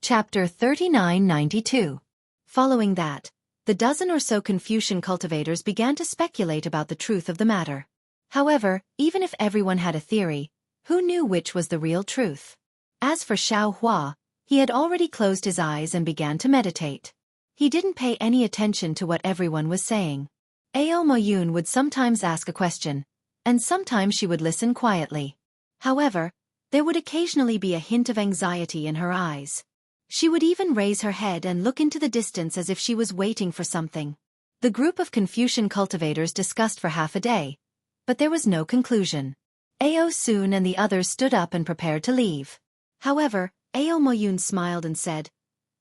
Chapter 3992. Following that, the dozen or so Confucian cultivators began to speculate about the truth of the matter. However, even if everyone had a theory, who knew which was the real truth? As for Xueqi, he had already closed his eyes and began to meditate. He didn't pay any attention to what everyone was saying. Ao Moyun would sometimes ask a question, and sometimes she would listen quietly. However, there would occasionally be a hint of anxiety in her eyes. She would even raise her head and look into the distance as if she was waiting for something. The group of Confucian cultivators discussed for half a day, but there was no conclusion. Ao Sun and the others stood up and prepared to leave. However, Ao Moyun smiled and said,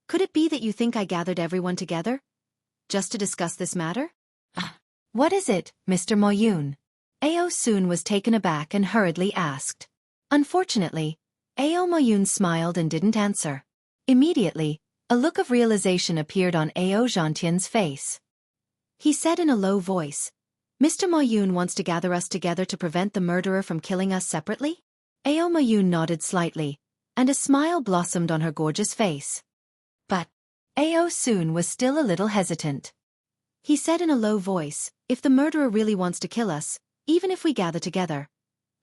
"Could it be that you think I gathered everyone together? Just to discuss this matter?" "What is it, Mr. Moyun?" Ao Sun was taken aback and hurriedly asked. Unfortunately, Ao Moyun smiled and didn't answer. Immediately, a look of realization appeared on Ao Zhantian's face. He said in a low voice, "Mr. Moyun wants to gather us together to prevent the murderer from killing us separately?" Ao Moyun nodded slightly, and a smile blossomed on her gorgeous face. But Ao Sun was still a little hesitant. He said in a low voice, "If the murderer really wants to kill us, even if we gather together."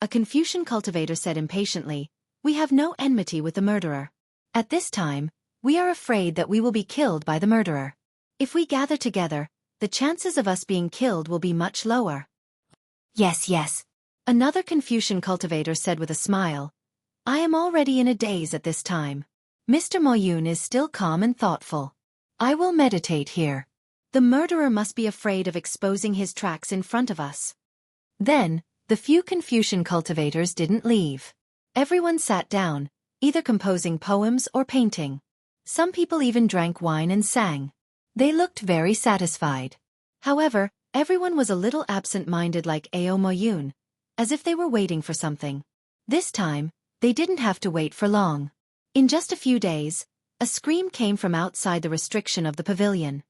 A Confucian cultivator said impatiently, "We have no enmity with the murderer. At this time, we are afraid that we will be killed by the murderer. If we gather together, the chances of us being killed will be much lower." Yes. Another Confucian cultivator said with a smile, "I am already in a daze at this time. Mr. Moyun is still calm and thoughtful. I will meditate here. The murderer must be afraid of exposing his tracks in front of us." Then, the few Confucian cultivators didn't leave. Everyone sat down, either composing poems or painting. Some people even drank wine and sang. They looked very satisfied. However, everyone was a little absent-minded like Ao Moyun, as if they were waiting for something. This time, they didn't have to wait for long. In just a few days, a scream came from outside the restriction of the pavilion.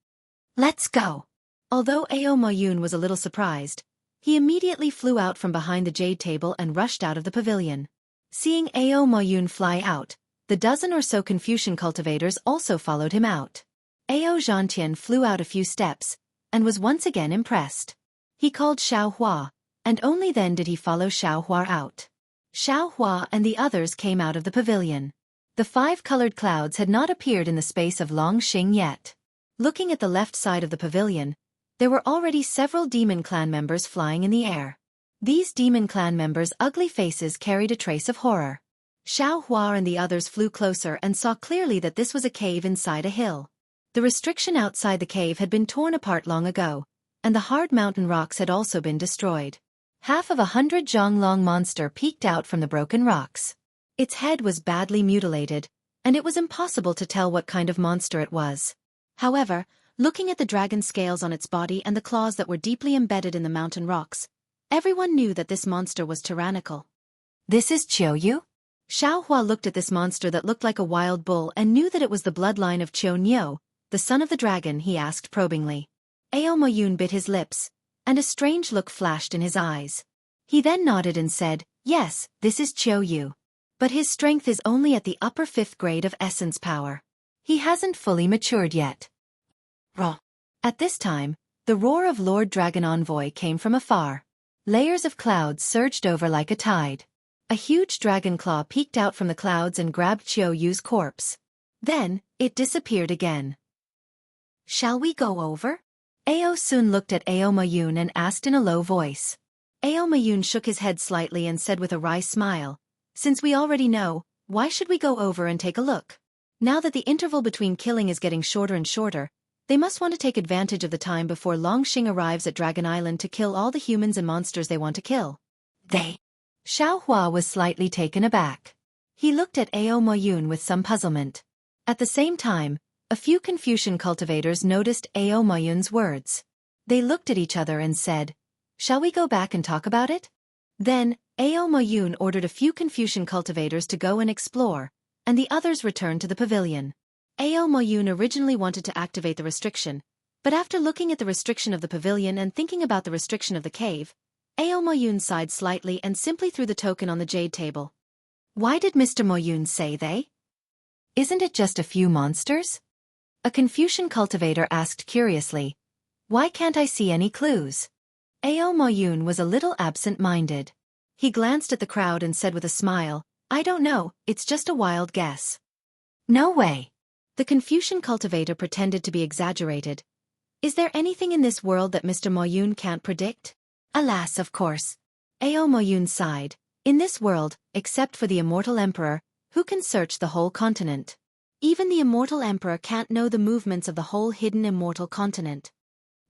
"Let's go!" Although Ao Moyun was a little surprised, he immediately flew out from behind the jade table and rushed out of the pavilion. Seeing Ao Moyun fly out, the dozen or so Confucian cultivators also followed him out. Ao Zhantian flew out a few steps, and was once again impressed. He called Xueqi, and only then did he follow Xueqi out. Xueqi and the others came out of the pavilion. The 5 colored clouds had not appeared in the space of Longxing yet. Looking at the left side of the pavilion, there were already several demon clan members flying in the air. These demon clan members' ugly faces carried a trace of horror. Xueqi and the others flew closer and saw clearly that this was a cave inside a hill. The restriction outside the cave had been torn apart long ago, and the hard mountain rocks had also been destroyed. Half of 100 Zhonglong monster peeked out from the broken rocks. Its head was badly mutilated, and it was impossible to tell what kind of monster it was. However, looking at the dragon scales on its body and the claws that were deeply embedded in the mountain rocks, everyone knew that this monster was tyrannical. "This is Qiu. Xueqi looked at this monster that looked like a wild bull and knew that it was the bloodline of Qiu, the son of the dragon. He asked probingly. Ao Moyun bit his lips, and a strange look flashed in his eyes. He then nodded and said, "Yes, this is Qiu. But his strength is only at the upper 5th grade of essence power. He hasn't fully matured yet." Raw. At this time, the roar of Lord Dragon Envoy came from afar. Layers of clouds surged over like a tide. A huge dragon claw peeked out from the clouds and grabbed Qiu's corpse. Then, it disappeared again. "Shall we go over?" Ao Sun looked at Ao Moyun and asked in a low voice. Ao Moyun shook his head slightly and said with a wry smile, "Since we already know, why should we go over and take a look? Now that the interval between killing is getting shorter and shorter, they must want to take advantage of the time before Longxing arrives at Dragon Island to kill all the humans and monsters they want to kill." Xueqi was slightly taken aback. He looked at Ao Moyun with some puzzlement. At the same time, a few Confucian cultivators noticed Ao Moyun's words. They looked at each other and said, "Shall we go back and talk about it?" Then, Ao Moyun ordered a few Confucian cultivators to go and explore, and the others returned to the pavilion. Ao Moyun originally wanted to activate the restriction, but after looking at the restriction of the pavilion and thinking about the restriction of the cave, Ao Moyun sighed slightly and simply threw the token on the jade table. Why did Mr. Moyun say they? Isn't it just a few monsters? A Confucian cultivator asked curiously. Why can't I see any clues? Ao Moyun was a little absent-minded. He glanced at the crowd and said with a smile, I don't know, it's just a wild guess. No way. The Confucian cultivator pretended to be exaggerated. Is there anything in this world that Mr. Moyun can't predict? Alas, of course. Ao Moyun sighed. In this world, except for the immortal emperor, who can search the whole continent? Even the immortal emperor can't know the movements of the whole hidden immortal continent.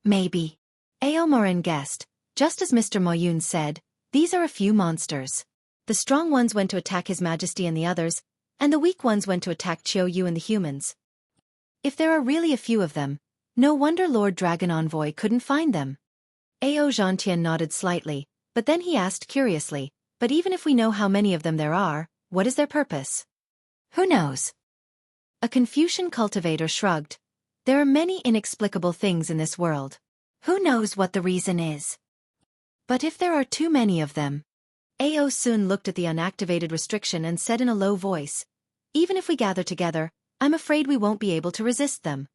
Maybe. Ao Morin guessed. Just as Mr. Moyun said, these are a few monsters. The strong ones went to attack His Majesty and the others, and the weak ones went to attack Xueqi and the humans. If there are really a few of them, no wonder Lord Dragon Envoy couldn't find them. Ao Zhantian nodded slightly, but then he asked curiously, but even if we know how many of them there are, what is their purpose? Who knows? A Confucian cultivator shrugged. There are many inexplicable things in this world. Who knows what the reason is? But if there are too many of them? Ao Sun looked at the unactivated restriction and said in a low voice, even if we gather together, I'm afraid we won't be able to resist them.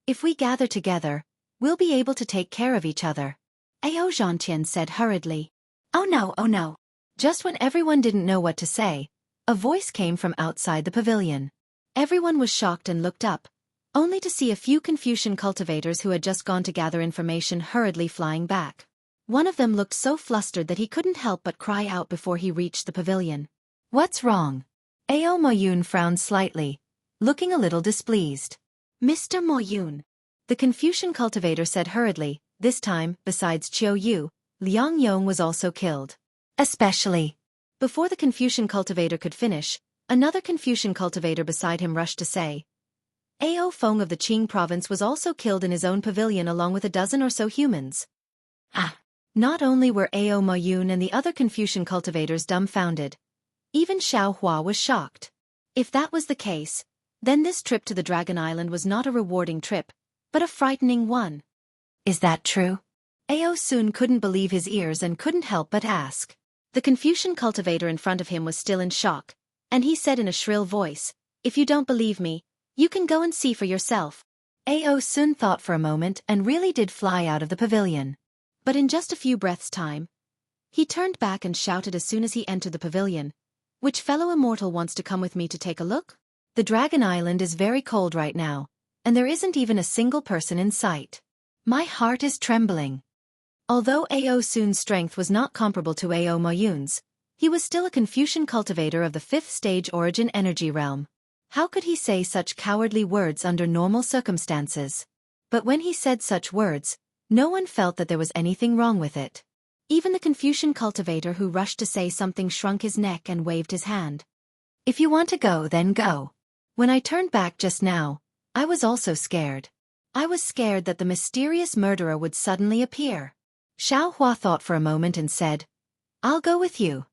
If we gather together, we'll be able to take care of each other. Ao Zhantian said hurriedly. Oh no. Just when everyone didn't know what to say, a voice came from outside the pavilion. Everyone was shocked and looked up, only to see a few Confucian cultivators who had just gone to gather information hurriedly flying back. One of them looked so flustered that he couldn't help but cry out before he reached the pavilion. What's wrong? Ao Moyun frowned slightly, looking a little displeased. Mr. Moyun. The Confucian cultivator said hurriedly, this time, besides Xueqi, Liang Yong was also killed. Especially. Before the Confucian cultivator could finish, another Confucian cultivator beside him rushed to say, Ao Feng of the Qing province was also killed in his own pavilion along with a dozen or so humans. Not only were Ao Moyun and the other Confucian cultivators dumbfounded, even Xiao Hua was shocked. If that was the case, then this trip to the Dragon Island was not a rewarding trip, but a frightening one. Is that true? Ao Sun couldn't believe his ears and couldn't help but ask. The Confucian cultivator in front of him was still in shock, and he said in a shrill voice, if you don't believe me, you can go and see for yourself. Ao Sun thought for a moment and really did fly out of the pavilion. But in just a few breaths' time, he turned back and shouted as soon as he entered the pavilion, which fellow immortal wants to come with me to take a look? The Dragon Island is very cold right now, and there isn't even a single person in sight. My heart is trembling. Although Ao Sun's strength was not comparable to Ao Moyun's, he was still a Confucian cultivator of the 5th stage origin energy realm. How could he say such cowardly words under normal circumstances? But when he said such words, no one felt that there was anything wrong with it. Even the Confucian cultivator who rushed to say something shrunk his neck and waved his hand. If you want to go, then go. When I turned back just now, I was also scared. I was scared that the mysterious murderer would suddenly appear. Xiao Hua thought for a moment and said, I'll go with you.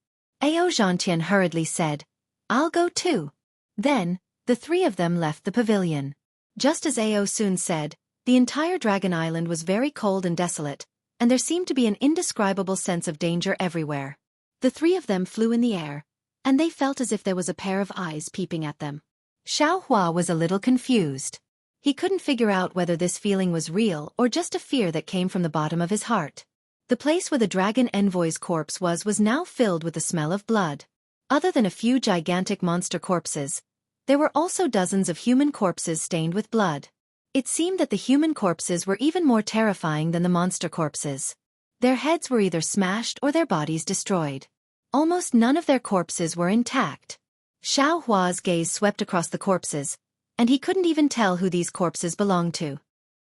Ao Zhantian hurriedly said, I'll go too. Then, the three of them left the pavilion. Just as Ao Sun said, the entire Dragon Island was very cold and desolate, and there seemed to be an indescribable sense of danger everywhere. The three of them flew in the air, and they felt as if there was a pair of eyes peeping at them. Xiao Hua was a little confused. He couldn't figure out whether this feeling was real or just a fear that came from the bottom of his heart. The place where the Dragon Envoy's corpse was now filled with the smell of blood. Other than a few gigantic monster corpses, there were also dozens of human corpses stained with blood. It seemed that the human corpses were even more terrifying than the monster corpses. Their heads were either smashed or their bodies destroyed. Almost none of their corpses were intact. Xiao Hua's gaze swept across the corpses, and he couldn't even tell who these corpses belonged to.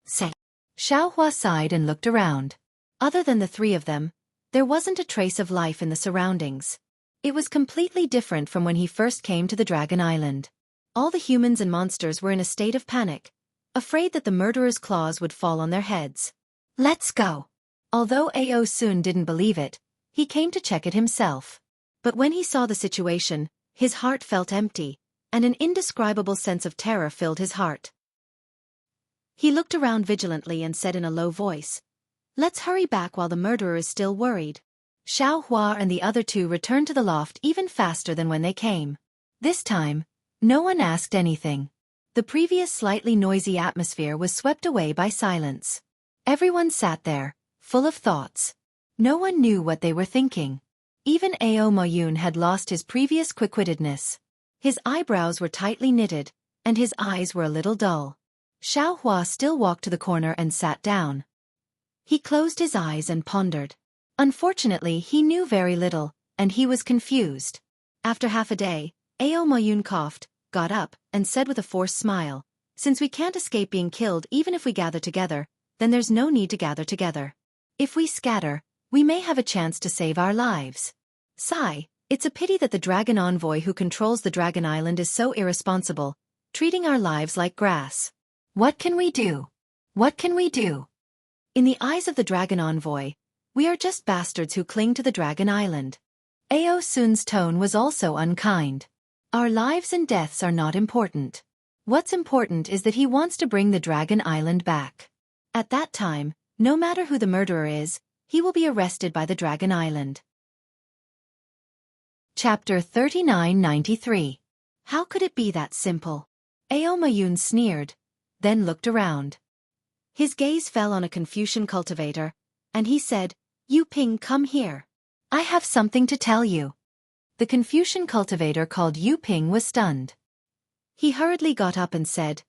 Say. Xiao Hua sighed and looked around. Other than the three of them, there wasn't a trace of life in the surroundings. It was completely different from when he first came to the Dragon Island. All the humans and monsters were in a state of panic, afraid that the murderer's claws would fall on their heads. Let's go. Although Ao Sun didn't believe it, he came to check it himself. But when he saw the situation, his heart felt empty, and an indescribable sense of terror filled his heart. He looked around vigilantly and said in a low voice, Let's hurry back while the murderer is still worried. Xiao Hua and the other two returned to the loft even faster than when they came. This time, No one asked anything. The previous slightly noisy atmosphere was swept away by silence. Everyone sat there, full of thoughts. No one knew what they were thinking. Even Ao Moyun had lost his previous quick-wittedness. His eyebrows were tightly knitted, and his eyes were a little dull. Xiao Hua still walked to the corner and sat down. He closed his eyes and pondered. Unfortunately, he knew very little, and he was confused. After half a day, Ao Moyun coughed, got up, and said with a forced smile, "Since we can't escape being killed even if we gather together, then there's no need to gather together. If we scatter, we may have a chance to save our lives. Sigh, it's a pity that the dragon envoy who controls the Dragon Island is so irresponsible, treating our lives like grass. What can we do? What can we do? In the eyes of the dragon envoy, we are just bastards who cling to the Dragon Island." Ao Sun's tone was also unkind. Our lives and deaths are not important. What's important is that he wants to bring the Dragon Island back. At that time, no matter who the murderer is, he will be arrested by the Dragon Island. Chapter 3993. How could it be that simple? Ao Moyun sneered, then looked around. His gaze fell on a Confucian cultivator, and he said, "Yu Ping, come here. I have something to tell you." The Confucian cultivator called Yu Ping was stunned. He hurriedly got up and said,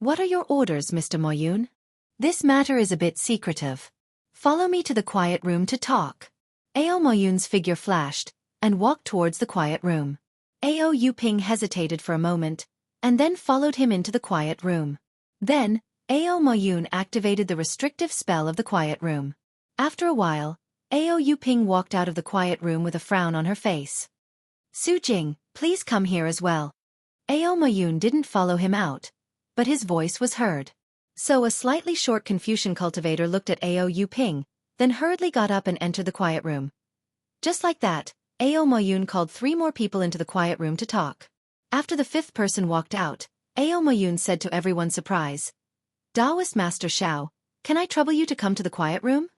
"What are your orders, Mr. Moyun? This matter is a bit secretive. Follow me to the quiet room to talk." Ao Moyun's figure flashed, and walked towards the quiet room. Ao Yu Ping hesitated for a moment, and then followed him into the quiet room. Then, Ao Moyun activated the restrictive spell of the quiet room. After a while, Ao Yu Ping walked out of the quiet room with a frown on her face. "Su Jing, please come here as well." Ao Moyun didn't follow him out, but his voice was heard. So a slightly short Confucian cultivator looked at Ao Yu Ping, then hurriedly got up and entered the quiet room. Just like that, Ao Moyun called 3 more people into the quiet room to talk. After the 5th person walked out, Ao Moyun said to everyone's surprise, "Taoist Master Xiao, can I trouble you to come to the quiet room?"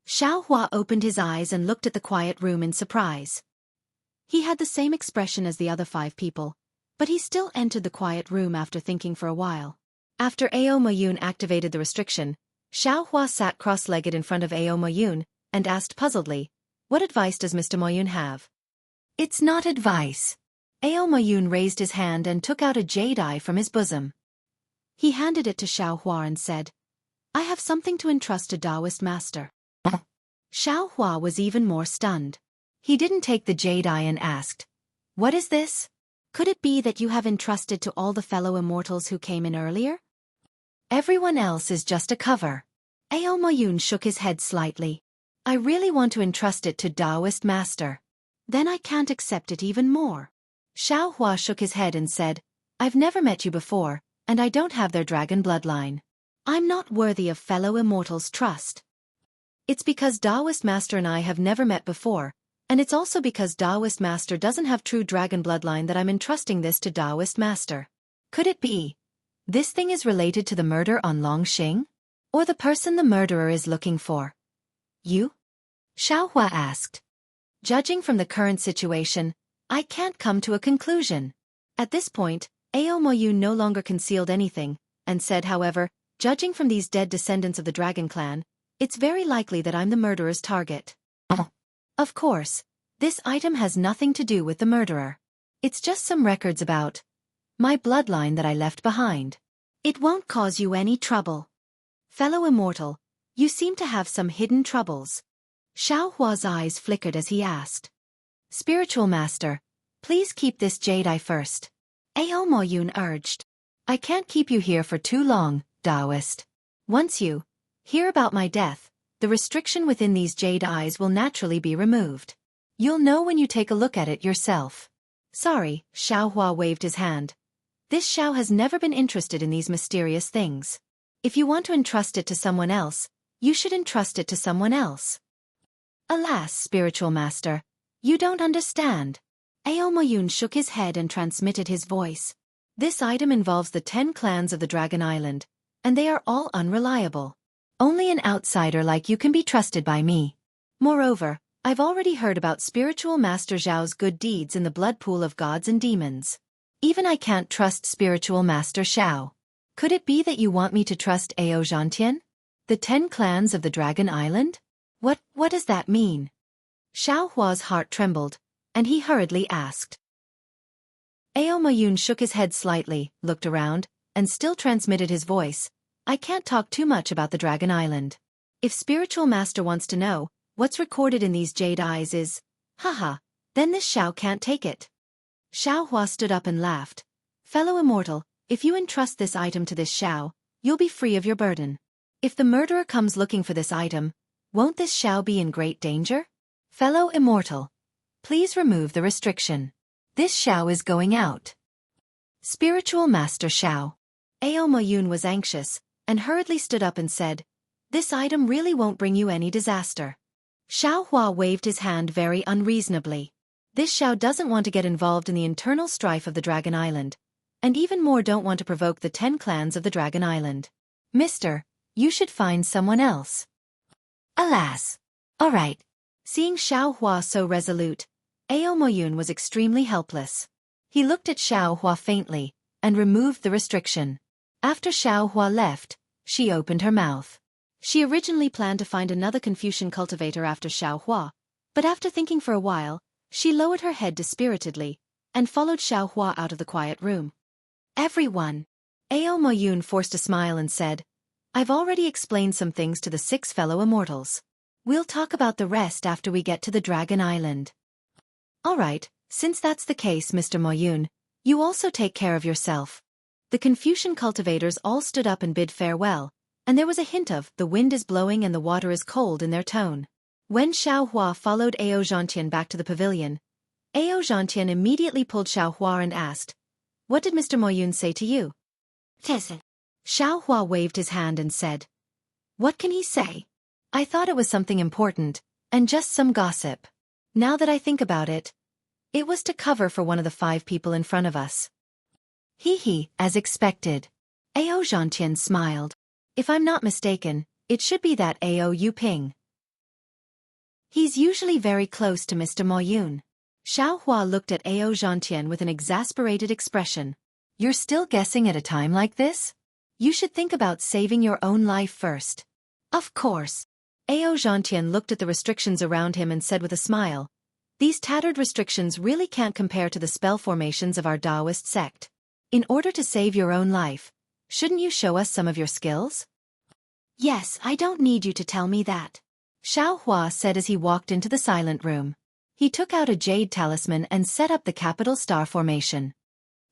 Xiao Hua opened his eyes and looked at the quiet room in surprise. He had the same expression as the other 5 people, but he still entered the quiet room after thinking for a while. After Ao Moyun activated the restriction, Xiao Hua sat cross-legged in front of Ao Moyun and asked puzzledly, "What advice does Mr. Moyun have?" "It's not advice." Ao Moyun raised his hand and took out a jade eye from his bosom. He handed it to Xiao Hua and said, "I have something to entrust to Taoist Master." Xiao Hua was even more stunned. He didn't take the jade eye and asked, "What is this? Could it be that you have entrusted to all the fellow immortals who came in earlier? Everyone else is just a cover." Ao Moyun shook his head slightly. "I really want to entrust it to Taoist Master. Then I can't accept it even more." Xiao Hua shook his head and said, "I've never met you before, and I don't have their dragon bloodline. I'm not worthy of fellow immortals' trust. It's because Taoist Master and I have never met before, and it's also because Taoist Master doesn't have true dragon bloodline that I'm entrusting this to Taoist Master. Could it be this thing is related to the murder on Longxing? Or the person the murderer is looking for?" "You?" Xiao Hua asked. "Judging from the current situation, I can't come to a conclusion." At this point, Ao Moyun no longer concealed anything, and said, "However, judging from these dead descendants of the Dragon Clan, it's very likely that I'm the murderer's target." Of course, this item has nothing to do with the murderer. It's just some records about my bloodline that I left behind. It won't cause you any trouble. Fellow immortal, you seem to have some hidden troubles. Xiao Hua's eyes flickered as he asked. "Spiritual Master, please keep this jade eye first." Ao Moyun urged. "I can't keep you here for too long, Taoist. Once you hear about my death, the restriction within these jade eyes will naturally be removed. You'll know when you take a look at it yourself." "Sorry," Xiao Hua waved his hand. "This Xiao has never been interested in these mysterious things. If you want to entrust it to someone else, you should entrust it to someone else." "Alas, Spiritual Master, you don't understand." Ao Moyun shook his head and transmitted his voice. "This item involves the 10 clans of the Dragon Island, and they are all unreliable. Only an outsider like you can be trusted by me. Moreover, I've already heard about Spiritual Master Zhao's good deeds in the blood pool of gods and demons. Even I can't trust spiritual master Xiao. Could it be that you want me to trust Ao Zhantian? The 10 clans of the Dragon Island? What does that mean? Xiao Hua's heart trembled, and he hurriedly asked. Ao Mayun shook his head slightly, looked around, and still transmitted his voice. I can't talk too much about the Dragon Island. If spiritual master wants to know, what's recorded in these jade eyes is, haha, then this Xiao can't take it. Xiao Hua stood up and laughed. Fellow immortal, if you entrust this item to this Xiao, you'll be free of your burden. If the murderer comes looking for this item, won't this Xiao be in great danger? Fellow immortal, please remove the restriction. This Xiao is going out. Spiritual Master Xiao. Ao Mayun was anxious, and hurriedly stood up and said, this item really won't bring you any disaster. Xiao Hua waved his hand very unreasonably. This Xiao doesn't want to get involved in the internal strife of the Dragon Island, and even more don't want to provoke the 10 clans of the Dragon Island. Mister, you should find someone else. Alas. All right. Seeing Xiao Hua so resolute, Ao Mayun was extremely helpless. He looked at Xiao Hua faintly, and removed the restriction. After Xiao Hua left, she opened her mouth. She originally planned to find another Confucian cultivator after Xiao Hua, but after thinking for a while, she lowered her head dispiritedly, and followed Xiao Hua out of the quiet room. Everyone. Ao Mayun forced a smile and said, I've already explained some things to the 6 fellow immortals. We'll talk about the rest after we get to the Dragon Island. All right, since that's the case, Mr. Mayun, you also take care of yourself. The Confucian cultivators all stood up and bid farewell, and there was a hint of the wind is blowing and the water is cold in their tone. When Xiao Hua followed Ao Zhantian back to the pavilion, Ao Zhantian immediately pulled Xiao Hua and asked, what did Mr. Mayun say to you? Listen. Xiao Hua waved his hand and said, what can he say? I thought it was something important, and just some gossip. Now that I think about it, it was to cover for one of the 5 people in front of us. He, as expected. Ao Zhantian smiled. If I'm not mistaken, it should be that Ao Yuping. He's usually very close to Mr. Mayun. Xiao Hua looked at Ao Zhantian with an exasperated expression. You're still guessing at a time like this? You should think about saving your own life first. Of course. Ao Zhantian looked at the restrictions around him and said with a smile, these tattered restrictions really can't compare to the spell formations of our Taoist sect. In order to save your own life, shouldn't you show us some of your skills? Yes, I don't need you to tell me that. Xiao Hua said as he walked into the silent room. He took out a jade talisman and set up the capital star formation.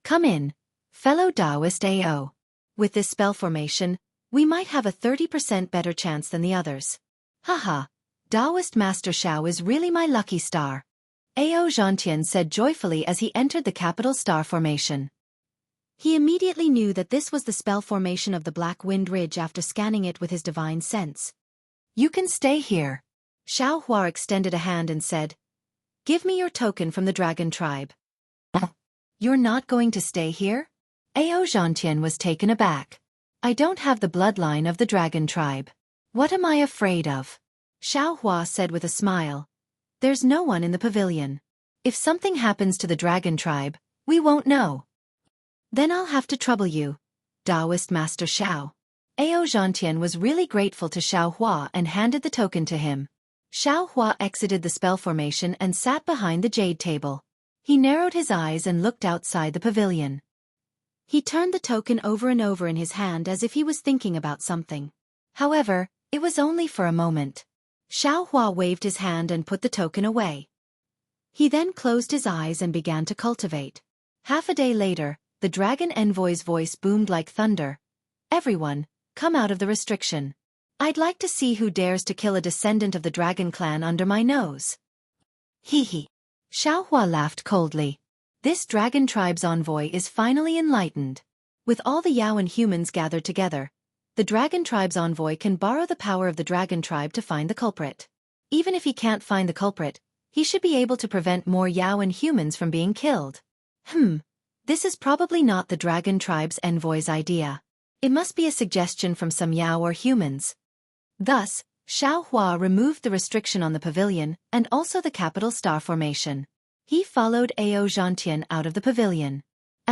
Come in, fellow Taoist AO. With this spell formation, we might have a 30% better chance than the others. Haha, Taoist Master Xiao is really my lucky star. Ao Zhantian said joyfully as he entered the capital star formation. He immediately knew that this was the spell formation of the Black Wind Ridge after scanning it with his divine sense. You can stay here. Xiao Hua extended a hand and said, give me your token from the dragon tribe. You're not going to stay here? Ao Zhantian was taken aback. I don't have the bloodline of the dragon tribe. What am I afraid of? Xiao Hua said with a smile. There's no one in the pavilion. If something happens to the dragon tribe, we won't know. Then I'll have to trouble you, Taoist Master Xiao. Ao Zhantian was really grateful to Xiao Hua and handed the token to him. Xiao Hua exited the spell formation and sat behind the jade table. He narrowed his eyes and looked outside the pavilion. He turned the token over and over in his hand as if he was thinking about something. However, it was only for a moment. Xiao Hua waved his hand and put the token away. He then closed his eyes and began to cultivate. Half a day later, the dragon envoy's voice boomed like thunder. Everyone, come out of the restriction. I'd like to see who dares to kill a descendant of the dragon clan under my nose. Hee. Xiao Hua laughed coldly. This dragon tribe's envoy is finally enlightened. With all the Yaoan humans gathered together, the dragon tribe's envoy can borrow the power of the dragon tribe to find the culprit. Even if he can't find the culprit, he should be able to prevent more Yaoan humans from being killed. This is probably not the dragon tribe's envoy's idea. It must be a suggestion from some Yao or humans. Thus, Xiao Hua removed the restriction on the pavilion and also the capital star formation. He followed Ao Zhantian out of the pavilion.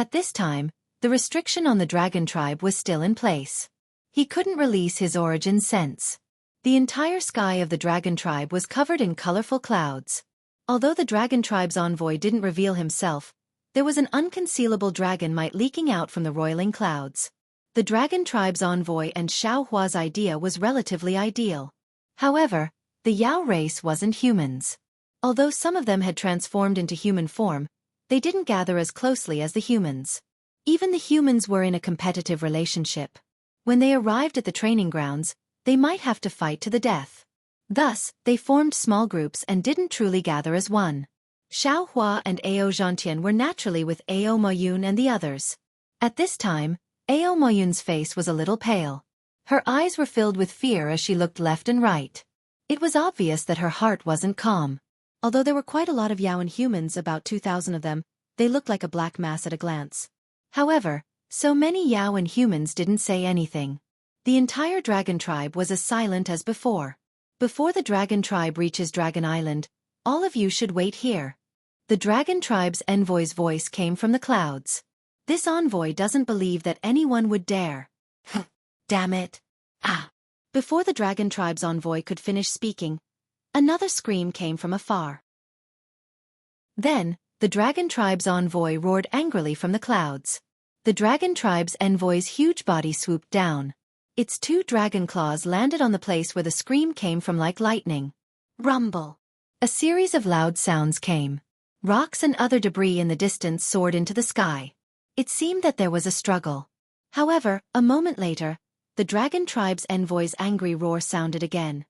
At this time, the restriction on the dragon tribe was still in place. He couldn't release his origin sense. The entire sky of the dragon tribe was covered in colorful clouds. Although the dragon tribe's envoy didn't reveal himself, there was an unconcealable dragon might leaking out from the roiling clouds. The dragon tribe's envoy and Xueqi's idea was relatively ideal. However, the Yao race wasn't humans. Although some of them had transformed into human form, they didn't gather as closely as the humans. Even the humans were in a competitive relationship. When they arrived at the training grounds, they might have to fight to the death. Thus, they formed small groups and didn't truly gather as one. Xueqi and Ao Zhantian were naturally with Ao Moyun and the others. At this time, Ao Moyun's face was a little pale. Her eyes were filled with fear as she looked left and right. It was obvious that her heart wasn't calm. Although there were quite a lot of Yaoan humans, about 2,000 of them, they looked like a black mass at a glance. However, so many Yaoan humans didn't say anything. The entire dragon tribe was as silent as before. Before the dragon tribe reaches Dragon Island, all of you should wait here. The dragon tribe's envoy's voice came from the clouds. This envoy doesn't believe that anyone would dare. Damn it. Ah. Before the dragon tribe's envoy could finish speaking, another scream came from afar. Then, the dragon tribe's envoy roared angrily from the clouds. The dragon tribe's envoy's huge body swooped down. Its 2 dragon claws landed on the place where the scream came from like lightning. Rumble. A series of loud sounds came. Rocks and other debris in the distance soared into the sky. It seemed that there was a struggle. However, a moment later, the dragon tribe's envoy's angry roar sounded again.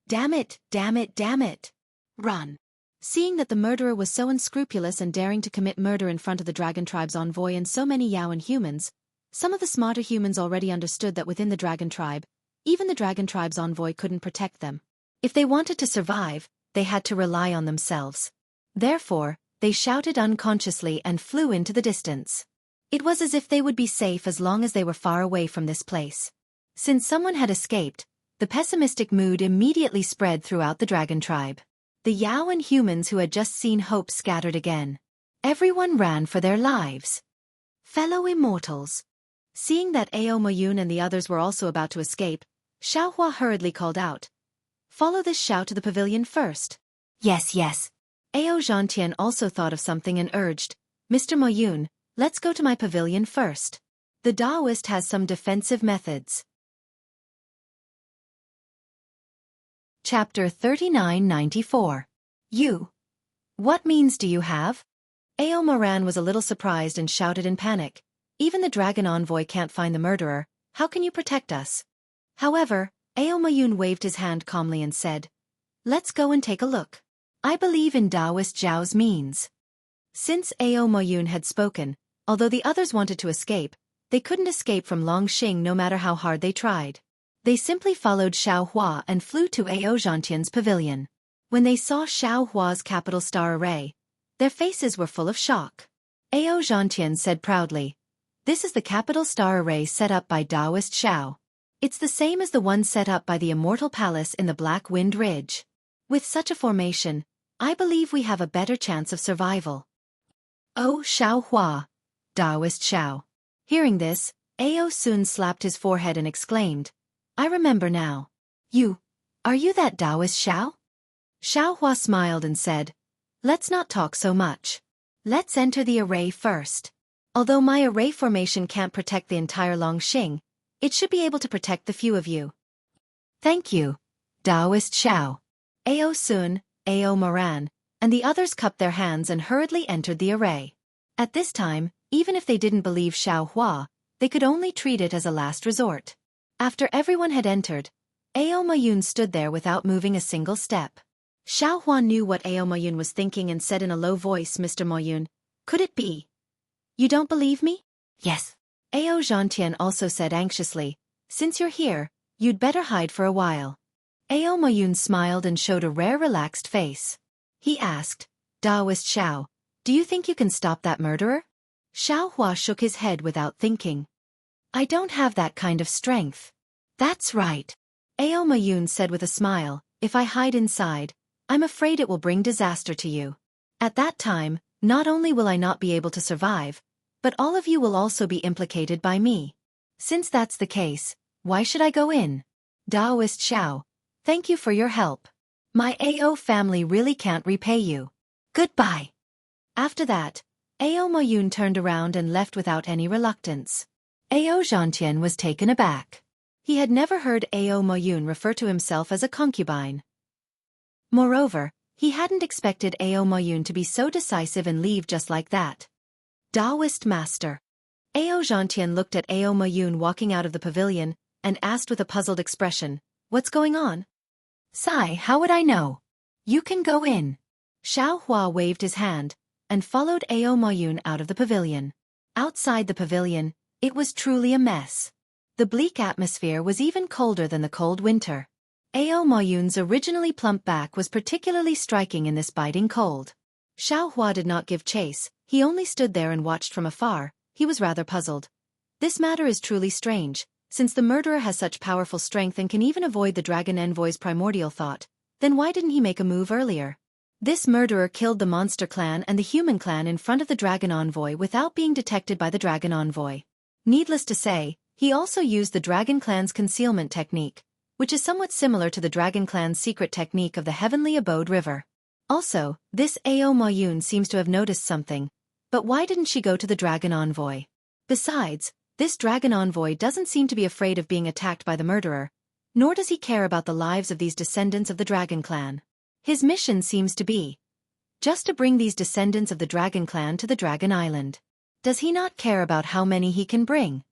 Damn it, damn it, damn it. Run. Seeing that the murderer was so unscrupulous and daring to commit murder in front of the dragon tribe's envoy and so many Yaoan humans, some of the smarter humans already understood that within the dragon tribe, even the dragon tribe's envoy couldn't protect them. If they wanted to survive, they had to rely on themselves. Therefore, they shouted unconsciously and flew into the distance. It was as if they would be safe as long as they were far away from this place. Since someone had escaped, the pessimistic mood immediately spread throughout the dragon tribe. The Yaoan humans who had just seen hope scattered again. Everyone ran for their lives. Fellow immortals. Seeing that Ao Moyun and the others were also about to escape, Xueqi hurriedly called out, "Follow this shout to the pavilion first." Yes, yes. Ao Zhantian also thought of something and urged, "Mr. Moyun, let's go to my pavilion first. The Taoist has some defensive methods." Chapter 3994. You. What means do you have? Ao Moran was a little surprised and shouted in panic. Even the dragon envoy can't find the murderer, how can you protect us? However, Ao Moyun waved his hand calmly and said, "Let's go and take a look. I believe in Taoist Zhao's means." Since Ao Moyun had spoken, although the others wanted to escape, they couldn't escape from Longxing no matter how hard they tried. They simply followed Xueqi and flew to Ao Zhantian's pavilion. When they saw Xueqi's capital star array, their faces were full of shock. Ao Zhantian said proudly, "This is the capital star array set up by Taoist Xiao. It's the same as the one set up by the Immortal Palace in the Black Wind Ridge. With such a formation, I believe we have a better chance of survival." "Oh, Xueqi," Taoist Xiao. Hearing this, Ao soon slapped his forehead and exclaimed, "I remember now. Are you that Taoist Xiao?" Xueqi smiled and said, "Let's not talk so much. Let's enter the array first. Although my array formation can't protect the entire Longxing, it should be able to protect the few of you." "Thank you, Taoist Xiao." Ao Sun, Ao Moran, and the others cupped their hands and hurriedly entered the array. At this time, even if they didn't believe Xueqi, they could only treat it as a last resort. After everyone had entered, Ao Moyun stood there without moving a single step. Xueqi knew what Ao Moyun was thinking and said in a low voice, "Mr. Moyun, could it be? You don't believe me?" "Yes." Ao Zhantian also said anxiously, "Since you're here, you'd better hide for a while." Ao Moyun smiled and showed a rare relaxed face. He asked, "Taoist Xiao, do you think you can stop that murderer?" Xueqi shook his head without thinking. "I don't have that kind of strength." "That's right," Ao Moyun said with a smile, "if I hide inside, I'm afraid it will bring disaster to you. At that time, not only will I not be able to survive, But all of you will also be implicated by me. Since that's the case, why should I go in? Daoist Xiao, thank you for your help. My AO family really can't repay you. Goodbye. After that, AO Moyun turned around and left without any reluctance. AO Zhantian was taken aback. He had never heard AO Moyun refer to himself as a concubine. Moreover, he hadn't expected AO Moyun to be so decisive and leave just like that. Daoist Master. AO Zhantian looked at AO Moyun walking out of the pavilion and asked with a puzzled expression, "What's going on?" "Sai, how would I know? You can go in." Xiao Hua waved his hand and followed AO Moyun out of the pavilion. Outside the pavilion, it was truly a mess. The bleak atmosphere was even colder than the cold winter. AO Moyun's originally plump back was particularly striking in this biting cold. Xiao Hua did not give chase, he only stood there and watched from afar. He was rather puzzled. This matter is truly strange, since the murderer has such powerful strength and can even avoid the Dragon Envoy's primordial thought, then why didn't he make a move earlier? This murderer killed the Monster Clan and the Human Clan in front of the Dragon Envoy without being detected by the Dragon Envoy. Needless to say, he also used the Dragon Clan's concealment technique, which is somewhat similar to the Dragon Clan's secret technique of the Heavenly Abode River. Also, this AO Moyun seems to have noticed something, but why didn't she go to the Dragon Envoy? Besides, this Dragon Envoy doesn't seem to be afraid of being attacked by the murderer, nor does he care about the lives of these descendants of the Dragon Clan. His mission seems to be just to bring these descendants of the Dragon Clan to the Dragon Island. Does he not care about how many he can bring?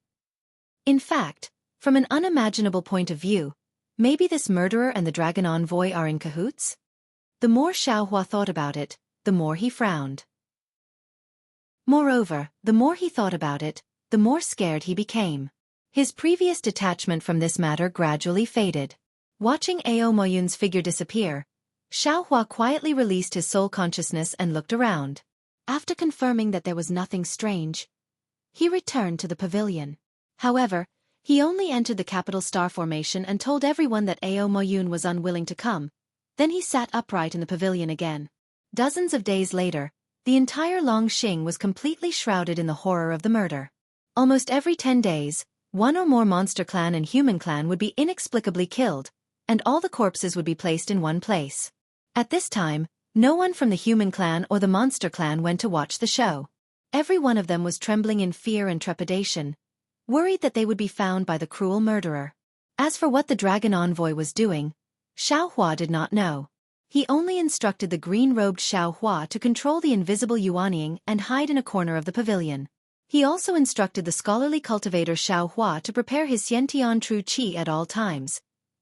In fact, from an unimaginable point of view, maybe this murderer and the Dragon Envoy are in cahoots? The more Xiao Hua thought about it, the more he frowned. Moreover, the more he thought about it, the more scared he became. His previous detachment from this matter gradually faded. Watching AO Moyun's figure disappear, Xiao Hua quietly released his soul consciousness and looked around. After confirming that there was nothing strange, he returned to the pavilion. However, he only entered the capital star formation and told everyone that AO Moyun was unwilling to come. Then he sat upright in the pavilion again. Dozens of days later, the entire Longxing was completely shrouded in the horror of the murder. Almost every 10 days, one or more Monster Clan and Human Clan would be inexplicably killed, and all the corpses would be placed in one place. At this time, no one from the Human Clan or the Monster Clan went to watch the show. Every one of them was trembling in fear and trepidation, worried that they would be found by the cruel murderer. As for what the Dragon Envoy was doing, Xiao Hua did not know. He only instructed the green-robed Xiao Hua to control the invisible Yuanying and hide in a corner of the pavilion. He also instructed the scholarly cultivator Xiao Hua to prepare his Xiantian True Qi at all times,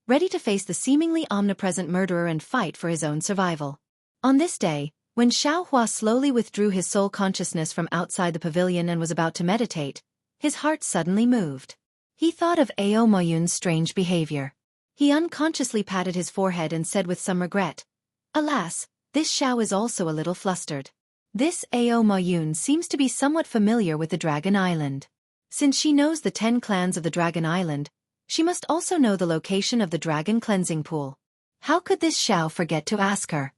ready to face the seemingly omnipresent murderer and fight for his own survival. On this day, when Xiao Hua slowly withdrew his soul consciousness from outside the pavilion and was about to meditate, his heart suddenly moved. He thought of AO Moyun's strange behavior. He unconsciously patted his forehead and said with some regret, "Alas, this Xiao is also a little flustered. This AO Moyun seems to be somewhat familiar with the Dragon Island. Since she knows the 10 clans of the Dragon Island, she must also know the location of the Dragon Cleansing Pool. How could this Xiao forget to ask her?"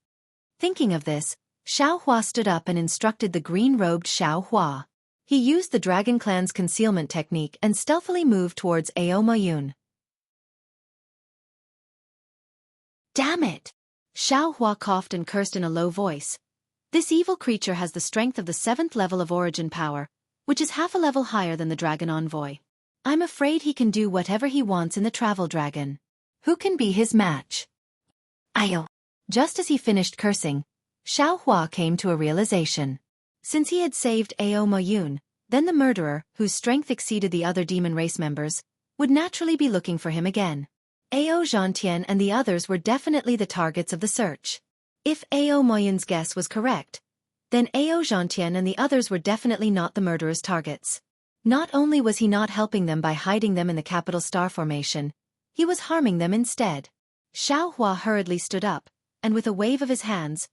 Thinking of this, Xiao Hua stood up and instructed the green-robed Xiao Hua. He used the Dragon Clan's concealment technique and stealthily moved towards AO Moyun. "Damn it!" Xiao Hua coughed and cursed in a low voice. This evil creature has the strength of the 7th level of origin power, which is half a level higher than the Dragon Envoy. I'm afraid he can do whatever he wants in the Travel Dragon. Who can be his match? Ayo. Just as he finished cursing, Xiao Hua came to a realization. Since he had saved AO Moyun, then the murderer, whose strength exceeded the other demon race members, would naturally be looking for him again. AO Zhantian and the others were definitely the targets of the search. If AO Moyun's guess was correct, then AO Zhantian and the others were definitely not the murderer's targets. Not only was he not helping them by hiding them in the capital star formation, he was harming them instead. Xiao Hua hurriedly stood up, and with a wave of his hands,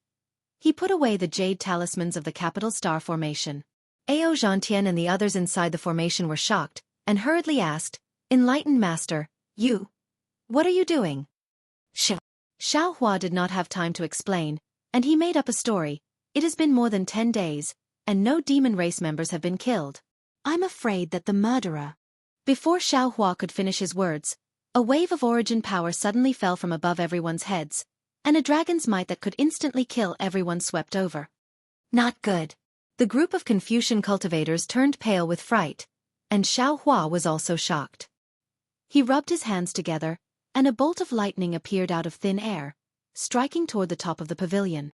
he put away the jade talismans of the capital star formation. AO Zhantian and the others inside the formation were shocked, and hurriedly asked, "Enlightened Master, what are you doing?" Xiao Hua did not have time to explain, and he made up a story. It has been more than 10 days, and no demon race members have been killed. I'm afraid that the murderer... Before Xueqi could finish his words, a wave of origin power suddenly fell from above everyone's heads, and a dragon's might that could instantly kill everyone swept over. Not good. The group of Confucian cultivators turned pale with fright, and Xueqi was also shocked. He rubbed his hands together, and a bolt of lightning appeared out of thin air, striking toward the top of the pavilion.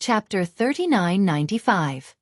Chapter 3995.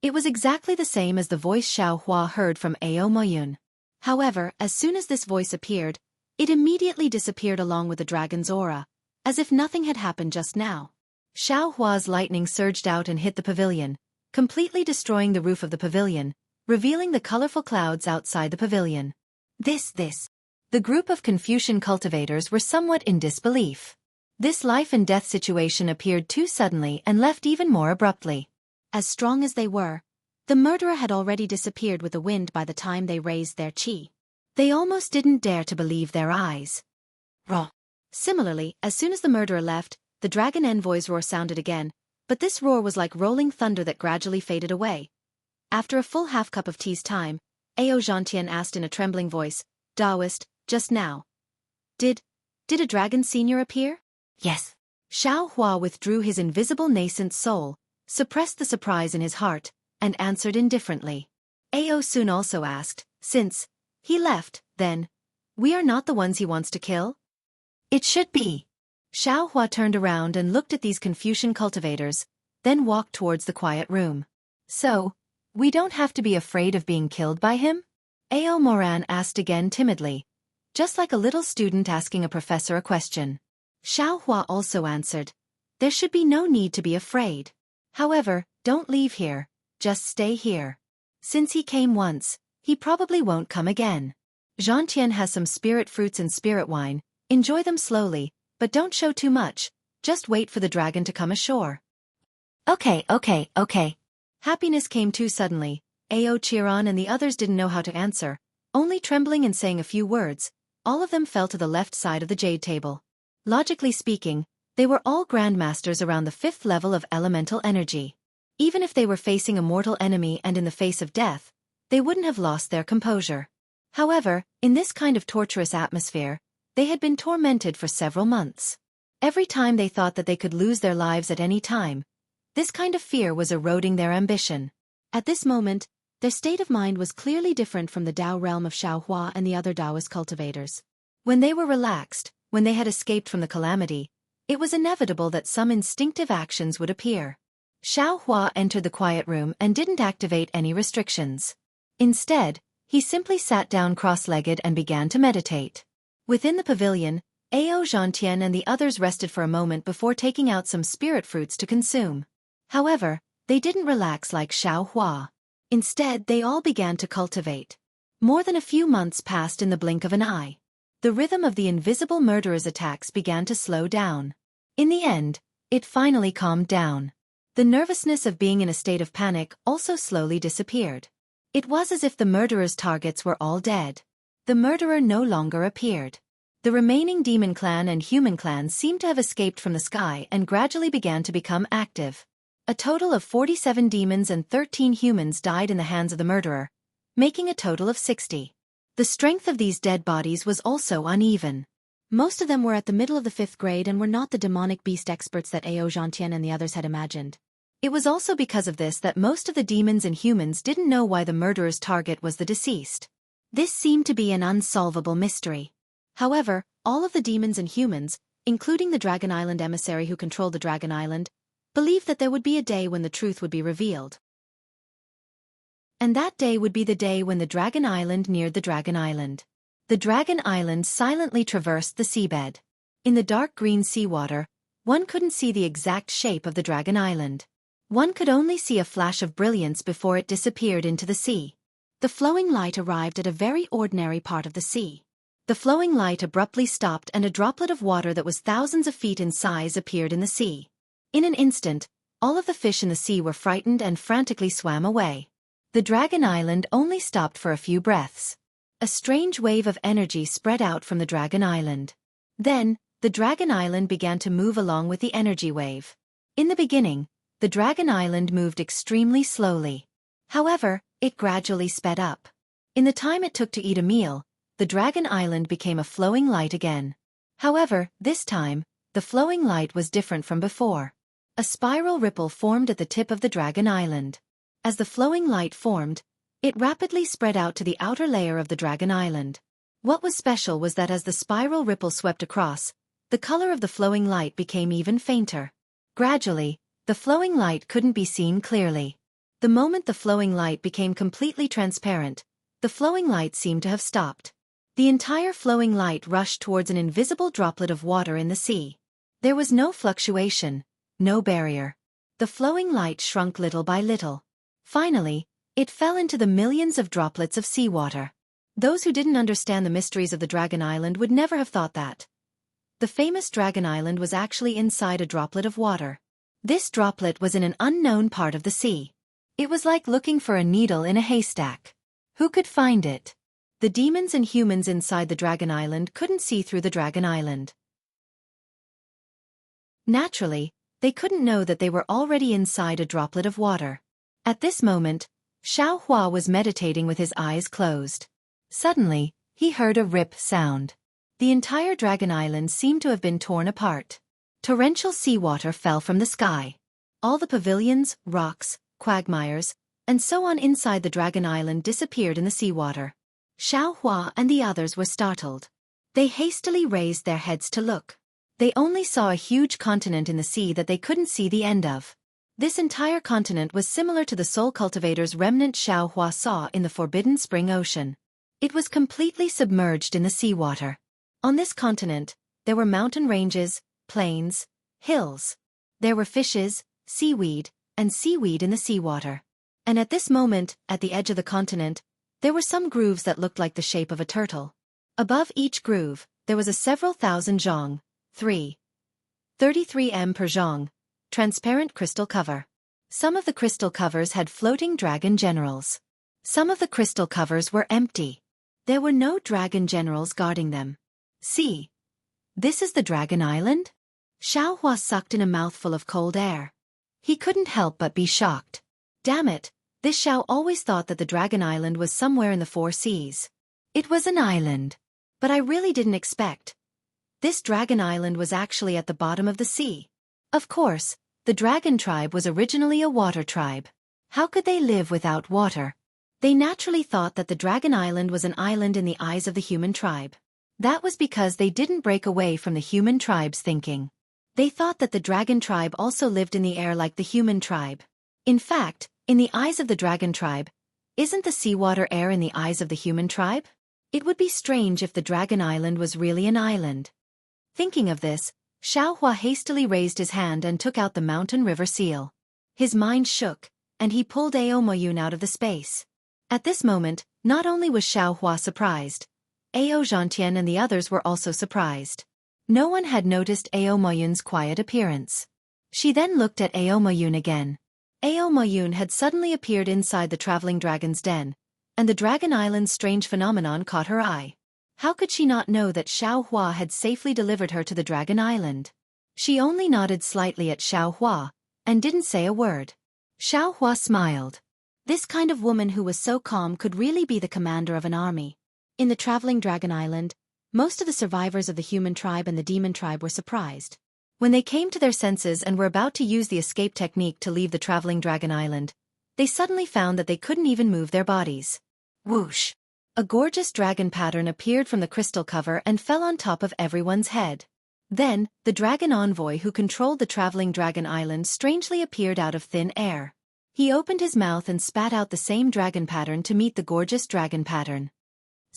It was exactly the same as the voice Xueqi heard from Ao Moyun. However, as soon as this voice appeared, it immediately disappeared along with the dragon's aura, as if nothing had happened just now. Xueqi's lightning surged out and hit the pavilion, completely destroying the roof of the pavilion, revealing the colorful clouds outside the pavilion. The group of Confucian cultivators were somewhat in disbelief. This life-and-death situation appeared too suddenly and left even more abruptly. As strong as they were, the murderer had already disappeared with the wind by the time they raised their chi. They almost didn't dare to believe their eyes. Raw. Similarly, as soon as the murderer left, the dragon envoy's roar sounded again, but this roar was like rolling thunder that gradually faded away. After a full half cup of tea's time, Ao Zhantian asked in a trembling voice, Taoist, just now. Did a dragon senior appear? Yes. Xueqi withdrew his invisible nascent soul, suppressed the surprise in his heart, and answered indifferently. Ao soon also asked, since he left, then, we are not the ones he wants to kill? It should be. Xueqi turned around and looked at these Confucian cultivators, then walked towards the quiet room. So, we don't have to be afraid of being killed by him? Ao Moran asked again timidly, just like a little student asking a professor a question. Xueqi also answered, there should be no need to be afraid. However, don't leave here, just stay here. Since he came once, he probably won't come again. Zhantian has some spirit fruits and spirit wine, enjoy them slowly, but don't show too much, just wait for the dragon to come ashore. Okay. Happiness came too suddenly. Ao Chiron and the others didn't know how to answer, only trembling and saying a few words. All of them fell to the left side of the jade table. Logically speaking, they were all grandmasters around the 5th level of elemental energy. Even if they were facing a mortal enemy and in the face of death, they wouldn't have lost their composure. However, in this kind of torturous atmosphere, they had been tormented for several months. Every time they thought that they could lose their lives at any time, this kind of fear was eroding their ambition. At this moment, their state of mind was clearly different from the Tao realm of Xueqi and the other Taoist cultivators. When they were relaxed, when they had escaped from the calamity, it was inevitable that some instinctive actions would appear. Xueqi entered the quiet room and didn't activate any restrictions. Instead, he simply sat down cross-legged and began to meditate. Within the pavilion, Ao Zhantian and the others rested for a moment before taking out some spirit fruits to consume. However, they didn't relax like Xueqi. Instead, they all began to cultivate. More than a few months passed in the blink of an eye. The rhythm of the invisible murderer's attacks began to slow down. In the end, it finally calmed down. The nervousness of being in a state of panic also slowly disappeared. It was as if the murderer's targets were all dead. The murderer no longer appeared. The remaining demon clan and human clans seemed to have escaped from the sky and gradually began to become active. A total of 47 demons and 13 humans died in the hands of the murderer, making a total of 60. The strength of these dead bodies was also uneven. Most of them were at the middle of the 5th grade and were not the demonic beast experts that Ao Zhantian and the others had imagined. It was also because of this that most of the demons and humans didn't know why the murderer's target was the deceased. This seemed to be an unsolvable mystery. However, all of the demons and humans, including the Dragon Island emissary who controlled the Dragon Island, believed that there would be a day when the truth would be revealed. And that day would be the day when the Dragon Island neared the Dragon Island. The Dragon Island silently traversed the seabed. In the dark green seawater, one couldn't see the exact shape of the Dragon Island. One could only see a flash of brilliance before it disappeared into the sea. The flowing light arrived at a very ordinary part of the sea. The flowing light abruptly stopped and a droplet of water that was thousands of feet in size appeared in the sea. In an instant, all of the fish in the sea were frightened and frantically swam away. The Dragon Island only stopped for a few breaths. A strange wave of energy spread out from the Dragon Island. Then, the Dragon Island began to move along with the energy wave. In the beginning, the Dragon Island moved extremely slowly. However, it gradually sped up. In the time it took to eat a meal, the Dragon Island became a flowing light again. However, this time, the flowing light was different from before. A spiral ripple formed at the tip of the Dragon Island. As the flowing light formed, it rapidly spread out to the outer layer of the Dragon Island. What was special was that as the spiral ripple swept across, the color of the flowing light became even fainter. Gradually, the flowing light couldn't be seen clearly. The moment the flowing light became completely transparent, the flowing light seemed to have stopped. The entire flowing light rushed towards an invisible droplet of water in the sea. There was no fluctuation, no barrier. The flowing light shrunk little by little. Finally, it fell into the millions of droplets of seawater. Those who didn't understand the mysteries of the Dragon Island would never have thought that the famous Dragon Island was actually inside a droplet of water. This droplet was in an unknown part of the sea. It was like looking for a needle in a haystack. Who could find it? The demons and humans inside the Dragon Island couldn't see through the Dragon Island. Naturally, they couldn't know that they were already inside a droplet of water. At this moment, Xueqi was meditating with his eyes closed. Suddenly, he heard a rip sound. The entire Dragon Island seemed to have been torn apart. Torrential seawater fell from the sky. All the pavilions, rocks, quagmires, and so on inside the Dragon Island disappeared in the seawater. Xueqi and the others were startled. They hastily raised their heads to look. They only saw a huge continent in the sea that they couldn't see the end of. This entire continent was similar to the soul cultivator's remnant Xueqi saw in the Forbidden Spring Ocean. It was completely submerged in the seawater. On this continent, there were mountain ranges, plains, hills. There were fishes, seaweed, and seaweed in the seawater. And at this moment, at the edge of the continent, there were some grooves that looked like the shape of a turtle. Above each groove, there was a several thousand zhong, 33 m per zhong, transparent crystal cover. Some of the crystal covers had floating dragon generals. Some of the crystal covers were empty. There were no dragon generals guarding them. See, this is the Dragon Island? Xueqi sucked in a mouthful of cold air. He couldn't help but be shocked. Damn it, this Xiao always thought that the Dragon Island was somewhere in the four seas. It was an island. But I really didn't expect. This Dragon Island was actually at the bottom of the sea. Of course, the Dragon tribe was originally a water tribe. How could they live without water? They naturally thought that the Dragon Island was an island in the eyes of the human tribe. That was because they didn't break away from the human tribe's thinking. They thought that the Dragon tribe also lived in the air like the human tribe. In fact, in the eyes of the Dragon tribe, isn't the seawater air in the eyes of the human tribe? It would be strange if the Dragon Island was really an island. Thinking of this, Xueqi hastily raised his hand and took out the mountain river seal. His mind shook, and he pulled Aomoyun out of the space. At this moment, not only was Xueqi surprised, Ao Zhantian and the others were also surprised. No one had noticed Aomoyun's quiet appearance. She then looked at Aomoyun again. Aomoyun had suddenly appeared inside the traveling dragon's den, and the Dragon Island's strange phenomenon caught her eye. How could she not know that Xueqi had safely delivered her to the Dragon Island? She only nodded slightly at Xueqi, and didn't say a word. Xueqi smiled. This kind of woman who was so calm could really be the commander of an army. In the traveling Dragon Island, most of the survivors of the human tribe and the demon tribe were surprised. When they came to their senses and were about to use the escape technique to leave the traveling Dragon Island, they suddenly found that they couldn't even move their bodies. Whoosh! A gorgeous dragon pattern appeared from the crystal cover and fell on top of everyone's head. Then, the dragon envoy who controlled the traveling Dragon Island strangely appeared out of thin air. He opened his mouth and spat out the same dragon pattern to meet the gorgeous dragon pattern.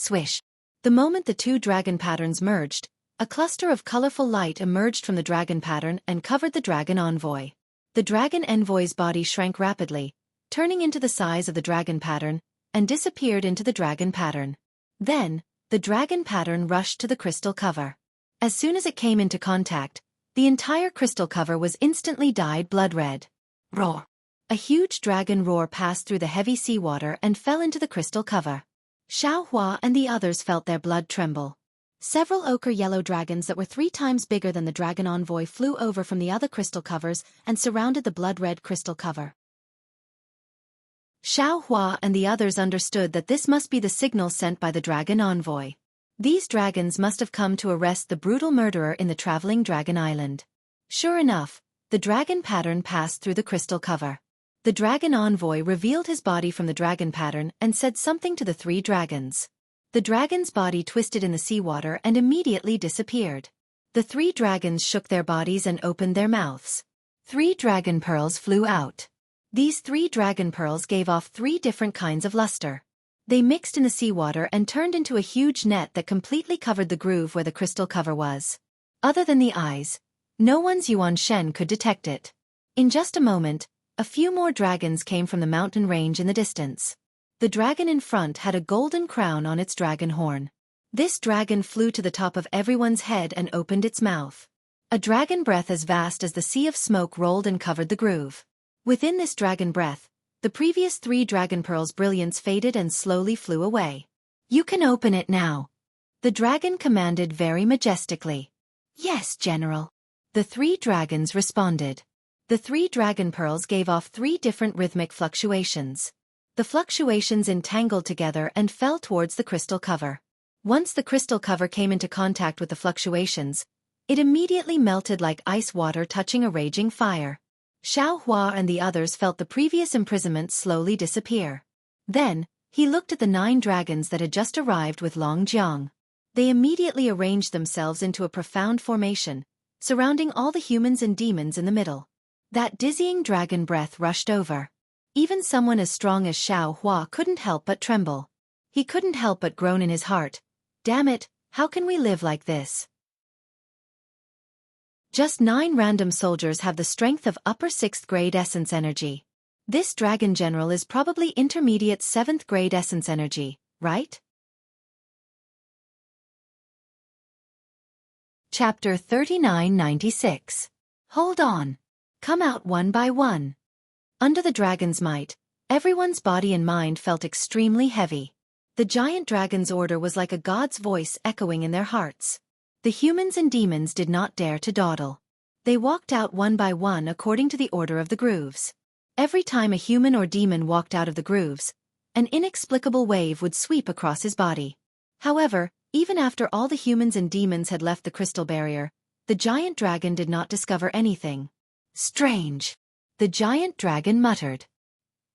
Swish! The moment the two dragon patterns merged, a cluster of colorful light emerged from the dragon pattern and covered the dragon envoy. The dragon envoy's body shrank rapidly, turning into the size of the dragon pattern, and disappeared into the dragon pattern. Then, the dragon pattern rushed to the crystal cover. As soon as it came into contact, the entire crystal cover was instantly dyed blood red. Roar! A huge dragon roar passed through the heavy seawater and fell into the crystal cover. Xueqi and the others felt their blood tremble. Several ochre-yellow dragons that were 3 times bigger than the dragon envoy flew over from the other crystal covers and surrounded the blood-red crystal cover. Xueqi and the others understood that this must be the signal sent by the dragon envoy. These dragons must have come to arrest the brutal murderer in the traveling dragon island. Sure enough, the dragon pattern passed through the crystal cover. The dragon envoy revealed his body from the dragon pattern and said something to the 3 dragons. The dragon's body twisted in the seawater and immediately disappeared. The 3 dragons shook their bodies and opened their mouths. 3 dragon pearls flew out. These 3 dragon pearls gave off 3 different kinds of luster. They mixed in the seawater and turned into a huge net that completely covered the groove where the crystal cover was. Other than the eyes, no one's Yuan Shen could detect it. In just a moment, a few more dragons came from the mountain range in the distance. The dragon in front had a golden crown on its dragon horn. This dragon flew to the top of everyone's head and opened its mouth. A dragon breath as vast as the sea of smoke rolled and covered the groove. Within this dragon breath, the previous 3 dragon pearls' brilliance faded and slowly flew away. "You can open it now," the dragon commanded very majestically. "Yes, General." The 3 dragons responded. The 3 dragon pearls gave off 3 different rhythmic fluctuations. The fluctuations entangled together and fell towards the crystal cover. Once the crystal cover came into contact with the fluctuations, it immediately melted like ice water touching a raging fire. Xueqi and the others felt the previous imprisonment slowly disappear. Then, he looked at the 9 dragons that had just arrived with Long Jiang. They immediately arranged themselves into a profound formation, surrounding all the humans and demons in the middle. That dizzying dragon breath rushed over. Even someone as strong as Xueqi couldn't help but tremble. He couldn't help but groan in his heart. "Damn it, how can we live like this?" Just 9 random soldiers have the strength of upper 6th grade essence energy. This dragon general is probably intermediate 7th grade essence energy, right? Chapter 3996. Hold on. Come out one by one. Under the dragon's might, everyone's body and mind felt extremely heavy. The giant dragon's order was like a god's voice echoing in their hearts. The humans and demons did not dare to dawdle. They walked out one by one according to the order of the grooves. Every time a human or demon walked out of the grooves, an inexplicable wave would sweep across his body. However, even after all the humans and demons had left the crystal barrier, the giant dragon did not discover anything. "Strange," the giant dragon muttered.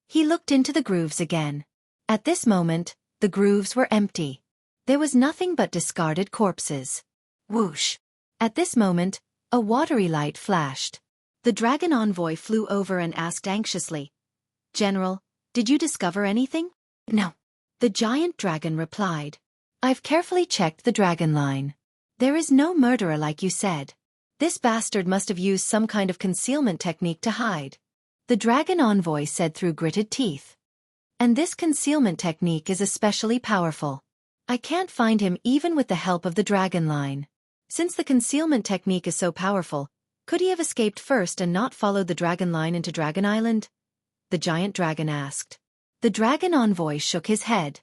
He looked into the grooves again. At this moment, the grooves were empty. There was nothing but discarded corpses. Whoosh! At this moment, a watery light flashed. The dragon envoy flew over and asked anxiously, "General, did you discover anything?" "No," the giant dragon replied. "I've carefully checked the dragon line. There is no murderer like you said. This bastard must have used some kind of concealment technique to hide," the dragon envoy said through gritted teeth. "And this concealment technique is especially powerful. I can't find him even with the help of the dragon line. Since the concealment technique is so powerful, could he have escaped first and not followed the dragon line into Dragon Island?" the giant dragon asked. The dragon envoy shook his head.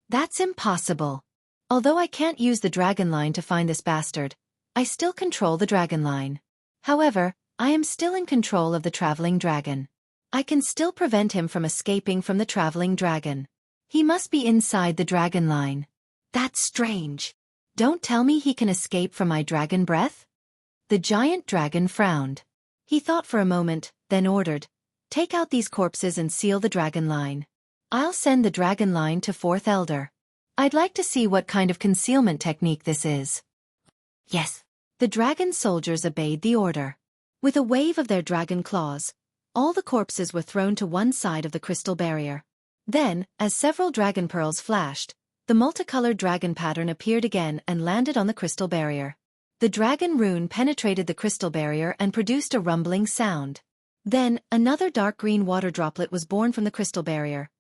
"That's impossible. Although I can't use the dragon line to find this bastard, I still control the dragon line. However, I am still in control of the traveling dragon. I can still prevent him from escaping from the traveling dragon. He must be inside the dragon line. That's strange. Don't tell me he can escape from my dragon breath?" The giant dragon frowned. He thought for a moment, then ordered, "Take out these corpses and seal the dragon line. I'll send the dragon line to 4th Elder. I'd like to see what kind of concealment technique this is." "Yes." The dragon soldiers obeyed the order. With a wave of their dragon claws, all the corpses were thrown to one side of the crystal barrier. Then, as several dragon pearls flashed, the multicolored dragon pattern appeared again and landed on the crystal barrier. The dragon rune penetrated the crystal barrier and produced a rumbling sound. Then, another dark green water droplet was born from the crystal barrier.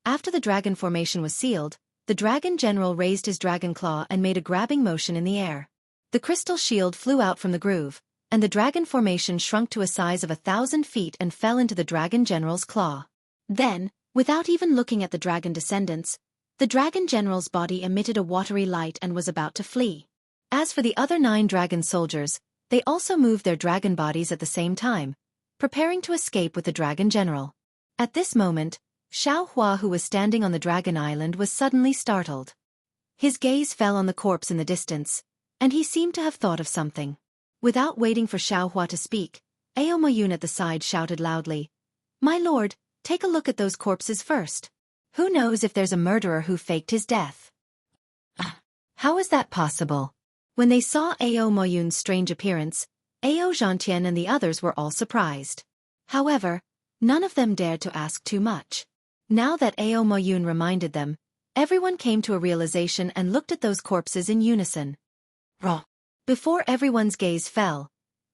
After the dragon formation was sealed, the dragon general raised his dragon claw and made a grabbing motion in the air. The crystal shield flew out from the groove, and the dragon formation shrunk to a size of 1,000 feet and fell into the dragon general's claw. Then, without even looking at the dragon descendants, The dragon general's body emitted a watery light and was about to flee. As for the other 9 dragon soldiers, they also moved their dragon bodies at the same time, preparing to escape with the dragon general. At this moment, Xueqi, who was standing on the dragon island, was suddenly startled. His gaze fell on the corpse in the distance, and he seemed to have thought of something. Without waiting for Xueqi to speak, Aomayun at the side shouted loudly, "My lord, take a look at those corpses first. Who knows if there's a murderer who faked his death?" How is that possible? When they saw Aomayun's strange appearance, Ao Zhantian and the others were all surprised. However, none of them dared to ask too much. Now that Aomayun reminded them, everyone came to a realization and looked at those corpses in unison. Roar! Before everyone's gaze fell,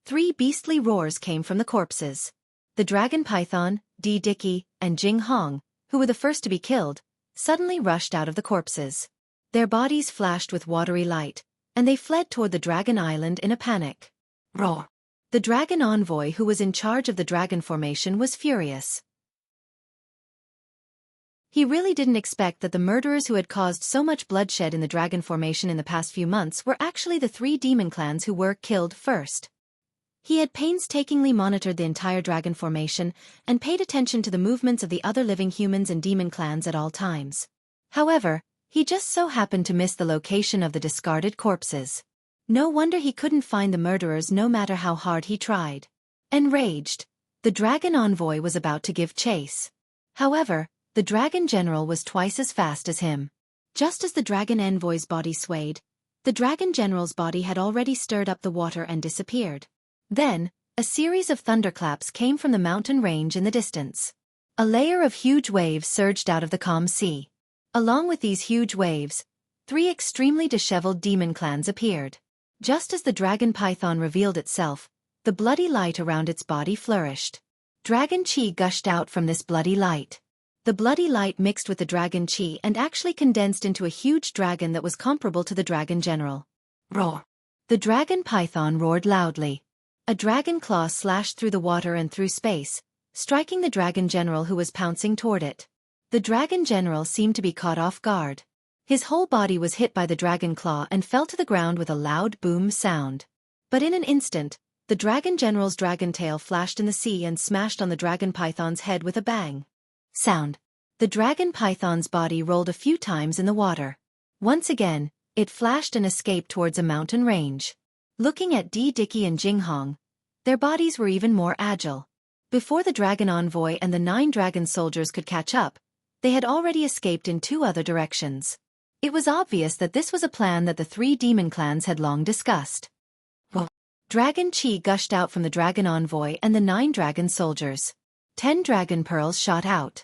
3 beastly roars came from the corpses. The dragon python, Di Dicky, and Jing Hong, who were the first to be killed, suddenly rushed out of the corpses. Their bodies flashed with watery light, and they fled toward the dragon island in a panic. Roar! The dragon envoy who was in charge of the dragon formation was furious. He really didn't expect that the murderers who had caused so much bloodshed in the dragon formation in the past few months were actually the 3 demon clans who were killed first. He had painstakingly monitored the entire dragon formation and paid attention to the movements of the other living humans and demon clans at all times. However, he just so happened to miss the location of the discarded corpses. No wonder he couldn't find the murderers no matter how hard he tried. Enraged, the dragon envoy was about to give chase. However, the dragon general was twice as fast as him. Just as the dragon envoy's body swayed, the dragon general's body had already stirred up the water and disappeared. Then, a series of thunderclaps came from the mountain range in the distance. A layer of huge waves surged out of the calm sea. Along with these huge waves, 3 extremely disheveled demon clans appeared. Just as the dragon python revealed itself, the bloody light around its body flourished. Dragon chi gushed out from this bloody light. The bloody light mixed with the dragon chi and actually condensed into a huge dragon that was comparable to the dragon general. Roar! The dragon python roared loudly. A dragon claw slashed through the water and through space, striking the dragon general who was pouncing toward it. The dragon general seemed to be caught off guard. His whole body was hit by the dragon claw and fell to the ground with a loud boom sound. But in an instant, the dragon general's dragon tail flashed in the sea and smashed on the dragon python's head with a bang. Sound. The dragon python's body rolled a few times in the water. Once again, it flashed and escaped towards a mountain range. Looking at Di Dicky and Jing Hong, their bodies were even more agile. Before the dragon envoy and the 9 dragon soldiers could catch up, they had already escaped in 2 other directions. It was obvious that this was a plan that the 3 demon clans had long discussed. Dragon chi gushed out from the dragon envoy and the 9 dragon soldiers. 10 dragon pearls shot out.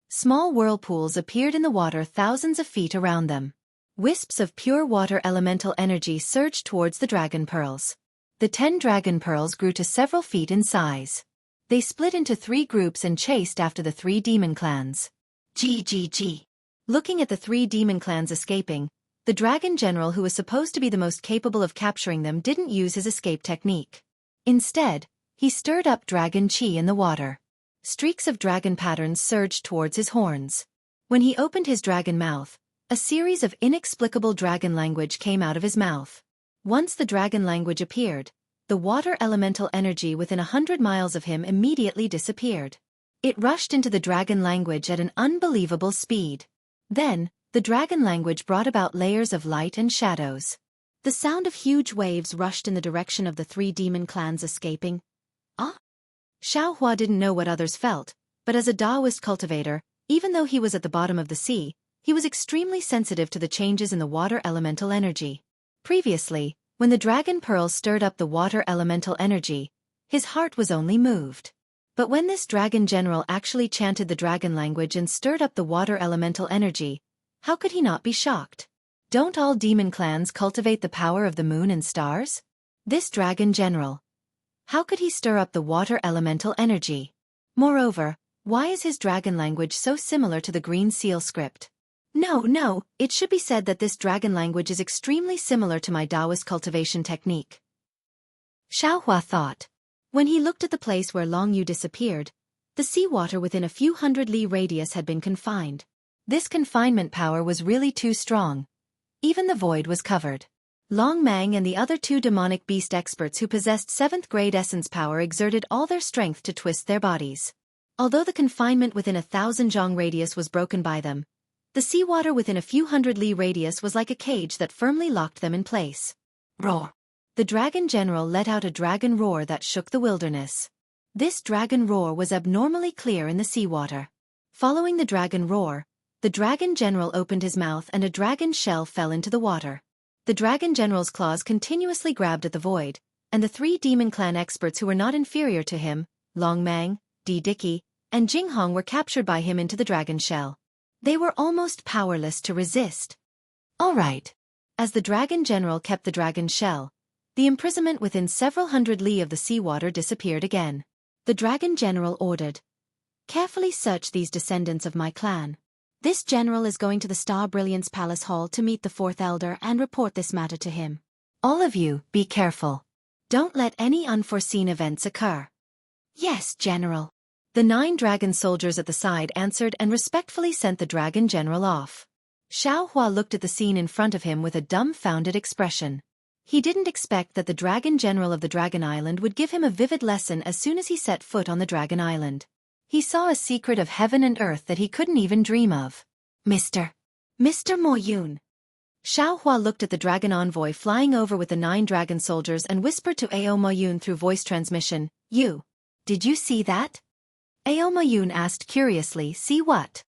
Small whirlpools appeared in the water thousands of feet around them. Wisps of pure water elemental energy surged towards the dragon pearls. The 10 dragon pearls grew to several feet in size. They split into 3 groups and chased after the 3 demon clans. GGG. Looking at the 3 demon clans escaping, the dragon general who was supposed to be the most capable of capturing them didn't use his escape technique. Instead, he stirred up dragon chi in the water. Streaks of dragon patterns surged towards his horns. When he opened his dragon mouth, a series of inexplicable dragon language came out of his mouth. Once the dragon language appeared, the water elemental energy within 100 miles of him immediately disappeared. It rushed into the dragon language at an unbelievable speed. Then, the dragon language brought about layers of light and shadows. The sound of huge waves rushed in the direction of the 3 demon clans escaping. Xueqi didn't know what others felt, but as a Taoist cultivator, even though he was at the bottom of the sea, he was extremely sensitive to the changes in the water elemental energy. Previously, when the dragon pearls stirred up the water elemental energy, his heart was only moved. But when this dragon general actually chanted the dragon language and stirred up the water elemental energy, how could he not be shocked? Don't all demon clans cultivate the power of the moon and stars? This dragon general, how could he stir up the water elemental energy? Moreover, why is his dragon language so similar to the green seal script? No, it should be said that this dragon language is extremely similar to my Taoist cultivation technique. Xueqi thought. When he looked at the place where Long Yu disappeared, The seawater within a few hundred li radius had been confined. This confinement power was really too strong. Even the void was covered. Long Mang and the other two demonic beast experts who possessed 7th grade essence power exerted all their strength to twist their bodies. Although the confinement within 1,000 zhong radius was broken by them, the seawater within a few hundred li radius was like a cage that firmly locked them in place. Roar! The dragon general let out a dragon roar that shook the wilderness. This dragon roar was abnormally clear in the seawater. Following the dragon roar, the dragon general opened his mouth and a dragon shell fell into the water. The dragon general's claws continuously grabbed at the void, and the 3 demon clan experts who were not inferior to him, Long Mang, Di Dicky, and Jing Hong, were captured by him into the dragon shell. They were almost powerless to resist. All right. As the dragon general kept the dragon shell, the imprisonment within several hundred li of the seawater disappeared again. The dragon general ordered, "Carefully search these descendants of my clan. This general is going to the Star Brilliance Palace Hall to meet the 4th Elder and report this matter to him. All of you, be careful. Don't let any unforeseen events occur." "Yes, General." The 9 dragon soldiers at the side answered and respectfully sent the dragon general off. Xiao Hua looked at the scene in front of him with a dumbfounded expression. He didn't expect that the dragon general of the Dragon Island would give him a vivid lesson as soon as he set foot on the Dragon Island. He saw a secret of heaven and earth that he couldn't even dream of. Mr. Mo Yun. Xiao Hua looked at the dragon envoy flying over with the 9 dragon soldiers and whispered to Ao Mo Yun through voice transmission, Did you see that?" Ao Mo Yun asked curiously, "See what?"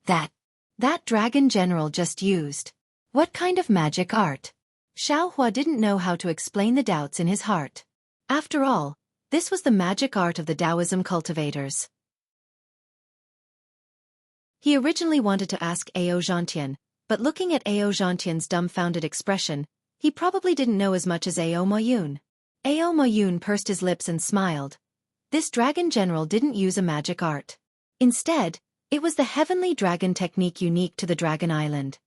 That dragon general just used. What kind of magic art?" Xiao Hua didn't know how to explain the doubts in his heart. After all, this was the magic art of the Taoism cultivators. He originally wanted to ask Ao Zhantian, but looking at Ao Zhantian's dumbfounded expression, he probably didn't know as much as Ao Mo Yun. Ao Mo Yun pursed his lips and smiled. This dragon general didn't use a magic art. Instead, it was the heavenly dragon technique unique to the Dragon Island.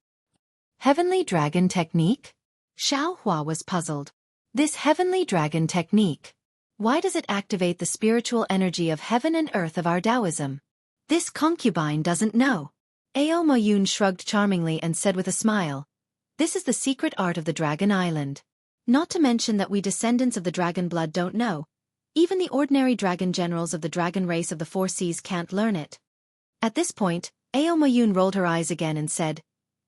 Heavenly dragon technique? Xiao Hua was puzzled. This heavenly dragon technique. Why does it activate the spiritual energy of heaven and earth of our Taoism? This concubine doesn't know. Ao Mo Yun shrugged charmingly and said with a smile, "This is the secret art of the Dragon Island. Not to mention that we descendants of the dragon blood don't know. Even the ordinary dragon generals of the dragon race of the 4 seas can't learn it." At this point, Ao Mo Yun rolled her eyes again and said,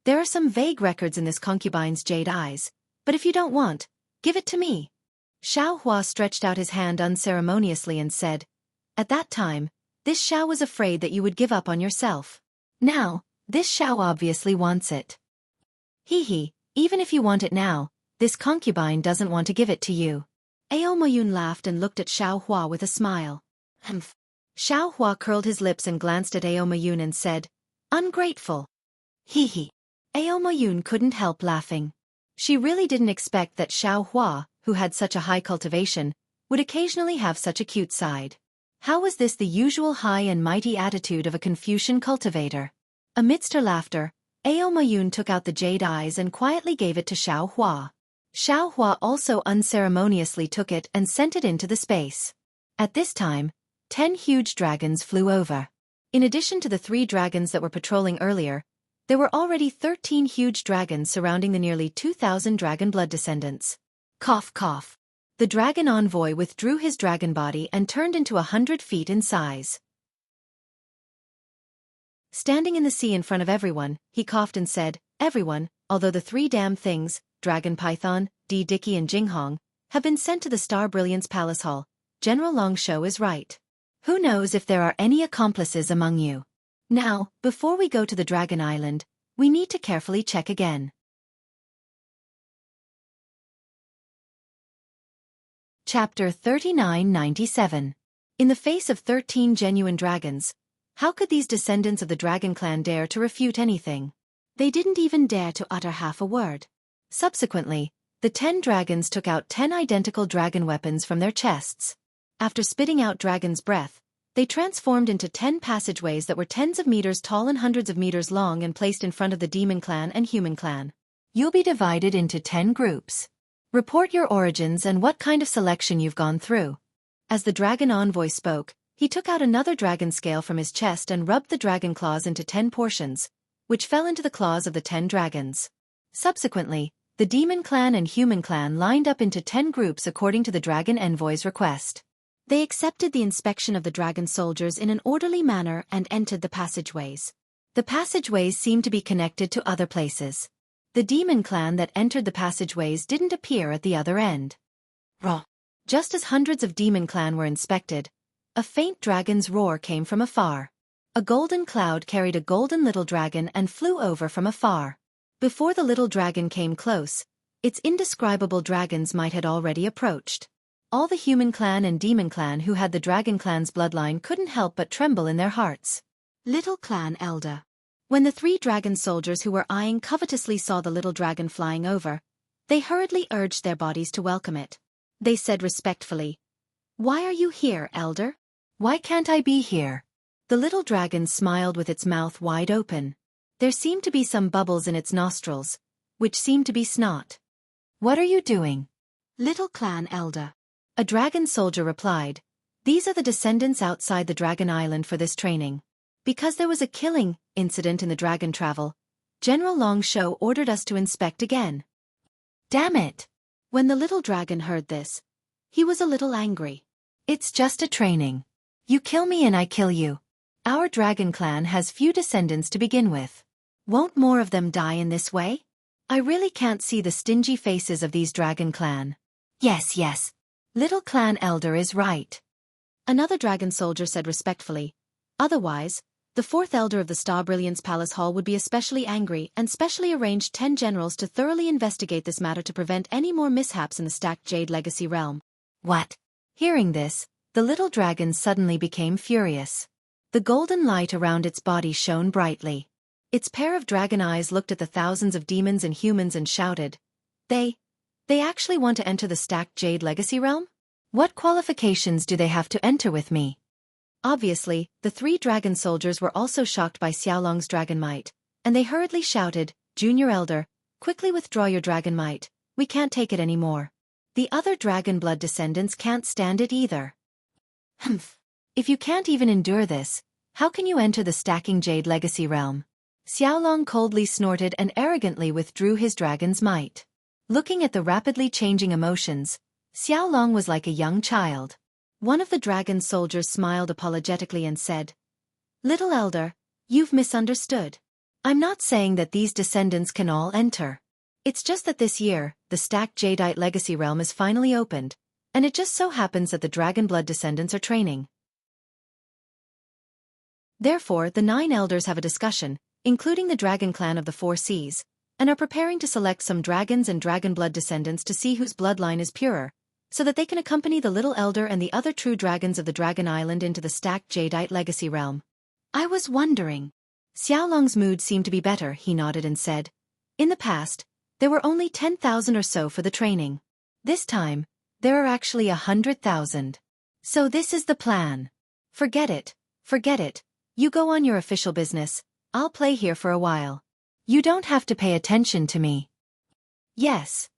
"There are some vague records in this concubine's jade eyes, but if you don't want, give it to me." Xiao Hua stretched out his hand unceremoniously and said, "At that time, this Xiao was afraid that you would give up on yourself. Now, this Xiao obviously wants it." "Hee, even if you want it now, this concubine doesn't want to give it to you." Ao Mo Yun laughed and looked at Xiao Hua with a smile. "Humph." Xiao Hua curled his lips and glanced at Ao Mo Yun and said, "Ungrateful." Hee. Ao Mo Yun couldn't help laughing. She really didn't expect that Xiao Hua, who had such a high cultivation, would occasionally have such a cute side. How was this the usual high and mighty attitude of a Confucian cultivator? Amidst her laughter, Ao Mo Yun took out the jade eyes and quietly gave it to Xiao Hua. Xiao Hua also unceremoniously took it and sent it into the space. At this time, 10 huge dragons flew over. In addition to the 3 dragons that were patrolling earlier, there were already 13 huge dragons surrounding the nearly 2,000 dragon blood descendants. Cough cough. The dragon envoy withdrew his dragon body and turned into 100 feet in size. Standing in the sea in front of everyone, he coughed and said, "Everyone, although the 3 damn things, Dragon Python, Di Dicky and Jing Hong, have been sent to the Star Brilliance Palace Hall, General Longsho is right. Who knows if there are any accomplices among you? Now, before we go to the Dragon Island, we need to carefully check again." Chapter 3997. In the face of 13 genuine dragons, how could these descendants of the Dragon Clan dare to refute anything? They didn't even dare to utter half a word. Subsequently, the 10 dragons took out 10 identical dragon weapons from their chests. After spitting out dragon's breath, they transformed into 10 passageways that were tens of meters tall and hundreds of meters long and placed in front of the Demon Clan and Human Clan. You'll be divided into 10 groups. Report your origins and what kind of selection you've gone through. As the dragon envoy spoke, He took out another dragon scale from his chest and rubbed the dragon claws into 10 portions, which fell into the claws of the 10 dragons. Subsequently, the demon clan and human clan lined up into 10 groups according to the dragon envoy's request. They accepted the inspection of the dragon soldiers in an orderly manner and entered the passageways. The passageways seemed to be connected to other places. The demon clan that entered the passageways didn't appear at the other end. Raw. Just as hundreds of demon clan were inspected, a faint dragon's roar came from afar. A golden cloud carried a golden little dragon and flew over from afar. Before the little dragon came close, its indescribable dragons might had already approached. All the human clan and demon clan who had the dragon clan's bloodline couldn't help but tremble in their hearts. Little clan elder. When the 3 dragon soldiers who were eyeing covetously saw the little dragon flying over, they hurriedly urged their bodies to welcome it. They said respectfully, "Why are you here, elder? Why can't I be here?" The little dragon smiled with its mouth wide open. There seemed to be some bubbles in its nostrils, which seemed to be snot. "What are you doing, little clan elder?" A dragon soldier replied, "These are the descendants outside the Dragon Island for this training. Because there was a killing incident in the dragon travel, General Long Shou ordered us to inspect again." Damn it! When the little dragon heard this, he was a little angry. "It's just a training. You kill me and I kill you. Our dragon clan has few descendants to begin with. Won't more of them die in this way? I really can't see the stingy faces of these dragon clan." Yes. Little clan elder is right," another dragon soldier said respectfully. "Otherwise, the 4th elder of the Star Brilliance Palace Hall would be especially angry and specially arranged 10 generals to thoroughly investigate this matter to prevent any more mishaps in the stacked Jade Legacy realm." What? Hearing this, the little dragon suddenly became furious. The golden light around its body shone brightly. Its pair of dragon eyes looked at the thousands of demons and humans and shouted, They actually want to enter the stacked Jade Legacy realm? What qualifications do they have to enter with me?" Obviously, the 3 dragon soldiers were also shocked by Xiaolong's dragon might, and they hurriedly shouted, "Junior Elder, quickly withdraw your dragon might, we can't take it anymore. The other dragon blood descendants can't stand it either." "Humph. If you can't even endure this, how can you enter the stacking Jade Legacy realm?" Xiaolong coldly snorted and arrogantly withdrew his dragon's might. Looking at the rapidly changing emotions, Xiaolong was like a young child. One of the dragon soldiers smiled apologetically and said, "Little elder, you've misunderstood. I'm not saying that these descendants can all enter. It's just that this year, the stacked Jadeite Legacy realm is finally opened, and it just so happens that the dragon blood descendants are training. Therefore, the 9 elders have a discussion, including the dragon clan of the 4 seas, and are preparing to select some dragons and dragon blood descendants to see whose bloodline is purer, so that they can accompany the little elder and the other true dragons of the Dragon Island into the stacked Jadeite Legacy realm." I was wondering. Xiaolong's mood seemed to be better. He nodded and said, "In the past, there were only 10,000 or so for the training. This time, there are actually 100,000. So this is the plan. Forget it. You go on your official business. I'll play here for a while. You don't have to pay attention to me." "Yes,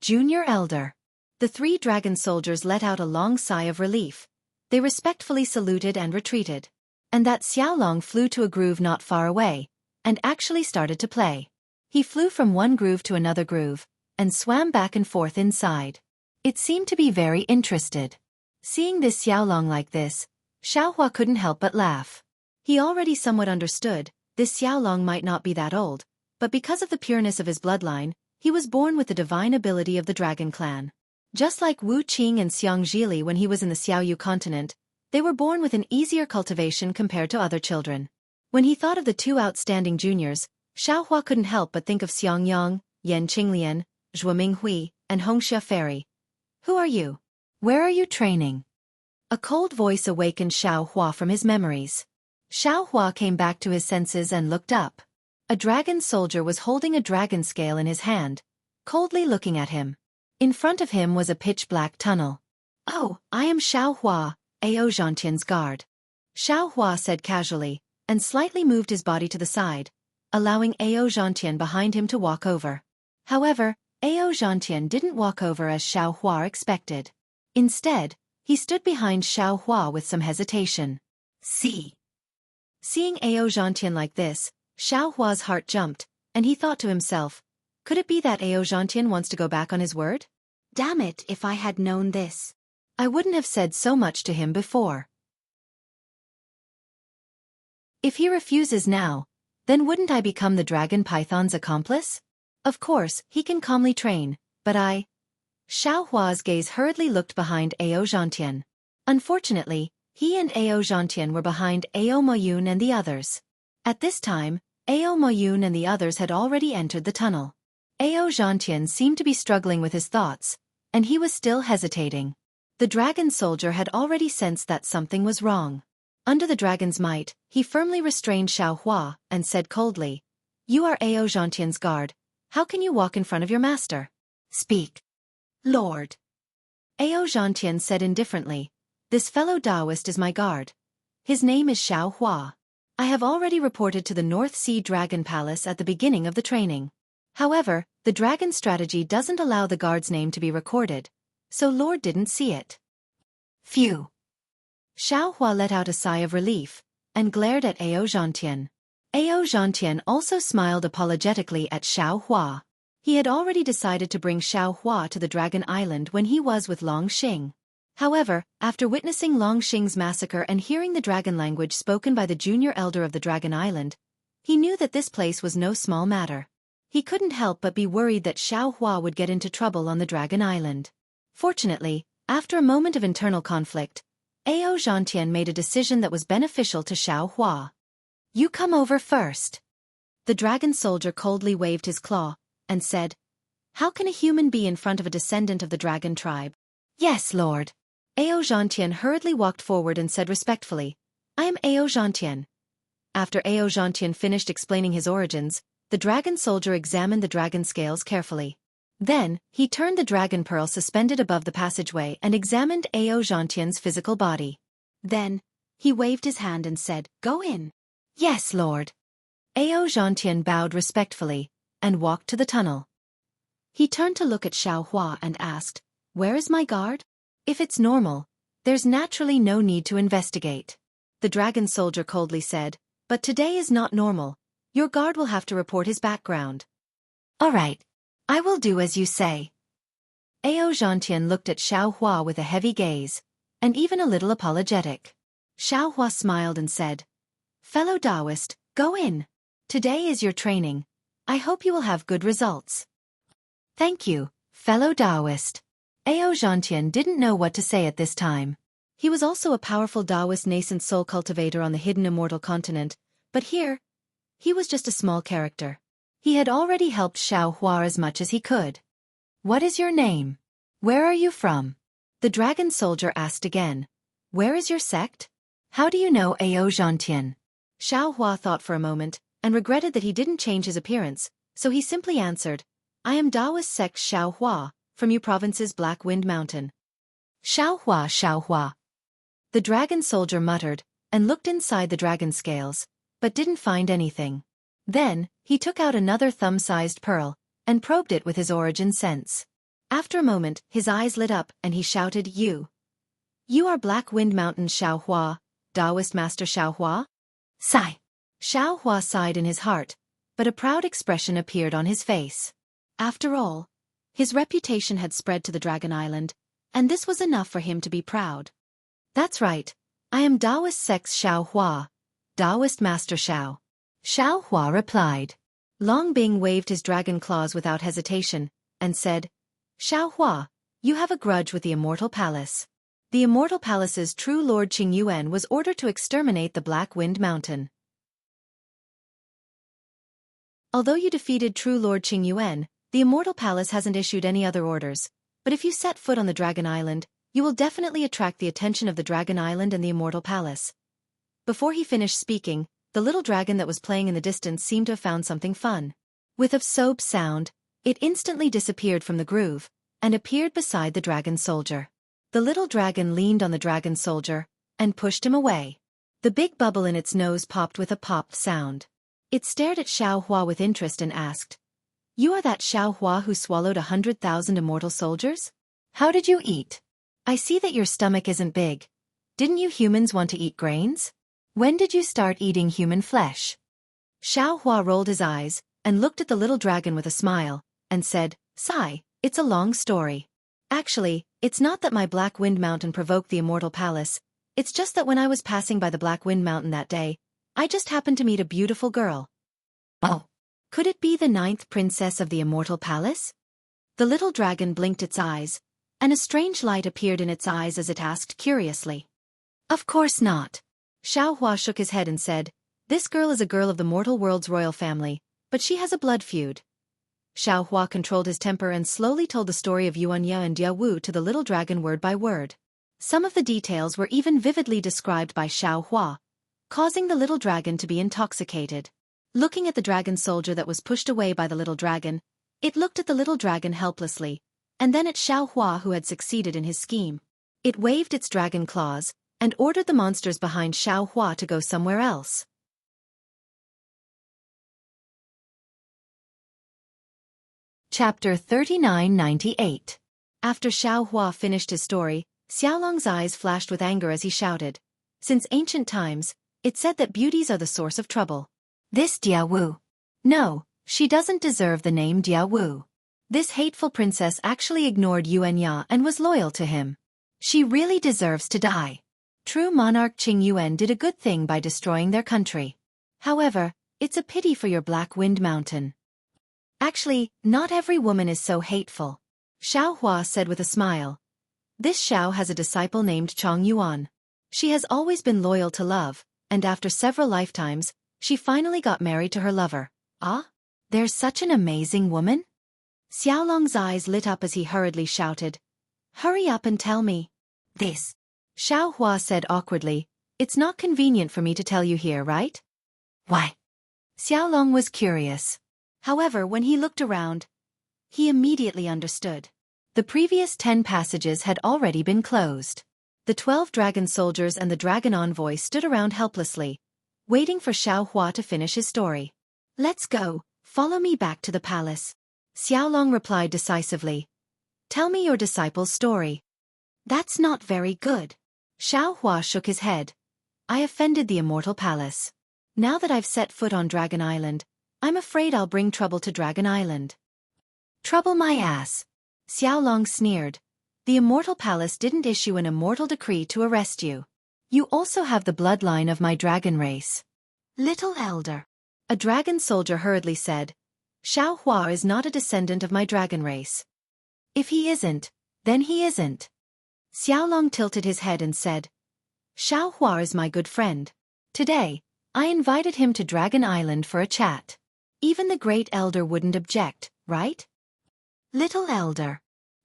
Junior Elder." The 3 dragon soldiers let out a long sigh of relief. They respectfully saluted and retreated. And that Xiaolong flew to a groove not far away, and actually started to play. He flew from one groove to another groove, and swam back and forth inside. It seemed to be very interested. Seeing this Xiaolong like this, Xiaohua couldn't help but laugh. He already somewhat understood, this Xiaolong might not be that old, but because of the pureness of his bloodline, he was born with the divine ability of the Dragon Clan. Just like Wu Qing and Xiang Zhili when he was in the Xiaoyu continent, they were born with an easier cultivation compared to other children. When he thought of the 2 outstanding juniors, Xiaohua couldn't help but think of Xiang Yang, Yan Qinglian, Zhuo Minghui, and Hongxia Fairy. "Who are you? Where are you training?" A cold voice awakened Xiaohua from his memories. Xiaohua came back to his senses and looked up. A dragon soldier was holding a dragon scale in his hand, coldly looking at him. In front of him was a pitch-black tunnel. "Oh, I am Xiaohua, Ao Zhantian's guard," Xiaohua said casually, and slightly moved his body to the side, allowing Ao Zhantian behind him to walk over. However, Ao Zhantian didn't walk over as Xiaohua expected. Instead, He stood behind Xiao Hua with some hesitation. See. Seeing Ao Zhantian like this, Xiao Hua's heart jumped, and he thought to himself, could it be that Ao Zhantian wants to go back on his word? Damn it, if I had known this. I wouldn't have said so much to him before. If he refuses now, then wouldn't I become the dragon python's accomplice? Of course, he can calmly train, but I... Xiao Hua's gaze hurriedly looked behind Ao Zhantian. Unfortunately, he and Ao Zhantian were behind Ao Moyun and the others. At this time, Ao Moyun and the others had already entered the tunnel. Ao Zhantian seemed to be struggling with his thoughts, and he was still hesitating. The dragon soldier had already sensed that something was wrong. Under the dragon's might, he firmly restrained Xiao Hua and said coldly, "You are Ao Zhantian's guard. How can you walk in front of your master? Speak." "Lord." Ao Zhantian said indifferently, "This fellow Taoist is my guard. His name is Xiao Hua. I have already reported to the North Sea Dragon Palace at the beginning of the training. However, the dragon strategy doesn't allow the guard's name to be recorded, so Lord didn't see it." Phew. Xiao Hua let out a sigh of relief, and glared at Ao Zhantian. Ao Zhantian also smiled apologetically at Xiao Hua. He had already decided to bring Xiao Hua to the Dragon Island when he was with Long Xing. However, after witnessing Long Xing's massacre and hearing the dragon language spoken by the junior elder of the Dragon Island, he knew that this place was no small matter. He couldn't help but be worried that Xiao Hua would get into trouble on the Dragon Island. Fortunately, after a moment of internal conflict, Ao Zhantian made a decision that was beneficial to Xiao Hua. "You come over first." The dragon soldier coldly waved his claw, and said, "How can a human be in front of a descendant of the dragon tribe?" "Yes, Lord." Ao Zhantian hurriedly walked forward and said respectfully, "I am Ao Zhantian." After Ao Zhantian finished explaining his origins, the dragon soldier examined the dragon scales carefully. Then, he turned the dragon pearl suspended above the passageway and examined Ao Zhantian's physical body. Then, he waved his hand and said, "Go in." "Yes, Lord." Ao Zhantian bowed respectfully, and walked to the tunnel. He turned to look at Xiao Hua and asked, "Where is my guard?" "If it's normal, there's naturally no need to investigate." The dragon soldier coldly said, "But today is not normal. Your guard will have to report his background." "All right. I will do as you say." Ao Zhantian looked at Xiao Hua with a heavy gaze, and even a little apologetic. Xiao Hua smiled and said, "Fellow Taoist, go in. Today is your training. I hope you will have good results." "Thank you, fellow Taoist." Ao Zhantian didn't know what to say at this time. He was also a powerful Taoist nascent soul cultivator on the hidden immortal continent, but here, he was just a small character. He had already helped Xiao Hua as much as he could. "What is your name? Where are you from?" The dragon soldier asked again. "Where is your sect? How do you know Ao Zhantian?" Xiao Hua thought for a moment, and regretted that he didn't change his appearance, so he simply answered, "I am Taoist sect Xiao Hua, from Yu Province's Black Wind Mountain." "Xiao Hua, Xiao Hua." The dragon soldier muttered, and looked inside the dragon scales, but didn't find anything. Then, he took out another thumb-sized pearl, and probed it with his origin sense. After a moment, his eyes lit up, and he shouted, "You are Black Wind Mountain Xiao Hua, Taoist Master Xiao Hua?" Sigh. Xiao Hua sighed in his heart, but a proud expression appeared on his face. After all, his reputation had spread to the Dragon Island, and this was enough for him to be proud. "That's right. I am Taoist sect Xiao Hua, Taoist Master Xiao." Xiao Hua replied. Long Bing waved his dragon claws without hesitation, and said, "Xiao Hua, you have a grudge with the Immortal Palace. The Immortal Palace's true Lord Qing Yuan was ordered to exterminate the Black Wind Mountain. Although you defeated true Lord Qing Yuan, the Immortal Palace hasn't issued any other orders, but if you set foot on the Dragon Island, you will definitely attract the attention of the Dragon Island and the Immortal Palace." Before he finished speaking, the little dragon that was playing in the distance seemed to have found something fun. With a soap sound, it instantly disappeared from the groove, and appeared beside the dragon soldier. The little dragon leaned on the dragon soldier, and pushed him away. The big bubble in its nose popped with a pop sound. It stared at Xiao Hua with interest and asked, "You are that Xiao Hua who swallowed 100,000 immortal soldiers? How did you eat?" I see that your stomach isn't big. Didn't you humans want to eat grains? When did you start eating human flesh? Xiao Hua rolled his eyes and looked at the little dragon with a smile and said, "Sigh, it's a long story. Actually, it's not that my Black Wind Mountain provoked the Immortal Palace, it's just that when I was passing by the Black Wind Mountain that day, I just happened to meet a beautiful girl." Oh. Could it be the 9th princess of the Immortal Palace? The little dragon blinked its eyes, and a strange light appeared in its eyes as it asked curiously. Of course not. Xiao Hua shook his head and said, "This girl is a girl of the mortal world's royal family, but she has a blood feud." Xiao Hua controlled his temper and slowly told the story of Yuan Ye and Dia Wu to the little dragon word by word. Some of the details were even vividly described by Xiao Hua, causing the little dragon to be intoxicated. Looking at the dragon soldier that was pushed away by the little dragon, it looked at the little dragon helplessly, and then at Xiao Hua who had succeeded in his scheme. It waved its dragon claws, and ordered the monsters behind Xiao Hua to go somewhere else. Chapter 3998. After Xiao Hua finished his story, Xiaolong's eyes flashed with anger as he shouted, "Since ancient times, it said that beauties are the source of trouble. This Dia Wu. No, she doesn't deserve the name Dia Wu. This hateful princess actually ignored Yuan Ya and was loyal to him. She really deserves to die. True monarch Qing Yuan did a good thing by destroying their country. However, it's a pity for your Black Wind Mountain." Actually, not every woman is so hateful, Xiao Hua said with a smile. This Xiao has a disciple named Chong Yuan. She has always been loyal to love, and after several lifetimes, she finally got married to her lover. Ah? There's such an amazing woman? Xiaolong's eyes lit up as he hurriedly shouted, "Hurry up and tell me." This. Xiao Hua said awkwardly, "It's not convenient for me to tell you here, right?" Why? Xiaolong was curious. However, when he looked around, he immediately understood. The previous 10 passages had already been closed. The 12 dragon soldiers and the dragon envoy stood around helplessly, waiting for Xiao Hua to finish his story. "Let's go, follow me back to the palace," Xiaolong replied decisively. "Tell me your disciple's story." "That's not very good." Xiao Hua shook his head. "I offended the Immortal Palace. Now that I've set foot on Dragon Island, I'm afraid I'll bring trouble to Dragon Island." "Trouble my ass," Xiaolong sneered. "The Immortal Palace didn't issue an immortal decree to arrest you. You also have the bloodline of my dragon race." "Little elder," a dragon soldier hurriedly said, "Xiao Hua is not a descendant of my dragon race." "If he isn't, then he isn't." Xiaolong tilted his head and said, "Xiao Hua is my good friend. Today, I invited him to Dragon Island for a chat. Even the great elder wouldn't object, right?" "Little elder,"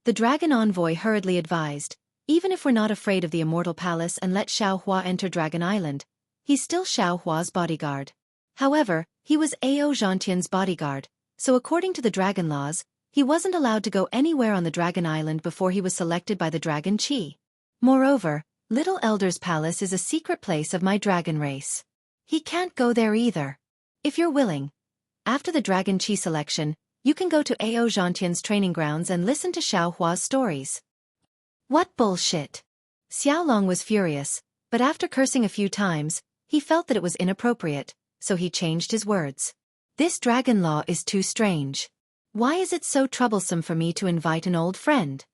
the dragon envoy hurriedly advised, "even if we're not afraid of the Immortal Palace and let Xiao Hua enter Dragon Island, he's still Xiao Hua's bodyguard. However, he was Ao Zhantian's bodyguard, so according to the dragon laws, he wasn't allowed to go anywhere on the Dragon Island before he was selected by the Dragon Qi. Moreover, Little Elder's palace is a secret place of my dragon race. He can't go there either. If you're willing, after the Dragon Qi selection, you can go to Ao Zhantian's training grounds and listen to Xiao Hua's stories." What bullshit! Xiaolong was furious, but after cursing a few times, he felt that it was inappropriate, so he changed his words. "This dragon law is too strange. Why is it so troublesome for me to invite an old friend?"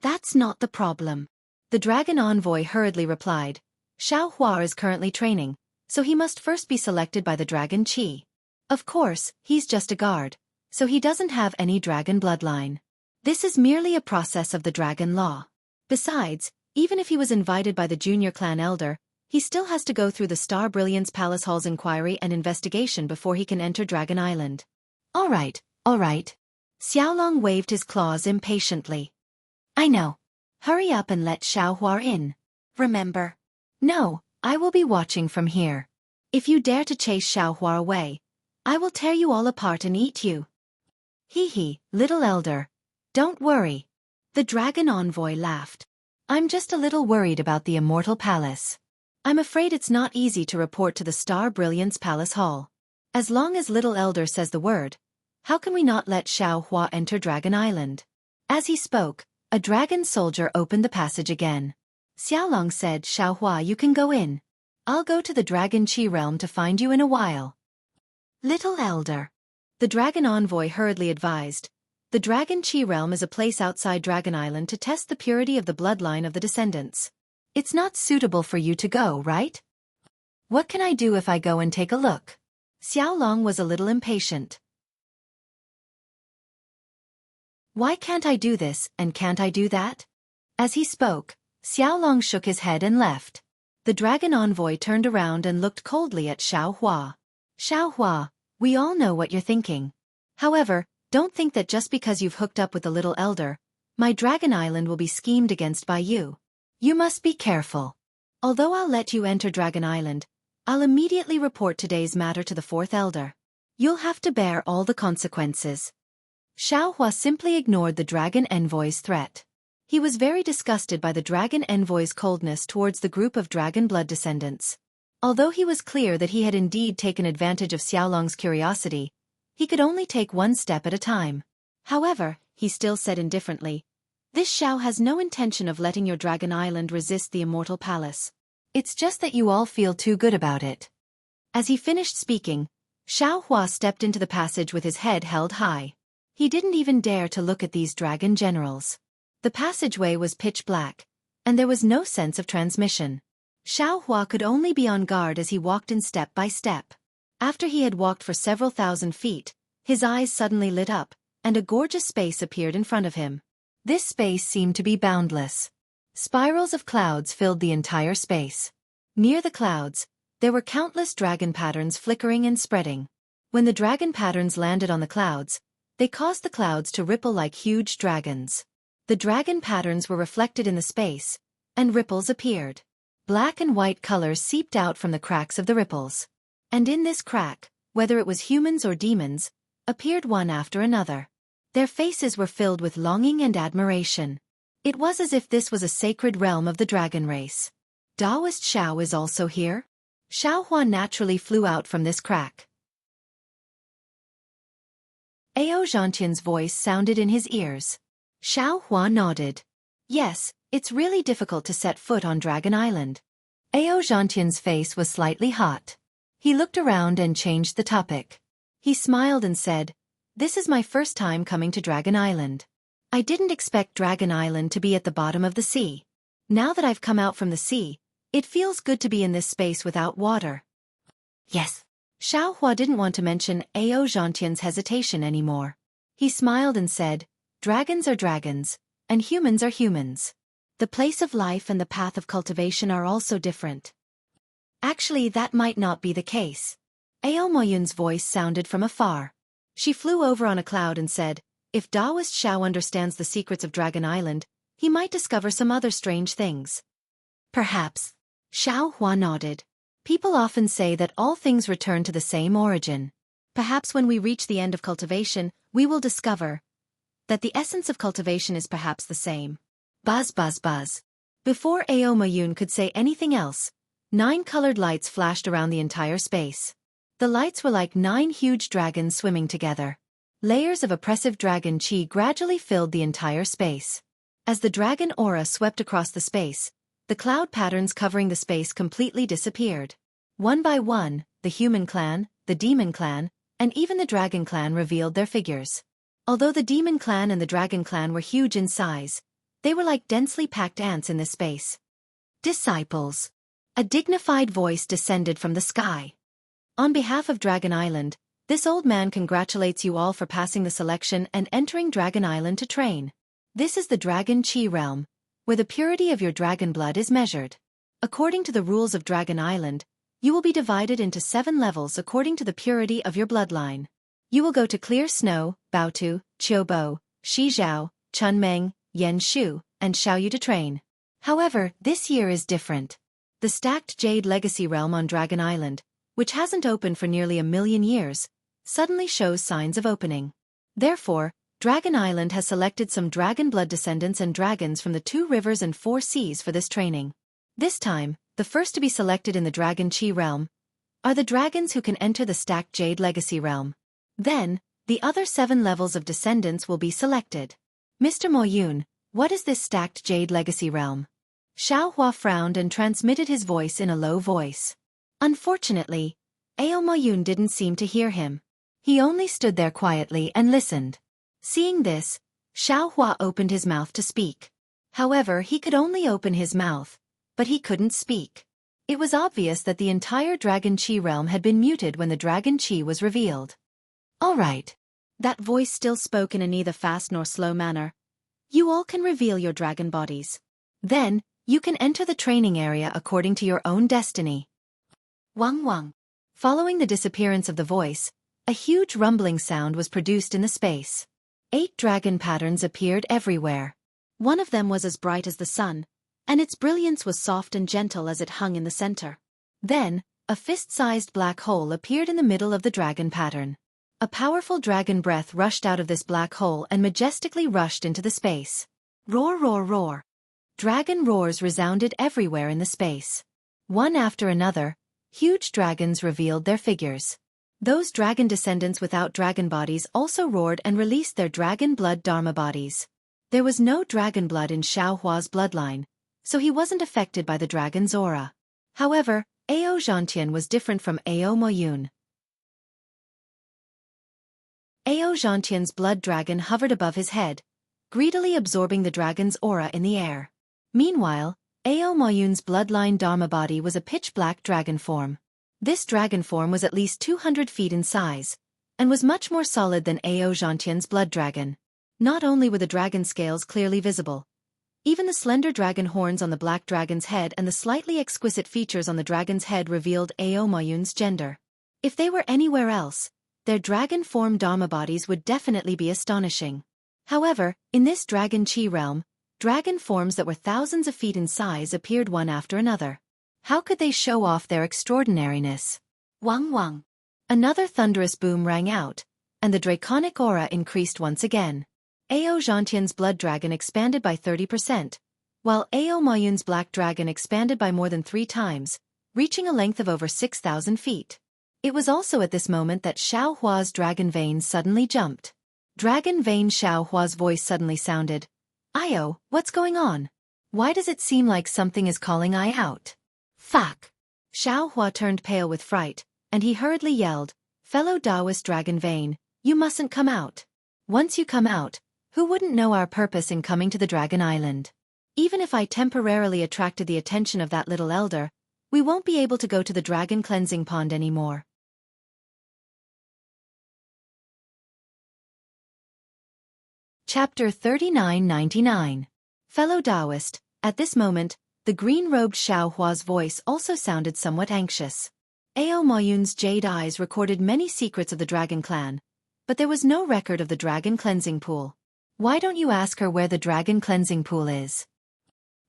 "That's not the problem," the dragon envoy hurriedly replied. "Xiao Hua is currently training, so he must first be selected by the Dragon Qi. Of course, he's just a guard, so he doesn't have any dragon bloodline. This is merely a process of the dragon law. Besides, even if he was invited by the junior clan elder, he still has to go through the Star Brilliance Palace Hall's inquiry and investigation before he can enter Dragon Island." All right. Xiaolong waved his claws impatiently. "I know. Hurry up and let Xiao Hua in. Remember? No, I will be watching from here. If you dare to chase Xiao Hua away, I will tear you all apart and eat you." "Hee, little elder. Don't worry." The dragon envoy laughed. "I'm just a little worried about the Immortal Palace. I'm afraid it's not easy to report to the Star Brilliance Palace Hall. As long as little elder says the word, how can we not let Xiao Hua enter Dragon Island?" As he spoke, A dragon soldier opened the passage again. Xiaolong said, Xiaohua, you can go in. I'll go to the Dragon Qi realm to find you in a while. Little elder. The dragon envoy hurriedly advised. The Dragon Qi realm is a place outside Dragon Island to test the purity of the bloodline of the descendants. It's not suitable for you to go, right? What can I do if I go and take a look? Xiaolong was a little impatient. Why can't I do this, and can't I do that? As he spoke, Xiaolong shook his head and left. The dragon envoy turned around and looked coldly at Xiaohua. Xiaohua, we all know what you're thinking. However, don't think that just because you've hooked up with the little elder, my Dragon Island will be schemed against by you. You must be careful. Although I'll let you enter Dragon Island, I'll immediately report today's matter to the fourth elder. You'll have to bear all the consequences. Xiaohua simply ignored the dragon envoy's threat. He was very disgusted by the dragon envoy's coldness towards the group of dragon blood descendants. Although he was clear that he had indeed taken advantage of Xiaolong's curiosity, he could only take one step at a time. However, he still said indifferently, this Xiao has no intention of letting your Dragon Island resist the Immortal Palace. It's just that you all feel too good about it. As he finished speaking, Xiaohua stepped into the passage with his head held high. He didn't even dare to look at these dragon generals. The passageway was pitch black, and there was no sense of transmission. Xiaohua could only be on guard as he walked in step by step. After he had walked for several thousand feet, his eyes suddenly lit up, and a gorgeous space appeared in front of him. This space seemed to be boundless. Spirals of clouds filled the entire space. Near the clouds, there were countless dragon patterns flickering and spreading. When the dragon patterns landed on the clouds, they caused the clouds to ripple like huge dragons. The dragon patterns were reflected in the space, and ripples appeared. Black and white colors seeped out from the cracks of the ripples. And in this crack, whether it was humans or demons, appeared one after another. Their faces were filled with longing and admiration. It was as if this was a sacred realm of the dragon race. Taoist Xiao is also here? Xiaohua naturally flew out from this crack. Ao Zhantian's voice sounded in his ears. Xiaohua nodded. Yes, it's really difficult to set foot on Dragon Island. Ao Zhantian's face was slightly hot. He looked around and changed the topic. He smiled and said, this is my first time coming to Dragon Island. I didn't expect Dragon Island to be at the bottom of the sea. Now that I've come out from the sea, it feels good to be in this space without water. Yes. Xiaohua didn't want to mention Ao Zhantian's hesitation anymore. He smiled and said, dragons are dragons, and humans are humans. The place of life and the path of cultivation are also different. Actually, that might not be the case. Ao Moyun's voice sounded from afar. She flew over on a cloud and said, if Taoist Xiao understands the secrets of Dragon Island, he might discover some other strange things. Perhaps. Xiaohua nodded. People often say that all things return to the same origin. Perhaps when we reach the end of cultivation, we will discover that the essence of cultivation is perhaps the same. Buzz buzz buzz. Before Ao Moyun could say anything else, 9 colored lights flashed around the entire space. The lights were like 9 huge dragons swimming together. Layers of oppressive dragon qi gradually filled the entire space. As the dragon aura swept across the space, the cloud patterns covering the space completely disappeared. One by one, the human clan, the demon clan, and even the dragon clan revealed their figures. Although the demon clan and the dragon clan were huge in size, they were like densely packed ants in this space. Disciples. A dignified voice descended from the sky. On behalf of Dragon Island, this old man congratulates you all for passing the selection and entering Dragon Island to train. This is the Dragon Qi realm, where the purity of your dragon blood is measured. According to the rules of Dragon Island, you will be divided into 7 levels according to the purity of your bloodline. You will go to Clear Snow, Baotu, Qiubo, Shijiao, Chunmeng, Yanshu, and Xiaoyu to train. However, this year is different. The Stacked Jade Legacy realm on Dragon Island, which hasn't opened for nearly 1,000,000 years, suddenly shows signs of opening. Therefore, Dragon Island has selected some dragon blood descendants and dragons from the 2 rivers and 4 seas for this training. This time, the first to be selected in the Dragon Qi realm are the dragons who can enter the Stacked Jade Legacy realm. Then, the other 7 levels of descendants will be selected. Mr. Moyun, What is this stacked jade legacy realm? Xueqi frowned and transmitted his voice in a low voice. Unfortunately, Aomayun didn't seem to hear him. He only stood there quietly and listened. Seeing this, Xueqi opened his mouth to speak. However, he could only open his mouth, but he couldn't speak. It was obvious that the entire Dragon Chi realm had been muted when the Dragon Chi was revealed. All right. That voice still spoke in a neither fast nor slow manner. You all can reveal your dragon bodies. Then, you can enter the training area according to your own destiny. Wang Wang. Following the disappearance of the voice, a huge rumbling sound was produced in the space. 8 dragon patterns appeared everywhere. One of them was as bright as the sun, and its brilliance was soft and gentle as it hung in the center. Then, a fist-sized black hole appeared in the middle of the dragon pattern. A powerful dragon breath rushed out of this black hole and majestically rushed into the space. Roar, roar, roar. Dragon roars resounded everywhere in the space. One after another, huge dragons revealed their figures. Those dragon descendants without dragon bodies also roared and released their dragon blood dharma bodies. There was no dragon blood in Xueqi's bloodline, so he wasn't affected by the dragon's aura. However, Ao Zhantian was different from Ao Moyun. Ao Zhantian's blood dragon hovered above his head, greedily absorbing the dragon's aura in the air. Meanwhile, Ao Moyun's bloodline dharma body was a pitch-black dragon form. This dragon form was at least 200 feet in size, and was much more solid than Ao Zhantian's blood dragon. Not only were the dragon scales clearly visible, even the slender dragon horns on the black dragon's head and the slightly exquisite features on the dragon's head revealed Ao Moyun's gender. If they were anywhere else, their dragon form dharma bodies would definitely be astonishing. However, in this Dragon Chi realm, dragon forms that were thousands of feet in size appeared one after another. How could they show off their extraordinariness? Wang Wang. Another thunderous boom rang out, and the draconic aura increased once again. Ao Zhantian's blood dragon expanded by 30%, while Ao Moyun's black dragon expanded by more than 3 times, reaching a length of over 6,000 feet. It was also at this moment that Xueqi's dragon vein suddenly jumped. Dragon vein Xueqi's voice suddenly sounded. Io, what's going on? Why does it seem like something is calling I out? Fuck! Xueqi turned pale with fright, and he hurriedly yelled, Fellow Taoist dragon vein, you mustn't come out. Once you come out, who wouldn't know our purpose in coming to the Dragon Island? Even if I temporarily attracted the attention of that little elder, we won't be able to go to the dragon cleansing pond anymore. Chapter 3999. Fellow Taoist. At this moment, the green-robed Xueqi's voice also sounded somewhat anxious. Ao Moyun's jade eyes recorded many secrets of the dragon clan, but there was no record of the dragon cleansing pool. Why don't you ask her where the dragon cleansing pool is?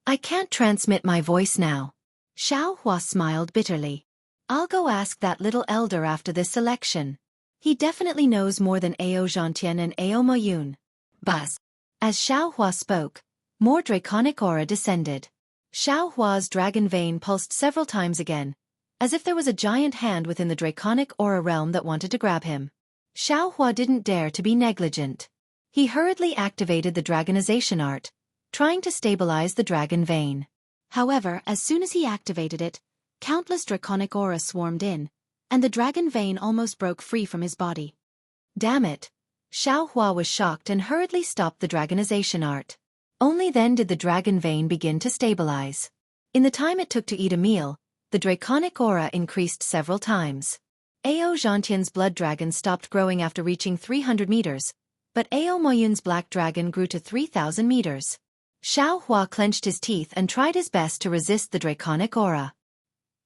I can't transmit my voice now. Xueqi smiled bitterly. I'll go ask that little elder after this selection. He definitely knows more than Ao Zhantian and Ao Moyun. Buzz. As Xueqi spoke, more draconic aura descended. Xueqi's dragon vein pulsed several times again, as if there was a giant hand within the draconic aura realm that wanted to grab him. Xueqi didn't dare to be negligent. He hurriedly activated the dragonization art, trying to stabilize the dragon vein. However, as soon as he activated it, countless draconic aura swarmed in, and the dragon vein almost broke free from his body. Damn it! Xueqi was shocked and hurriedly stopped the dragonization art. Only then did the dragon vein begin to stabilize. In the time it took to eat a meal, the draconic aura increased several times. Ao Zhantian's blood dragon stopped growing after reaching 300 meters, but Ao Moyun's black dragon grew to 3,000 meters. Xueqi clenched his teeth and tried his best to resist the draconic aura.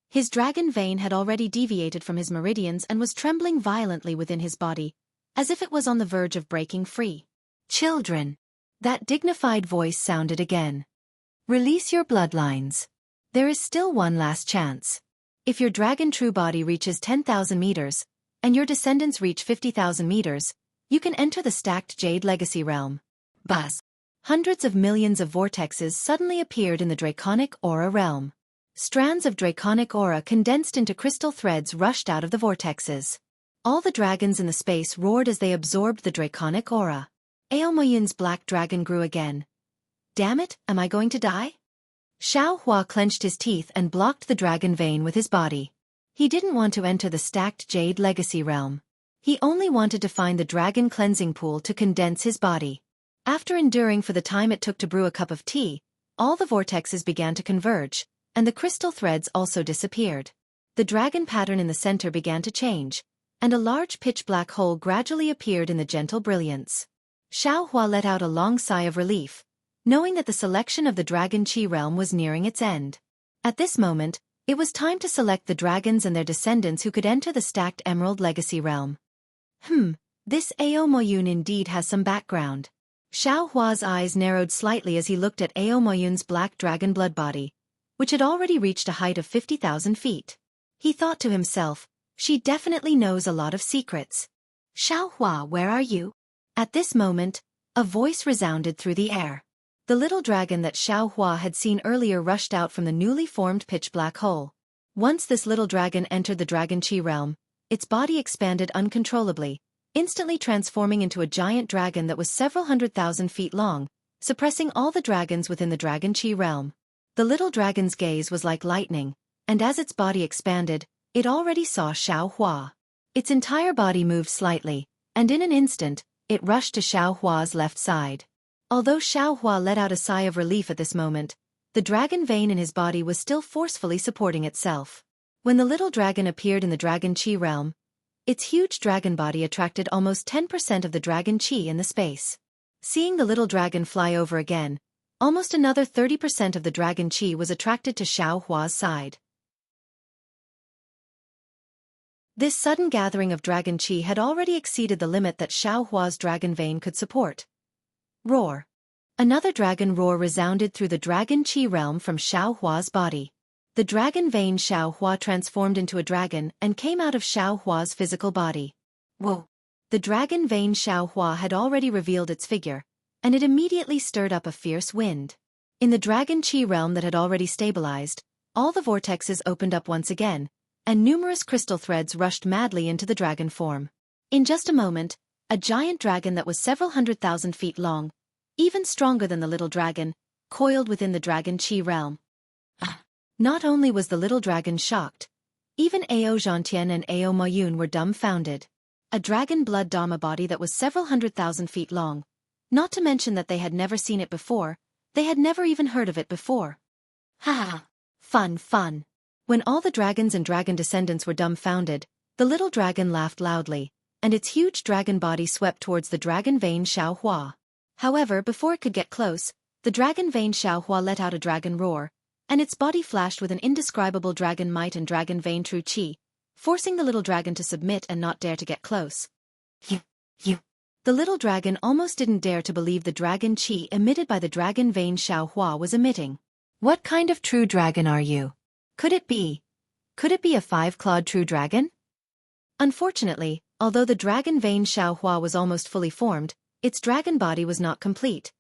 His dragon vein had already deviated from his meridians and was trembling violently within his body, as if it was on the verge of breaking free. Children. That dignified voice sounded again. Release your bloodlines. There is still one last chance. If your dragon true body reaches 10,000 meters, and your descendants reach 50,000 meters, you can enter the stacked jade legacy realm. Buzz. Hundreds of millions of vortexes suddenly appeared in the draconic aura realm. Strands of draconic aura condensed into crystal threads rushed out of the vortexes. All the dragons in the space roared as they absorbed the draconic aura. Ao Moyun's black dragon grew again. Damn it, am I going to die? Xiao Hua clenched his teeth and blocked the dragon vein with his body. He didn't want to enter the stacked jade legacy realm. He only wanted to find the dragon cleansing pool to condense his body. After enduring for the time it took to brew a cup of tea, all the vortexes began to converge, and the crystal threads also disappeared. The dragon pattern in the center began to change, and a large pitch-black hole gradually appeared in the gentle brilliance. Xiao Hua let out a long sigh of relief, knowing that the selection of the Dragon Qi realm was nearing its end. At this moment, it was time to select the dragons and their descendants who could enter the stacked Emerald Legacy realm. This Ao Moyun indeed has some background. Xiao Hua's eyes narrowed slightly as he looked at Ao Moyun's black dragon blood body, which had already reached a height of 50,000 feet. He thought to himself, she definitely knows a lot of secrets. Xiao Hua, where are you? At this moment, a voice resounded through the air. The little dragon that Xiao Hua had seen earlier rushed out from the newly formed pitch-black hole. Once this little dragon entered the Dragon Qi realm, its body expanded uncontrollably, instantly transforming into a giant dragon that was several 100,000 feet long, suppressing all the dragons within the Dragon Qi realm. The little dragon's gaze was like lightning, and as its body expanded, it already saw Xiao Hua. Its entire body moved slightly, and in an instant, it rushed to Xiao Hua's left side. Although Xiao Hua let out a sigh of relief at this moment, the dragon vein in his body was still forcefully supporting itself. When the little dragon appeared in the Dragon Qi realm, its huge dragon body attracted almost 10% of the Dragon Qi in the space. Seeing the little dragon fly over again, almost another 30% of the Dragon Qi was attracted to Xiao Hua's side. This sudden gathering of Dragon Qi had already exceeded the limit that Xiao Hua's dragon vein could support. Roar. Another dragon roar resounded through the Dragon Qi realm from Xiao Hua's body. The dragon vein Xiao Hua transformed into a dragon and came out of Xiao Hua's physical body. Whoa! The dragon vein Xiao Hua had already revealed its figure, and it immediately stirred up a fierce wind. In the Dragon Qi realm that had already stabilized, all the vortexes opened up once again, and numerous crystal threads rushed madly into the dragon form. In just a moment, a giant dragon that was several 100,000 feet long, even stronger than the little dragon, coiled within the Dragon Qi realm. Not only was the little dragon shocked, even Ao Zhantian and Ao Moyun were dumbfounded. A dragon blood dharma body that was several 100,000 feet long. Not to mention that they had never seen it before, they had never even heard of it before. Ha! Fun. When all the dragons and dragon descendants were dumbfounded, the little dragon laughed loudly, and its huge dragon body swept towards the dragon vein Xiao Hua. However, before it could get close, the dragon vein Xiao Hua let out a dragon roar, and its body flashed with an indescribable dragon might and dragon vein true qi, forcing the little dragon to submit and not dare to get close. You. The little dragon almost didn't dare to believe the dragon qi emitted by the dragon vein Xiao Hua was emitting. What kind of true dragon are you? Could it be a five-clawed true dragon? Unfortunately, although the dragon vein Xiao Hua was almost fully formed, its dragon body was not complete.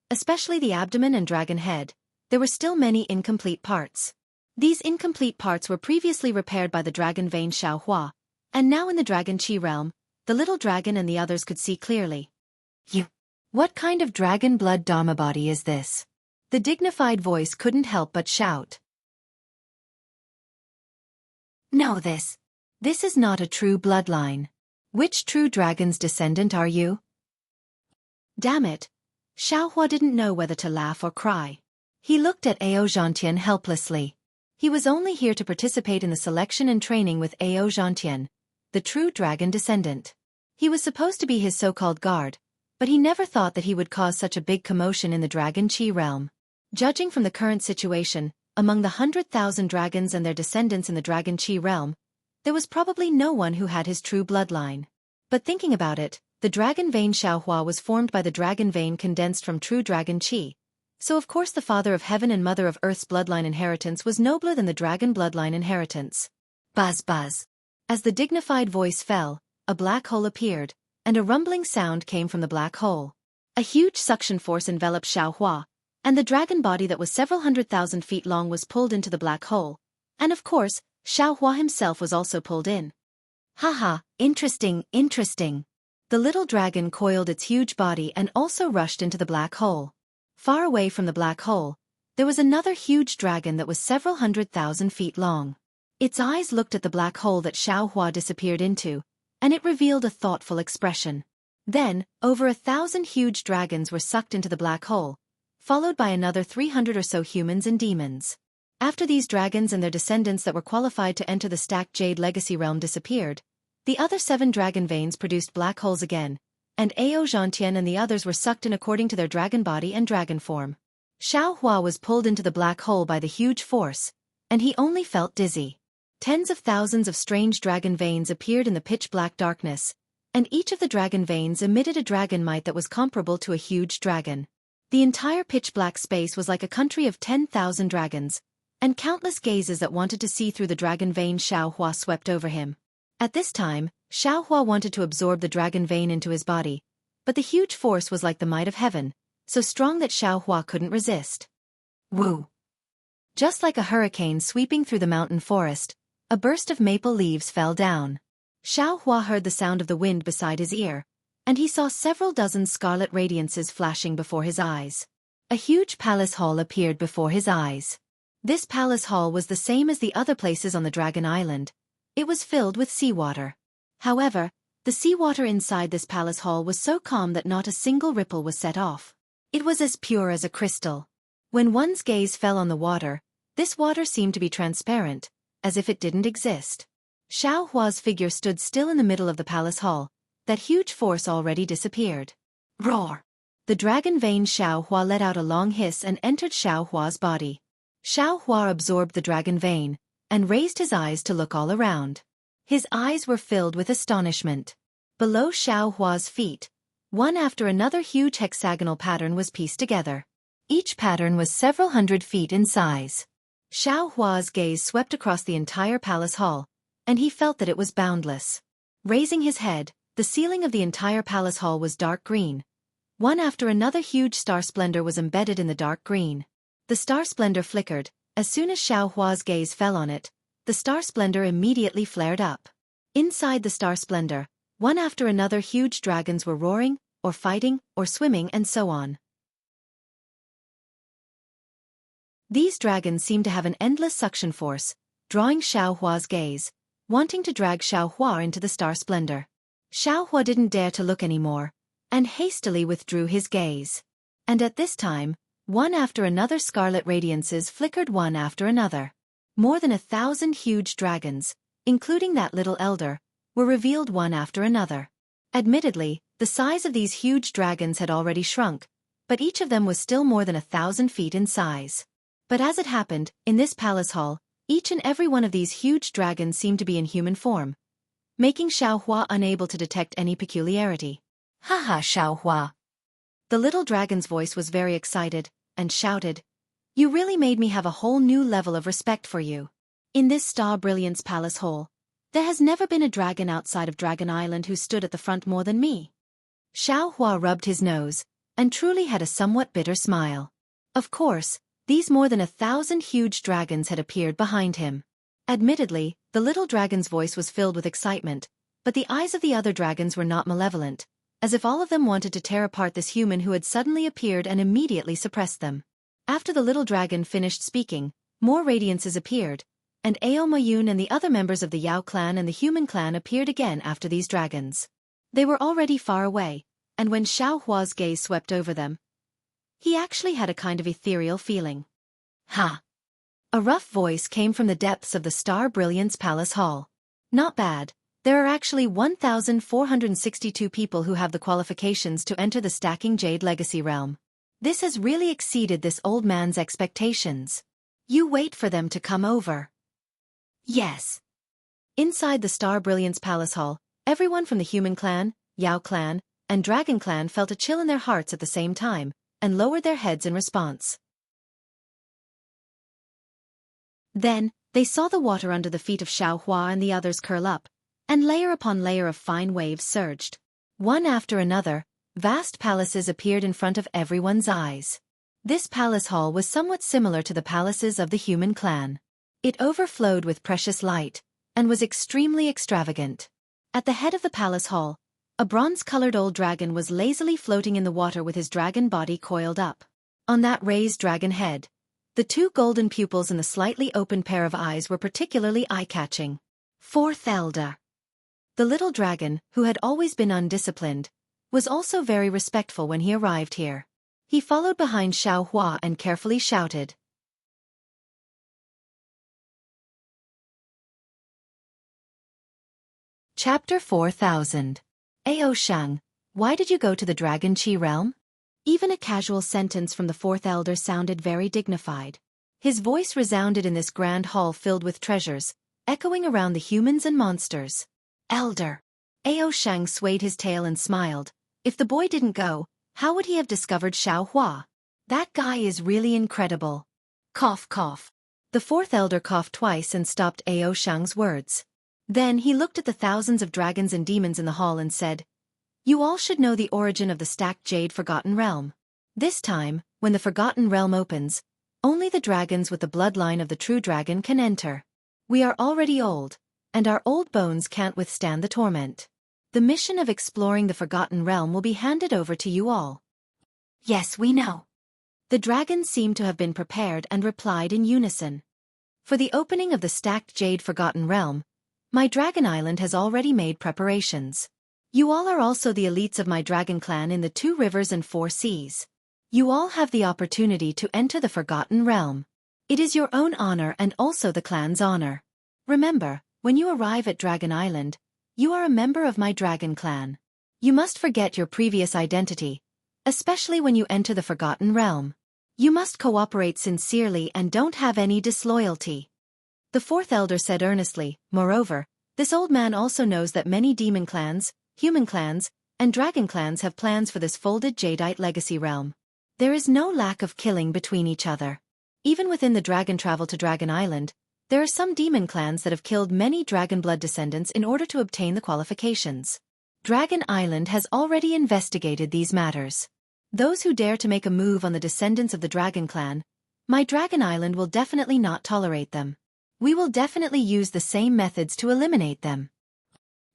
Especially the abdomen and dragon head, there were still many incomplete parts. These incomplete parts were previously repaired by the dragon vein Xiao Hua, and now in the Dragon Qi realm, the little dragon and the others could see clearly. What kind of dragon blood dharma body is this? The dignified voice couldn't help but shout. No, this is not a true bloodline. Which true dragon's descendant are you? Damn it. Xiao Hua didn't know whether to laugh or cry. He looked at Ao Zhantian helplessly. He was only here to participate in the selection and training with Ao Zhantian, the true dragon descendant. He was supposed to be his so-called guard, but he never thought that he would cause such a big commotion in the Dragon Qi realm. Judging from the current situation, among the 100,000 dragons and their descendants in the Dragon Qi realm, there was probably no one who had his true bloodline. But thinking about it, the dragon vein Xiao Hua was formed by the dragon vein condensed from true Dragon Qi. So of course the father of heaven and mother of earth's bloodline inheritance was nobler than the dragon bloodline inheritance. Buzz. As the dignified voice fell, a black hole appeared, and a rumbling sound came from the black hole. A huge suction force enveloped Xiao Hua, and the dragon body that was several 100,000 feet long was pulled into the black hole. And of course, Xiao Hua himself was also pulled in. Haha, interesting. The little dragon coiled its huge body and also rushed into the black hole. Far away from the black hole, there was another huge dragon that was several 100,000 feet long. Its eyes looked at the black hole that Xueqi disappeared into, and it revealed a thoughtful expression. Then, over 1,000 huge dragons were sucked into the black hole, followed by another 300 or so humans and demons. After these dragons and their descendants that were qualified to enter the stacked Jade Legacy realm disappeared, the other 7 dragon veins produced black holes again, and Ao Zhantian and the others were sucked in according to their dragon body and dragon form. Xueqi was pulled into the black hole by the huge force, and he only felt dizzy. Tens of thousands of strange dragon veins appeared in the pitch-black darkness, and each of the dragon veins emitted a dragon might that was comparable to a huge dragon. The entire pitch-black space was like a country of 10,000 dragons, and countless gazes that wanted to see through the dragon vein Xueqi swept over him. At this time, Xueqi wanted to absorb the dragon vein into his body, but the huge force was like the might of heaven, so strong that Xueqi couldn't resist. Woo! Just like a hurricane sweeping through the mountain forest, a burst of maple leaves fell down. Xueqi heard the sound of the wind beside his ear, and he saw several dozen scarlet radiances flashing before his eyes. A huge palace hall appeared before his eyes. This palace hall was the same as the other places on the Dragon Island. It was filled with seawater. However, the seawater inside this palace hall was so calm that not a single ripple was set off. It was as pure as a crystal. When one's gaze fell on the water, this water seemed to be transparent, as if it didn't exist. Xueqi's figure stood still in the middle of the palace hall. That huge force already disappeared. Roar! The dragon vein Xueqi let out a long hiss and entered Xueqi's body. Xueqi absorbed the dragon vein, and raised his eyes to look all around. His eyes were filled with astonishment. Below Xueqi's feet, one after another huge hexagonal pattern was pieced together. Each pattern was several 100 feet in size. Xueqi's gaze swept across the entire palace hall, and he felt that it was boundless. Raising his head, the ceiling of the entire palace hall was dark green. One after another huge star splendor was embedded in the dark green. The star splendor flickered. As soon as Xueqi's gaze fell on it, the star splendor immediately flared up. Inside the star splendor, one after another huge dragons were roaring, or fighting, or swimming and so on. These dragons seemed to have an endless suction force, drawing Xueqi's gaze, wanting to drag Xueqi into the star splendor. Xueqi didn't dare to look anymore, and hastily withdrew his gaze. And at this time, one after another scarlet radiances flickered one after another. More than 1,000 huge dragons, including that little elder, were revealed one after another. Admittedly, the size of these huge dragons had already shrunk, but each of them was still more than 1,000 feet in size. But as it happened, in this palace hall, each and every one of these huge dragons seemed to be in human form, making Xueqi unable to detect any peculiarity. Haha, Xueqi! The little dragon's voice was very excited, and shouted, "You really made me have a whole new level of respect for you. In this Star Brilliance Palace Hall, there has never been a dragon outside of Dragon Island who stood at the front more than me." Xueqi rubbed his nose, and truly had a somewhat bitter smile. Of course, these more than 1,000 huge dragons had appeared behind him. Admittedly, the little dragon's voice was filled with excitement, but the eyes of the other dragons were not malevolent, as if all of them wanted to tear apart this human who had suddenly appeared and immediately suppressed them. After the little dragon finished speaking, more radiances appeared, and Ao Mayun and the other members of the Yao clan and the human clan appeared again after these dragons. They were already far away, and when Xueqi's gaze swept over them, he actually had a kind of ethereal feeling. Ha! A rough voice came from the depths of the Star Brilliance Palace Hall. Not bad. There are actually 1,462 people who have the qualifications to enter the Stacking Jade Legacy realm. This has really exceeded this old man's expectations. You wait for them to come over. Yes. Inside the Star Brilliance Palace Hall, everyone from the Human Clan, Yao Clan, and Dragon Clan felt a chill in their hearts at the same time, and lowered their heads in response. Then, they saw the water under the feet of Xueqi and the others curl up, and layer upon layer of fine waves surged. One after another, vast palaces appeared in front of everyone's eyes. This palace hall was somewhat similar to the palaces of the Human Clan. It overflowed with precious light, and was extremely extravagant. At the head of the palace hall, a bronze-colored old dragon was lazily floating in the water with his dragon body coiled up. On that raised dragon head, the two golden pupils and the slightly open pair of eyes were particularly eye-catching. Fourth Elder. The little dragon, who had always been undisciplined, was also very respectful when he arrived here. He followed behind Xueqi and carefully shouted. Chapter 4000. Ao Shang, why did you go to the Dragon Qi realm? Even a casual sentence from the fourth elder sounded very dignified. His voice resounded in this grand hall filled with treasures, echoing around the humans and monsters. Elder. Ao Shang swayed his tail and smiled. If the boy didn't go, how would he have discovered Xueqi? That guy is really incredible. Cough cough. The fourth elder coughed twice and stopped Ao Shang's words. Then he looked at the thousands of dragons and demons in the hall and said, "You all should know the origin of the stacked jade Forgotten Realm. This time, when the Forgotten Realm opens, only the dragons with the bloodline of the true dragon can enter. We are already old, and our old bones can't withstand the torment. The mission of exploring the Forgotten Realm will be handed over to you all." "Yes, we know." The dragons seemed to have been prepared and replied in unison. "For the opening of the stacked jade Forgotten Realm, my Dragon Island has already made preparations. You all are also the elites of my dragon clan in the 2 rivers and 4 seas. You all have the opportunity to enter the Forgotten Realm. It is your own honor and also the clan's honor. Remember, when you arrive at Dragon Island, you are a member of my dragon clan. You must forget your previous identity, especially when you enter the Forgotten Realm. You must cooperate sincerely and don't have any disloyalty." The fourth elder said earnestly. Moreover, this old man also knows that many demon clans, human clans, and dragon clans have plans for this folded jadeite legacy realm. There is no lack of killing between each other. Even within the dragon travel to Dragon Island, there are some demon clans that have killed many dragon blood descendants in order to obtain the qualifications. Dragon Island has already investigated these matters. Those who dare to make a move on the descendants of the dragon clan, my Dragon Island will definitely not tolerate them. We will definitely use the same methods to eliminate them.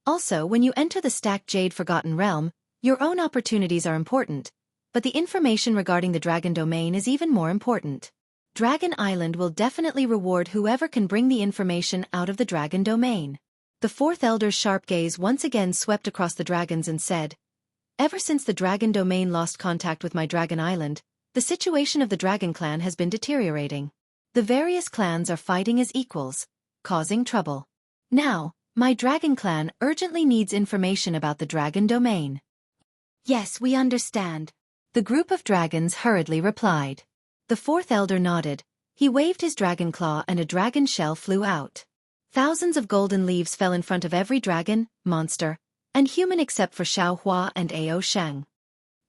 Also, when you enter the stacked jade Forgotten Realm, your own opportunities are important, but the information regarding the dragon domain is even more important. Dragon Island will definitely reward whoever can bring the information out of the dragon domain. The fourth elder's sharp gaze once again swept across the dragons and said, "Ever since the dragon domain lost contact with my Dragon Island, the situation of the dragon clan has been deteriorating. The various clans are fighting as equals, causing trouble. Now, my dragon clan urgently needs information about the dragon domain." "Yes, we understand," the group of dragons hurriedly replied. The fourth elder nodded. He waved his dragon claw and a dragon shell flew out. Thousands of golden leaves fell in front of every dragon, monster, and human except for Xueqi and Ao Shang.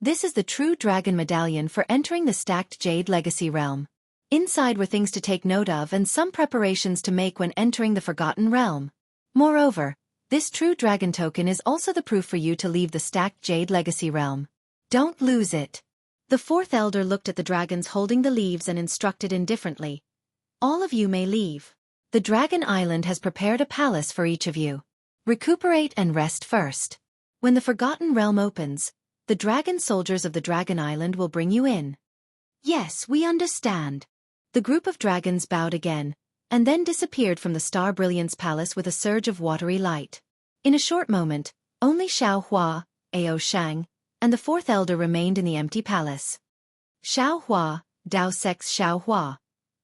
This is the true dragon medallion for entering the stacked jade legacy realm. Inside were things to take note of and some preparations to make when entering the Forgotten Realm. Moreover, this true dragon token is also the proof for you to leave the stacked jade legacy realm. Don't lose it. The fourth elder looked at the dragons holding the leaves and instructed indifferently. "All of you may leave. The Dragon Island has prepared a palace for each of you. Recuperate and rest first. When the Forgotten Realm opens, the dragon soldiers of the Dragon Island will bring you in." "Yes, we understand." The group of dragons bowed again, and then disappeared from the Star Brilliance Palace with a surge of watery light. In a short moment, only Xueqi, Ao Shang, and the fourth elder remained in the empty palace. "Xueqi, Dao Sex Xueqi."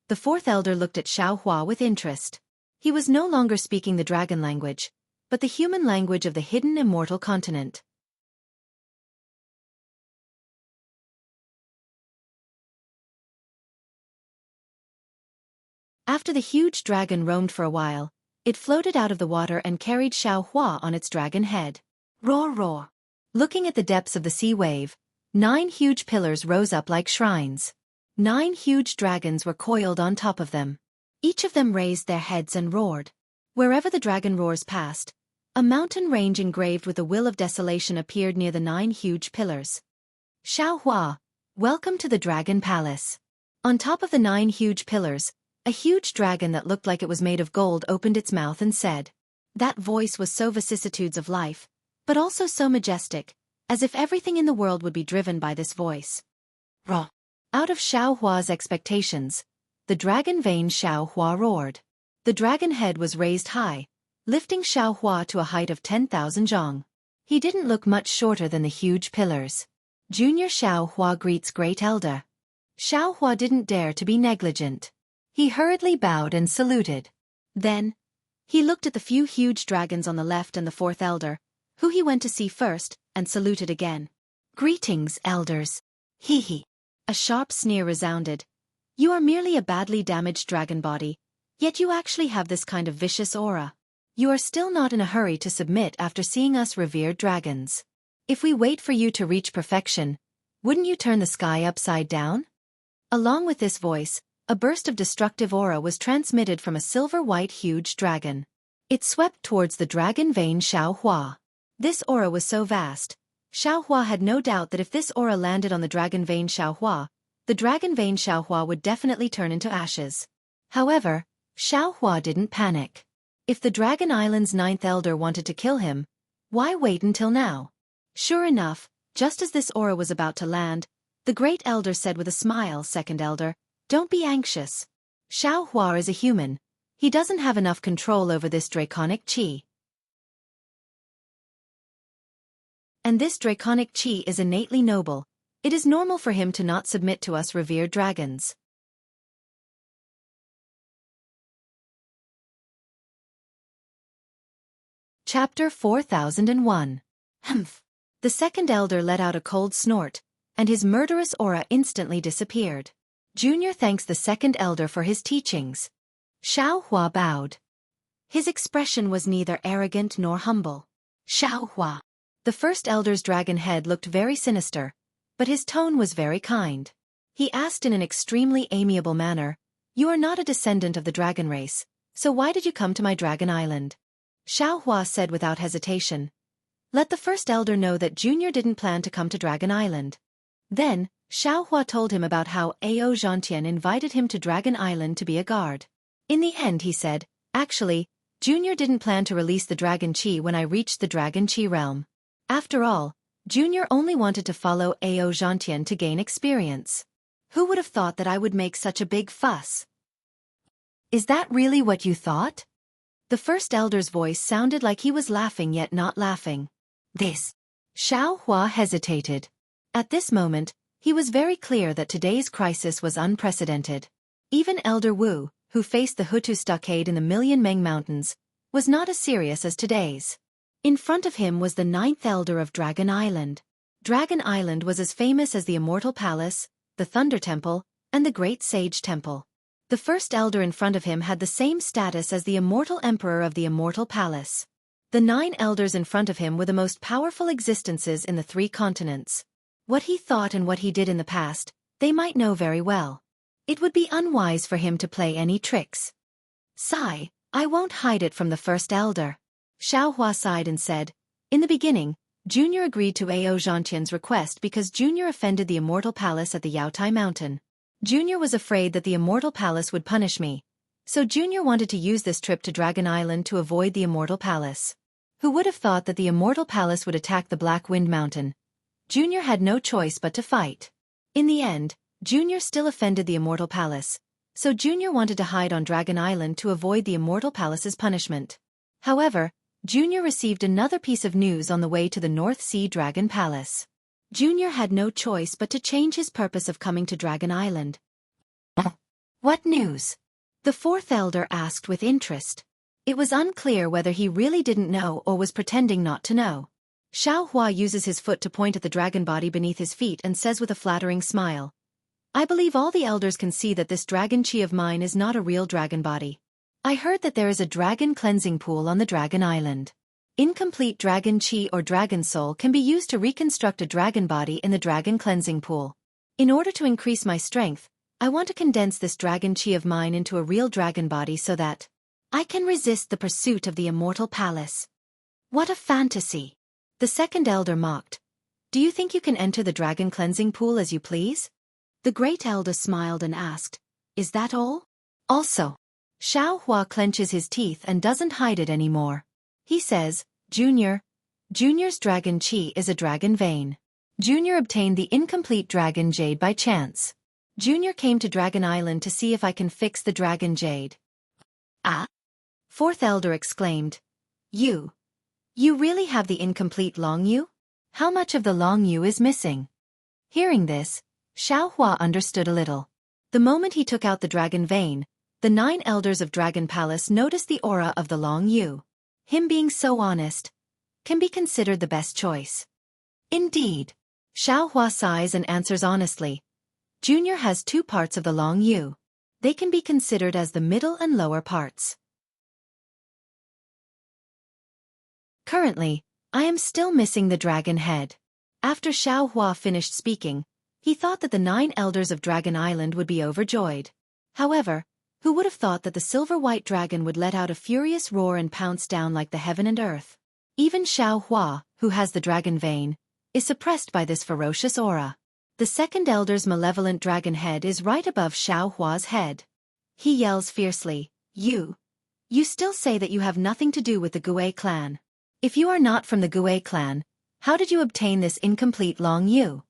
The fourth elder looked at Xueqi with interest. He was no longer speaking the dragon language, but the human language of the hidden immortal continent. After the huge dragon roamed for a while, it floated out of the water and carried Xueqi on its dragon head. Roar roar. Looking at the depths of the sea wave, 9 huge pillars rose up like shrines. 9 huge dragons were coiled on top of them. Each of them raised their heads and roared. Wherever the dragon roars passed, a mountain range engraved with the will of desolation appeared near the 9 huge pillars. "Xueqi, welcome to the Dragon Palace." On top of the 9 huge pillars, a huge dragon that looked like it was made of gold opened its mouth and said. That voice was so vicissitudes of life, but also so majestic, as if everything in the world would be driven by this voice. "Raw." Out of Xiao Hua's expectations, the dragon vein Xiao Hua roared. The dragon head was raised high, lifting Xiao Hua to a height of 10,000 zhong. He didn't look much shorter than the huge pillars. Junior Xiao Hua greets Great Elder. Xiao Hua didn't dare to be negligent. He hurriedly bowed and saluted. Then, he looked at the few huge dragons on the left and the fourth elder, who he went to see first, and saluted again. Greetings, elders. Hee hee. A sharp sneer resounded. You are merely a badly damaged dragon body, yet you actually have this kind of vicious aura. You are still not in a hurry to submit after seeing us revered dragons. If we wait for you to reach perfection, wouldn't you turn the sky upside down? Along with this voice, a burst of destructive aura was transmitted from a silver-white huge dragon. It swept towards the dragon vein Xiao Hua. This aura was so vast, Xiao Hua had no doubt that if this aura landed on the dragon vein Xiao Hua, the dragon vein Xiao Hua would definitely turn into ashes. However, Xiao Hua didn't panic. If the Dragon Island's ninth elder wanted to kill him, why wait until now? Sure enough, just as this aura was about to land, the great elder said with a smile, Second elder, don't be anxious. Xiao Hua is a human. He doesn't have enough control over this draconic qi. And this draconic qi is innately noble. It is normal for him to not submit to us revered dragons. Chapter 4001. Humph. The second elder let out a cold snort, and his murderous aura instantly disappeared. Junior thanks the second elder for his teachings. Xiao Hua bowed. His expression was neither arrogant nor humble. Xiao Hua. The first elder's dragon head looked very sinister, but his tone was very kind. He asked in an extremely amiable manner, "You are not a descendant of the dragon race, so why did you come to my dragon island?" Xiao Hua said without hesitation, "Let the first elder know that Junior didn't plan to come to Dragon Island." Then, Xiao Hua told him about how Ao Zhantian invited him to Dragon Island to be a guard. In the end, he said, "Actually, Junior didn't plan to release the Dragon Qi when I reached the Dragon Qi realm. After all, Junior only wanted to follow Ao Zhantian to gain experience. Who would have thought that I would make such a big fuss?" "Is that really what you thought?" The first elder's voice sounded like he was laughing yet not laughing. "This." Xiao Hua hesitated. At this moment, he was very clear that today's crisis was unprecedented. Even Elder Wu, who faced the Hutu stockade in the Million Meng Mountains, was not as serious as today's. In front of him was the ninth elder of Dragon Island. Dragon Island was as famous as the Immortal Palace, the Thunder Temple, and the Great Sage Temple. The first elder in front of him had the same status as the Immortal Emperor of the Immortal Palace. The 9 elders in front of him were the most powerful existences in the 3 continents. What he thought and what he did in the past, they might know very well. It would be unwise for him to play any tricks. "Sigh, I won't hide it from the first elder." Xiao Hua sighed and said, "In the beginning, Junior agreed to Ao Zhantian's request because Junior offended the Immortal Palace at the Yaotai Mountain. Junior was afraid that the Immortal Palace would punish me, so Junior wanted to use this trip to Dragon Island to avoid the Immortal Palace. Who would have thought that the Immortal Palace would attack the Black Wind Mountain? Junior had no choice but to fight. In the end, Junior still offended the Immortal Palace, so Junior wanted to hide on Dragon Island to avoid the Immortal Palace's punishment. However, Junior received another piece of news on the way to the North Sea Dragon Palace. Junior had no choice but to change his purpose of coming to Dragon Island. "What news?" the fourth elder asked with interest. It was unclear whether he really didn't know or was pretending not to know. Xiao Hua uses his foot to point at the dragon body beneath his feet and says with a flattering smile, "I believe all the elders can see that this dragon chi of mine is not a real dragon body. I heard that there is a dragon cleansing pool on the Dragon Island. Incomplete dragon chi or dragon soul can be used to reconstruct a dragon body in the dragon cleansing pool. In order to increase my strength, I want to condense this dragon chi of mine into a real dragon body so that I can resist the pursuit of the Immortal Palace." "What a fantasy!" the second elder mocked. "Do you think you can enter the dragon cleansing pool as you please?" The great elder smiled and asked, "Is that all?" Also, Xiao Hua clenches his teeth and doesn't hide it anymore. He says, Junior's dragon chi is a dragon vein. Junior obtained the incomplete dragon jade by chance. Junior came to Dragon Island to see if I can fix the dragon jade. Ah? Fourth elder exclaimed. You really have the incomplete long yu? How much of the long yu is missing? Hearing this, Xueqi understood a little. The moment he took out the dragon vein, the 9 elders of Dragon Palace noticed the aura of the long yu. Him being so honest can be considered the best choice. Indeed. Xueqi sighs and answers honestly. Junior has 2 parts of the long yu. They can be considered as the middle and lower parts. Currently, I am still missing the dragon head. After Xueqi finished speaking, he thought that the 9 elders of Dragon Island would be overjoyed. However, who would have thought that the silver-white dragon would let out a furious roar and pounce down like the heaven and earth? Even Xueqi, who has the dragon vein, is suppressed by this ferocious aura. The 2nd elder's malevolent dragon head is right above Xueqi's head. He yells fiercely, You still say that you have nothing to do with the Gui clan. If you are not from the Gui clan, how did you obtain this incomplete long yu?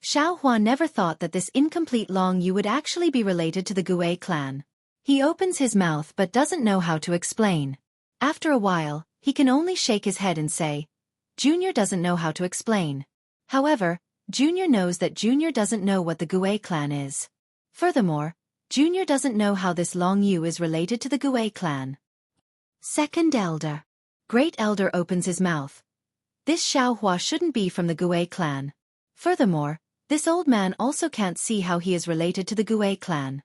Xueqi never thought that this incomplete long yu would actually be related to the Gui clan. He opens his mouth but doesn't know how to explain. After a while, he can only shake his head and say, Junior doesn't know how to explain. However, Junior knows that Junior doesn't know what the Gui clan is. Furthermore, Junior doesn't know how this long yu is related to the Gui clan. 2nd elder. Great elder opens his mouth. This Xueqi shouldn't be from the Gui clan. Furthermore, this old man also can't see how he is related to the Gui clan.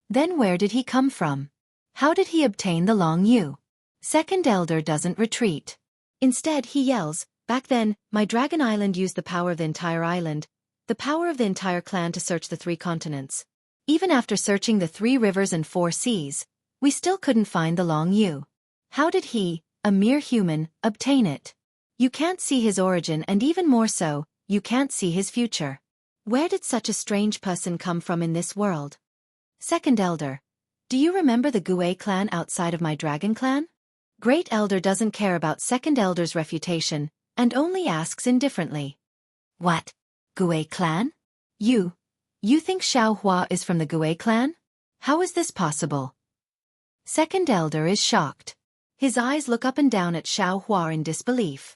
Then where did he come from? How did he obtain the long yu? 2nd elder doesn't retreat. Instead he yells, Back then, my Dragon Island used the power of the entire island, the power of the entire clan to search the 3 continents. Even after searching the 3 rivers and 4 seas, we still couldn't find the long yu. How did he, a mere human, obtain it? You can't see his origin, and even more so, you can't see his future. Where did such a strange person come from in this world? 2nd elder. Do you remember the Gui clan outside of my dragon clan? Great elder doesn't care about 2nd elder's refutation, and only asks indifferently. What? Gui clan? You think Xueqi is from the Gui clan? How is this possible? 2nd elder is shocked. His eyes look up and down at Xueqi in disbelief.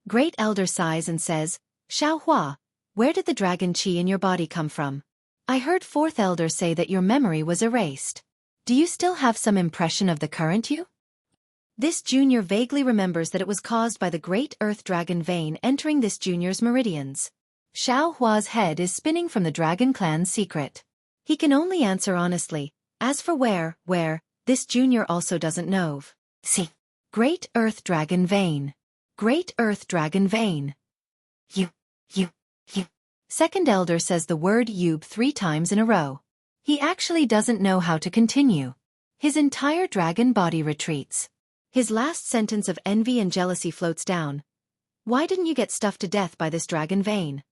Great elder sighs and says, Xueqi, where did the dragon chi in your body come from? I heard 4th elder say that your memory was erased. Do you still have some impression of the current you? This junior vaguely remembers that it was caused by the great earth dragon vein entering this junior's meridians. Xueqi's head is spinning from the dragon clan's secret. He can only answer honestly. As for where, this junior also doesn't know. See. Great earth dragon vein. Great earth dragon vein. You. 2nd elder says the word Yub 3 times in a row. He actually doesn't know how to continue. His entire dragon body retreats. His last sentence of envy and jealousy floats down. Why didn't you get stuffed to death by this dragon vein?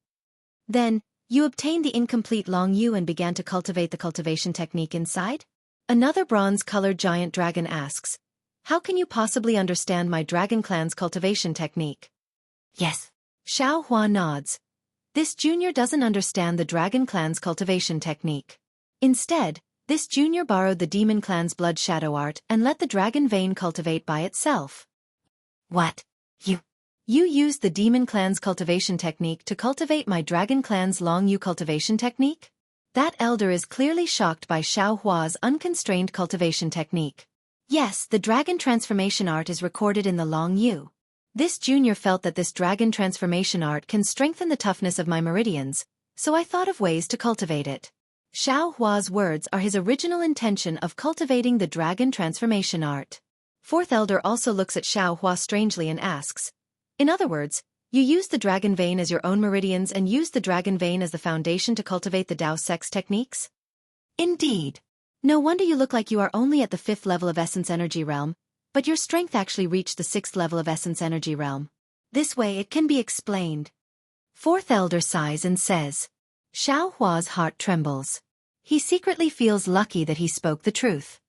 Then, you obtained the incomplete long yu and began to cultivate the cultivation technique inside? Another bronze-colored giant dragon asks, How can you possibly understand my dragon clan's cultivation technique? Yes. Xueqi nods. This junior doesn't understand the dragon clan's cultivation technique. Instead, this junior borrowed the demon clan's blood shadow art and let the dragon vein cultivate by itself. What? You used the demon clan's cultivation technique to cultivate my dragon clan's long yu cultivation technique? That elder is clearly shocked by Xueqi's unconstrained cultivation technique. Yes, the dragon transformation art is recorded in the long yu. This junior felt that this dragon transformation art can strengthen the toughness of my meridians, so I thought of ways to cultivate it. Xueqi's words are his original intention of cultivating the dragon transformation art. 4th elder also looks at Xueqi strangely and asks, In other words, you used the dragon vein as your own meridians and used the dragon vein as the foundation to cultivate the Dao sex techniques? Indeed. No wonder you look like you are only at the 5th level of Essence Energy Realm, but your strength actually reached the 6th level of Essence Energy Realm. This way it can be explained. 4th elder sighs and says. Xueqi's heart trembles. He secretly feels lucky that he spoke the truth.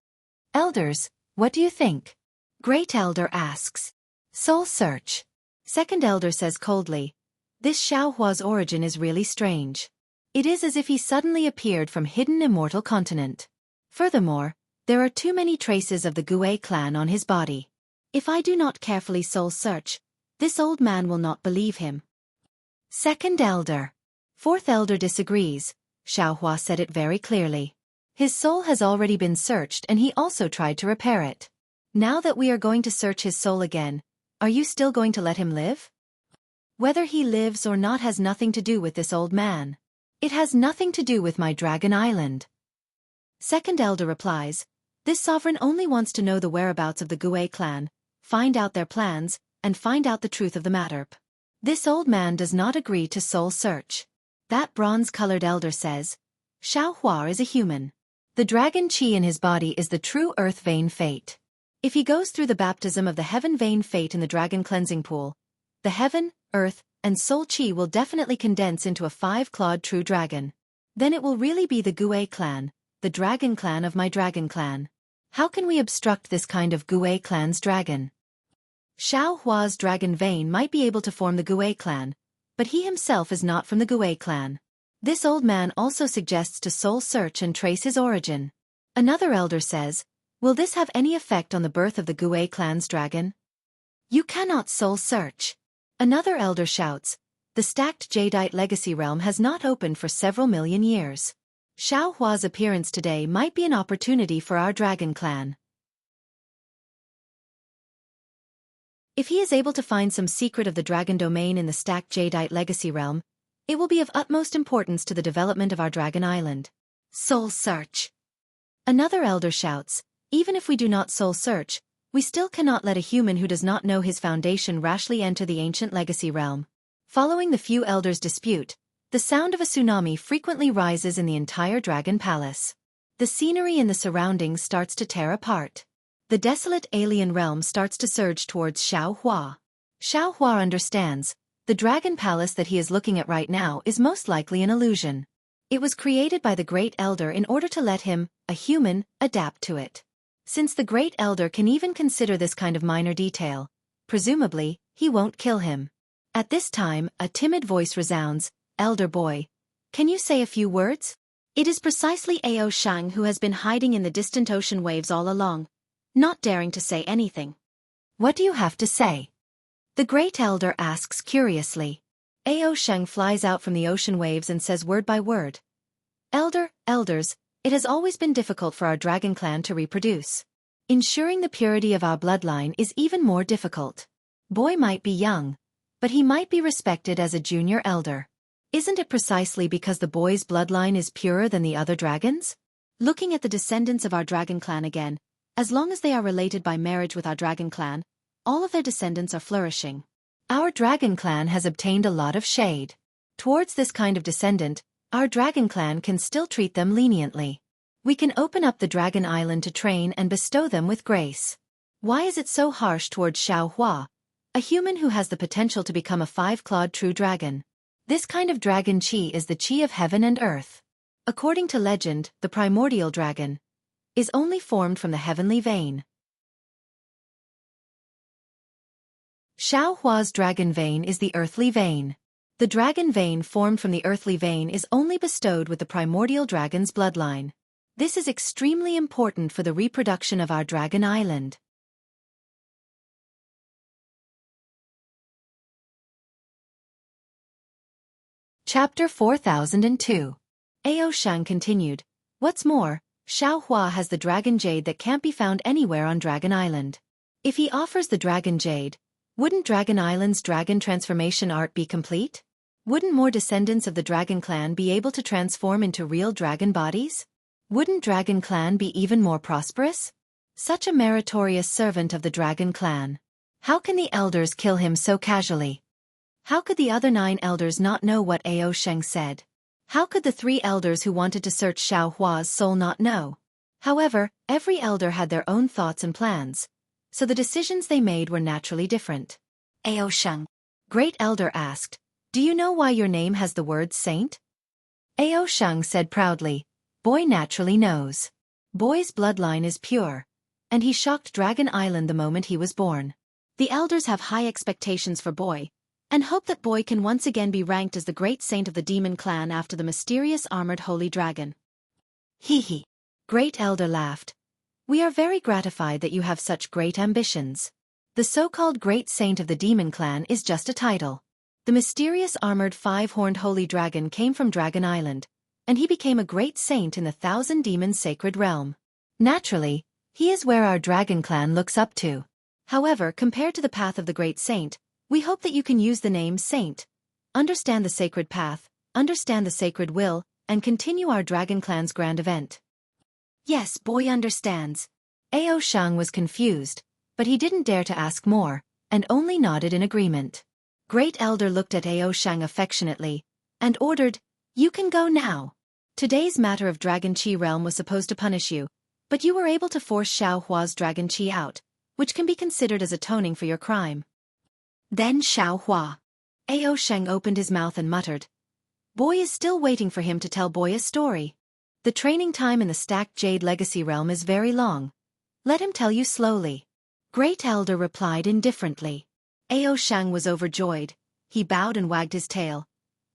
Elders, what do you think? Great elder asks. Soul search. 2nd elder says coldly. This Xiaohua's origin is really strange. It is as if he suddenly appeared from hidden immortal continent. Furthermore, there are too many traces of the Gui clan on his body. If I do not carefully soul search, this old man will not believe him. Second elder. Fourth elder disagrees. Xiaohua said it very clearly. His soul has already been searched and he also tried to repair it. Now that we are going to search his soul again, are you still going to let him live? Whether he lives or not has nothing to do with this old man. It has nothing to do with my Dragon Island. Second elder replies, this sovereign only wants to know the whereabouts of the Gui clan, find out their plans, and find out the truth of the matter. This old man does not agree to soul search. That bronze-colored elder says, Xiaohua is a human. The dragon chi in his body is the true earth vein fate. If he goes through the baptism of the heaven vein fate in the dragon cleansing pool, the heaven, earth, and soul chi will definitely condense into a 5-clawed true dragon. Then it will really be the Gui clan, the dragon clan of my dragon clan. How can we obstruct this kind of Gui clan's dragon? Xiaohua's dragon vein might be able to form the Gui clan, but he himself is not from the Gui clan. This old man also suggests to soul search and trace his origin. Another elder says, will this have any effect on the birth of the Gui clan's dragon? You cannot soul search. Another elder shouts, the stacked jadeite legacy realm has not opened for several million years. Xiaohua's appearance today might be an opportunity for our dragon clan. If he is able to find some secret of the dragon domain in the stacked jadeite legacy realm, it will be of utmost importance to the development of our dragon island. Soul search. Another elder shouts, even if we do not soul search, we still cannot let a human who does not know his foundation rashly enter the ancient legacy realm. Following the few elders' dispute, the sound of a tsunami frequently rises in the entire dragon palace. The scenery in the surroundings starts to tear apart. The desolate alien realm starts to surge towards Xiaohua. Xiaohua understands, the dragon palace that he is looking at right now is most likely an illusion. It was created by the Great Elder in order to let him, a human, adapt to it. Since the Great Elder can even consider this kind of minor detail, presumably, he won't kill him. At this time, a timid voice resounds, Elder boy, can you say a few words? It is precisely Ao Shang who has been hiding in the distant ocean waves all along, not daring to say anything. What do you have to say? The Great Elder asks curiously. Ao Shang flies out from the ocean waves and says word by word. Elders, it has always been difficult for our dragon clan to reproduce. Ensuring the purity of our bloodline is even more difficult. Boy might be young, but he might be respected as a junior elder. Isn't it precisely because the boy's bloodline is purer than the other dragons? Looking at the descendants of our dragon clan again, as long as they are related by marriage with our dragon clan, all of their descendants are flourishing. Our dragon clan has obtained a lot of shade. Towards this kind of descendant, our dragon clan can still treat them leniently. We can open up the dragon island to train and bestow them with grace. Why is it so harsh towards Xiaohua, a human who has the potential to become a 5-clawed true dragon? This kind of dragon chi is the chi of heaven and earth. According to legend, the primordial dragon is only formed from the heavenly vein. Xiaohua's dragon vein is the earthly vein. The dragon vein formed from the earthly vein is only bestowed with the primordial dragon's bloodline. This is extremely important for the reproduction of our dragon island. Chapter 4002. Ao Shang continued, what's more, Xiaohua has the dragon jade that can't be found anywhere on Dragon Island. If he offers the dragon jade, wouldn't Dragon Island's dragon transformation art be complete? Wouldn't more descendants of the dragon clan be able to transform into real dragon bodies? Wouldn't dragon clan be even more prosperous? Such a meritorious servant of the dragon clan. How can the elders kill him so casually? How could the other 9 elders not know what Ao Sheng said? How could the 3 elders who wanted to search Xiaohua's soul not know? However, every elder had their own thoughts and plans, so the decisions they made were naturally different. Ao Sheng, Great Elder asked, do you know why your name has the word saint? Ao Sheng said proudly, Boy naturally knows. Boy's bloodline is pure, and he shocked Dragon Island the moment he was born. The elders have high expectations for Boy, and hope that boy can once again be ranked as the great saint of the demon clan after the mysterious armored holy dragon. Hee hee. Great Elder laughed. We are very gratified that you have such great ambitions. The so-called great saint of the demon clan is just a title. The mysterious armored five-horned holy dragon came from Dragon Island, and he became a great saint in the Thousand Demons sacred realm. Naturally, he is where our dragon clan looks up to. However, compared to the path of the great saint, we hope that you can use the name saint, understand the sacred path, understand the sacred will, and continue our dragon clan's grand event. Yes, boy understands. Ao Shang was confused, but he didn't dare to ask more, and only nodded in agreement. Great Elder looked at Ao Shang affectionately, and ordered, "You can go now. Today's matter of Dragon Qi realm was supposed to punish you, but you were able to force Xiao Hua's Dragon Qi out, which can be considered as atoning for your crime." Then Xiao Hua. Ao Shang opened his mouth and muttered. Boy is still waiting for him to tell Boy a story. The training time in the stacked Jade Legacy realm is very long. Let him tell you slowly. Great Elder replied indifferently. Ao Shang was overjoyed. He bowed and wagged his tail.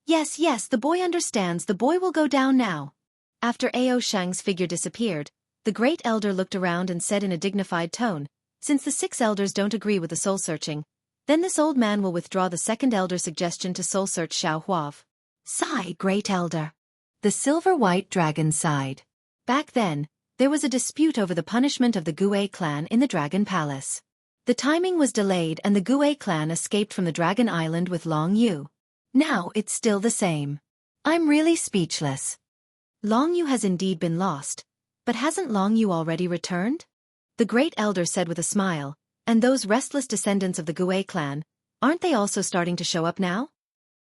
Yes, yes, the boy understands, the boy will go down now. After Ao Shang's figure disappeared, the Great Elder looked around and said in a dignified tone, since the 6 elders don't agree with the soul-searching, then this old man will withdraw the second elder's suggestion to soul-search Xiao Huav. Sigh, Great Elder. The silver-white dragon sighed. Back then, there was a dispute over the punishment of the Gue clan in the Dragon Palace. The timing was delayed and the Gue clan escaped from the Dragon Island with Long Yu. Now it's still the same. I'm really speechless. Long Yu has indeed been lost, but hasn't Long Yu already returned? The Great Elder said with a smile, and those restless descendants of the Gue clan, aren't they also starting to show up now?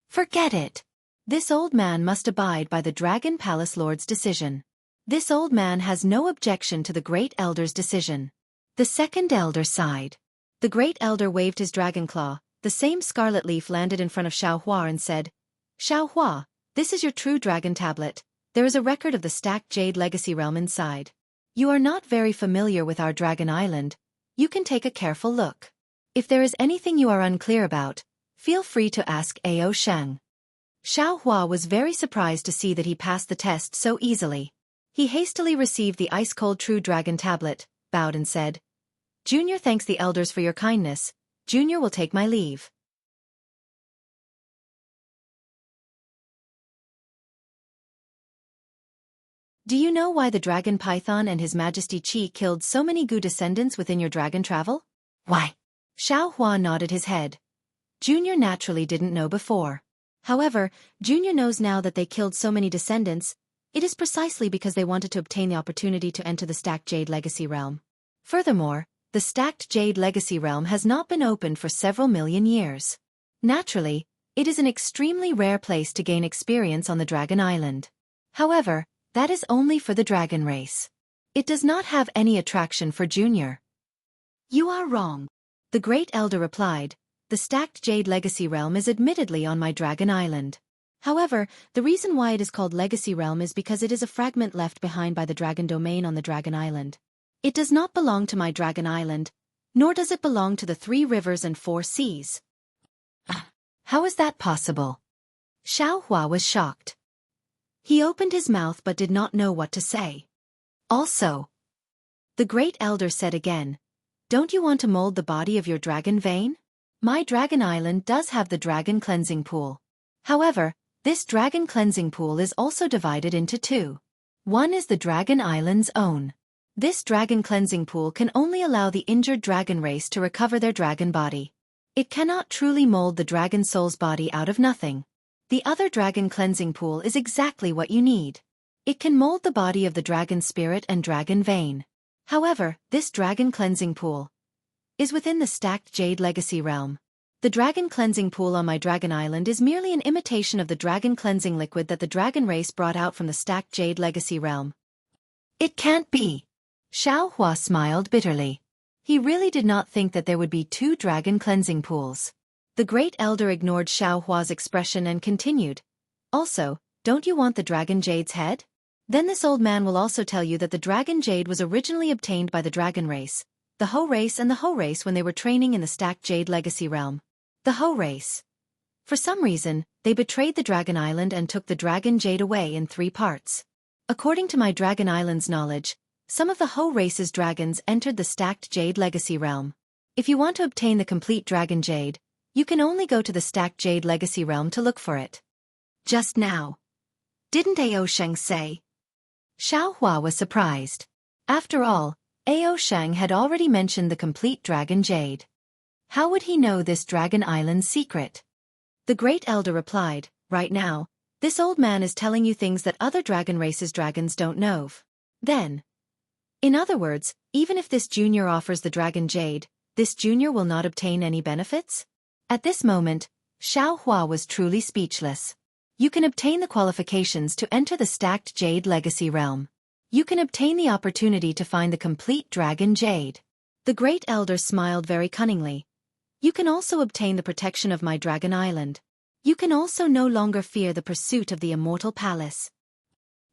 Forget it. This old man must abide by the Dragon Palace Lord's decision. This old man has no objection to the Great Elder's decision. The second elder sighed. The Great Elder waved his dragon claw, the same scarlet leaf landed in front of Xiao Hua and said, Xiao Hua, this is your true dragon tablet. There is a record of the stacked Jade Legacy realm inside. You are not very familiar with our Dragon Island. You can take a careful look. If there is anything you are unclear about, feel free to ask Ao Shang. Xiao Hua was very surprised to see that he passed the test so easily. He hastily received the ice-cold True Dragon tablet, bowed and said, Junior thanks the elders for your kindness. Junior will take my leave. Do you know why the Dragon Python and His Majesty Qi killed so many Gu descendants within your dragon travel? Why? Xiao Hua nodded his head. Junior naturally didn't know before. However, Junior knows now that they killed so many descendants. It is precisely because they wanted to obtain the opportunity to enter the stacked Jade Legacy realm. Furthermore, the stacked Jade Legacy realm has not been opened for several million years. Naturally, it is an extremely rare place to gain experience on the Dragon Island. However, that is only for the dragon race. It does not have any attraction for Junior. You are wrong. The Great Elder replied, the stacked Jade Legacy realm is admittedly on my Dragon Island. However, the reason why it is called Legacy Realm is because it is a fragment left behind by the Dragon Domain on the Dragon Island. It does not belong to my Dragon Island, nor does it belong to the 3 rivers and 4 seas. How is that possible? Xiao Hua was shocked. He opened his mouth but did not know what to say. Also, the Great Elder said again, don't you want to mold the body of your dragon vein? My Dragon Island does have the Dragon Cleansing Pool. However, this Dragon Cleansing Pool is also divided into 2. One is the Dragon Island's own. This Dragon Cleansing Pool can only allow the injured dragon race to recover their dragon body. It cannot truly mold the dragon soul's body out of nothing. The other Dragon Cleansing Pool is exactly what you need. It can mold the body of the dragon spirit and dragon vein. However, this Dragon Cleansing Pool is within the stacked Jade Legacy realm. The Dragon Cleansing Pool on my Dragon Island is merely an imitation of the dragon cleansing liquid that the dragon race brought out from the stacked Jade Legacy realm. It can't be. Xiao Hua smiled bitterly. He really did not think that there would be 2 Dragon Cleansing Pools. The Great Elder ignored Xiao Hua's expression and continued, also, don't you want the Dragon Jade's head? Then this old man will also tell you that the Dragon Jade was originally obtained by the dragon race, the Ho race and the Ho race when they were training in the stacked Jade Legacy realm. The Ho race. For some reason, they betrayed the Dragon Island and took the Dragon Jade away in 3 parts. According to my Dragon Island's knowledge, some of the Ho race's dragons entered the Stacked Jade Legacy Realm. If you want to obtain the complete Dragon Jade, you can only go to the Stacked Jade Legacy Realm to look for it. Just now. Didn't Ao Sheng say? Xiao Hua was surprised. After all, Ao Sheng had already mentioned the complete Dragon Jade. How would he know this Dragon Island's secret? The Great Elder replied, right now, this old man is telling you things that other dragon races' dragons don't know. Then, in other words, even if this junior offers the Dragon Jade, this junior will not obtain any benefits? At this moment, Xiao Hua was truly speechless. You can obtain the qualifications to enter the Stacked Jade Legacy Realm. You can obtain the opportunity to find the complete Dragon Jade. The Great Elder smiled very cunningly. You can also obtain the protection of my Dragon Island. You can also no longer fear the pursuit of the Immortal Palace.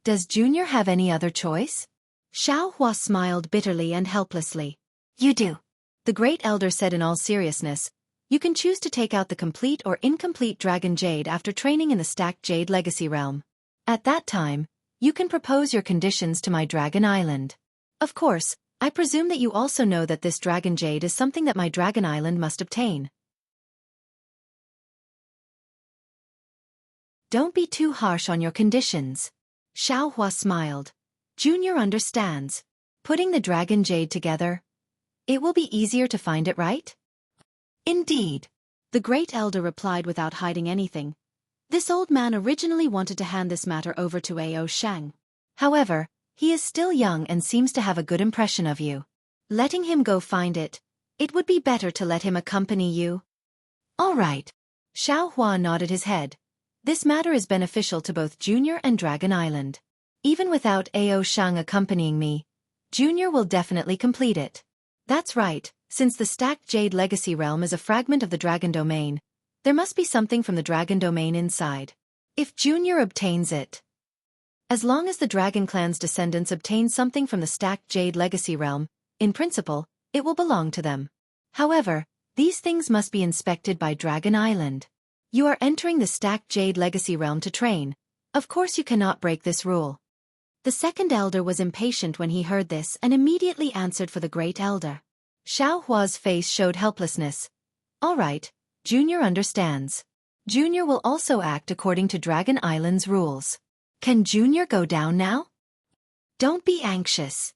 Does Junior have any other choice? Xiao Hua smiled bitterly and helplessly. You do. The Great Elder said in all seriousness. You can choose to take out the complete or incomplete Dragon Jade after training in the Stacked Jade Legacy Realm. At that time, you can propose your conditions to my Dragon Island. Of course, I presume that you also know that this Dragon Jade is something that my Dragon Island must obtain. Don't be too harsh on your conditions. Xiao Hua smiled. Junior understands. Putting the Dragon Jade together, it will be easier to find it, right? Indeed. The Great Elder replied without hiding anything. This old man originally wanted to hand this matter over to Ao Sheng. However, he is still young and seems to have a good impression of you. Letting him go find it, it would be better to let him accompany you. All right. Xiao Hua nodded his head. This matter is beneficial to both Junior and Dragon Island. Even without Ao Sheng accompanying me, Junior will definitely complete it. That's right, since the Stacked Jade Legacy Realm is a fragment of the Dragon Domain, there must be something from the Dragon Domain inside. If Junior obtains it. As long as the Dragon Clan's descendants obtain something from the Stacked Jade Legacy Realm, in principle, it will belong to them. However, these things must be inspected by Dragon Island. You are entering the Stacked Jade Legacy Realm to train. Of course you cannot break this rule. The second elder was impatient when he heard this and immediately answered for the Great Elder. Xiao Hua's face showed helplessness. All right, Junior understands. Junior will also act according to Dragon Island's rules. Can Junior go down now? Don't be anxious.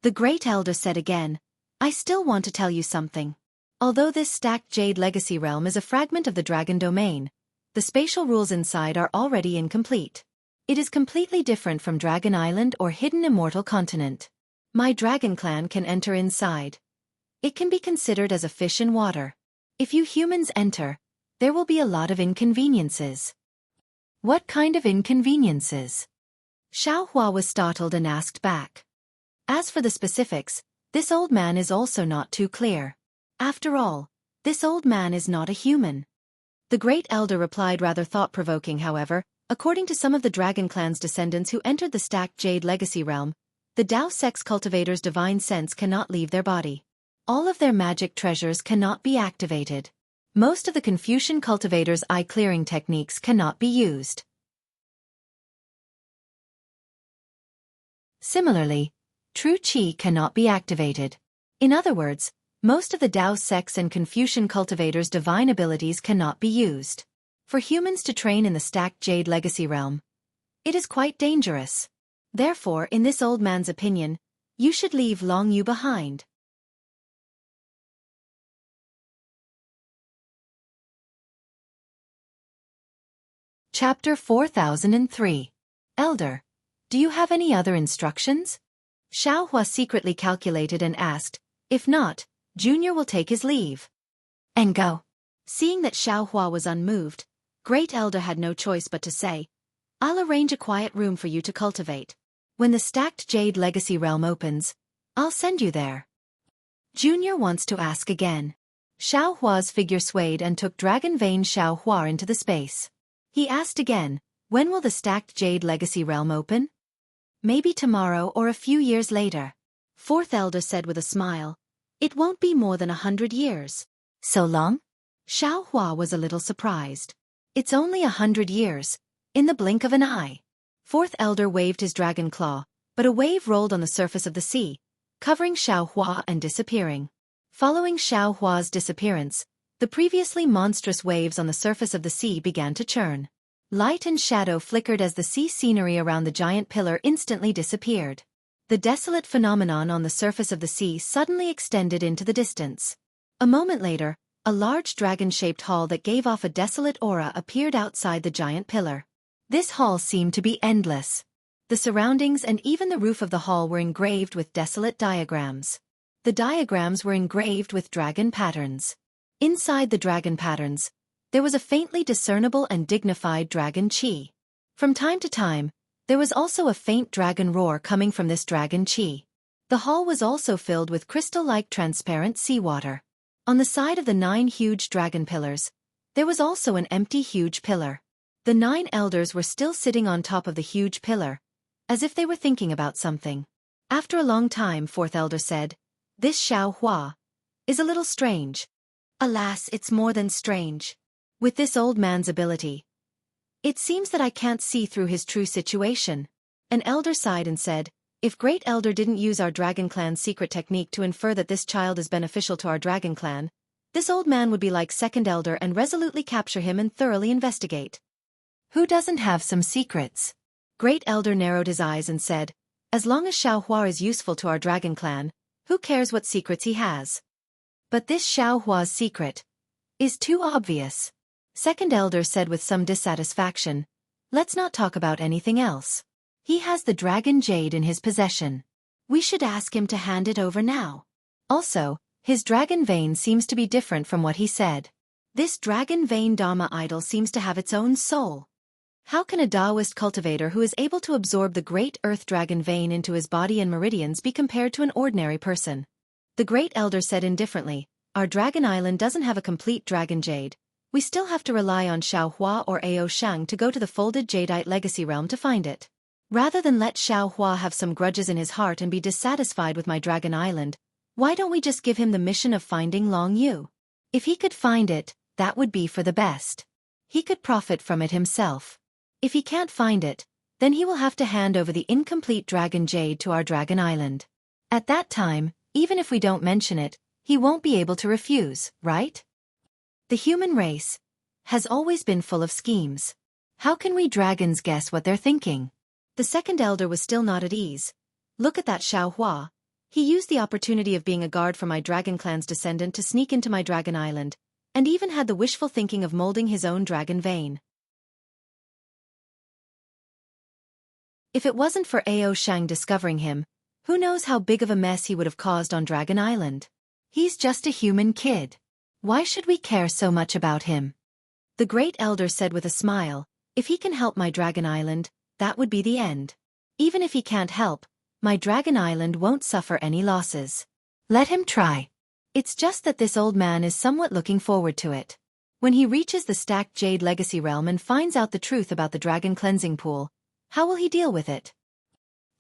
The Great Elder said again, I still want to tell you something. Although this Stacked Jade Legacy Realm is a fragment of the Dragon Domain, the spatial rules inside are already incomplete. It is completely different from Dragon Island or Hidden Immortal Continent. My Dragon Clan can enter inside. It can be considered as a fish in water. If you humans enter, there will be a lot of inconveniences. What kind of inconveniences? Xiao Hua was startled and asked back. As for the specifics, this old man is also not too clear. After all, this old man is not a human. The Great Elder replied rather thought-provoking, however. According to some of the Dragon Clan's descendants who entered the Stacked Jade Legacy Realm, the Dao Sex cultivator's divine sense cannot leave their body. All of their magic treasures cannot be activated. Most of the Confucian cultivator's eye-clearing techniques cannot be used. Similarly, true Qi cannot be activated. In other words, most of the Dao Sex and Confucian cultivator's divine abilities cannot be used. For humans to train in the Stacked Jade Legacy Realm, it is quite dangerous. Therefore, in this old man's opinion, you should leave Long Yu behind. Chapter 4003. Elder, do you have any other instructions? Xiao Hua secretly calculated and asked, if not, Junior will take his leave. And go. Seeing that Xiao Hua was unmoved, Great Elder had no choice but to say, I'll arrange a quiet room for you to cultivate. When the Stacked Jade Legacy Realm opens, I'll send you there. Junior wants to ask again. Xiao Hua's figure swayed and took Dragon Vein Xiao Hua into the space. He asked again, when will the Stacked Jade Legacy Realm open? Maybe tomorrow or a few years later. Fourth Elder said with a smile, it won't be more than 100 years. So long? Xiao Hua was a little surprised. It's only 100 years, in the blink of an eye. Fourth elder waved his dragon claw, but a wave rolled on the surface of the sea, covering Xiao Hua and disappearing. Following Xiao Hua's disappearance, the previously monstrous waves on the surface of the sea began to churn. Light and shadow flickered as the sea scenery around the giant pillar instantly disappeared. The desolate phenomenon on the surface of the sea suddenly extended into the distance. A moment later, a large dragon-shaped hall that gave off a desolate aura appeared outside the giant pillar. This hall seemed to be endless. The surroundings and even the roof of the hall were engraved with desolate diagrams. The diagrams were engraved with dragon patterns. Inside the dragon patterns, there was a faintly discernible and dignified dragon chi. From time to time, there was also a faint dragon roar coming from this dragon chi. The hall was also filled with crystal-like transparent seawater. On the side of the 9 huge dragon pillars, there was also an empty huge pillar. The 9 elders were still sitting on top of the huge pillar, as if they were thinking about something. After a long time, fourth elder said, "This Xiao Hua is a little strange." Alas, it's more than strange. With this old man's ability, it seems that I can't see through his true situation. An elder sighed and said, "If Great Elder didn't use our Dragon Clan's secret technique to infer that this child is beneficial to our Dragon Clan, this old man would be like Second Elder and resolutely capture him and thoroughly investigate. Who doesn't have some secrets?" Great Elder narrowed his eyes and said, "As long as Xiao Hua is useful to our Dragon Clan, who cares what secrets he has? But this Xiao Hua's secret is too obvious." Second Elder said with some dissatisfaction, "Let's not talk about anything else. He has the dragon jade in his possession. We should ask him to hand it over now. Also, his dragon vein seems to be different from what he said. This dragon vein Dharma idol seems to have its own soul. How can a Taoist cultivator who is able to absorb the great earth dragon vein into his body and meridians be compared to an ordinary person?" The Great Elder said indifferently, "Our Dragon Island doesn't have a complete dragon jade. We still have to rely on Xiao Hua or Ao Shang to go to the folded jadeite legacy realm to find it. Rather than let Xiao Hua have some grudges in his heart and be dissatisfied with my Dragon Island, why don't we just give him the mission of finding Long Yu? If he could find it, that would be for the best. He could profit from it himself. If he can't find it, then he will have to hand over the incomplete Dragon Jade to our Dragon Island. At that time, even if we don't mention it, he won't be able to refuse, right? The human race has always been full of schemes. How can we dragons guess what they're thinking?" The second elder was still not at ease. "Look at that Xiao Hua. He used the opportunity of being a guard for my Dragon Clan's descendant to sneak into my Dragon Island, and even had the wishful thinking of molding his own dragon vein. If it wasn't for Ao Shang discovering him, who knows how big of a mess he would have caused on Dragon Island? He's just a human kid. Why should we care so much about him?" The Great Elder said with a smile, "If he can help my Dragon Island, that would be the end. Even if he can't help, my Dragon Island won't suffer any losses. Let him try. It's just that this old man is somewhat looking forward to it. When he reaches the stacked Jade Legacy Realm and finds out the truth about the Dragon Cleansing Pool, how will he deal with it?"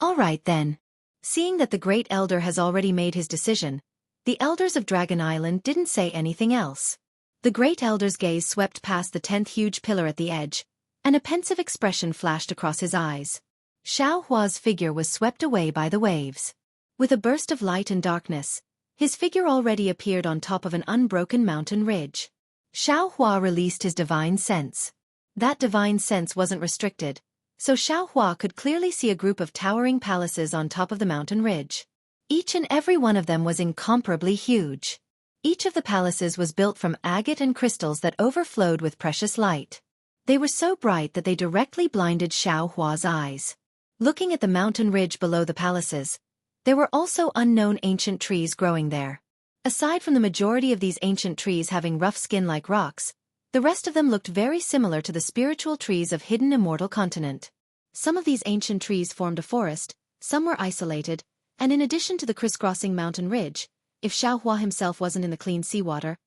"All right then." Seeing that the Great Elder has already made his decision, the Elders of Dragon Island didn't say anything else. The Great Elder's gaze swept past the 10th huge pillar at the edge, and a pensive expression flashed across his eyes. Xiao Hua's figure was swept away by the waves. With a burst of light and darkness, his figure already appeared on top of an unbroken mountain ridge. Xiao Hua released his divine sense. That divine sense wasn't restricted, so Xiao Hua could clearly see a group of towering palaces on top of the mountain ridge. Each and every one of them was incomparably huge. Each of the palaces was built from agate and crystals that overflowed with precious light. They were so bright that they directly blinded Xiao Hua's eyes. Looking at the mountain ridge below the palaces, there were also unknown ancient trees growing there. Aside from the majority of these ancient trees having rough skin like rocks, the rest of them looked very similar to the spiritual trees of hidden immortal continent. Some of these ancient trees formed a forest, some were isolated, and in addition to the crisscrossing mountain ridge, if Xiao Hua himself wasn't in the clean seawater,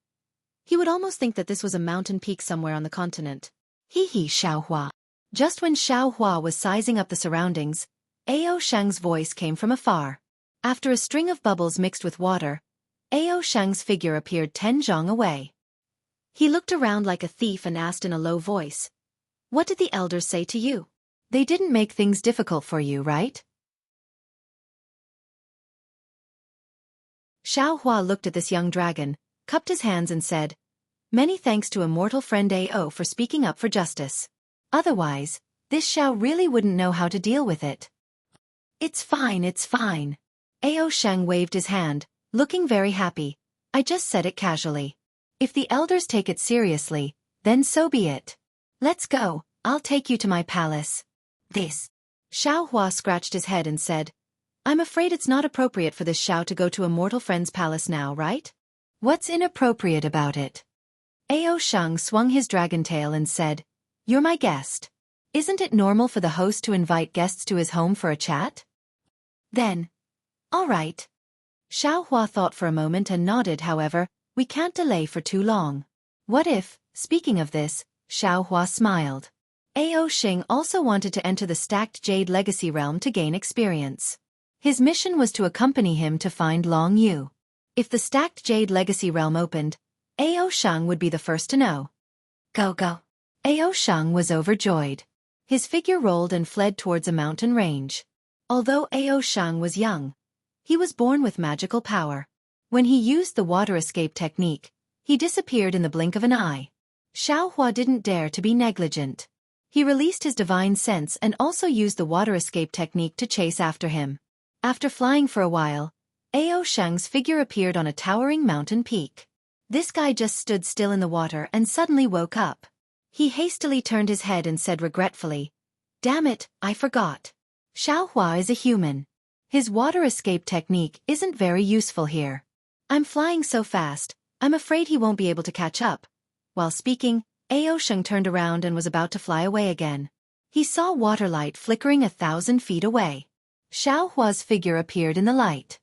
he would almost think that this was a mountain peak somewhere on the continent. Hee Xiao Hua. Just when Xiao Hua was sizing up the surroundings, Ao Shang's voice came from afar. After a string of bubbles mixed with water, Ao Shang's figure appeared 10 zhang away. He looked around like a thief and asked in a low voice, "What did the elders say to you? They didn't make things difficult for you, right?" Xiaohua looked at this young dragon, cupped his hands and said, "Many thanks to immortal friend Ao for speaking up for justice. Otherwise, this Xiao really wouldn't know how to deal with it." It's fine, it's fine." Ao Sheng waved his hand, looking very happy. "I just said it casually. If the elders take it seriously, then so be it. Let's go, I'll take you to my palace." This. Xiaohua scratched his head and said, "I'm afraid it's not appropriate for this Xiao to go to a mortal friend's palace now, right? What's inappropriate about it?" Ao Sheng swung his dragon tail and said, "You're my guest. Isn't it normal for the host to invite guests to his home for a chat?" Then, all right. Xiaohua thought for a moment and nodded. "However, we can't delay for too long. What if, speaking of this," Xiaohua smiled. Ao Sheng also wanted to enter the stacked Jade Legacy realm to gain experience. His mission was to accompany him to find Long Yu. If the stacked Jade Legacy realm opened, Ao Sheng would be the first to know. Go go. Ao Sheng was overjoyed. His figure rolled and fled towards a mountain range. Although Ao Sheng was young, he was born with magical power. When he used the water escape technique, he disappeared in the blink of an eye. Xiaohua didn't dare to be negligent. He released his divine sense and also used the water escape technique to chase after him. After flying for a while, Ao Sheng's figure appeared on a towering mountain peak. This guy just stood still in the water and suddenly woke up. He hastily turned his head and said regretfully, "Damn it, I forgot. Xiaohua is a human. His water escape technique isn't very useful here. I'm flying so fast, I'm afraid he won't be able to catch up." While speaking, Ao Sheng turned around and was about to fly away again. He saw water light flickering 1,000 feet away. Xiaohua's figure appeared in the light.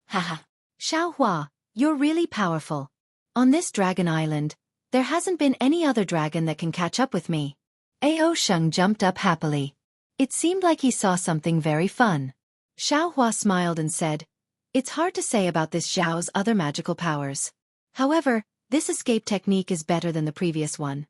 "Haha. Xiaohua, you're really powerful. On this dragon island, there hasn't been any other dragon that can catch up with me." Ao Sheng jumped up happily. It seemed like he saw something very fun. Xiaohua smiled and said, "It's hard to say about this Xiao's other magical powers. However, this escape technique is better than the previous one."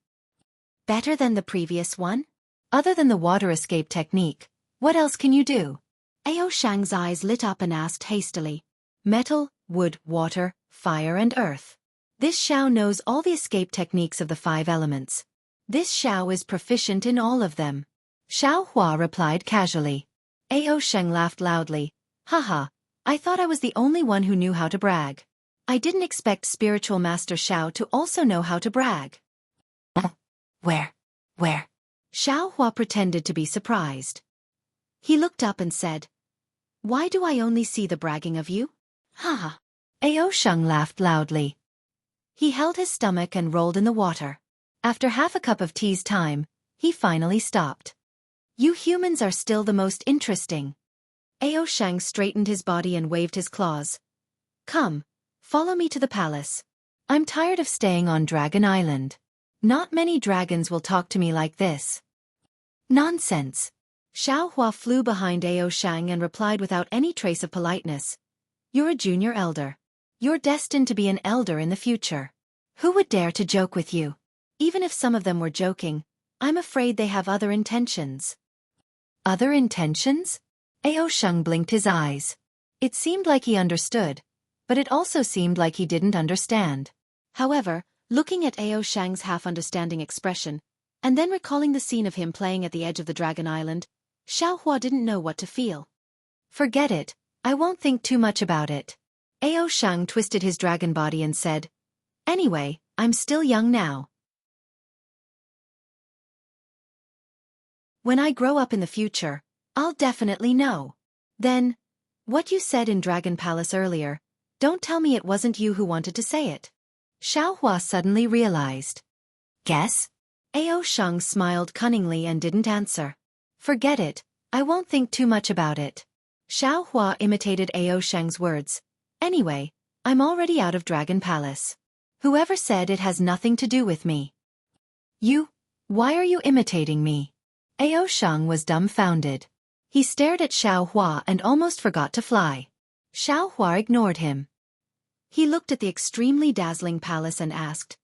"Better than the previous one? Other than the water escape technique, what else can you do?" Ao Sheng's eyes lit up and asked hastily. "Metal, wood, water, fire and earth. This Xiao knows all the escape techniques of the 5 elements. This Xiao is proficient in all of them." Xiaohua replied casually. Ao Sheng laughed loudly. "Haha, I thought I was the only one who knew how to brag. I didn't expect Spiritual Master Xiao to also know how to brag." Where? Xiaohua pretended to be surprised. He looked up and said, "Why do I only see the bragging of you?" "Haha." Ao Sheng laughed loudly. He held his stomach and rolled in the water. After half a cup of tea's time, he finally stopped. "You humans are still the most interesting." Ao Sheng straightened his body and waved his claws. "Come, follow me to the palace. I'm tired of staying on Dragon Island. Not many dragons will talk to me like this." "Nonsense." Xiaohua flew behind Ao Sheng and replied without any trace of politeness. "You're a junior elder. You're destined to be an elder in the future. Who would dare to joke with you? Even if some of them were joking, I'm afraid they have other intentions." "Other intentions?" Ao Sheng blinked his eyes. It seemed like he understood, but it also seemed like he didn't understand. However, looking at Ao Sheng's half-understanding expression, and then recalling the scene of him playing at the edge of the Dragon Island, Xiaohua didn't know what to feel. "Forget it, I won't think too much about it." Ao Sheng twisted his dragon body and said, "Anyway, I'm still young now. When I grow up in the future, I'll definitely know. Then, what you said in Dragon Palace earlier, don't tell me it wasn't you who wanted to say it." Xiaohua suddenly realized. "Guess?" Ao Sheng smiled cunningly and didn't answer. "Forget it, I won't think too much about it." Xiaohua imitated Ao Sheng's words. "Anyway, I'm already out of Dragon Palace. Whoever said it has nothing to do with me?" Why are you imitating me?" Ao Sheng was dumbfounded. He stared at Xiaohua and almost forgot to fly. Xiaohua ignored him. He looked at the extremely dazzling palace and asked,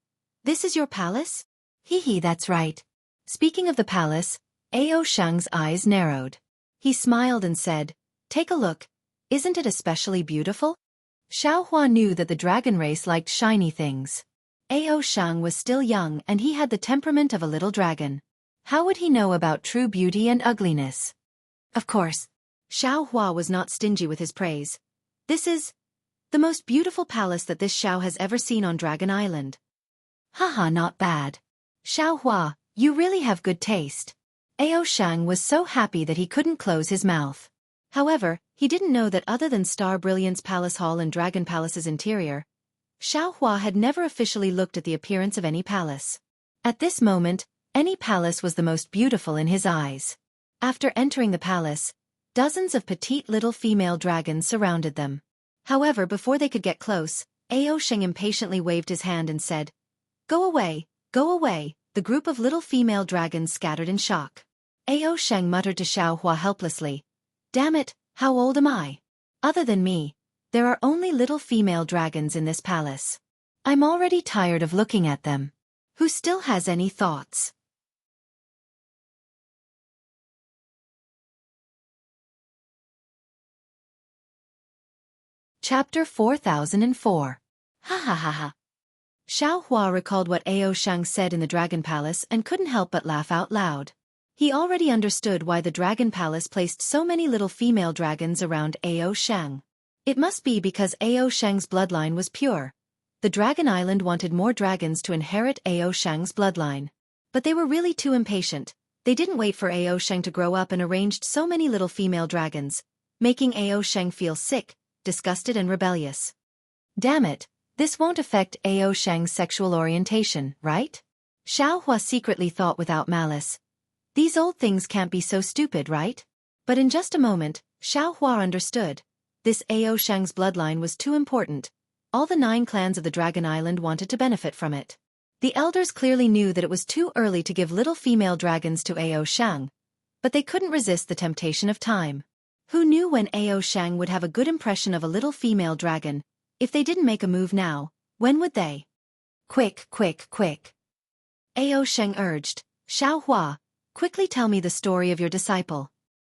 This is your palace? Hee hee, that's right. Speaking of the palace, Ao Shang's eyes narrowed. He smiled and said, take a look. Isn't it especially beautiful? Xiao Hua knew that the dragon race liked shiny things. Ao Shang was still young and he had the temperament of a little dragon. How would he know about true beauty and ugliness? Of course, Xiao Hua was not stingy with his praise. This is the most beautiful palace that this Xiao has ever seen on Dragon Island. Haha, not bad. Xiao Hua, you really have good taste. Ao Shang was so happy that he couldn't close his mouth. However, he didn't know that other than Star Brilliance Palace Hall and Dragon Palace's interior, Xiao Hua had never officially looked at the appearance of any palace. At this moment, any palace was the most beautiful in his eyes. After entering the palace, dozens of petite little female dragons surrounded them. However, before they could get close, Ao Shang impatiently waved his hand and said, go away, go away. The group of little female dragons scattered in shock. Ao Shang muttered to Xiao Hua helplessly, damn it, how old am I? Other than me, there are only little female dragons in this palace. I'm already tired of looking at them. Who still has any thoughts? Chapter 4004. Ha ha ha ha. Xiao Hua recalled what Ao Shang said in the Dragon Palace and couldn't help but laugh out loud. He already understood why the Dragon Palace placed so many little female dragons around Ao Shang. It must be because Ao Shang's bloodline was pure. The Dragon Island wanted more dragons to inherit Ao Shang's bloodline. But they were really too impatient. They didn't wait for Ao Shang to grow up and arranged so many little female dragons, making Ao Shang feel sick, disgusted and rebellious. Damn it. This won't affect Ao Shang's sexual orientation, right? Xiao Hua secretly thought without malice. These old things can't be so stupid, right? But in just a moment, Xiao Hua understood. This Ao Shang's bloodline was too important. All the 9 clans of the Dragon Island wanted to benefit from it. The elders clearly knew that it was too early to give little female dragons to Ao Shang, but they couldn't resist the temptation of time. Who knew when Ao Shang would have a good impression of a little female dragon? If they didn't make a move now, when would they? Quick, quick, quick. Ao Shang urged, Xiao Hua, quickly tell me the story of your disciple.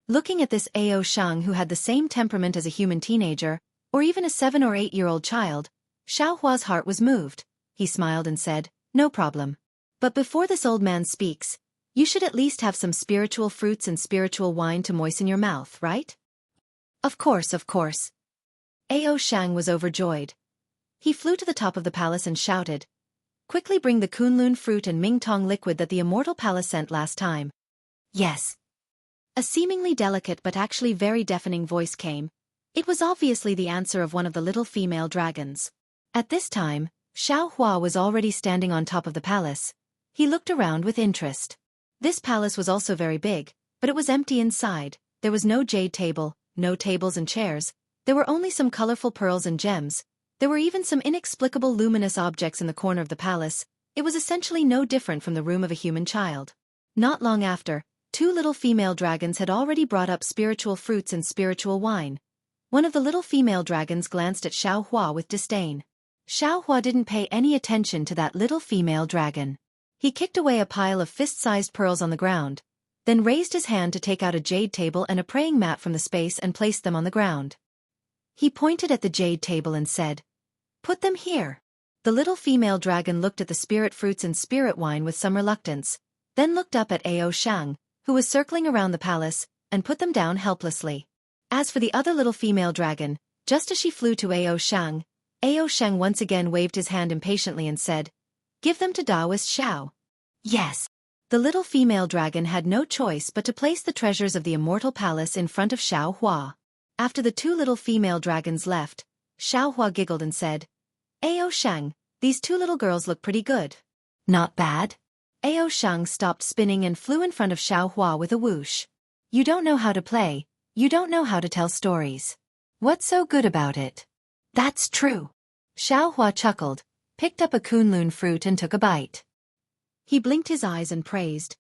Looking at this Ao Shang who had the same temperament as a human teenager, or even a 7 or 8-year-old child, Xiao Hua's heart was moved. He smiled and said, no problem. But before this old man speaks, you should at least have some spiritual fruits and spiritual wine to moisten your mouth, right? Of course, of course. Ao Shang was overjoyed. He flew to the top of the palace and shouted, quickly bring the Kunlun fruit and Mingtong liquid that the immortal palace sent last time. Yes. A seemingly delicate but actually very deafening voice came. It was obviously the answer of one of the little female dragons. At this time, Xiao Hua was already standing on top of the palace. He looked around with interest. This palace was also very big, but it was empty inside. There was no jade table, no tables and chairs. There were only some colorful pearls and gems. There were even some inexplicable luminous objects in the corner of the palace. It was essentially no different from the room of a human child. Not long after, 2 little female dragons had already brought up spiritual fruits and spiritual wine. One of the little female dragons glanced at Xiao Hua with disdain. Xiao Hua didn't pay any attention to that little female dragon. He kicked away a pile of fist-sized pearls on the ground, then raised his hand to take out a jade table and a praying mat from the space and placed them on the ground. He pointed at the jade table and said, put them here. The little female dragon looked at the spirit fruits and spirit wine with some reluctance, then looked up at Ao Shang, who was circling around the palace, and put them down helplessly. As for the other little female dragon, just as she flew to Ao Shang once again waved his hand impatiently and said, give them to Taoist Xiao. Yes. The little female dragon had no choice but to place the treasures of the immortal palace in front of Xiao Hua. After the 2 little female dragons left, Xiao Hua giggled and said, Ao Shang, these 2 little girls look pretty good. Not bad. Ao Shang stopped spinning and flew in front of Xiao Hua with a whoosh. You don't know how to play, you don't know how to tell stories. What's so good about it? That's true. Xiao Hua chuckled, picked up a Kunlun fruit and took a bite. He blinked his eyes and praised,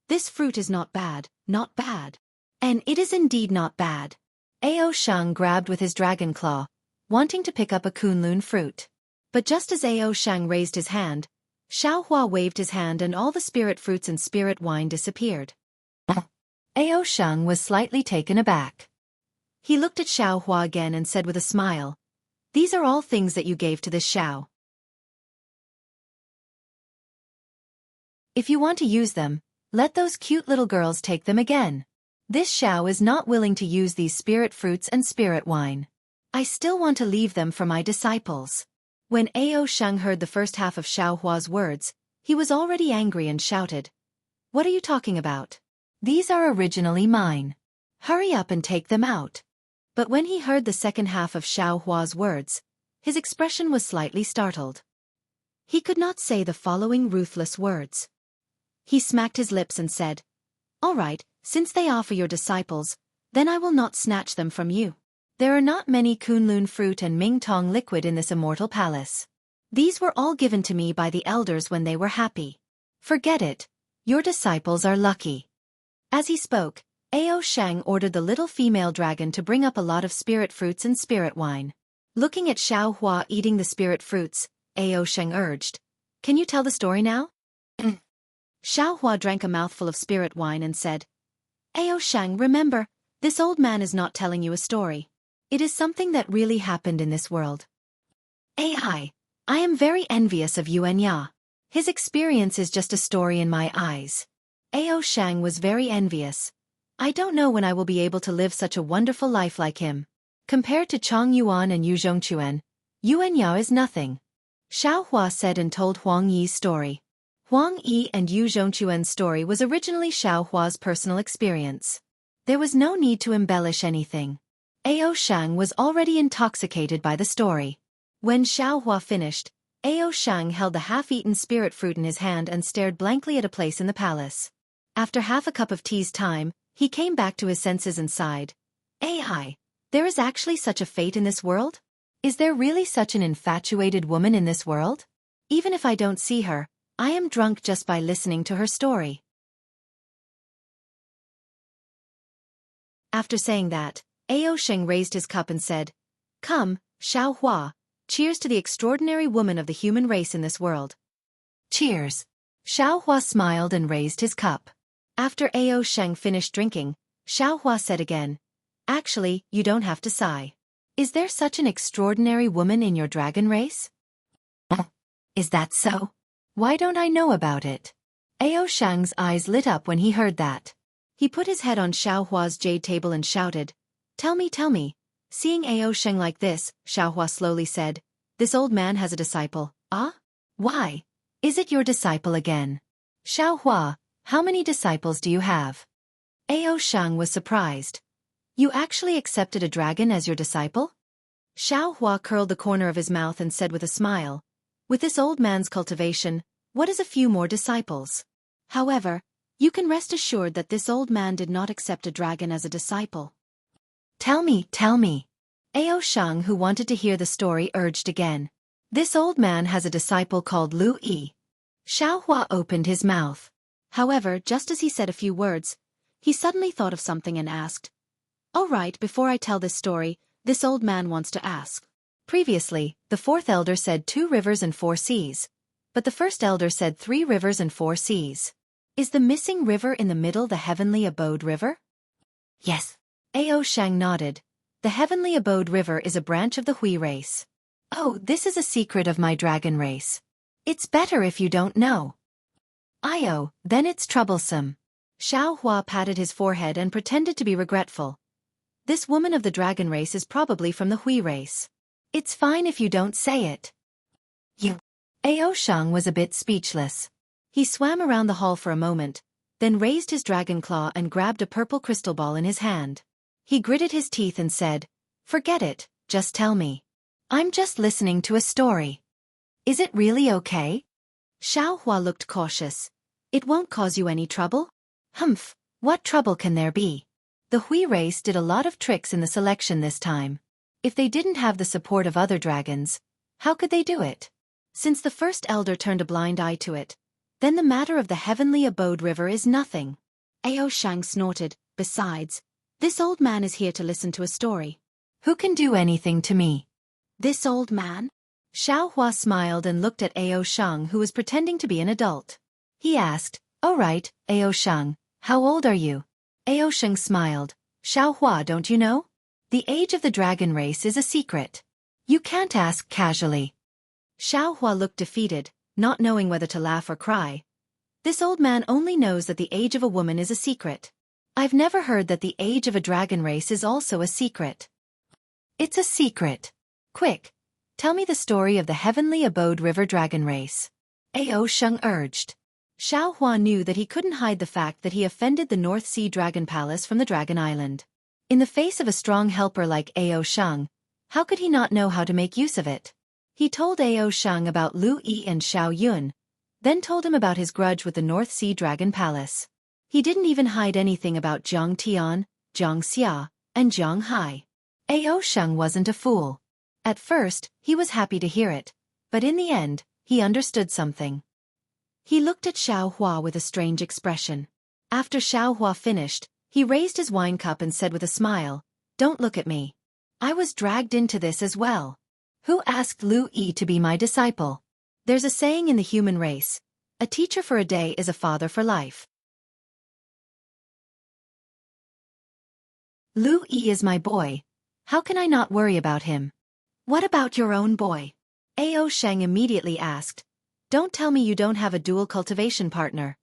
this fruit is not bad, not bad. And it is indeed not bad. Ao Shang grabbed with his dragon claw, wanting to pick up a Kunlun fruit. But just as Ao Shang raised his hand, Xiaohua waved his hand and all the spirit fruits and spirit wine disappeared. Ao Sheng was slightly taken aback. He looked at Xiaohua again and said with a smile, "These are all things that you gave to this Xiao. If you want to use them, let those cute little girls take them again. This Xiao is not willing to use these spirit fruits and spirit wine. I still want to leave them for my disciples." When Ao Sheng heard the first half of Xiaohua's words, he was already angry and shouted, "What are you talking about? These are originally mine. Hurry up and take them out." But when he heard the second half of Xiaohua's words, his expression was slightly startled. He could not say the following ruthless words. He smacked his lips and said, "All right, since they are for your disciples, then I will not snatch them from you. There are not many Kunlun fruit and Mingtong liquid in this immortal palace. These were all given to me by the elders when they were happy. Forget it, your disciples are lucky." As he spoke, Ao Sheng ordered the little female dragon to bring up a lot of spirit fruits and spirit wine. Looking at Xiaohua eating the spirit fruits, Ao Sheng urged, "Can you tell the story now?" Xiaohua drank a mouthful of spirit wine and said, "Ao Sheng, remember, this old man is not telling you a story. It is something that really happened in this world. I am very envious of Yuan Ya. His experience is just a story in my eyes." Ao Sheng was very envious. "I don't know when I will be able to live such a wonderful life like him. Compared to Chang Yuan and Yu Zhongquan, Yuan Ya is nothing." Xiaohua said and told Huang Yi's story. Huang Yi and Yu Zhongquan's story was originally Xiaohua's personal experience. There was no need to embellish anything. Ao Sheng was already intoxicated by the story. When Xiaohua finished, Ao Sheng held the half-eaten spirit fruit in his hand and stared blankly at a place in the palace. After half a cup of tea's time, he came back to his senses and sighed. There is actually such a fate in this world? Is there really such an infatuated woman in this world? Even if I don't see her, I am drunk just by listening to her story." After saying that, Ao Sheng raised his cup and said, "Come, Xiaohua, cheers to the extraordinary woman of the human race in this world." "Cheers." Xiaohua smiled and raised his cup. After Ao Sheng finished drinking, Xiaohua said again, "Actually, you don't have to sigh. Is there such an extraordinary woman in your dragon race?" "Is that so? Why don't I know about it?" Ao Sheng's eyes lit up when he heard that. He put his head on Xiaohua's jade table and shouted, Tell me, tell me." Seeing Ao Sheng like this, Xiaohua slowly said, "This old man has a disciple." "Ah? Why? Is it your disciple again?" "Xiaohua, how many disciples do you have?" Ao Sheng was surprised. "You actually accepted a dragon as your disciple?" Xiaohua curled the corner of his mouth and said with a smile, "With this old man's cultivation, what is a few more disciples? However, you can rest assured that this old man did not accept a dragon as a disciple." Tell me, tell me." Ao Sheng, who wanted to hear the story, urged again. "This old man has a disciple called Lu Yi." Xiaohua opened his mouth. However, just as he said a few words, he suddenly thought of something and asked, "All right, before I tell this story, this old man wants to ask. Previously, the fourth elder said 2 rivers and 4 seas. But the first elder said 3 rivers and 4 seas. Is the missing river in the middle the heavenly abode river?" "Yes." Ao Sheng nodded. "The heavenly abode river is a branch of the Hui race." "Oh, this is a secret of my dragon race. It's better if you don't know." Then it's troublesome." Xiaohua patted his forehead and pretended to be regretful. "This woman of the dragon race is probably from the Hui race. It's fine if you don't say it." "You." Ao Sheng was a bit speechless. He swam around the hall for a moment, then raised his dragon claw and grabbed a purple crystal ball in his hand. He gritted his teeth and said, "Forget it, just tell me. I'm just listening to a story. Is it really okay?" Xiaohua looked cautious. "It won't cause you any trouble?" "Humph, what trouble can there be? The Hui race did a lot of tricks in the selection this time. If they didn't have the support of other dragons, how could they do it? Since the first elder turned a blind eye to it, then the matter of the heavenly abode river is nothing." Ao Sheng snorted. "Besides, this old man is here to listen to a story. Who can do anything to me?" "This old man?" Xiao Hua smiled and looked at Ao Sheng, who was pretending to be an adult. He asked, "Oh right, Ao Sheng, how old are you?" Ao Sheng smiled. "Xiao Hua, don't you know? The age of the dragon race is a secret. You can't ask casually." Xiao Hua looked defeated, not knowing whether to laugh or cry. This old man only knows that the age of a woman is a secret. I've never heard that the age of a dragon race is also a secret. It's a secret. Quick, tell me the story of the heavenly abode river dragon race. Ao Sheng urged. Xiao Hua knew that he couldn't hide the fact that he offended the North Sea Dragon Palace from the Dragon Island. In the face of a strong helper like Ao Sheng, how could he not know how to make use of it? He told Ao Sheng about Lu Yi and Xiao Yun, then told him about his grudge with the North Sea Dragon Palace. He didn't even hide anything about Jiang Tian, Jiang Xia, and Jiang Hai. Ao Sheng wasn't a fool. At first, he was happy to hear it, but in the end, he understood something. He looked at Xiao Hua with a strange expression. After Xiao Hua finished, he raised his wine cup and said with a smile, "Don't look at me. I was dragged into this as well. Who asked Lu Yi to be my disciple? There's a saying in the human race, a teacher for a day is a father for life. Lu Yi is my boy. How can I not worry about him?" "What about your own boy?" Ao Sheng immediately asked. "Don't tell me you don't have a dual cultivation partner."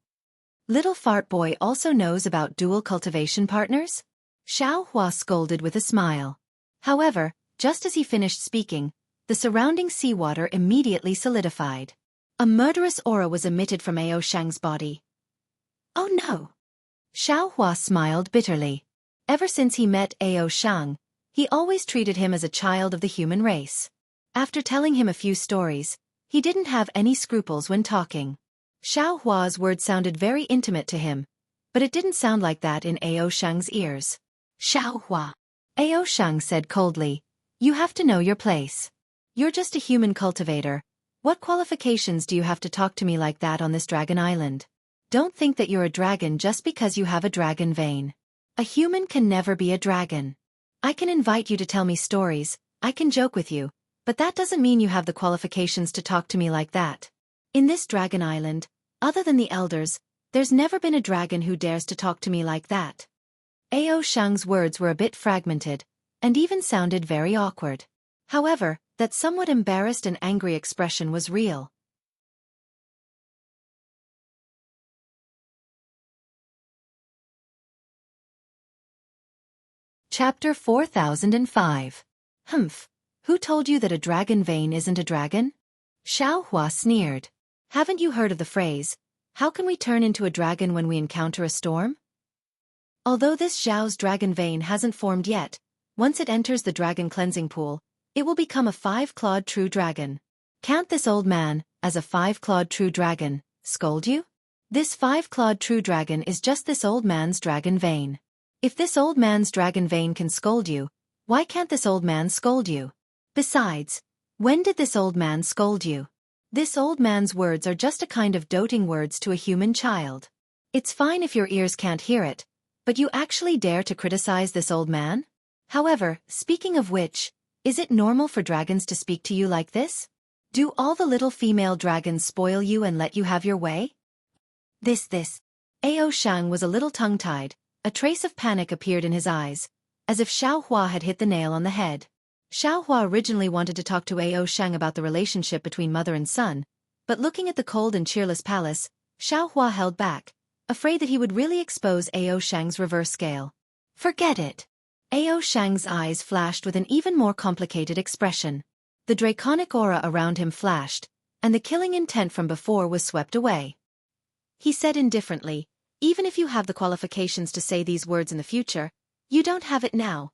Little Fart Boy also knows about dual cultivation partners? Xiao Hua scolded with a smile. However, just as he finished speaking, the surrounding seawater immediately solidified. A murderous aura was emitted from Ao Sheng's body. "Oh no!" Xiao Hua smiled bitterly. Ever since he met Ao Sheng, he always treated him as a child of the human race. After telling him a few stories, he didn't have any scruples when talking. Xiao Hua's words sounded very intimate to him, but it didn't sound like that in Ao Sheng's ears. "Xiao Hua," Ao Sheng said coldly, "you have to know your place. You're just a human cultivator. What qualifications do you have to talk to me like that on this dragon island? Don't think that you're a dragon just because you have a dragon vein. A human can never be a dragon. I can invite you to tell me stories, I can joke with you, but that doesn't mean you have the qualifications to talk to me like that. In this dragon island, other than the elders, there's never been a dragon who dares to talk to me like that." Ao Sheng's words were a bit fragmented, and even sounded very awkward. However, that somewhat embarrassed and angry expression was real. Chapter 4005. Humph. Who told you that a dragon vein isn't a dragon? Xiao Hua sneered. Haven't you heard of the phrase, "How can we turn into a dragon when we encounter a storm?" Although this Zhao's dragon vein hasn't formed yet, once it enters the dragon cleansing pool, it will become a 5-clawed true dragon. Can't this old man, as a 5-clawed true dragon, scold you? This 5-clawed true dragon is just this old man's dragon vein. If this old man's dragon vein can scold you, why can't this old man scold you? Besides, when did this old man scold you? This old man's words are just a kind of doting words to a human child. It's fine if your ears can't hear it, but you actually dare to criticize this old man? However, speaking of which, is it normal for dragons to speak to you like this? Do all the little female dragons spoil you and let you have your way? This. Ao Sheng was a little tongue-tied. A trace of panic appeared in his eyes, as if Xiao Hua had hit the nail on the head. Xiao Hua originally wanted to talk to Ao Sheng about the relationship between mother and son, but looking at the cold and cheerless palace, Xiao Hua held back, afraid that he would really expose Ao Sheng's reverse scale. Forget it. Ao Sheng's eyes flashed with an even more complicated expression. The draconic aura around him flashed, and the killing intent from before was swept away. He said indifferently, "Even if you have the qualifications to say these words in the future, you don't have it now."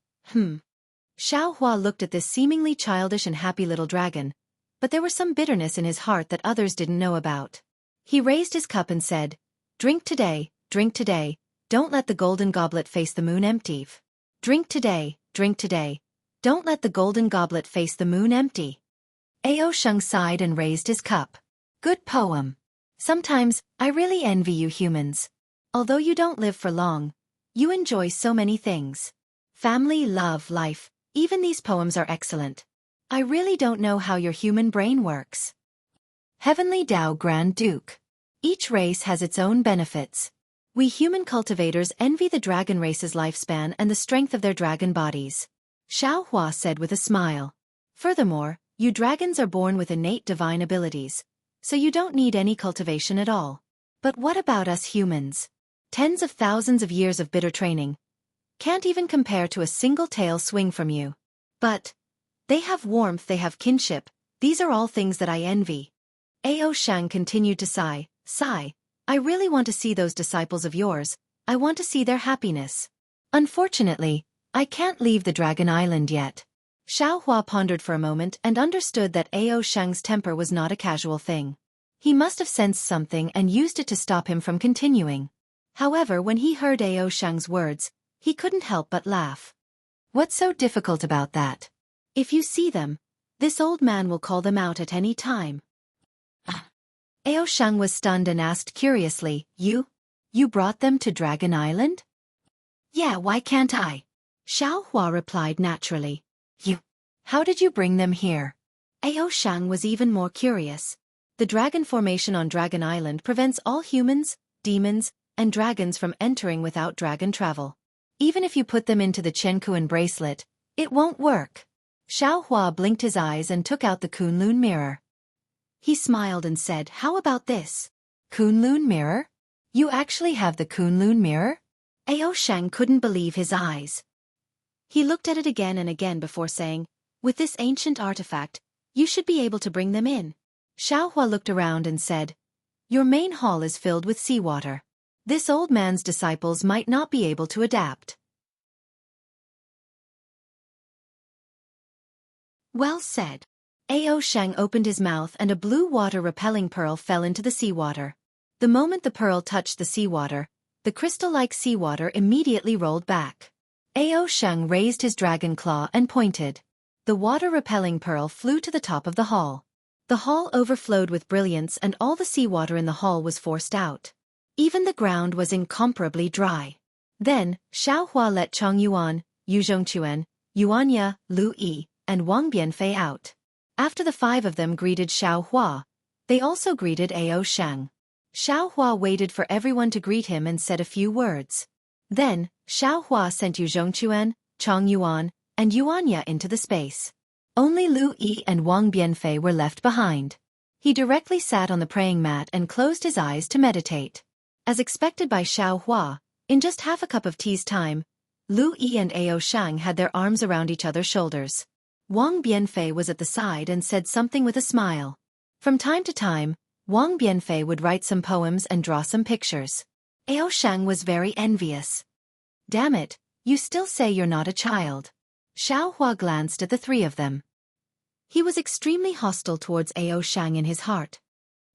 Xiao Hua looked at this seemingly childish and happy little dragon, but there was some bitterness in his heart that others didn't know about. He raised his cup and said, drink today, don't let the golden goblet face the moon empty. Drink today, don't let the golden goblet face the moon empty." Ao Sheng sighed and raised his cup. Good poem. Sometimes, I really envy you humans. Although you don't live for long, you enjoy so many things. Family, love, life, even these poems are excellent. I really don't know how your human brain works. Heavenly Tao Grand Duke. Each race has its own benefits. We human cultivators envy the dragon race's lifespan and the strength of their dragon bodies. Xiao Hua said with a smile. Furthermore, you dragons are born with innate divine abilities, so you don't need any cultivation at all. But what about us humans? Tens of thousands of years of bitter training can't even compare to a single tail swing from you. But they have warmth, they have kinship, these are all things that I envy. Ao Shang continued to sigh. I really want to see those disciples of yours, I want to see their happiness. Unfortunately, I can't leave the Dragon Island yet. Xiao Hua pondered for a moment and understood that Ao Shang's temper was not a casual thing. He must have sensed something and used it to stop him from continuing. However, when he heard Ao Shang's words, he couldn't help but laugh. What's so difficult about that? If you see them, this old man will call them out at any time. Ao Shang was stunned and asked curiously, You brought them to Dragon Island? Yeah, why can't I? Xiao Hua replied naturally. How did you bring them here? Ao Shang was even more curious. The dragon formation on Dragon Island prevents all humans, demons, and dragons from entering without dragon travel. Even if you put them into the Qiankuan bracelet, it won't work. Xiao Hua blinked his eyes and took out the Kunlun mirror. He smiled and said, How about this? Kunlun mirror? You actually have the Kunlun mirror? Ao Shang couldn't believe his eyes. He looked at it again and again before saying, With this ancient artifact, you should be able to bring them in. Xiao Hua looked around and said, Your main hall is filled with seawater. This old man's disciples might not be able to adapt. Well said. Ao Shang opened his mouth and a blue water-repelling pearl fell into the seawater. The moment the pearl touched the seawater, the crystal-like seawater immediately rolled back. Ao Shang raised his dragon claw and pointed. The water-repelling pearl flew to the top of the hall. The hall overflowed with brilliance and all the seawater in the hall was forced out. Even the ground was incomparably dry. Then, Xiao Hua let Chong Yuan, Yu Zhongquan, Yuanya, Lu Yi, and Wang Bianfei out. After the 5 of them greeted Xiao Hua, they also greeted Ao Shang. Xiao Hua waited for everyone to greet him and said a few words. Then, Xiao Hua sent Yu Zhongquan, Chong Yuan, and Yuanya into the space. Only Lu Yi and Wang Bianfei were left behind. He directly sat on the praying mat and closed his eyes to meditate. As expected by Xiao Hua, in just half a cup of tea's time, Lu Yi and Ao Shang had their arms around each other's shoulders. Wang Bianfei was at the side and said something with a smile. From time to time, Wang Bianfei would write some poems and draw some pictures. Ao Shang was very envious. Damn it, you still say you're not a child. Xiao Hua glanced at the 3 of them. He was extremely hostile towards Ao Shang in his heart.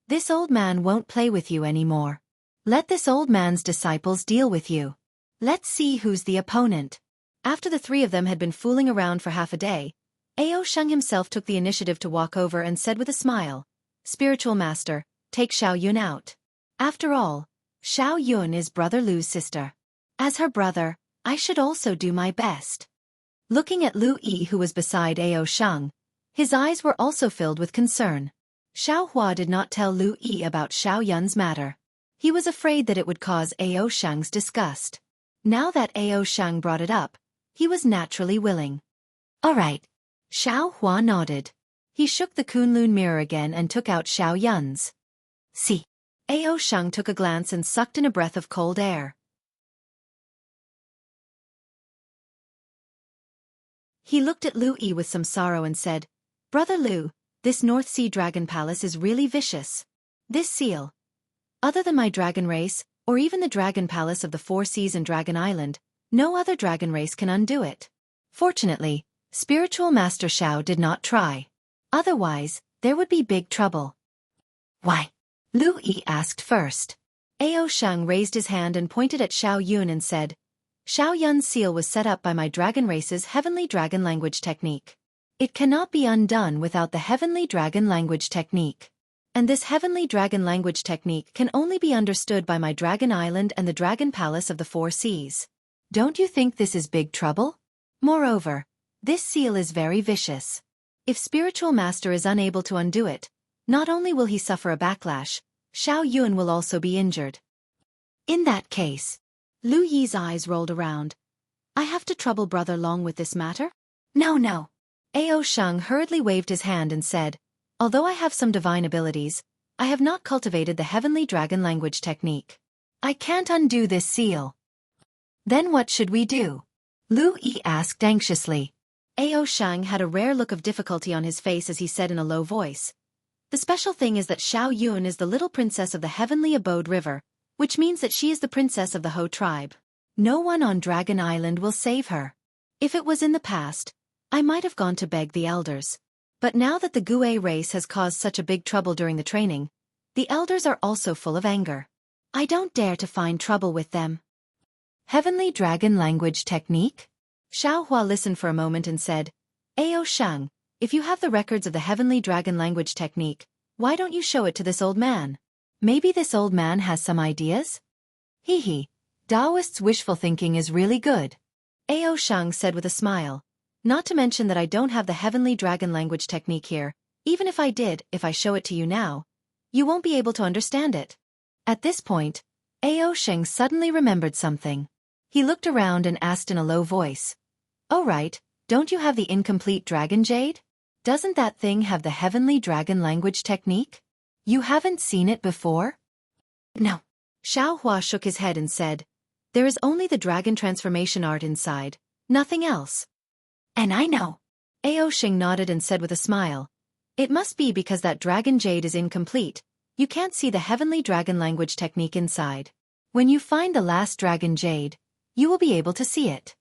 This old man won't play with you anymore. Let this old man's disciples deal with you. Let's see who's the opponent. After the 3 of them had been fooling around for half a day, Ao Shang himself took the initiative to walk over and said with a smile, Spiritual Master, take Xiao Yun out. After all, Xiao Yun is Brother Lu's sister. As her brother, I should also do my best. Looking at Lu Yi who was beside Ao Shang, his eyes were also filled with concern. Xiao Hua did not tell Lu Yi about Xiao Yun's matter. He was afraid that it would cause Ao Shang's disgust. Now that Ao Shang brought it up, he was naturally willing. All right. Xiao Hua nodded. He shook the Kunlun mirror again and took out Xiao Yun's. See. Ao Shang took a glance and sucked in a breath of cold air. He looked at Lu Yi with some sorrow and said, Brother Lu, this North Sea Dragon Palace is really vicious. This seal, other than my dragon race, or even the Dragon Palace of the 4 Seas and Dragon Island, no other dragon race can undo it. Fortunately, Spiritual Master Xiao did not try. Otherwise, there would be big trouble. Why? Lu Yi asked first. Ao Shang raised his hand and pointed at Xiao Yun and said, Xiao Yun's seal was set up by my dragon race's heavenly dragon language technique. It cannot be undone without the heavenly dragon language technique. And this heavenly dragon language technique can only be understood by my Dragon Island and the Dragon Palace of the 4 Seas. Don't you think this is big trouble? Moreover, this seal is very vicious. If spiritual master is unable to undo it, not only will he suffer a backlash, Xiao Yun will also be injured. In that case, Lu Yi's eyes rolled around. I have to trouble Brother Long with this matter? No. Ao Sheng hurriedly waved his hand and said, although I have some divine abilities, I have not cultivated the heavenly dragon language technique. I can't undo this seal. Then what should we do? Lu Yi asked anxiously. Ao Sheng had a rare look of difficulty on his face as he said in a low voice. The special thing is that Xiao Yun is the little princess of the heavenly abode river, which means that she is the princess of the Ho tribe. No one on Dragon Island will save her. If it was in the past, I might have gone to beg the elders. But now that the Gue race has caused such a big trouble during the training, the elders are also full of anger. I don't dare to find trouble with them. Heavenly dragon language technique? Xiao Hua listened for a moment and said, Ao Sheng, if you have the records of the heavenly dragon language technique, why don't you show it to this old man? Maybe this old man has some ideas? Hee, Taoist's wishful thinking is really good. Ao Sheng said with a smile. Not to mention that I don't have the heavenly dragon language technique here. Even if I did, if I show it to you now, you won't be able to understand it. At this point, Ao Sheng suddenly remembered something. He looked around and asked in a low voice. Oh right, don't you have the incomplete dragon jade? Doesn't that thing have the heavenly dragon language technique? You haven't seen it before? No. Xiao Hua shook his head and said, there is only the dragon transformation art inside, nothing else. And I know. Ao Sheng nodded and said with a smile. It must be because that dragon jade is incomplete. You can't see the heavenly dragon language technique inside. When you find the last dragon jade, you will be able to see it.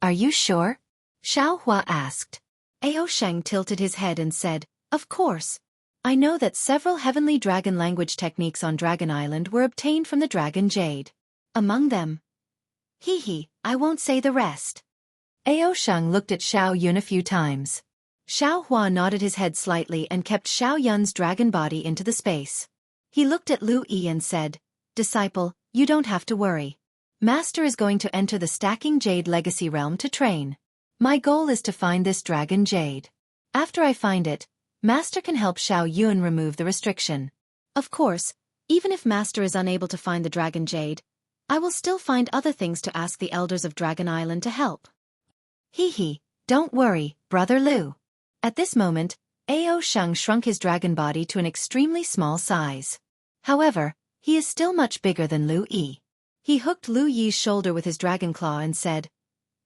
Are you sure? Xiao Hua asked. Ao Sheng tilted his head and said, of course. I know that several heavenly dragon language techniques on Dragon Island were obtained from the dragon jade. Among them. I won't say the rest. Ao Sheng looked at Xiao Yun a few times. Xiao Hua nodded his head slightly and kept Xiao Yun's dragon body into the space. He looked at Lu Yi and said, disciple, you don't have to worry. Master is going to enter the Stacking Jade Legacy Realm to train. My goal is to find this dragon jade. After I find it, Master can help Xiao Yun remove the restriction. Of course, even if Master is unable to find the dragon jade, I will still find other things to ask the elders of Dragon Island to help. Don't worry, Brother Lu. At this moment, Ao Sheng shrunk his dragon body to an extremely small size. However, he is still much bigger than Lu Yi. He hooked Lu Yi's shoulder with his dragon claw and said,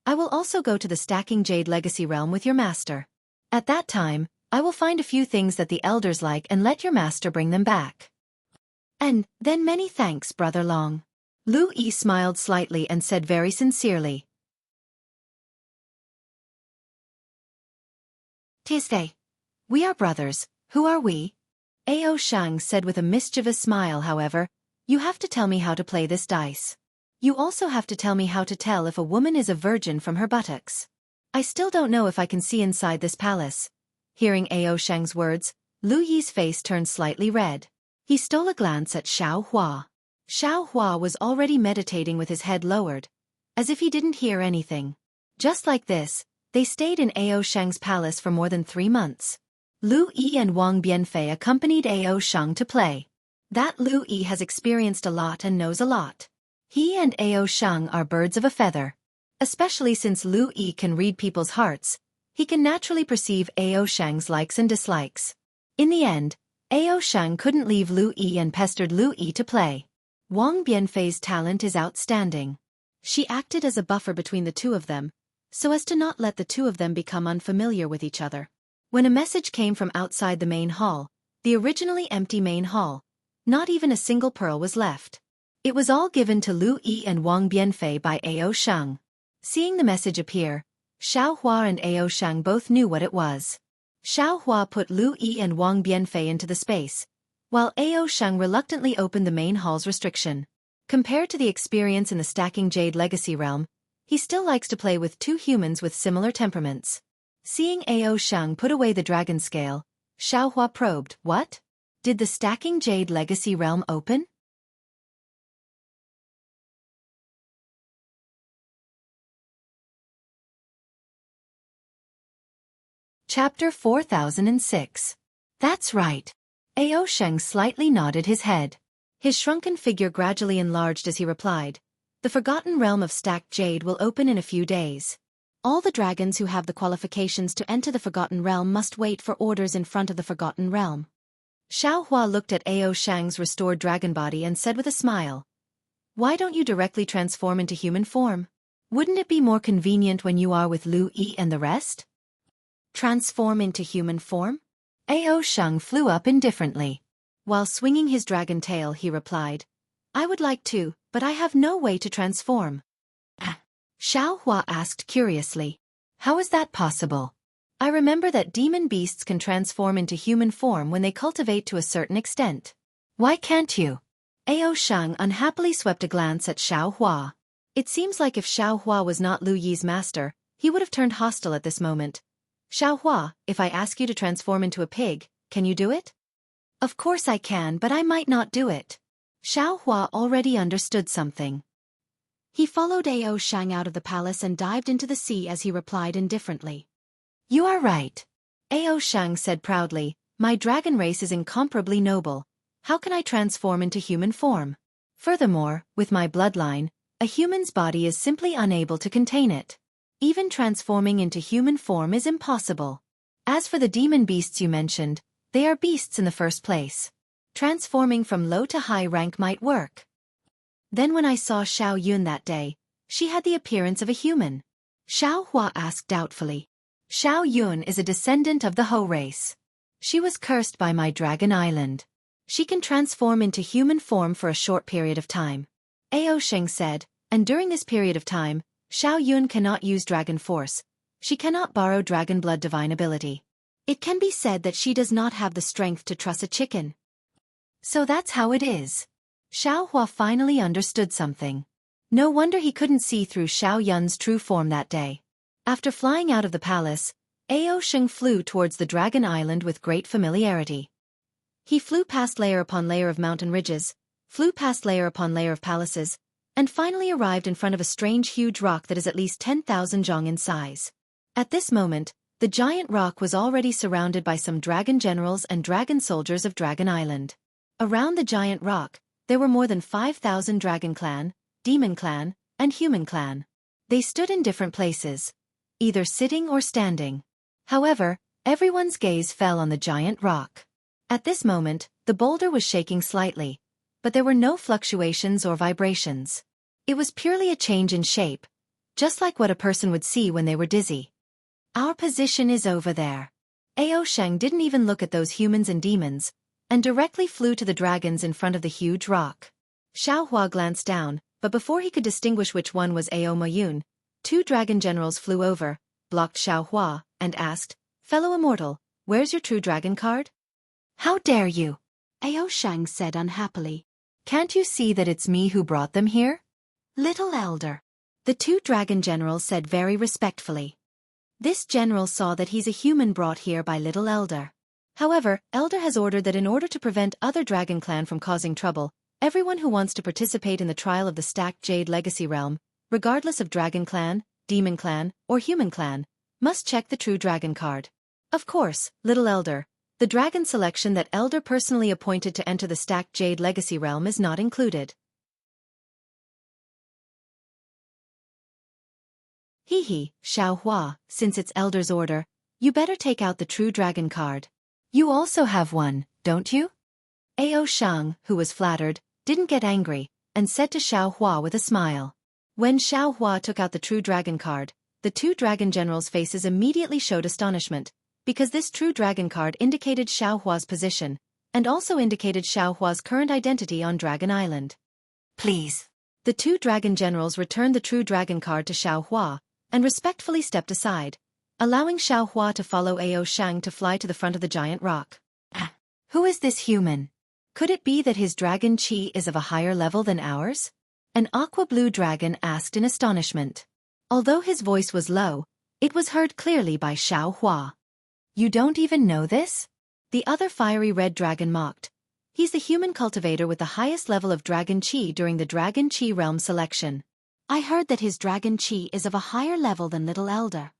I will also go to the Stacking Jade Legacy Realm with your master. At that time, I will find a few things that the elders like and let your master bring them back. And then many thanks, Brother Long. Lu Yi smiled slightly and said very sincerely. "'Tis they. We are brothers, who are we?" Ao Sheng said with a mischievous smile. However, you have to tell me how to play this dice. You also have to tell me how to tell if a woman is a virgin from her buttocks. I still don't know if I can see inside this palace. Hearing Ao Sheng's words, Lu Yi's face turned slightly red. He stole a glance at Xiao Hua. Xiao Hua was already meditating with his head lowered, as if he didn't hear anything. Just like this, they stayed in Ao Sheng's palace for more than 3 months. Lu Yi and Wang Bianfei accompanied Ao Sheng to play. That Lu Yi has experienced a lot and knows a lot. He and Ao Sheng are birds of a feather. Especially since Lu Yi can read people's hearts, he can naturally perceive Ao Sheng's likes and dislikes. In the end, Ao Sheng couldn't leave Lu Yi and pestered Lu Yi to play. Wang Bianfei's talent is outstanding. She acted as a buffer between the two of them, so as to not let the two of them become unfamiliar with each other. When a message came from outside the main hall, the originally empty main hall, not even a single pearl was left. It was all given to Lu Yi and Wang Bianfei by Ao Sheng. Seeing the message appear, Xiao Hua and Ao Sheng both knew what it was. Xiao Hua put Lu Yi and Wang Bianfei into the space, while Ao Sheng reluctantly opened the main hall's restriction. Compared to the experience in the Stacking Jade Legacy Realm, he still likes to play with 2 humans with similar temperaments. Seeing Ao Sheng put away the dragon scale, Xiao Hua probed, what? Did the Stacking Jade Legacy Realm open? Chapter 4006. That's right. Ao Sheng slightly nodded his head. His shrunken figure gradually enlarged as he replied, "The Forgotten Realm of Stacked Jade will open in a few days. All the dragons who have the qualifications to enter the Forgotten Realm must wait for orders in front of the Forgotten Realm." Xiao Hua looked at Ao Shang's restored dragon body and said with a smile, "Why don't you directly transform into human form? Wouldn't it be more convenient when you are with Lu Yi and the rest?" Transform into human form? Ao Sheng flew up indifferently. While swinging his dragon tail, he replied, "I would like to, but I have no way to transform." Xiao Hua asked curiously, "How is that possible? I remember that demon beasts can transform into human form when they cultivate to a certain extent. Why can't you?" Ao Shang unhappily swept a glance at Xiao Hua. It seems like if Xiao Hua was not Lu Yi's master, he would have turned hostile at this moment. "Xiao Hua, if I ask you to transform into a pig, can you do it?" "Of course I can, but I might not do it." Xiao Hua already understood something. He followed Ao Shang out of the palace and dived into the sea as he replied indifferently, "You are right." Ao Shang said proudly, "My dragon race is incomparably noble. How can I transform into human form? Furthermore, with my bloodline, a human's body is simply unable to contain it. Even transforming into human form is impossible. As for the demon beasts you mentioned, they are beasts in the first place. Transforming from low to high rank might work." Then when I saw Xiao Yun that day, she had the appearance of a human. Xiao Hua asked doubtfully. "Xiao Yun is a descendant of the Ho race. She was cursed by my dragon island. She can transform into human form for a short period of time," Ao Sheng said, "and during this period of time, Xiao Yun cannot use dragon force. She cannot borrow dragon blood divine ability. It can be said that she does not have the strength to truss a chicken." So that's how it is. Xiao Hua finally understood something. No wonder he couldn't see through Xiao Yun's true form that day. After flying out of the palace, Ao Sheng flew towards the Dragon Island with great familiarity. He flew past layer upon layer of mountain ridges, flew past layer upon layer of palaces, and finally arrived in front of a strange huge rock that is at least 10,000 zhong in size. At this moment, the giant rock was already surrounded by some dragon generals and dragon soldiers of Dragon Island. Around the giant rock, there were more than 5,000 Dragon Clan, Demon Clan, and Human Clan. They stood in different places, either sitting or standing. However, everyone's gaze fell on the giant rock. At this moment, the boulder was shaking slightly, but there were no fluctuations or vibrations. It was purely a change in shape, just like what a person would see when they were dizzy. "Our position is over there." Ao Sheng didn't even look at those humans and demons, and directly flew to the dragons in front of the huge rock. Xiao Hua glanced down, but before he could distinguish which one was Ao Mayun, two dragon generals flew over, blocked Xiao Hua, and asked, "Fellow immortal, where's your true dragon card?" "How dare you?" Ao Shang said unhappily. "Can't you see that it's me who brought them here?" "Little elder," the two dragon generals said very respectfully. This general saw that he's a human brought here by Little Elder. However, Elder has ordered that in order to prevent other Dragon Clan from causing trouble, everyone who wants to participate in the trial of the Stacked Jade Legacy Realm, regardless of Dragon Clan, Demon Clan, or Human Clan, must check the true dragon card. Of course, Little Elder, the dragon selection that Elder personally appointed to enter the Stacked Jade Legacy Realm is not included. Hee, Xiao Hua, since it's Elder's order, you better take out the true dragon card. You also have one, don't you? Ao Shang, who was flattered, didn't get angry, and said to Xiao Hua with a smile. When Xiao Hua took out the true dragon card, the two dragon generals' faces immediately showed astonishment, because this true dragon card indicated Xiao Hua's position, and also indicated Xiao Hua's current identity on Dragon Island. "Please." The two dragon generals returned the true dragon card to Xiao Hua, and respectfully stepped aside, allowing Xiao Hua to follow Ao Shang to fly to the front of the giant rock. Who is this human? Could it be that his dragon chi is of a higher level than ours? An aqua-blue dragon asked in astonishment. Although his voice was low, it was heard clearly by Xiao Hua. You don't even know this? The other fiery red dragon mocked. He's the human cultivator with the highest level of dragon chi during the Dragon Chi Realm selection. I heard that his dragon chi is of a higher level than Little Elder.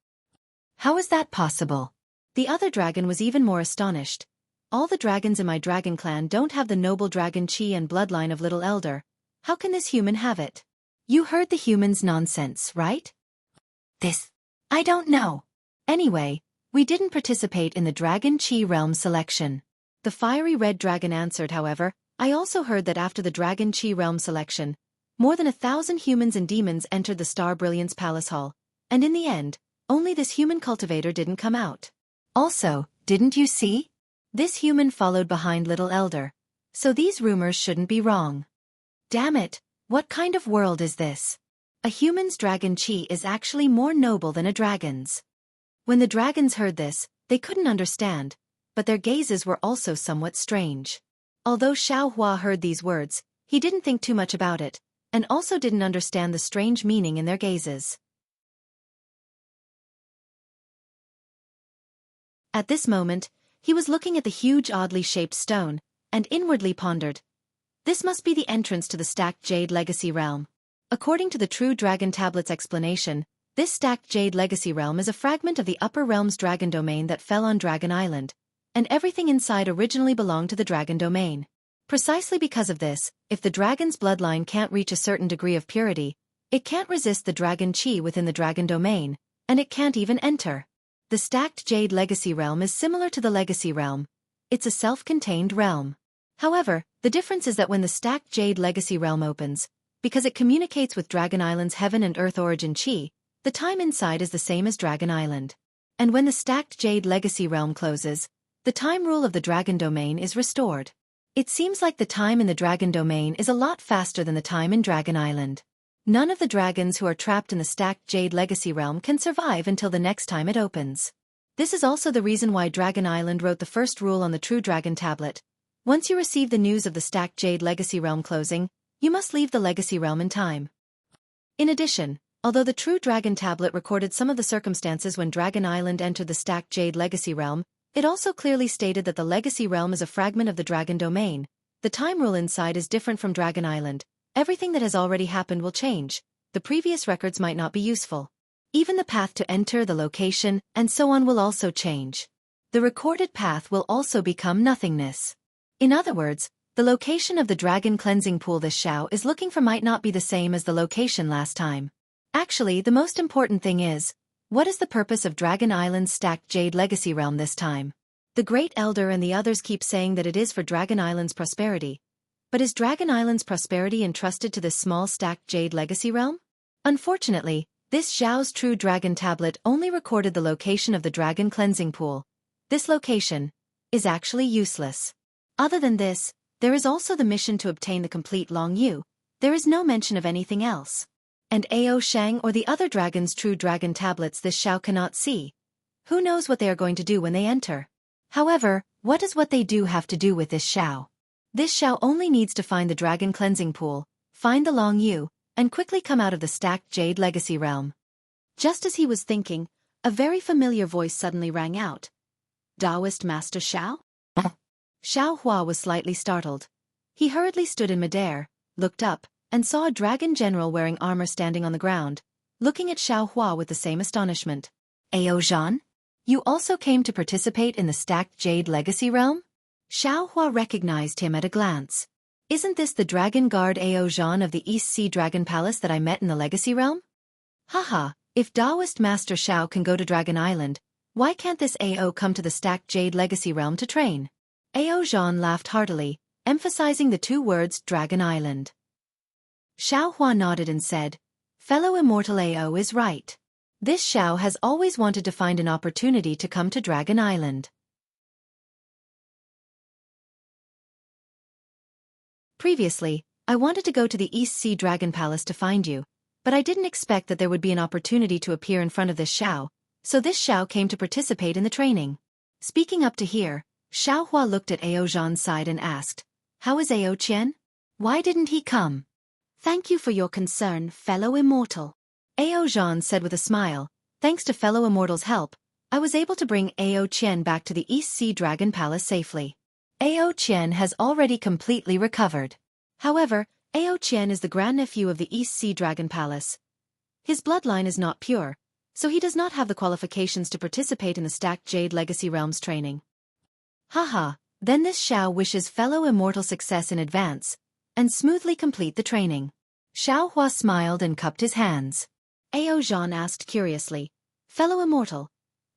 How is that possible? The other dragon was even more astonished. All the dragons in my dragon clan don't have the noble dragon chi and bloodline of Little Elder. How can this human have it? You heard the human's nonsense, right? I don't know. Anyway, we didn't participate in the Dragon Chi realm selection. The fiery red dragon answered, however, I also heard that after the Dragon Chi realm selection, more than 1,000 humans and demons entered the Star Brilliance Palace Hall, and in the end, only this human cultivator didn't come out. Also, didn't you see? This human followed behind Little Elder. So these rumors shouldn't be wrong. Damn it, what kind of world is this? A human's dragon chi is actually more noble than a dragon's. When the dragons heard this, they couldn't understand, but their gazes were also somewhat strange. Although Xiao Hua heard these words, he didn't think too much about it, and also didn't understand the strange meaning in their gazes. At this moment, he was looking at the huge oddly shaped stone, and inwardly pondered. This must be the entrance to the stacked Jade Legacy Realm. According to the True Dragon Tablet's explanation, this stacked Jade Legacy Realm is a fragment of the Upper Realm's Dragon Domain that fell on Dragon Island, and everything inside originally belonged to the Dragon Domain. Precisely because of this, if the dragon's bloodline can't reach a certain degree of purity, it can't resist the dragon chi within the Dragon Domain, and it can't even enter. The stacked Jade Legacy Realm is similar to the Legacy Realm. It's a self-contained realm. However, the difference is that when the stacked Jade Legacy Realm opens, because it communicates with Dragon Island's heaven and earth origin chi, the time inside is the same as Dragon Island. And when the stacked Jade Legacy Realm closes, the time rule of the Dragon Domain is restored. It seems like the time in the Dragon Domain is a lot faster than the time in Dragon Island. None of the dragons who are trapped in the stacked Jade Legacy Realm can survive until the next time it opens. This is also the reason why Dragon Island wrote the first rule on the True Dragon Tablet. Once you receive the news of the stacked Jade Legacy Realm closing, you must leave the Legacy Realm in time. In addition, although the True Dragon Tablet recorded some of the circumstances when Dragon Island entered the stacked Jade Legacy Realm, it also clearly stated that the Legacy Realm is a fragment of the Dragon Domain. The time rule inside is different from Dragon Island. Everything that has already happened will change. The previous records might not be useful. Even the path to enter, the location, and so on will also change. The recorded path will also become nothingness. In other words, the location of the dragon cleansing pool this Xiao is looking for might not be the same as the location last time. Actually, the most important thing is, what is the purpose of Dragon Island's stacked Jade Legacy Realm this time? The Great Elder and the others keep saying that it is for Dragon Island's prosperity. But is Dragon Island's prosperity entrusted to this small stacked Jade Legacy Realm? Unfortunately, this Xiao's True Dragon Tablet only recorded the location of the dragon cleansing pool. This location is actually useless. Other than this, there is also the mission to obtain the complete Long Yu. There is no mention of anything else. And Ao Shang or the other dragon's True Dragon Tablets this Xiao cannot see. Who knows what they are going to do when they enter? However, what does what they do have to do with this Xiao? This Xiao only needs to find the dragon cleansing pool, find the Long Yu, and quickly come out of the stacked Jade Legacy Realm. Just as he was thinking, a very familiar voice suddenly rang out. Taoist Master Xiao? Xiao Hua was slightly startled. He hurriedly stood in midair, looked up, and saw a dragon general wearing armor standing on the ground, looking at Xiao Hua with the same astonishment. Ao Zhan? You also came to participate in the stacked Jade Legacy Realm? Xiao Hua recognized him at a glance. Isn't this the dragon guard Ao Zhan of the East Sea Dragon Palace that I met in the Legacy Realm? Haha, if Taoist Master Xiao can go to Dragon Island, why can't this Ao come to the stacked Jade Legacy Realm to train? Ao Zhan laughed heartily, emphasizing the two words Dragon Island. Xiao Hua nodded and said, Fellow Immortal Ao is right. This Xiao has always wanted to find an opportunity to come to Dragon Island. Previously, I wanted to go to the East Sea Dragon Palace to find you, but I didn't expect that there would be an opportunity to appear in front of this Xiao, so this Xiao came to participate in the training. Speaking up to here, Xiao Hua looked at Ao Zhan's side and asked, How is Ao Qian? Why didn't he come? Thank you for your concern, fellow immortal. Ao Zhan said with a smile, Thanks to fellow immortal's help, I was able to bring Ao Qian back to the East Sea Dragon Palace safely. Ao Qian has already completely recovered. However, Ao Qian is the grandnephew of the East Sea Dragon Palace. His bloodline is not pure, so he does not have the qualifications to participate in the Stacked Jade Legacy Realms training. Haha, then this Xiao wishes fellow immortal success in advance, and smoothly complete the training. Xiao Hua smiled and cupped his hands. Ao Zhan asked curiously, fellow immortal,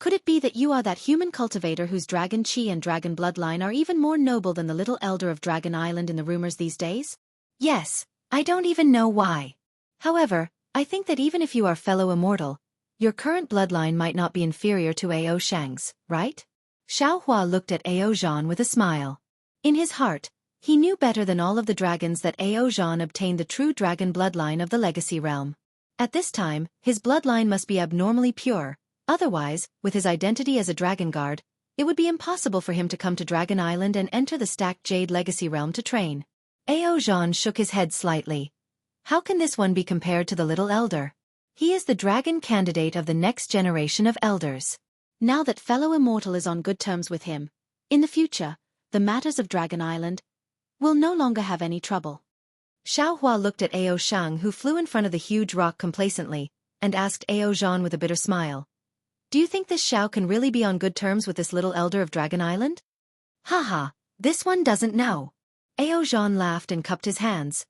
could it be that you are that human cultivator whose dragon chi and dragon bloodline are even more noble than the little elder of Dragon Island in the rumors these days? Yes, I don't even know why. However, I think that even if you are fellow immortal, your current bloodline might not be inferior to Ao Shang's, right? Xiao Hua looked at Ao Zhan with a smile. In his heart, he knew better than all of the dragons that Ao Zhan obtained the true dragon bloodline of the Legacy Realm. At this time, his bloodline must be abnormally pure. Otherwise, with his identity as a dragon guard, it would be impossible for him to come to Dragon Island and enter the Stacked Jade Legacy Realm to train. Ao Zhan shook his head slightly. How can this one be compared to the little elder? He is the dragon candidate of the next generation of elders. Now that fellow immortal is on good terms with him, in the future, the matters of Dragon Island will no longer have any trouble. Xiao Hua looked at Ao Shang, who flew in front of the huge rock complacently, and asked Ao Zhan with a bitter smile, do you think this Xiao can really be on good terms with this little elder of Dragon Island? Haha, this one doesn't know. Ao Zhan laughed and cupped his hands.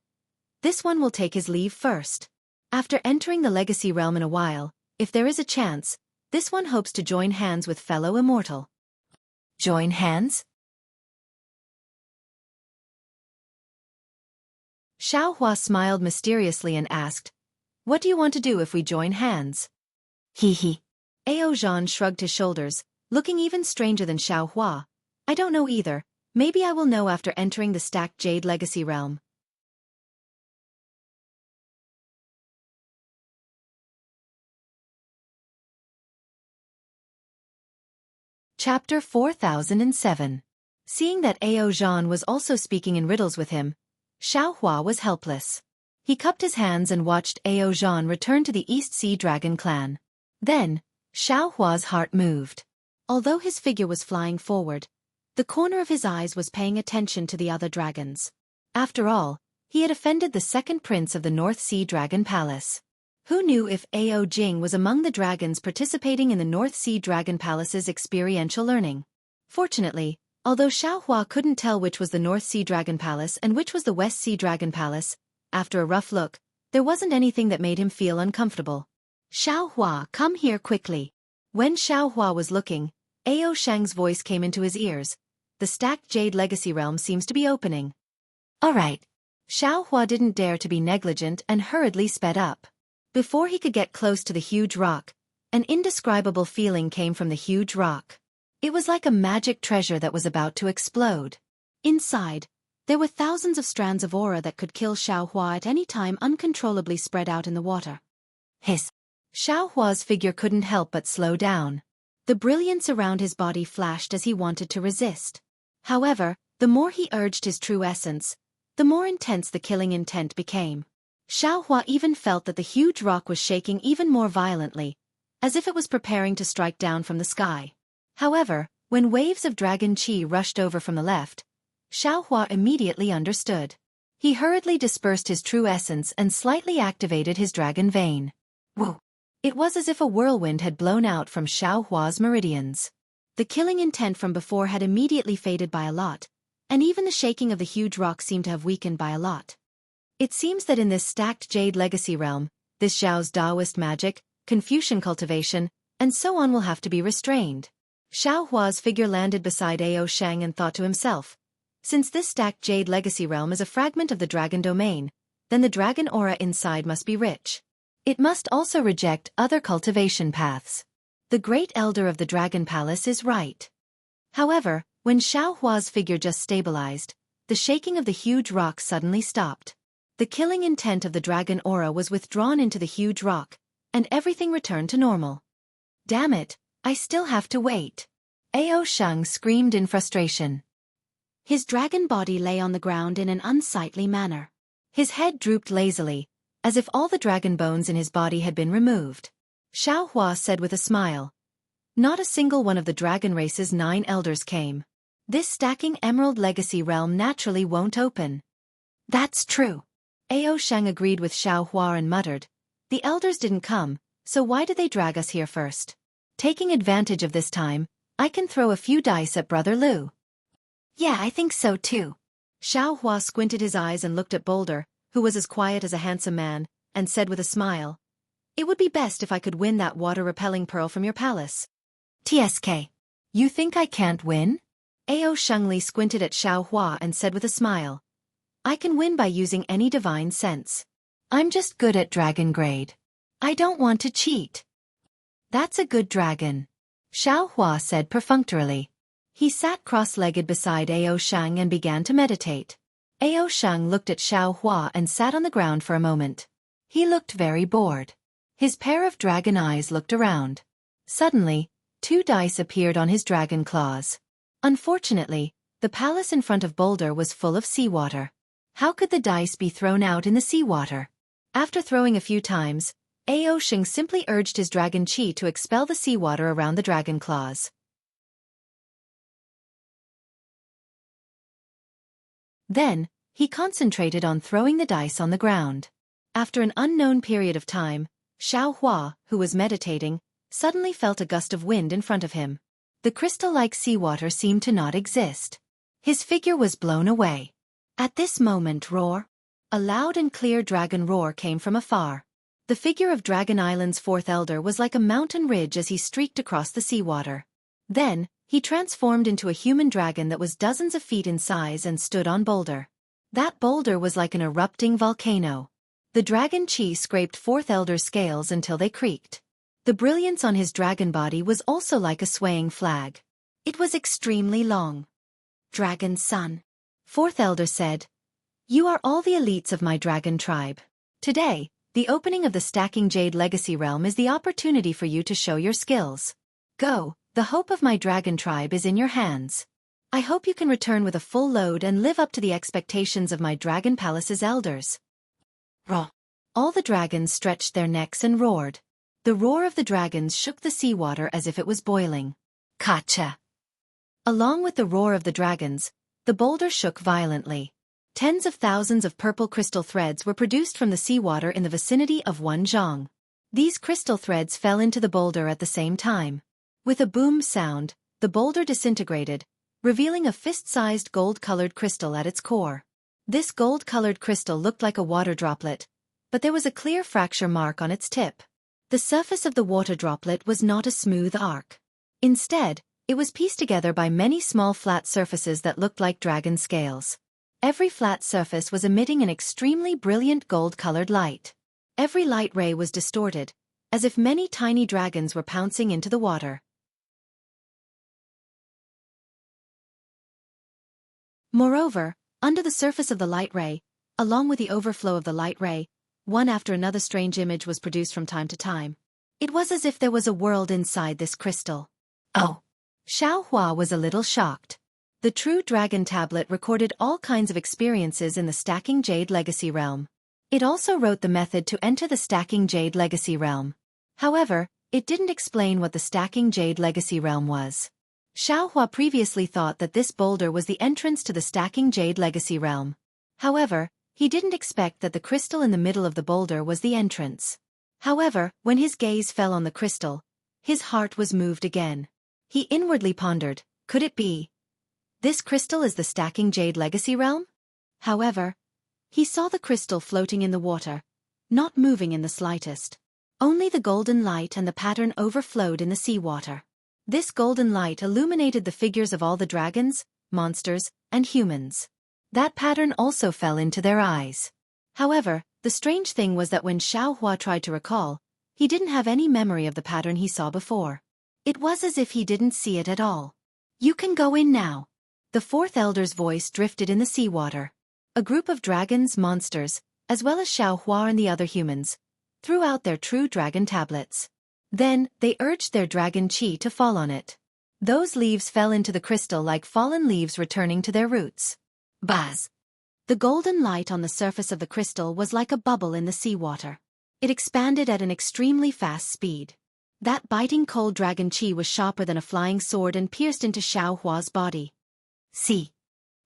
This one will take his leave first. After entering the Legacy Realm in a while, if there is a chance, this one hopes to join hands with fellow immortal. Join hands? Xiao Hua smiled mysteriously and asked, what do you want to do if we join hands? Hee hee. Ao Zhan shrugged his shoulders, looking even stranger than Xiao Hua. I don't know either. Maybe I will know after entering the Stacked Jade Legacy Realm. Chapter 4007. Seeing that Ao Zhan was also speaking in riddles with him, Xiao Hua was helpless. He cupped his hands and watched Ao Zhan return to the East Sea Dragon clan. Then, Xiao Hua's heart moved. Although his figure was flying forward, the corner of his eyes was paying attention to the other dragons. After all, he had offended the second prince of the North Sea Dragon Palace. Who knew if Ao Jing was among the dragons participating in the North Sea Dragon Palace's experiential learning? Fortunately, although Xiao Hua couldn't tell which was the North Sea Dragon Palace and which was the West Sea Dragon Palace, after a rough look, there wasn't anything that made him feel uncomfortable. Xiao Hua, come here quickly. When Xiao Hua was looking, Ao Shang's voice came into his ears. The Stacked Jade Legacy Realm seems to be opening. All right. Xiao Hua didn't dare to be negligent and hurriedly sped up. Before he could get close to the huge rock, an indescribable feeling came from the huge rock. It was like a magic treasure that was about to explode. Inside, there were thousands of strands of aura that could kill Xiao Hua at any time, uncontrollably spread out in the water. Hiss. Xiao Hua's figure couldn't help but slow down. The brilliance around his body flashed as he wanted to resist. However, the more he urged his true essence, the more intense the killing intent became. Xiao Hua even felt that the huge rock was shaking even more violently, as if it was preparing to strike down from the sky. However, when waves of dragon chi rushed over from the left, Xiao Hua immediately understood. He hurriedly dispersed his true essence and slightly activated his dragon vein. Whoa! It was as if a whirlwind had blown out from Xiao Hua's meridians. The killing intent from before had immediately faded by a lot, and even the shaking of the huge rock seemed to have weakened by a lot. It seems that in this Stacked Jade Legacy Realm, this Xiao's Taoist magic, Confucian cultivation, and so on will have to be restrained. Xiao Hua's figure landed beside Ao Shang and thought to himself, since this Stacked Jade Legacy Realm is a fragment of the dragon domain, then the dragon aura inside must be rich. It must also reject other cultivation paths. The great elder of the Dragon Palace is right. However, when Xiao Hua's figure just stabilized, the shaking of the huge rock suddenly stopped. The killing intent of the dragon aura was withdrawn into the huge rock, and everything returned to normal. Damn it, I still have to wait. Ao Shang screamed in frustration. His dragon body lay on the ground in an unsightly manner. His head drooped lazily, as if all the dragon bones in his body had been removed. Xiao Hua said with a smile. Not a single one of the dragon race's 9 elders came. This stacking Emerald Legacy Realm naturally won't open. That's true. Ao Shang agreed with Xiao Hua and muttered. The elders didn't come, So why did they drag us here first? Taking advantage of this time, I can throw a few dice at Brother Lu. Yeah, I think so too. Xiaohua squinted his eyes and looked at Boulder, who was as quiet as a handsome man, and said with a smile, "It would be best if I could win that water-repelling pearl from your palace." TSK. You think I can't win? Ao Shengli squinted at Xiaohua and said with a smile, "I can win by using any divine sense. I'm just good at dragon grade. I don't want to cheat." That's a good dragon, Xiaohua said perfunctorily. He sat cross-legged beside Ao Sheng and began to meditate. Ao Sheng looked at Xiaohua and sat on the ground for a moment. He looked very bored. His pair of dragon eyes looked around. Suddenly, 2 dice appeared on his dragon claws. Unfortunately, the palace in front of Boulder was full of seawater. How could the dice be thrown out in the seawater? After throwing a few times, Ao Sheng simply urged his dragon chi to expel the seawater around the dragon claws. Then, he concentrated on throwing the dice on the ground. After an unknown period of time, Xiaohua, who was meditating, suddenly felt a gust of wind in front of him. The crystal-like seawater seemed to not exist. His figure was blown away. At this moment, roar! A loud and clear dragon roar came from afar. The figure of Dragon Island's 4th elder was like a mountain ridge as he streaked across the seawater. Then, he transformed into a human dragon that was dozens of feet in size and stood on Boulder. That boulder was like an erupting volcano. The dragon chi scraped 4th elder's scales until they creaked. The brilliance on his dragon body was also like a swaying flag. It was extremely long. Dragon son, 4th elder said, "You are all the elites of my dragon tribe. Today, the opening of the Stacking Jade Legacy Realm is the opportunity for you to show your skills. Go, the hope of my dragon tribe is in your hands. I hope you can return with a full load and live up to the expectations of my Dragon Palace's elders." roar. All the dragons stretched their necks and roared. The roar of the dragons shook the seawater as if it was boiling. Kacha. Along with the roar of the dragons, the boulder shook violently. Tens of thousands of purple crystal threads were produced from the seawater in the vicinity of Wenzhong. These crystal threads fell into the boulder at the same time. With a boom sound, the boulder disintegrated, revealing a fist-sized gold-colored crystal at its core. This gold-colored crystal looked like a water droplet, but there was a clear fracture mark on its tip. The surface of the water droplet was not a smooth arc. Instead, it was pieced together by many small flat surfaces that looked like dragon scales. Every flat surface was emitting an extremely brilliant gold-colored light. Every light ray was distorted, as if many tiny dragons were pouncing into the water. Moreover, under the surface of the light ray, along with the overflow of the light ray, one after another strange image was produced from time to time. It was as if there was a world inside this crystal. Oh. Xiaohua was a little shocked. The True Dragon Tablet recorded all kinds of experiences in the Stacking Jade Legacy Realm. It also wrote the method to enter the Stacking Jade Legacy Realm. However, it didn't explain what the Stacking Jade Legacy Realm was. Xiaohua previously thought that this boulder was the entrance to the Stacking Jade Legacy Realm. However, he didn't expect that the crystal in the middle of the boulder was the entrance. However, when his gaze fell on the crystal, his heart was moved again. He inwardly pondered, could it be? This crystal is the Stacking Jade Legacy Realm? However, he saw the crystal floating in the water, not moving in the slightest. Only the golden light and the pattern overflowed in the seawater. This golden light illuminated the figures of all the dragons, monsters, and humans. That pattern also fell into their eyes. However, the strange thing was that when Xiaohua tried to recall, he didn't have any memory of the pattern he saw before. It was as if he didn't see it at all. "You can go in now." The 4th elder's voice drifted in the seawater. A group of dragons, monsters, as well as Xiaohua and the other humans, threw out their true dragon tablets. Then, they urged their dragon chi to fall on it. Those leaves fell into the crystal like fallen leaves returning to their roots. Buzz. The golden light on the surface of the crystal was like a bubble in the seawater. It expanded at an extremely fast speed. That biting cold dragon chi was sharper than a flying sword and pierced into Xiaohua's body. See.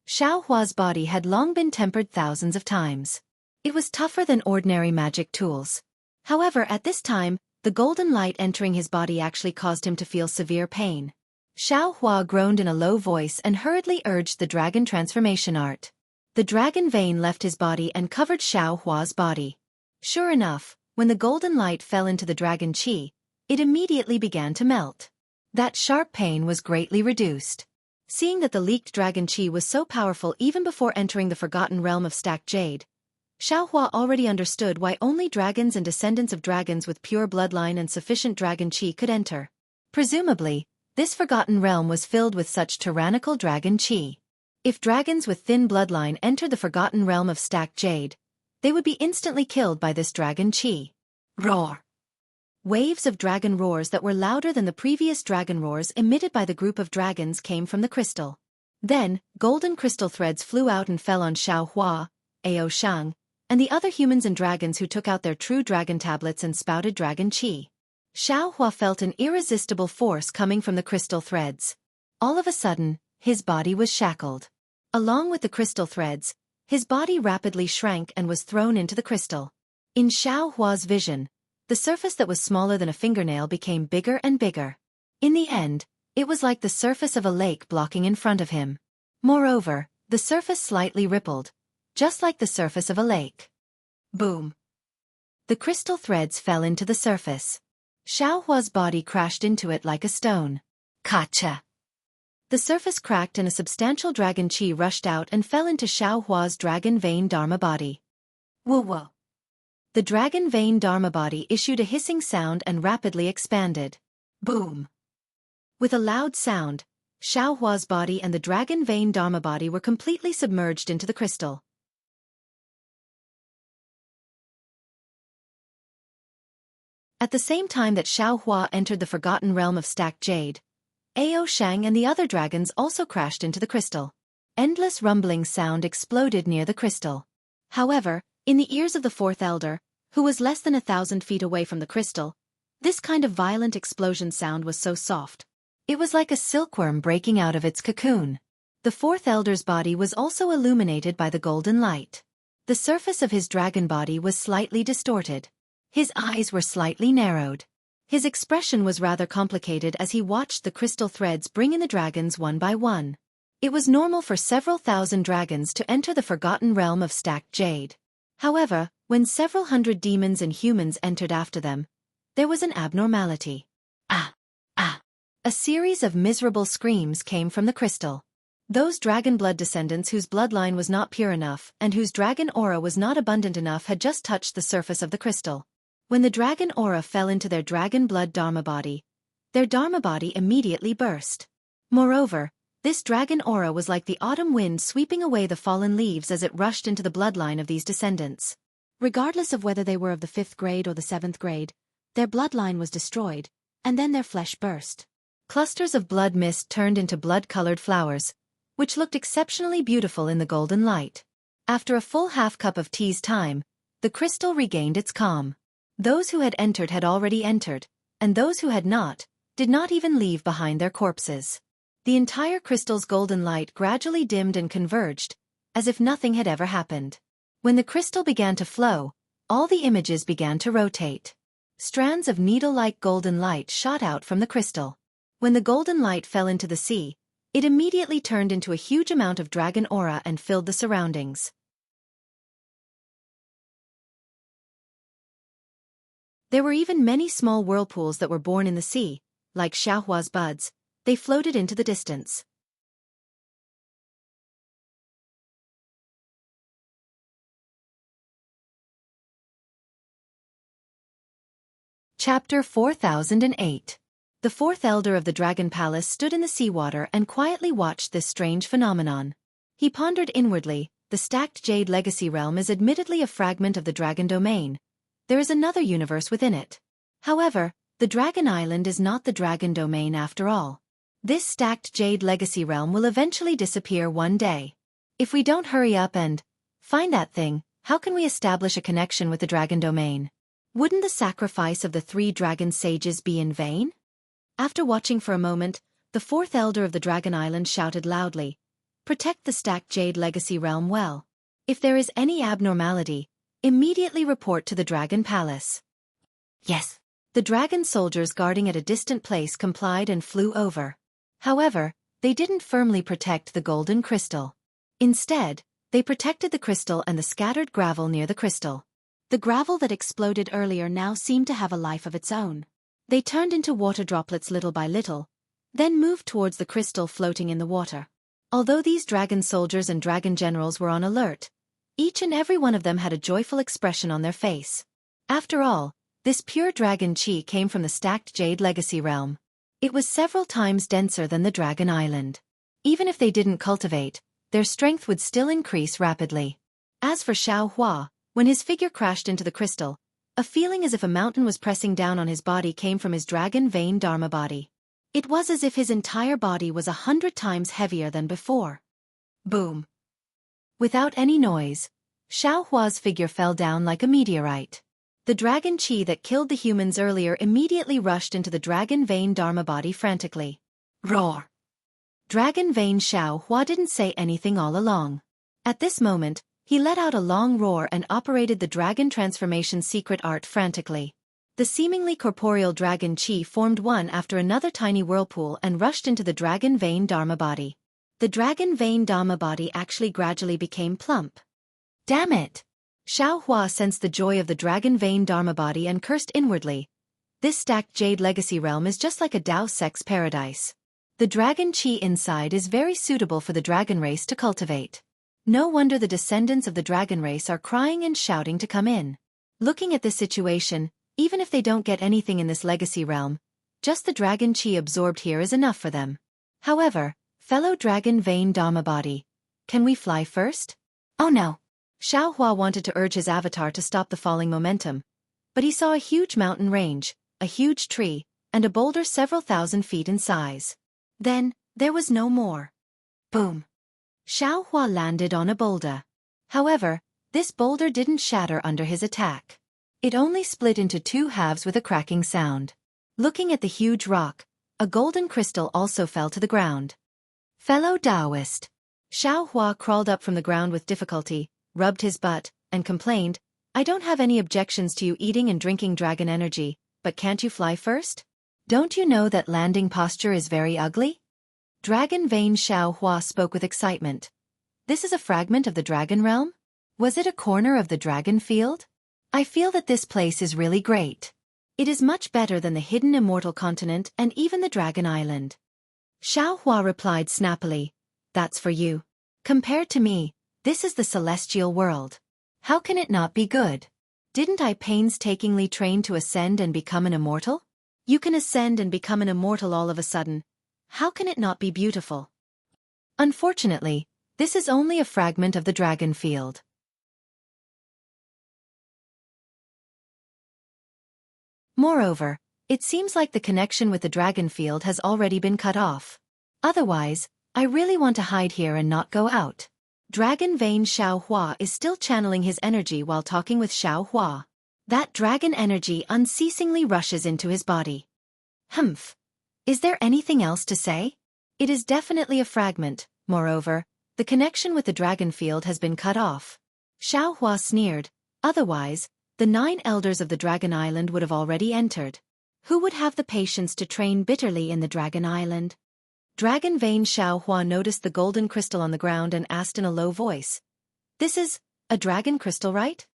Xiaohua's body had long been tempered thousands of times. It was tougher than ordinary magic tools. However, at this time, the golden light entering his body actually caused him to feel severe pain. Xiao Hua groaned in a low voice and hurriedly urged the dragon transformation art. The dragon vein left his body and covered Xiao Hua's body. Sure enough, when the golden light fell into the dragon qi, it immediately began to melt. That sharp pain was greatly reduced. Seeing that the leaked dragon qi was so powerful even before entering the forgotten realm of stacked jade, Xiao Hua already understood why only dragons and descendants of dragons with pure bloodline and sufficient dragon qi could enter. Presumably, this forgotten realm was filled with such tyrannical dragon qi. If dragons with thin bloodline entered the forgotten realm of stacked jade, they would be instantly killed by this dragon qi. Roar. Waves of dragon roars that were louder than the previous dragon roars emitted by the group of dragons came from the crystal. Then, golden crystal threads flew out and fell on Xiao Hua, Ao Shang, and the other humans and dragons who took out their true dragon tablets and spouted dragon qi. Xiao Hua felt an irresistible force coming from the crystal threads. All of a sudden, his body was shackled. Along with the crystal threads, his body rapidly shrank and was thrown into the crystal. In Xiao Hua's vision, the surface that was smaller than a fingernail became bigger and bigger. In the end, it was like the surface of a lake blocking in front of him. Moreover, the surface slightly rippled, just like the surface of a lake. Boom! The crystal threads fell into the surface. Xiao Hua's body crashed into it like a stone. Kacha. The surface cracked and a substantial dragon qi rushed out and fell into Xiao Hua's dragon vein dharma body. Woo-woo. The dragon vein dharma body issued a hissing sound and rapidly expanded. Boom. With a loud sound, Xiao Hua's body and the dragon vein dharma body were completely submerged into the crystal. At the same time that Xiao Hua entered the forgotten realm of stacked jade, Ao Shang and the other dragons also crashed into the crystal. Endless rumbling sound exploded near the crystal. However, in the ears of the fourth elder, who was less than 1,000 feet away from the crystal, this kind of violent explosion sound was so soft. It was like a silkworm breaking out of its cocoon. The fourth elder's body was also illuminated by the golden light. The surface of his dragon body was slightly distorted. His eyes were slightly narrowed. His expression was rather complicated as he watched the crystal threads bring in the dragons one by one. It was normal for several thousand dragons to enter the forgotten realm of stacked jade. However, when several hundred demons and humans entered after them, there was an abnormality. Ah! Ah! A series of miserable screams came from the crystal. Those dragon blood descendants whose bloodline was not pure enough and whose dragon aura was not abundant enough had just touched the surface of the crystal. When the dragon aura fell into their dragon blood dharma body, their dharma body immediately burst. Moreover, this dragon aura was like the autumn wind sweeping away the fallen leaves as it rushed into the bloodline of these descendants. Regardless of whether they were of the 5th grade or the 7th grade, their bloodline was destroyed, and then their flesh burst. Clusters of blood mist turned into blood-colored flowers, which looked exceptionally beautiful in the golden light. After a full half cup of tea's time, the crystal regained its calm. Those who had entered had already entered, and those who had not, did not even leave behind their corpses. The entire crystal's golden light gradually dimmed and converged, as if nothing had ever happened. When the crystal began to flow, all the images began to rotate. Strands of needle-like golden light shot out from the crystal. When the golden light fell into the sea, it immediately turned into a huge amount of dragon aura and filled the surroundings. There were even many small whirlpools that were born in the sea, like Xiaohua's buds. They floated into the distance. Chapter 4008. The fourth elder of the Dragon Palace stood in the seawater and quietly watched this strange phenomenon. He pondered inwardly, the stacked jade legacy realm is admittedly a fragment of the dragon domain. There is another universe within it. However, the Dragon Island is not the dragon domain after all. This stacked jade legacy realm will eventually disappear one day. If we don't hurry up and find that thing, how can we establish a connection with the dragon domain? Wouldn't the sacrifice of the 3 dragon sages be in vain? After watching for a moment, the fourth elder of the Dragon Island shouted loudly, "Protect the stacked jade legacy realm well. If there is any abnormality, immediately report to the Dragon Palace." Yes. The dragon soldiers guarding at a distant place complied and flew over. However, they didn't firmly protect the golden crystal. Instead, they protected the crystal and the scattered gravel near the crystal. The gravel that exploded earlier now seemed to have a life of its own. They turned into water droplets little by little, then moved towards the crystal floating in the water. Although these dragon soldiers and dragon generals were on alert, each and every one of them had a joyful expression on their face. After all, this pure dragon chi came from the stacked jade legacy realm. It was several times denser than the dragon island. Even if they didn't cultivate, their strength would still increase rapidly. As for Xueqi, when his figure crashed into the crystal, a feeling as if a mountain was pressing down on his body came from his dragon vein dharma body. It was as if his entire body was 100 times heavier than before. Boom! Without any noise, Xueqi's figure fell down like a meteorite. The dragon chi that killed the humans earlier immediately rushed into the dragon vein dharma body frantically. Roar! Dragon vein Xueqi didn't say anything all along. At this moment, he let out a long roar and operated the dragon transformation secret art frantically. The seemingly corporeal dragon chi formed one after another tiny whirlpool and rushed into the dragon vein dharma body. The dragon vein dharma body actually gradually became plump. Damn it! Xueqi sensed the joy of the dragon vein dharma body and cursed inwardly. This stacked jade legacy realm is just like a Dao sex paradise. The dragon chi inside is very suitable for the dragon race to cultivate. No wonder the descendants of the dragon race are crying and shouting to come in. Looking at this situation, even if they don't get anything in this legacy realm, just the dragon chi absorbed here is enough for them. However, fellow dragon vein dharma body, can we fly first? Oh no! Xueqi wanted to urge his avatar to stop the falling momentum, but he saw a huge mountain range, a huge tree, and a boulder several thousand feet in size. Then, there was no more. Boom! Xueqi landed on a boulder. However, this boulder didn't shatter under his attack. It only split into two halves with a cracking sound. Looking at the huge rock, a golden crystal also fell to the ground. Fellow Taoist. Xueqi crawled up from the ground with difficulty, rubbed his butt, and complained, I don't have any objections to you eating and drinking dragon energy, but can't you fly first? Don't you know that landing posture is very ugly? Dragon vein Xueqi spoke with excitement. This is a fragment of the dragon realm? Was it a corner of the dragon field? I feel that this place is really great. It is much better than the hidden immortal continent and even the dragon island. Xueqi replied snappily, that's for you. Compared to me, this is the celestial world. How can it not be good? Didn't I painstakingly train to ascend and become an immortal? You can ascend and become an immortal all of a sudden. How can it not be beautiful? Unfortunately, this is only a fragment of the dragon field. Moreover, it seems like the connection with the dragon field has already been cut off. Otherwise, I really want to hide here and not go out. Dragon vein Xueqi is still channeling his energy while talking with Xueqi. That dragon energy unceasingly rushes into his body. Humph. Is there anything else to say? It is definitely a fragment. Moreover, the connection with the dragon field has been cut off. Xueqi sneered. Otherwise, the 9 elders of the dragon island would have already entered. Who would have the patience to train bitterly in the dragon island? Dragon vein Xueqi noticed the golden crystal on the ground and asked in a low voice. This is a dragon crystal, right?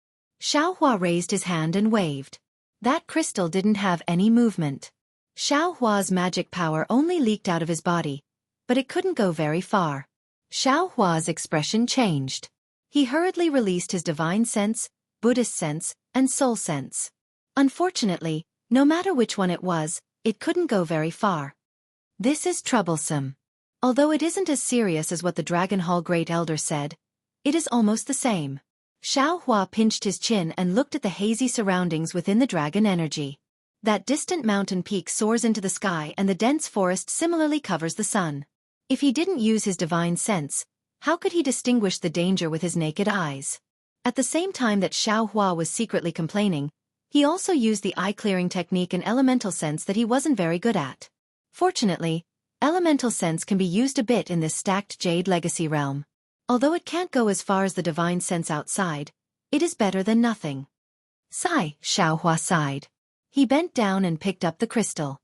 Xueqi raised his hand and waved. That crystal didn't have any movement. Xueqi's magic power only leaked out of his body, but it couldn't go very far. Xueqi's expression changed. He hurriedly released his divine sense, Buddhist sense, and soul sense. Unfortunately, no matter which one it was, it couldn't go very far. This is troublesome. Although it isn't as serious as what the Dragon Hall Great Elder said, it is almost the same. Xueqi pinched his chin and looked at the hazy surroundings within the dragon energy. That distant mountain peak soars into the sky and the dense forest similarly covers the sun. If he didn't use his divine sense, how could he distinguish the danger with his naked eyes? At the same time that Xueqi was secretly complaining, he also used the eye-clearing technique in elemental sense that he wasn't very good at. Fortunately, elemental sense can be used a bit in this stacked jade legacy realm. Although it can't go as far as the divine sense outside, it is better than nothing. Sigh, Xueqi sighed. He bent down and picked up the crystal.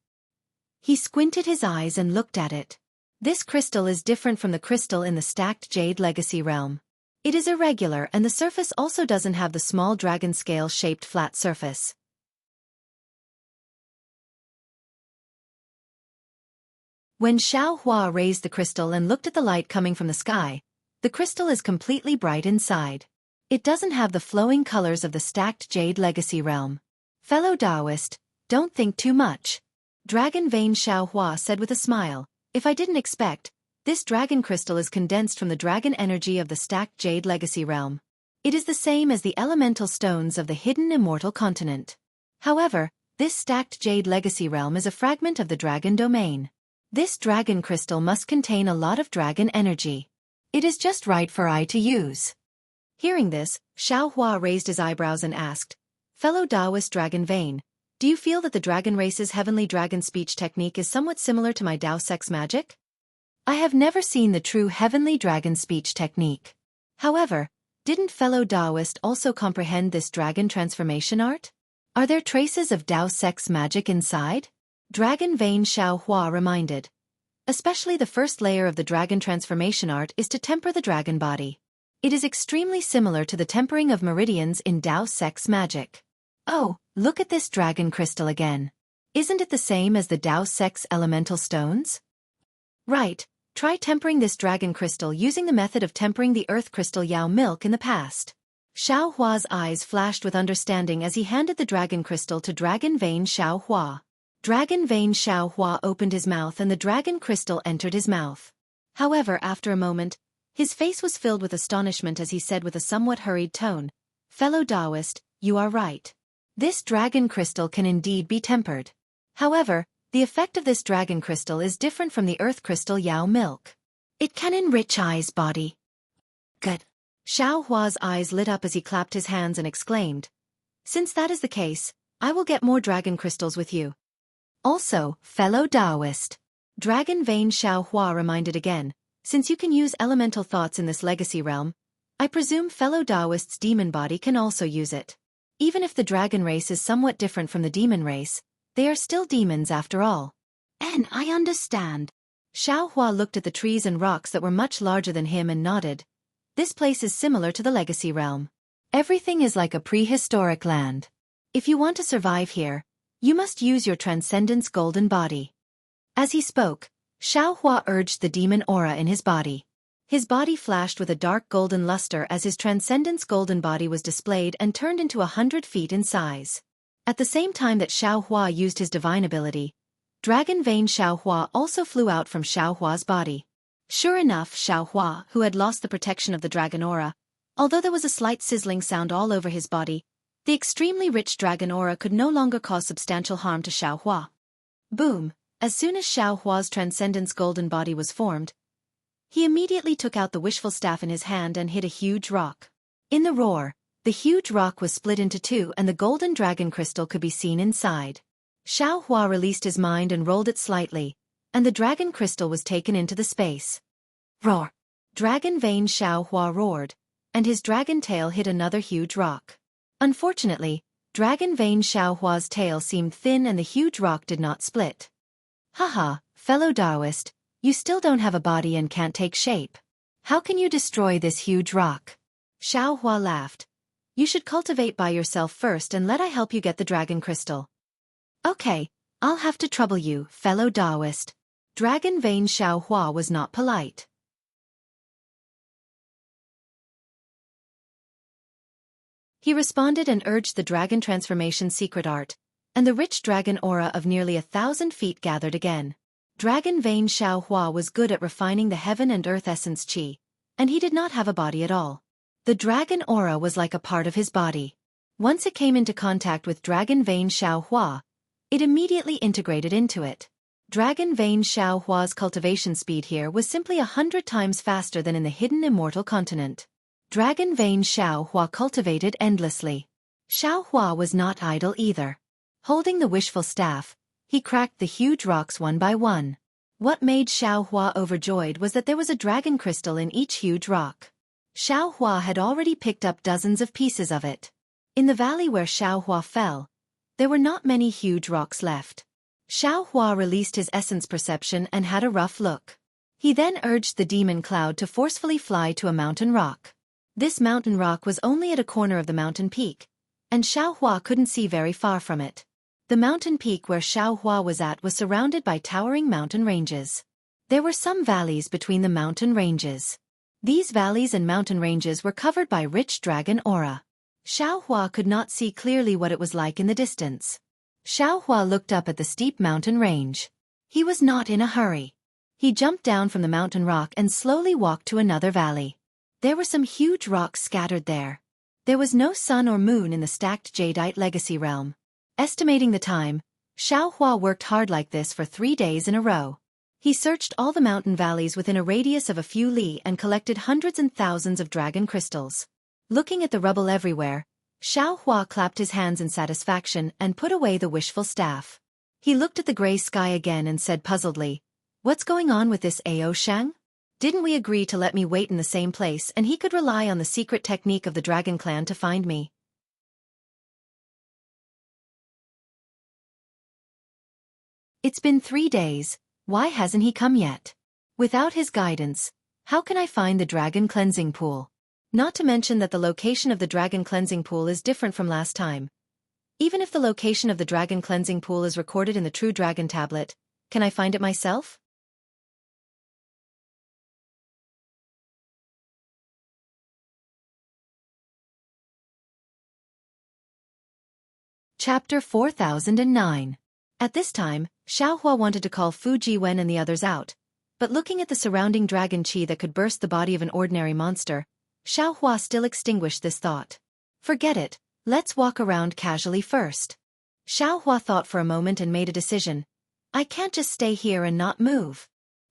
He squinted his eyes and looked at it. This crystal is different from the crystal in the stacked jade legacy realm. It is irregular and the surface also doesn't have the small dragon scale-shaped flat surface. When Xueqi raised the crystal and looked at the light coming from the sky, the crystal is completely bright inside. It doesn't have the flowing colors of the stacked jade legacy realm. Fellow Taoist, don't think too much. Dragon Vein Xueqi said with a smile, if I didn't expect, this dragon crystal is condensed from the dragon energy of the stacked jade legacy realm. It is the same as the elemental stones of the hidden immortal continent. However, this stacked jade legacy realm is a fragment of the dragon domain. This dragon crystal must contain a lot of dragon energy. It is just right for I to use. Hearing this, Xueqi raised his eyebrows and asked, Fellow Taoist Dragon Vein, do you feel that the dragon race's heavenly dragon speech technique is somewhat similar to my Tao sex magic? I have never seen the true heavenly dragon speech technique. However, didn't fellow Taoist also comprehend this dragon transformation art? Are there traces of Tao sex magic inside? Dragon Vein Xueqi reminded. Especially the first layer of the dragon transformation art is to temper the dragon body. It is extremely similar to the tempering of meridians in Tao sex magic. Oh, look at this dragon crystal again. Isn't it the same as the Tao sex elemental stones? Right, try tempering this dragon crystal using the method of tempering the earth crystal Yao milk in the past. Xueqi's eyes flashed with understanding as he handed the dragon crystal to Dragon Vein Xueqi. Dragon Vein Xueqi opened his mouth and the dragon crystal entered his mouth. However, after a moment, his face was filled with astonishment as he said with a somewhat hurried tone, Fellow Taoist, you are right. This dragon crystal can indeed be tempered. However, the effect of this dragon crystal is different from the earth crystal Yao milk. It can enrich I's body. Good. Xueqi's eyes lit up as he clapped his hands and exclaimed, Since that is the case, I will get more dragon crystals with you. Also, fellow Taoist. Dragon Vein Xueqi reminded again, since you can use elemental thoughts in this legacy realm, I presume fellow Taoist's demon body can also use it. Even if the dragon race is somewhat different from the demon race, they are still demons after all. And I understand. Xueqi looked at the trees and rocks that were much larger than him and nodded. This place is similar to the legacy realm. Everything is like a prehistoric land. If you want to survive here, you must use your transcendence golden body. As he spoke, Xueqi urged the demon aura in his body. His body flashed with a dark golden luster as his transcendence golden body was displayed and turned into 100 feet in size. At the same time that Xueqi used his divine ability, Dragon Vein Xueqi also flew out from Xueqi's body. Sure enough, Xueqi, who had lost the protection of the dragon aura, although there was a slight sizzling sound all over his body, the extremely rich dragon aura could no longer cause substantial harm to Xueqi. Boom! As soon as Xueqi's transcendence golden body was formed, he immediately took out the wishful staff in his hand and hit a huge rock. In the roar, the huge rock was split into two and the golden dragon crystal could be seen inside. Xueqi released his mind and rolled it slightly, and the dragon crystal was taken into the space. Roar! Dragon Vein Xueqi roared, and his dragon tail hit another huge rock. Unfortunately, Dragon Vein Xueqi's tail seemed thin and the huge rock did not split. Haha, fellow Taoist, you still don't have a body and can't take shape. How can you destroy this huge rock? Xueqi laughed. You should cultivate by yourself first and let I help you get the dragon crystal. Okay, I'll have to trouble you, fellow Taoist. Dragon Vein Xueqi was not polite. He responded and urged the dragon transformation secret art, and the rich dragon aura of nearly 1,000 feet gathered again. Dragon Vein Xueqi was good at refining the heaven and earth essence qi, and he did not have a body at all. The dragon aura was like a part of his body. Once it came into contact with Dragon Vein Xueqi, it immediately integrated into it. Dragon Vein Xueqi's cultivation speed here was simply 100 times faster than in the hidden immortal continent. Dragon Vein Xueqi cultivated endlessly. Xueqi was not idle either. Holding the wishful staff, he cracked the huge rocks one by one. What made Xueqi overjoyed was that there was a dragon crystal in each huge rock. Xueqi had already picked up dozens of pieces of it. In the valley where Xueqi fell, There were not many huge rocks left. Xiao Hua released his essence perception and had a rough look. He then urged the demon cloud to forcefully fly to a mountain rock. This mountain rock was only at a corner of the mountain peak, and Xiao Hua couldn't see very far from it. The mountain peak where Xiao Hua was at was surrounded by towering mountain ranges. There were some valleys between the mountain ranges. These valleys and mountain ranges were covered by rich dragon aura. Xiao Hua could not see clearly what it was like in the distance. Xiao Hua looked up at the steep mountain range. He was not in a hurry. He jumped down from the mountain rock and slowly walked to another valley. There were some huge rocks scattered there. There was no sun or moon in the stacked jadeite legacy realm. Estimating the time, Xiao Hua worked hard like this for 3 days in a row. He searched all the mountain valleys within a radius of a few li and collected hundreds and thousands of dragon crystals. Looking at the rubble everywhere, Xiao Hua clapped his hands in satisfaction and put away the wishful staff. He looked at the gray sky again and said puzzledly, "What's going on with this Ao Shang? Didn't we agree to let me wait in the same place and he could rely on the secret technique of the dragon clan to find me?" It's been 3 days, why hasn't he come yet? Without his guidance, how can I find the dragon cleansing pool? Not to mention that the location of the dragon cleansing pool is different from last time. Even if the location of the dragon cleansing pool is recorded in the true dragon tablet, can I find it myself? Chapter 4009. At this time, Xiao Hua wanted to call Fu Jiwen and the others out, but looking at the surrounding dragon qi that could burst the body of an ordinary monster, Xiao Hua still extinguished this thought. Forget it, let's walk around casually first. Xiao Hua thought for a moment and made a decision. I can't just stay here and not move.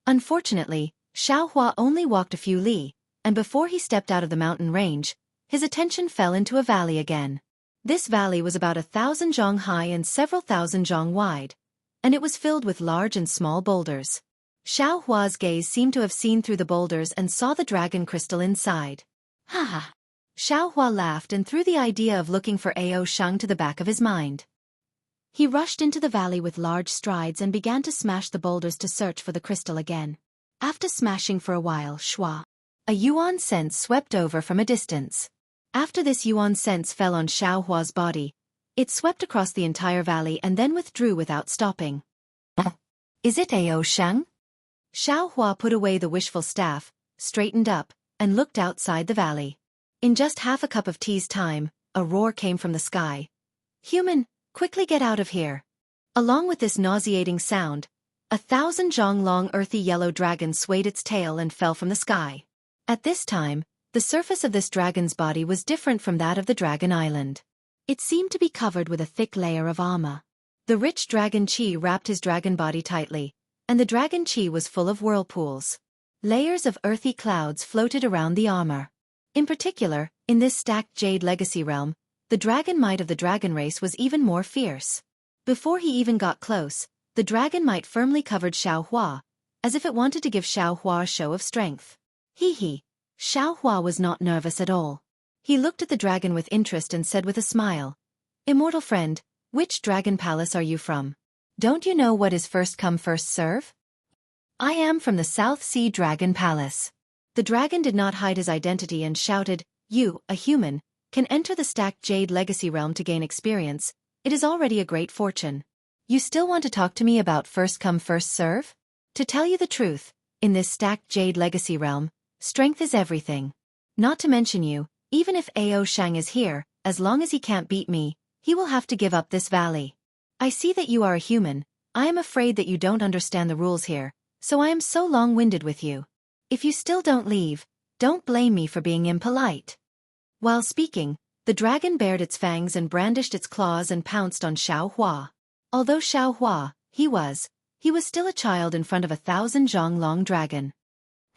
Unfortunately, Xiao Hua only walked a few li, and before he stepped out of the mountain range, his attention fell into a valley again. This valley was about 1,000 zhong high and several thousand zhong wide, and it was filled with large and small boulders. Xiao Hua's gaze seemed to have seen through the boulders and saw the dragon crystal inside. Ha ha! Xiao Hua laughed and threw the idea of looking for Ao Shang to the back of his mind. He rushed into the valley with large strides and began to smash the boulders to search for the crystal again. After smashing for a while, a yuan sense swept over from a distance. After this yuan sense fell on Xiao Hua's body, it swept across the entire valley and then withdrew without stopping. Is it Ao Shang? Xiao Hua put away the wishful staff, straightened up, and looked outside the valley. In just half a cup of tea's time, a roar came from the sky. Human, quickly get out of here. Along with this nauseating sound, 1,000 zhong long earthy yellow dragon swayed its tail and fell from the sky. At this time, the surface of this dragon's body was different from that of the dragon island. It seemed to be covered with a thick layer of armor. The rich dragon qi wrapped his dragon body tightly, and the dragon qi was full of whirlpools. Layers of earthy clouds floated around the armor. In particular, in this stacked jade legacy realm, the dragon might of the dragon race was even more fierce. Before he even got close, the dragon might firmly covered Xiao Hua, as if it wanted to give Xiao Hua a show of strength. Hee. Xiao Hua was not nervous at all. He looked at the dragon with interest and said with a smile, "Immortal friend, which dragon palace are you from? Don't you know what is first come first serve?" "I am from the South Sea Dragon Palace." The dragon did not hide his identity and shouted, "You, a human, can enter the stacked jade legacy realm to gain experience. It is already a great fortune. You still want to talk to me about first come first serve? To tell you the truth, in this stacked jade legacy realm, strength is everything. Not to mention you, even if Ao Shang is here, as long as he can't beat me, he will have to give up this valley. I see that you are a human. I am afraid that you don't understand the rules here, so I am so long-winded with you. If you still don't leave, don't blame me for being impolite." While speaking, the dragon bared its fangs and brandished its claws and pounced on Xiao Hua. Although Xiao Hua, he was still a child in front of 1,000 zhong long dragon.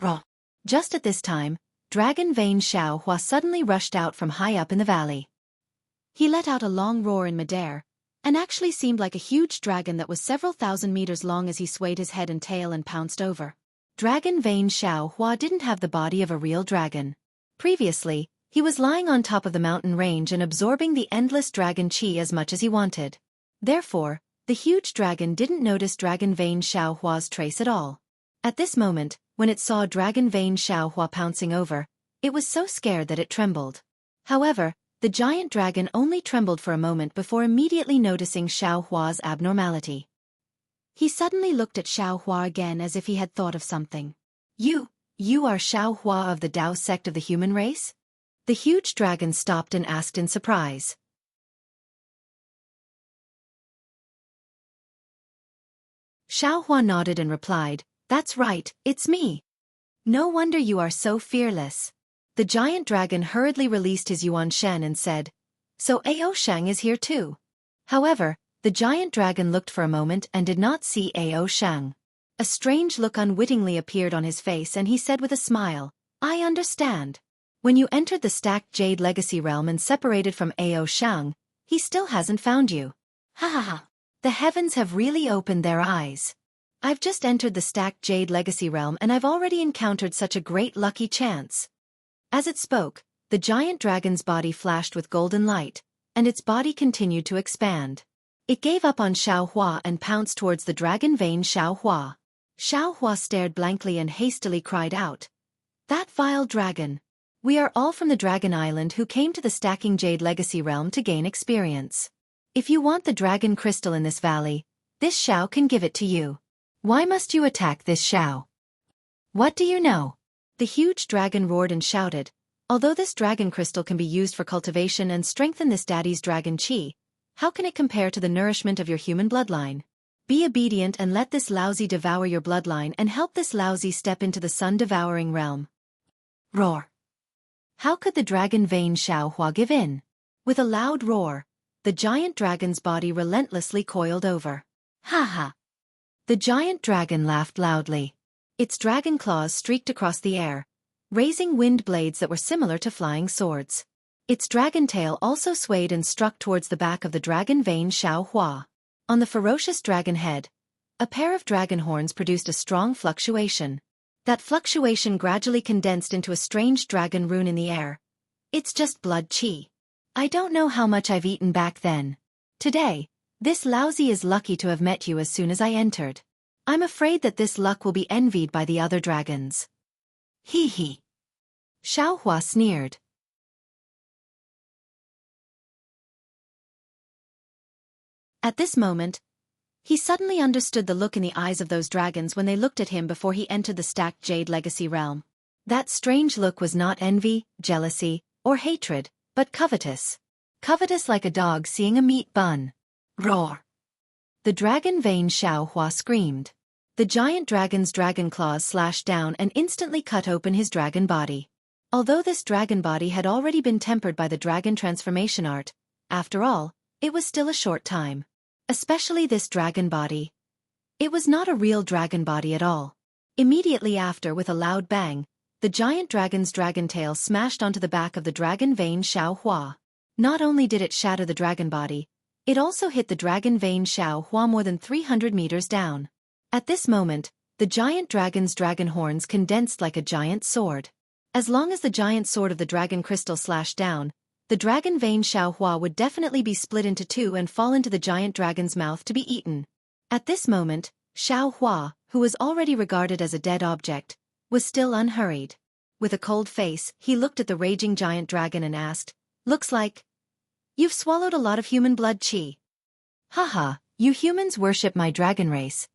Raw. Just at this time, dragon vein Xiao Hua suddenly rushed out from high up in the valley. He let out a long roar in midair, and actually seemed like a huge dragon that was several thousand meters long as he swayed his head and tail and pounced over. Dragon vein Xiao Hua didn't have the body of a real dragon. Previously, he was lying on top of the mountain range and absorbing the endless dragon qi as much as he wanted. Therefore, the huge dragon didn't notice Dragon Vein Xiaohua's trace at all. At this moment, when it saw Dragon Vein Xiaohua pouncing over, it was so scared that it trembled. However, the giant dragon only trembled for a moment before immediately noticing Xiaohua's abnormality. He suddenly looked at Xiaohua again as if he had thought of something. You are Xiaohua of the Dao sect of the human race? The huge dragon stopped and asked in surprise. Xiaohua nodded and replied, "That's right, it's me. No wonder you are so fearless." The giant dragon hurriedly released his Yuan Shen and said, "So Ao Shang is here too." However, the giant dragon looked for a moment and did not see Ao Shang. A strange look unwittingly appeared on his face and he said with a smile, "I understand. When you entered the stacked Jade Legacy realm and separated from Ao Shang, he still hasn't found you. Ha ha ha. The heavens have really opened their eyes. I've just entered the stacked Jade Legacy realm and I've already encountered such a great lucky chance." As it spoke, the giant dragon's body flashed with golden light, and its body continued to expand. It gave up on Xiaohua and pounced towards the Dragon Vein Xiaohua. Xiaohua stared blankly and hastily cried out, "That vile dragon! We are all from the Dragon Island who came to the stacking Jade Legacy realm to gain experience. If you want the dragon crystal in this valley, this Xiao can give it to you. Why must you attack this Xiao? What do you know?" The huge dragon roared and shouted, "Although this dragon crystal can be used for cultivation and strengthen this daddy's dragon chi, how can it compare to the nourishment of your human bloodline? Be obedient and let this lousy devour your bloodline and help this lousy step into the sun-devouring realm." Roar. How could the Dragon Vein Xiaohua give in? With a loud roar, the giant dragon's body relentlessly coiled over. Ha ha! The giant dragon laughed loudly. Its dragon claws streaked across the air, raising wind blades that were similar to flying swords. Its dragon tail also swayed and struck towards the back of the Dragon Vein Xiaohua. On the ferocious dragon head, a pair of dragon horns produced a strong fluctuation. That fluctuation gradually condensed into a strange dragon rune in the air. "It's just blood chi. I don't know how much I've eaten back then. Today, this lousy is lucky to have met you as soon as I entered. I'm afraid that this luck will be envied by the other dragons." Hee hee. Xiaohua sneered. At this moment, he suddenly understood the look in the eyes of those dragons when they looked at him before he entered the stacked Jade Legacy realm. That strange look was not envy, jealousy, or hatred, but covetous. Covetous like a dog seeing a meat bun. Roar. The Dragon Vein Xiaohua screamed. The giant dragon's dragon claws slashed down and instantly cut open his dragon body. Although this dragon body had already been tempered by the dragon transformation art, after all, it was still a short time. Especially this dragon body. It was not a real dragon body at all. Immediately after, with a loud bang, the giant dragon's dragon tail smashed onto the back of the Dragon Vein Xiaohua. Not only did it shatter the dragon body, it also hit the Dragon Vein Xiaohua more than 300 meters down. At this moment, the giant dragon's dragon horns condensed like a giant sword. As long as the giant sword of the dragon crystal slashed down, the Dragon Vein Xiaohua would definitely be split into two and fall into the giant dragon's mouth to be eaten. At this moment, Xiaohua, who was already regarded as a dead object, was still unhurried. With a cold face, he looked at the raging giant dragon and asked, "Looks like you've swallowed a lot of human blood chi. Haha, you humans worship my dragon race.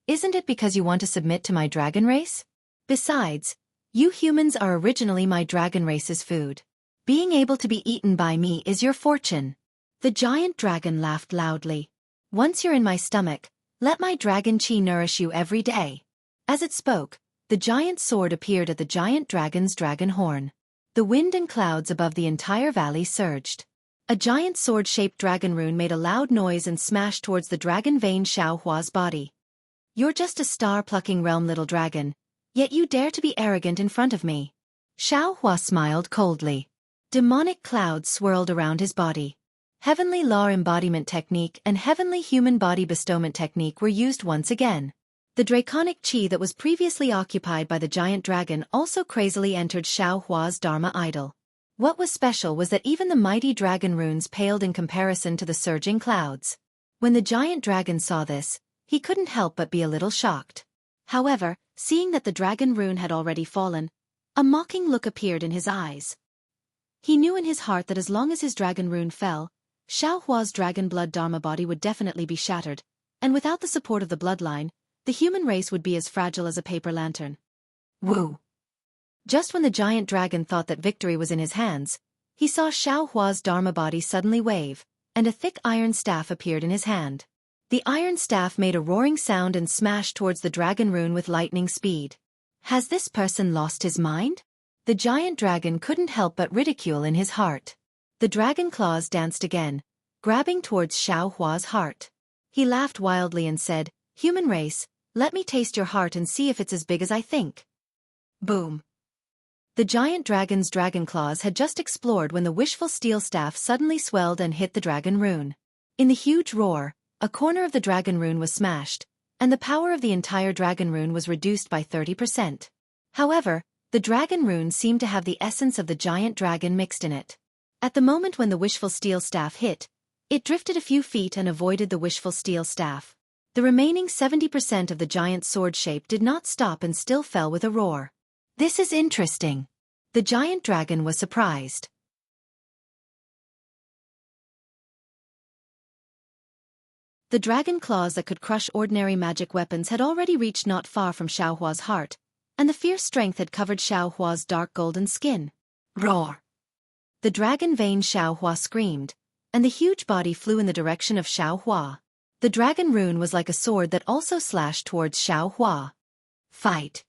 Isn't it because you want to submit to my dragon race? Besides, you humans are originally my dragon race's food. Being able to be eaten by me is your fortune." The giant dragon laughed loudly. "Once you're in my stomach, let my dragon chi nourish you every day." As it spoke, the giant sword appeared at the giant dragon's dragon horn. The wind and clouds above the entire valley surged. A giant sword-shaped dragon rune made a loud noise and smashed towards the Dragon Vein Xiaohua's body. "You're just a star-plucking realm little dragon, yet you dare to be arrogant in front of me." Xiaohua smiled coldly. Demonic clouds swirled around his body. Heavenly Law Embodiment Technique and Heavenly Human Body Bestowment Technique were used once again. The draconic chi that was previously occupied by the giant dragon also crazily entered Xiaohua's Dharma idol. What was special was that even the mighty dragon runes paled in comparison to the surging clouds. When the giant dragon saw this, he couldn't help but be a little shocked. However, seeing that the dragon rune had already fallen, a mocking look appeared in his eyes. He knew in his heart that as long as his dragon rune fell, Xueqi's dragon blood dharma body would definitely be shattered, and without the support of the bloodline, the human race would be as fragile as a paper lantern. Woo! Just when the giant dragon thought that victory was in his hands, he saw Xueqi's dharma body suddenly wave, and a thick iron staff appeared in his hand. The iron staff made a roaring sound and smashed towards the dragon rune with lightning speed. Has this person lost his mind? The giant dragon couldn't help but ridicule in his heart. The dragon claws danced again, grabbing towards Xueqi's heart. He laughed wildly and said, "Human race, let me taste your heart and see if it's as big as I think." Boom! The giant dragon's dragon claws had just explored when the wishful steel staff suddenly swelled and hit the dragon rune. In the huge roar, a corner of the dragon rune was smashed, and the power of the entire dragon rune was reduced by 30%. However, the dragon rune seemed to have the essence of the giant dragon mixed in it. At the moment when the wishful steel staff hit, it drifted a few feet and avoided the wishful steel staff. The remaining 70% of the giant sword shape did not stop and still fell with a roar. This is interesting. The giant dragon was surprised. The dragon claws that could crush ordinary magic weapons had already reached not far from Xueqi's heart, and the fierce strength had covered Xueqi's dark golden skin. Roar! The dragon vein Xueqi screamed, and the huge body flew in the direction of Xueqi. The dragon rune was like a sword that also slashed towards Xueqi. Fight!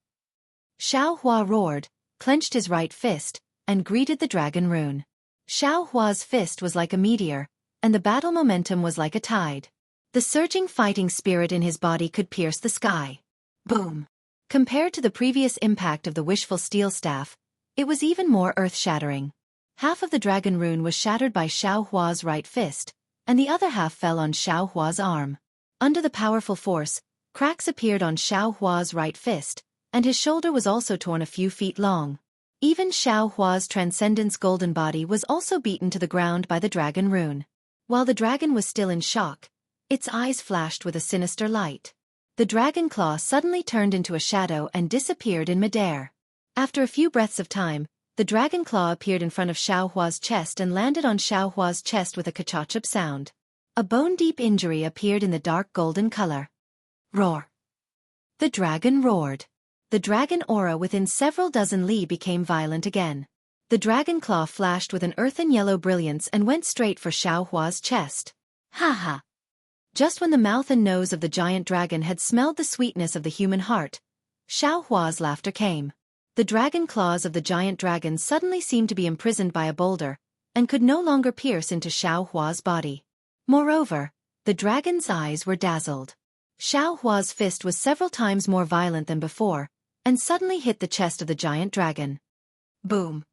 Xueqi roared, clenched his right fist, and greeted the dragon rune. Xueqi's fist was like a meteor, and the battle momentum was like a tide. The surging fighting spirit in his body could pierce the sky. Boom! Compared to the previous impact of the wishful steel staff, it was even more earth-shattering. Half of the dragon rune was shattered by Xueqi's right fist, and the other half fell on Xueqi's arm. Under the powerful force, cracks appeared on Xueqi's right fist, and his shoulder was also torn a few feet long. Even Xueqi's transcendence golden body was also beaten to the ground by the dragon rune. While the dragon was still in shock, its eyes flashed with a sinister light. The dragon claw suddenly turned into a shadow and disappeared in midair. After a few breaths of time, the dragon claw appeared in front of Xueqi's chest and landed on Xueqi's chest with a ka-cha-chup sound. A bone-deep injury appeared in the dark golden color. Roar! The dragon roared. The dragon aura within several dozen li became violent again. The dragon claw flashed with an earthen yellow brilliance and went straight for Xueqi's chest. Ha ha! Just when the mouth and nose of the giant dragon had smelled the sweetness of the human heart, Xueqi's laughter came. The dragon claws of the giant dragon suddenly seemed to be imprisoned by a boulder, and could no longer pierce into Xueqi's body. Moreover, the dragon's eyes were dazzled. Xueqi's fist was several times more violent than before, and suddenly hit the chest of the giant dragon. Boom!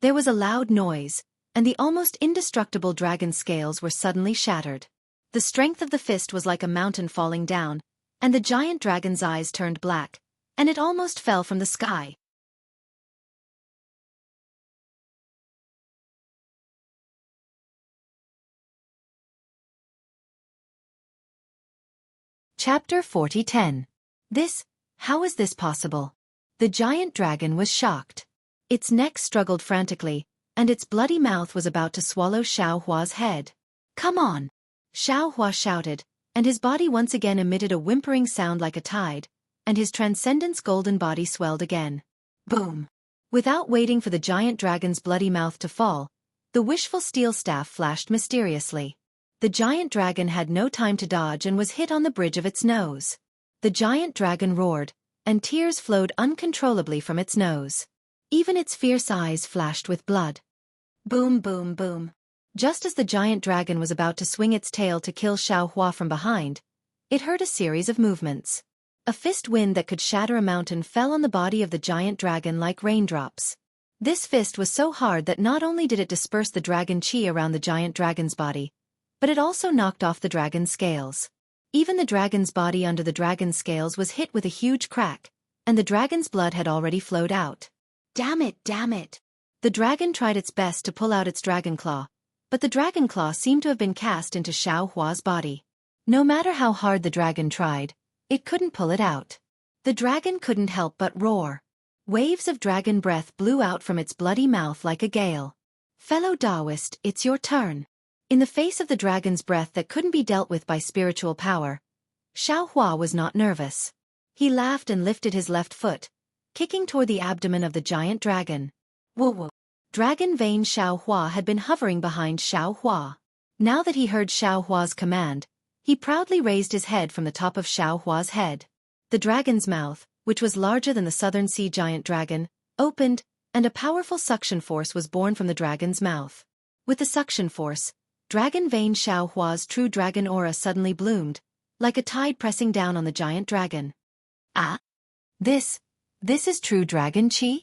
There was a loud noise, and the almost indestructible dragon scales were suddenly shattered. The strength of the fist was like a mountain falling down, and the giant dragon's eyes turned black, and it almost fell from the sky. Chapter 40:10. How is this possible? The giant dragon was shocked. Its neck struggled frantically, and its bloody mouth was about to swallow Xueqi's head. "Come on!" Xueqi shouted, and his body once again emitted a whimpering sound like a tide, and his transcendence golden body swelled again. Boom! Without waiting for the giant dragon's bloody mouth to fall, the wishful steel staff flashed mysteriously. The giant dragon had no time to dodge and was hit on the bridge of its nose. The giant dragon roared, and tears flowed uncontrollably from its nose. Even its fierce eyes flashed with blood. Boom, boom, boom. Just as the giant dragon was about to swing its tail to kill Xueqi from behind, it heard a series of movements. A fist wind that could shatter a mountain fell on the body of the giant dragon like raindrops. This fist was so hard that not only did it disperse the dragon chi around the giant dragon's body, but it also knocked off the dragon's scales. Even the dragon's body under the dragon's scales was hit with a huge crack, and the dragon's blood had already flowed out. Damn it, damn it! The dragon tried its best to pull out its dragon claw, but the dragon claw seemed to have been cast into Xueqi's body. No matter how hard the dragon tried, it couldn't pull it out. The dragon couldn't help but roar. Waves of dragon breath blew out from its bloody mouth like a gale. Fellow Taoist, it's your turn. In the face of the dragon's breath that couldn't be dealt with by spiritual power, Xueqi was not nervous. He laughed and lifted his left foot, kicking toward the abdomen of the giant dragon. Whoa! Dragon Vein Xueqi had been hovering behind Xueqi. Now that he heard Xueqi's command, he proudly raised his head from the top of Xueqi's head. The dragon's mouth, which was larger than the southern sea giant dragon, opened, and a powerful suction force was born from the dragon's mouth. With the suction force, Dragon Vein Xueqi's true dragon aura suddenly bloomed, like a tide pressing down on the giant dragon. Ah? This is true dragon chi?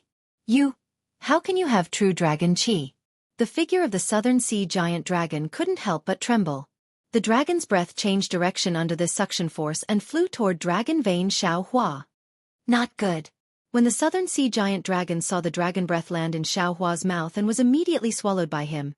How can you have true dragon chi? The figure of the southern sea giant dragon couldn't help but tremble. The dragon's breath changed direction under this suction force and flew toward Dragon Vein Xueqi. Not good. When the southern sea giant dragon saw the dragon breath land in Xueqi's mouth and was immediately swallowed by him,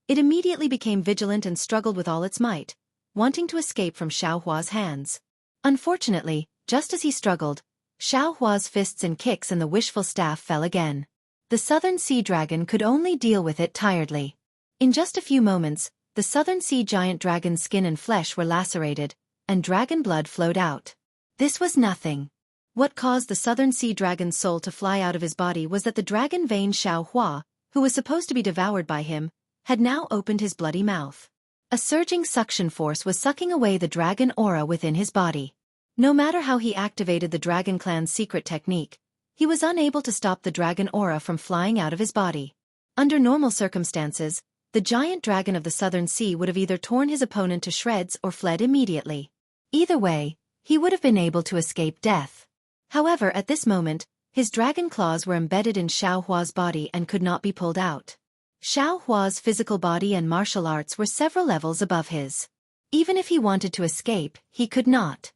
it immediately became vigilant and struggled with all its might, wanting to escape from Xueqi's hands. Unfortunately, just as he struggled, Xueqi's fists and kicks and the wishful staff fell again. The southern sea dragon could only deal with it tiredly. In just a few moments, the southern sea giant dragon's skin and flesh were lacerated, and dragon blood flowed out. This was nothing. What caused the southern sea dragon's soul to fly out of his body was that the Dragon Vein Xueqi, who was supposed to be devoured by him, had now opened his bloody mouth. A surging suction force was sucking away the dragon aura within his body. No matter how he activated the Dragon Clan's secret technique, he was unable to stop the dragon aura from flying out of his body. Under normal circumstances, the giant dragon of the southern sea would have either torn his opponent to shreds or fled immediately. Either way, he would have been able to escape death. However, at this moment, his dragon claws were embedded in Xueqi's body and could not be pulled out. Xueqi's physical body and martial arts were several levels above his. Even if he wanted to escape, he could not.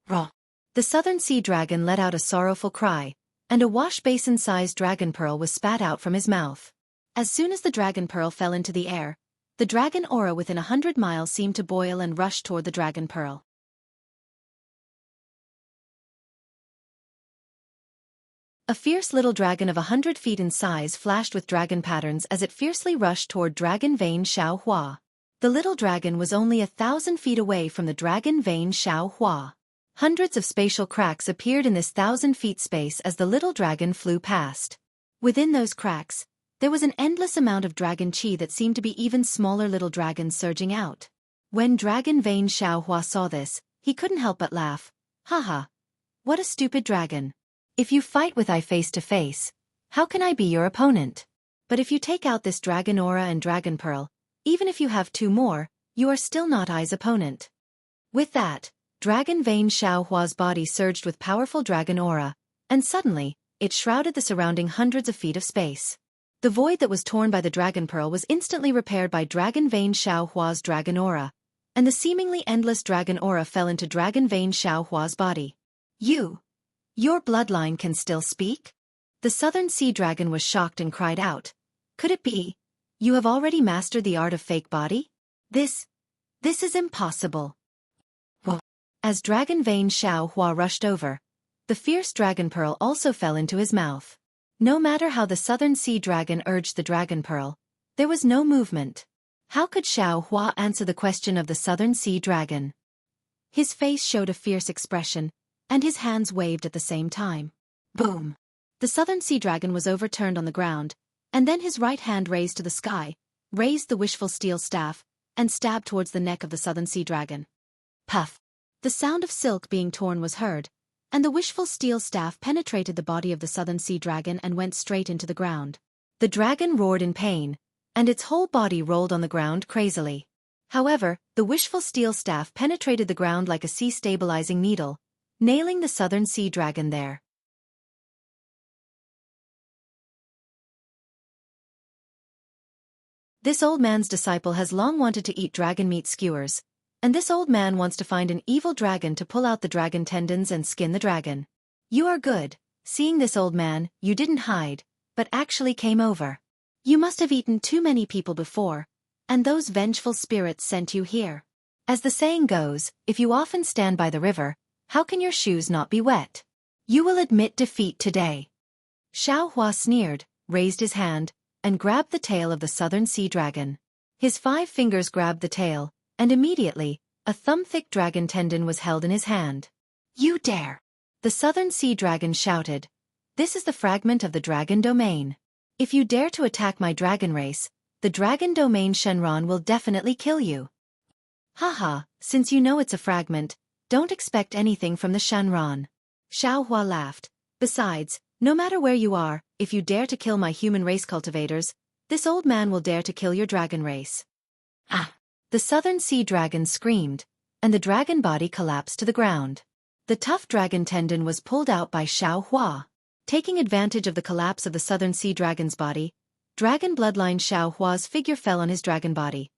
Raw. The southern sea dragon let out a sorrowful cry, and a wash basin-sized dragon pearl was spat out from his mouth. As soon as the dragon pearl fell into the air, the dragon aura within 100 miles seemed to boil and rush toward the dragon pearl. A fierce little dragon of 100 feet in size flashed with dragon patterns as it fiercely rushed toward Dragon Vein Xueqi. The little dragon was only 1,000 feet away from the Dragon Vein Xueqi. Hundreds of spatial cracks appeared in this 1,000 feet space as the little dragon flew past. Within those cracks, there was an endless amount of dragon chi that seemed to be even smaller little dragons surging out. When Dragon Vein Xueqi saw this, he couldn't help but laugh. Haha. What a stupid dragon. If you fight with I face to face, how can I be your opponent? But if you take out this dragon aura and dragon pearl, even if you have 2 more, you are still not I's opponent. With that, Dragon Vein Xueqi's body surged with powerful dragon aura, and suddenly, it shrouded the surrounding hundreds of feet of space. The void that was torn by the dragon pearl was instantly repaired by Dragon Vein Xueqi's dragon aura, and the seemingly endless dragon aura fell into Dragon Vein Xueqi's body. Your bloodline can still speak? The southern sea dragon was shocked and cried out. Could it be? You have already mastered the art of fake body? This is impossible. Whoa. As Dragon Vein Xueqi rushed over, the fierce dragon pearl also fell into his mouth. No matter how the southern sea dragon urged the dragon pearl, there was no movement. How could Xueqi answer the question of the southern sea dragon? His face showed a fierce expression, and his hands waved at the same time. Boom! The southern sea dragon was overturned on the ground, and then his right hand raised to the sky, raised the wishful steel staff, and stabbed towards the neck of the southern sea dragon. Puff! The sound of silk being torn was heard, and the wishful steel staff penetrated the body of the southern sea dragon and went straight into the ground. The dragon roared in pain, and its whole body rolled on the ground crazily. However, the wishful steel staff penetrated the ground like a sea-stabilizing needle, nailing the southern sea dragon there. This old man's disciple has long wanted to eat dragon meat skewers, and this old man wants to find an evil dragon to pull out the dragon tendons and skin the dragon. You are good. Seeing this old man, you didn't hide, but actually came over. You must have eaten too many people before, And those vengeful spirits sent you here. As the saying goes, if you often stand by the river, how can your shoes not be wet? You will admit defeat today. Xueqi sneered, raised his hand, and grabbed the tail of the southern sea dragon. His 5 fingers grabbed the tail, and immediately, a thumb-thick dragon tendon was held in his hand. You dare! The southern sea dragon shouted. This is the fragment of the dragon domain. If you dare to attack my dragon race, the dragon domain Shenron will definitely kill you. Haha, since you know it's a fragment, don't expect anything from the Shenron. Xueqi laughed. Besides, no matter where you are, if you dare to kill my human race cultivators, this old man will dare to kill your dragon race. Ah! The southern sea dragon screamed, and the dragon body collapsed to the ground. The tough dragon tendon was pulled out by Xueqi. Taking advantage of the collapse of the southern sea dragon's body, dragon bloodline Xueqi's figure fell on his dragon body.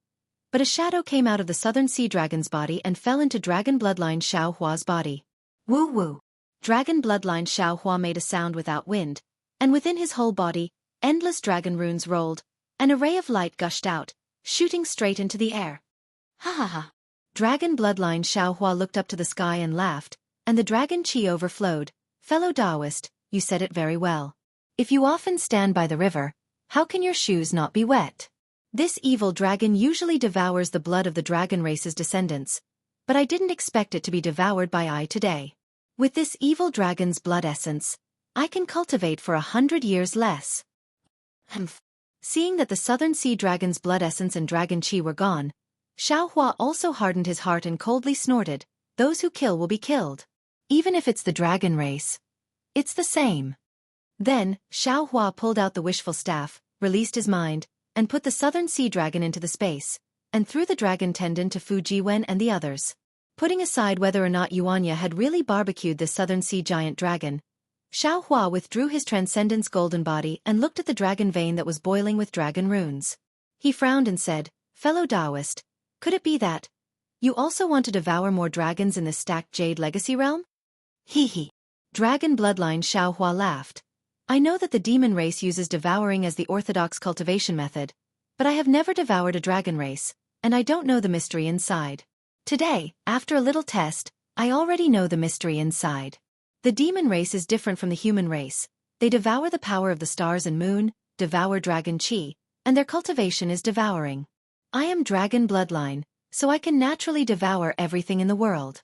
But a shadow came out of the southern sea dragon's body and fell into dragon bloodline Xueqi's body. Woo woo! Dragon bloodline Xueqi made a sound without wind, and within his whole body, endless dragon runes rolled, an array of light gushed out, shooting straight into the air. Ha ha ha! Dragon bloodline Xueqi looked up to the sky and laughed, and the dragon chi overflowed. Fellow Taoist, you said it very well. If you often stand by the river, how can your shoes not be wet? This evil dragon usually devours the blood of the dragon race's descendants, but I didn't expect it to be devoured by I today. With this evil dragon's blood essence, I can cultivate for 100 years less. Humph. Seeing that the southern sea dragon's blood essence and dragon chi were gone, Xueqi also hardened his heart and coldly snorted, those who kill will be killed. Even if it's the dragon race. It's the same. Then, Xueqi pulled out the wishful staff, released his mind, and put the southern sea dragon into the space, and threw the dragon tendon to Fujiwen and the others. Putting aside whether or not Yuanya had really barbecued this southern sea giant dragon, Xueqi withdrew his transcendence golden body and looked at the dragon vein that was boiling with dragon runes. He frowned and said, Fellow Taoist, could it be that you also want to devour more dragons in this stacked jade legacy realm? Hee hee. Dragon bloodline Xueqi laughed. I know that the demon race uses devouring as the orthodox cultivation method, but I have never devoured a dragon race, and I don't know the mystery inside. Today, after a little test, I already know the mystery inside. The demon race is different from the human race. They devour the power of the stars and moon, devour dragon chi, and their cultivation is devouring. I am dragon bloodline, so I can naturally devour everything in the world.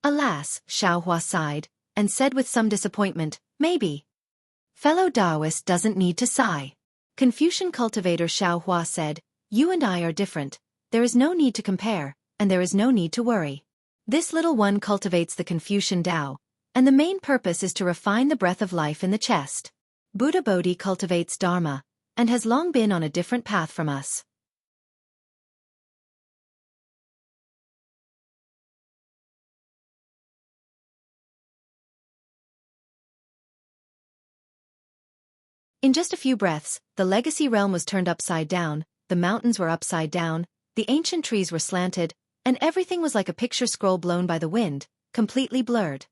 Alas, Xueqi sighed, and said with some disappointment, maybe. Fellow Taoist doesn't need to sigh. Confucian cultivator Xueqi said, you and I are different, there is no need to compare, and there is no need to worry. This little one cultivates the Confucian Tao, and the main purpose is to refine the breath of life in the chest. Buddha Bodhi cultivates Dharma, and has long been on a different path from us. In just a few breaths, the legacy realm was turned upside down, the mountains were upside down, the ancient trees were slanted, and everything was like a picture scroll blown by the wind, completely blurred.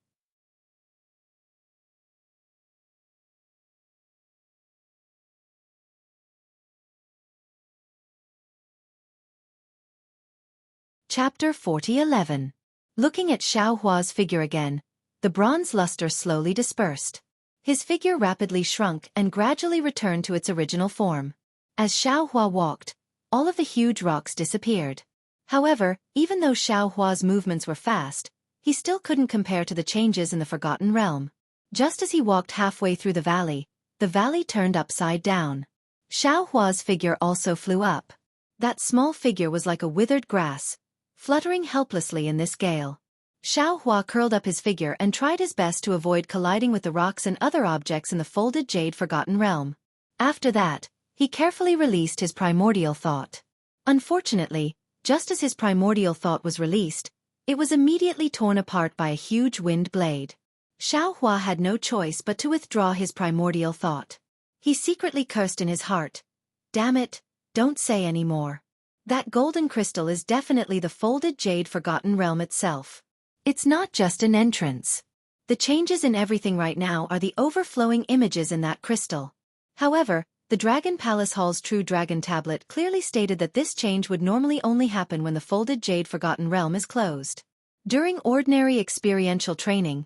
Chapter 40:11. Looking at Xueqi's figure again, the bronze luster slowly dispersed. His figure rapidly shrunk and gradually returned to its original form. As Xueqi walked, all of the huge rocks disappeared. However, even though Xueqi's movements were fast, he still couldn't compare to the changes in the Forgotten Realm. Just as he walked halfway through the valley turned upside down. Xueqi's figure also flew up. That small figure was like a withered grass, fluttering helplessly in this gale. Xueqi curled up his figure and tried his best to avoid colliding with the rocks and other objects in the folded jade Forgotten Realm. After that, he carefully released his primordial thought. Unfortunately, just as his primordial thought was released, it was immediately torn apart by a huge wind blade. Xueqi had no choice but to withdraw his primordial thought. He secretly cursed in his heart. Damn it, don't say any more. That golden crystal is definitely the folded jade Forgotten Realm itself. It's not just an entrance. The changes in everything right now are the overflowing images in that crystal. However, the Dragon Palace Hall's True Dragon Tablet clearly stated that this change would normally only happen when the folded Jade Forgotten Realm is closed. During ordinary experiential training,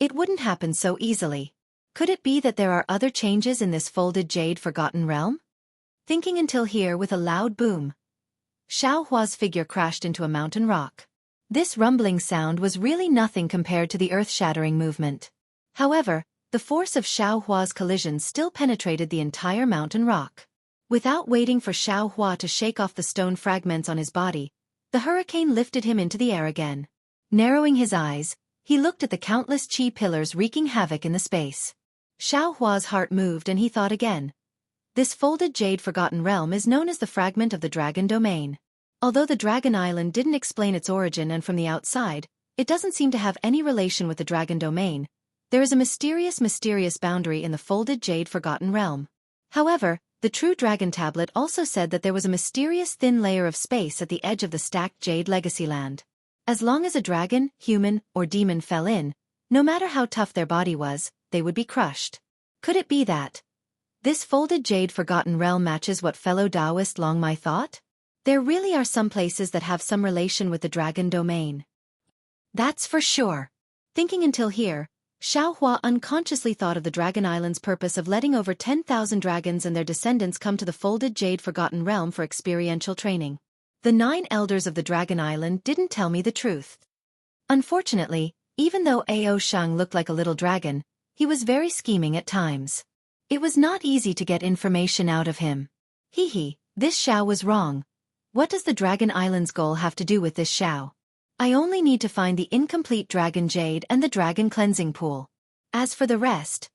it wouldn't happen so easily. Could it be that there are other changes in this folded Jade Forgotten Realm? Thinking until here with a loud boom, Xiao Hua's figure crashed into a mountain rock. This rumbling sound was really nothing compared to the earth-shattering movement. However, the force of Xiao Hua's collision still penetrated the entire mountain rock. Without waiting for Xiao Hua to shake off the stone fragments on his body, the hurricane lifted him into the air again. Narrowing his eyes, he looked at the countless chi pillars wreaking havoc in the space. Xiao Hua's heart moved and he thought again. This folded Jade Forgotten Realm is known as the fragment of the Dragon Domain. Although the Dragon Island didn't explain its origin and from the outside, it doesn't seem to have any relation with the Dragon Domain. There is a mysterious boundary in the folded Jade Forgotten Realm. However, the True Dragon Tablet also said that there was a mysterious thin layer of space at the edge of the stacked Jade Legacy Land. As long as a dragon, human, or demon fell in, no matter how tough their body was, they would be crushed. Could it be that this folded Jade Forgotten Realm matches what fellow Taoist Long Mai thought? There really are some places that have some relation with the Dragon Domain. That's for sure. Thinking until here, Xiao Hua unconsciously thought of the Dragon Island's purpose of letting over 10,000 dragons and their descendants come to the folded Jade Forgotten Realm for experiential training. The 9 elders of the Dragon Island didn't tell me the truth. Unfortunately, even though Ao Shang looked like a little dragon, he was very scheming at times. It was not easy to get information out of him. This Xiao was wrong. What does the Dragon Island's goal have to do with this Xiao? I only need to find the incomplete Dragon Jade and the Dragon Cleansing Pool. As for the rest,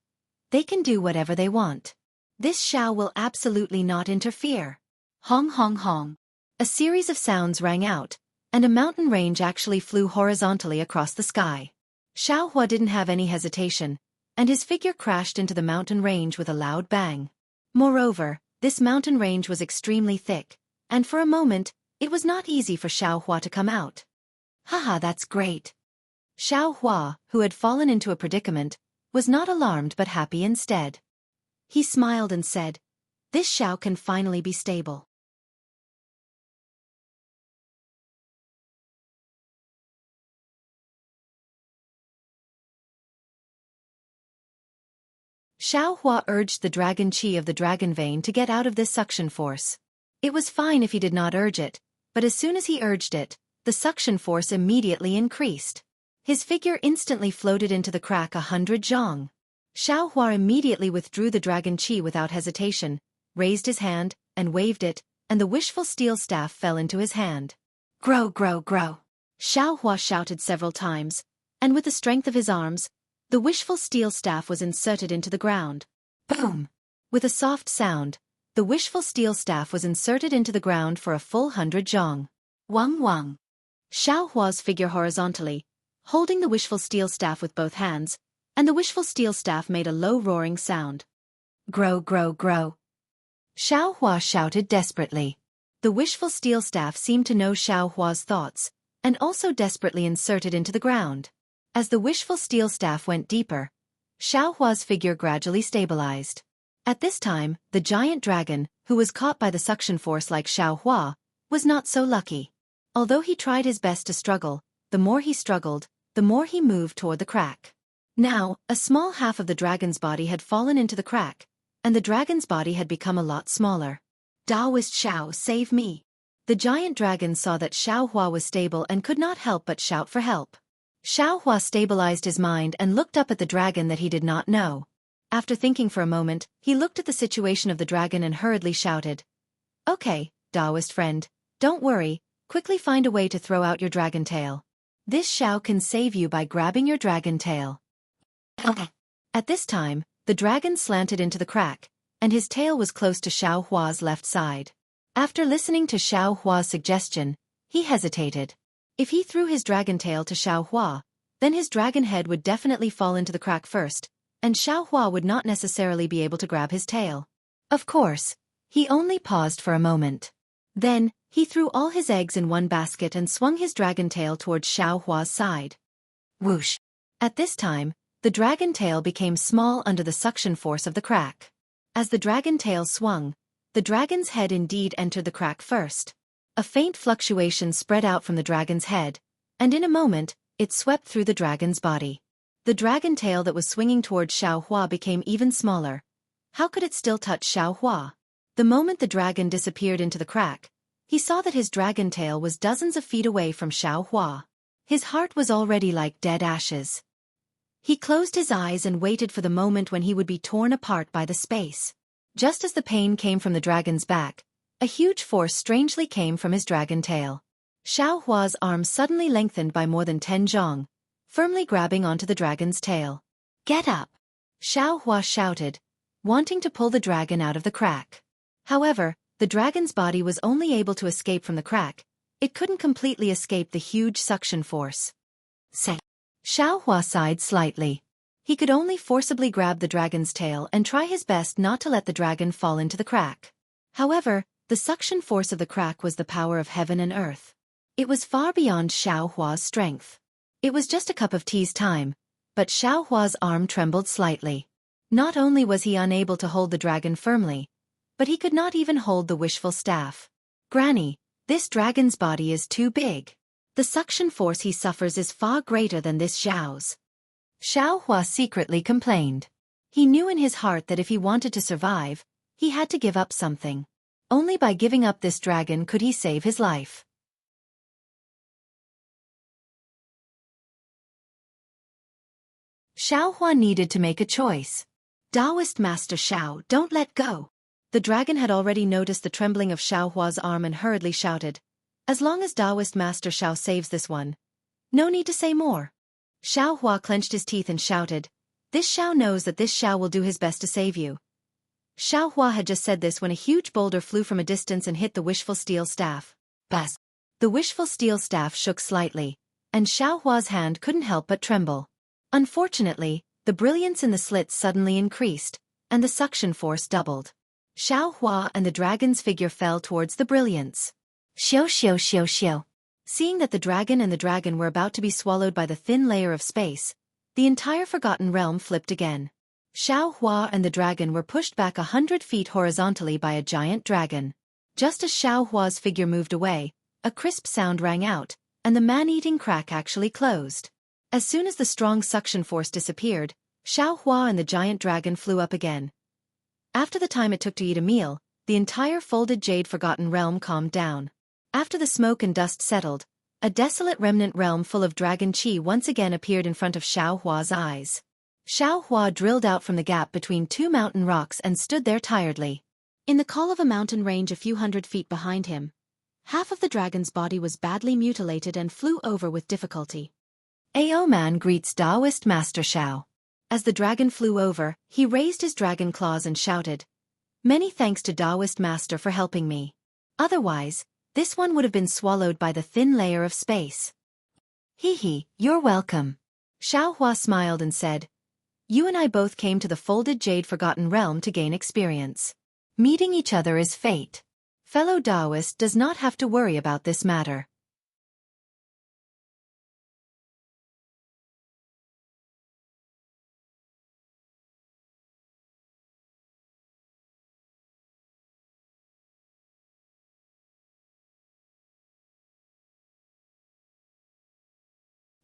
they can do whatever they want. This Xiao will absolutely not interfere. Hong hong hong. A series of sounds rang out, and a mountain range actually flew horizontally across the sky. Xiao Hua didn't have any hesitation, and his figure crashed into the mountain range with a loud bang. Moreover, this mountain range was extremely thick, and for a moment, it was not easy for Xiao Hua to come out. Haha, that's great. Xiao Hua, who had fallen into a predicament, was not alarmed but happy instead. He smiled and said, "This Xiao can finally be stable." Xiao Hua urged the dragon chi of the dragon vein to get out of this suction force. It was fine if he did not urge it, but as soon as he urged it, the suction force immediately increased. His figure instantly floated into the crack 100 zhang. Xiao Hua immediately withdrew the dragon chi without hesitation, raised his hand, and waved it, and the wishful steel staff fell into his hand. Grow, grow, grow. Xiao Hua shouted several times, and with the strength of his arms, the wishful steel staff was inserted into the ground. Boom! With a soft sound, the wishful steel staff was inserted into the ground for a full 100 zhang. Wang wang. Xiao Hua's figure horizontally, holding the wishful steel staff with both hands, and the wishful steel staff made a low roaring sound. Grow, grow, grow. Xiao Hua shouted desperately. The wishful steel staff seemed to know Xiao Hua's thoughts, and also desperately inserted into the ground. As the wishful steel staff went deeper, Xiao Hua's figure gradually stabilized. At this time, the giant dragon, who was caught by the suction force like Xiao Hua, was not so lucky. Although he tried his best to struggle, the more he struggled, the more he moved toward the crack. Now, a small half of the dragon's body had fallen into the crack, and the dragon's body had become a lot smaller. Taoist Xiao, save me! The giant dragon saw that Xiao Hua was stable and could not help but shout for help. Xiao Hua stabilized his mind and looked up at the dragon that he did not know. After thinking for a moment, he looked at the situation of the dragon and hurriedly shouted, "Okay, Taoist friend, don't worry, quickly find a way to throw out your dragon tail. This Xiao can save you by grabbing your dragon tail." At this time, the dragon slanted into the crack, and his tail was close to Xiao Hua's left side. After listening to Xiao Hua's suggestion, he hesitated. If he threw his dragon tail to Xiao Hua, then his dragon head would definitely fall into the crack first, and Xiao Hua would not necessarily be able to grab his tail. Of course, he only paused for a moment. Then, he threw all his eggs in one basket and swung his dragon tail towards Xiao Hua's side. Whoosh! At this time, the dragon tail became small under the suction force of the crack. As the dragon tail swung, the dragon's head indeed entered the crack first. A faint fluctuation spread out from the dragon's head, and in a moment, it swept through the dragon's body. The dragon tail that was swinging towards Xueqi became even smaller. How could it still touch Xueqi? The moment the dragon disappeared into the crack, he saw that his dragon tail was dozens of feet away from Xueqi. His heart was already like dead ashes. He closed his eyes and waited for the moment when he would be torn apart by the space. Just as the pain came from the dragon's back, a huge force strangely came from his dragon tail. Xueqi's arm suddenly lengthened by more than 10 zhong, firmly grabbing onto the dragon's tail. "Get up!" Xueqi shouted, wanting to pull the dragon out of the crack. However, the dragon's body was only able to escape from the crack. It couldn't completely escape the huge suction force. Say. Xueqi sighed slightly. He could only forcibly grab the dragon's tail and try his best not to let the dragon fall into the crack. However, the suction force of the crack was the power of heaven and earth. It was far beyond Xueqi's strength. It was just a cup of tea's time, but Xueqi's arm trembled slightly. Not only was he unable to hold the dragon firmly, but he could not even hold the wishful staff. "Granny, this dragon's body is too big. The suction force he suffers is far greater than this Xiao's." Xueqi secretly complained. He knew in his heart that if he wanted to survive, he had to give up something. Only by giving up this dragon could he save his life. Xueqi needed to make a choice. "Taoist Master Xiao, don't let go." The dragon had already noticed the trembling of Xueqi's arm and hurriedly shouted, "As long as Taoist Master Xiao saves this one, no need to say more." Xueqi clenched his teeth and shouted, "This Xiao knows that this Xiao will do his best to save you." Xueqi had just said this when a huge boulder flew from a distance and hit the wishful steel staff. Buzz! The wishful steel staff shook slightly, and Xueqi's hand couldn't help but tremble. Unfortunately, the brilliance in the slits suddenly increased, and the suction force doubled. Xueqi and the dragon's figure fell towards the brilliance. Xiu xiu xiu xiu. Seeing that the dragon and the dragon were about to be swallowed by the thin layer of space, the entire forgotten realm flipped again. Xueqi and the dragon were pushed back 100 feet horizontally by a giant dragon. Just as Xueqi's figure moved away, a crisp sound rang out, and the man-eating crack actually closed. As soon as the strong suction force disappeared, Xueqi and the giant dragon flew up again. After the time it took to eat a meal, the entire folded jade forgotten realm calmed down. After the smoke and dust settled, a desolate remnant realm full of dragon qi once again appeared in front of Xueqi's eyes. Xueqi drilled out from the gap between two mountain rocks and stood there tiredly. In the call of a mountain range a few hundred feet behind him, half of the dragon's body was badly mutilated and flew over with difficulty. "Ao man greets Taoist Master Xiao." As the dragon flew over, he raised his dragon claws and shouted, "Many thanks to Taoist Master for helping me. Otherwise, this one would have been swallowed by the thin layer of space." "Hee, you're welcome." Xueqi smiled and said, "You and I both came to the folded jade forgotten realm to gain experience. Meeting each other is fate. Fellow Taoist does not have to worry about this matter."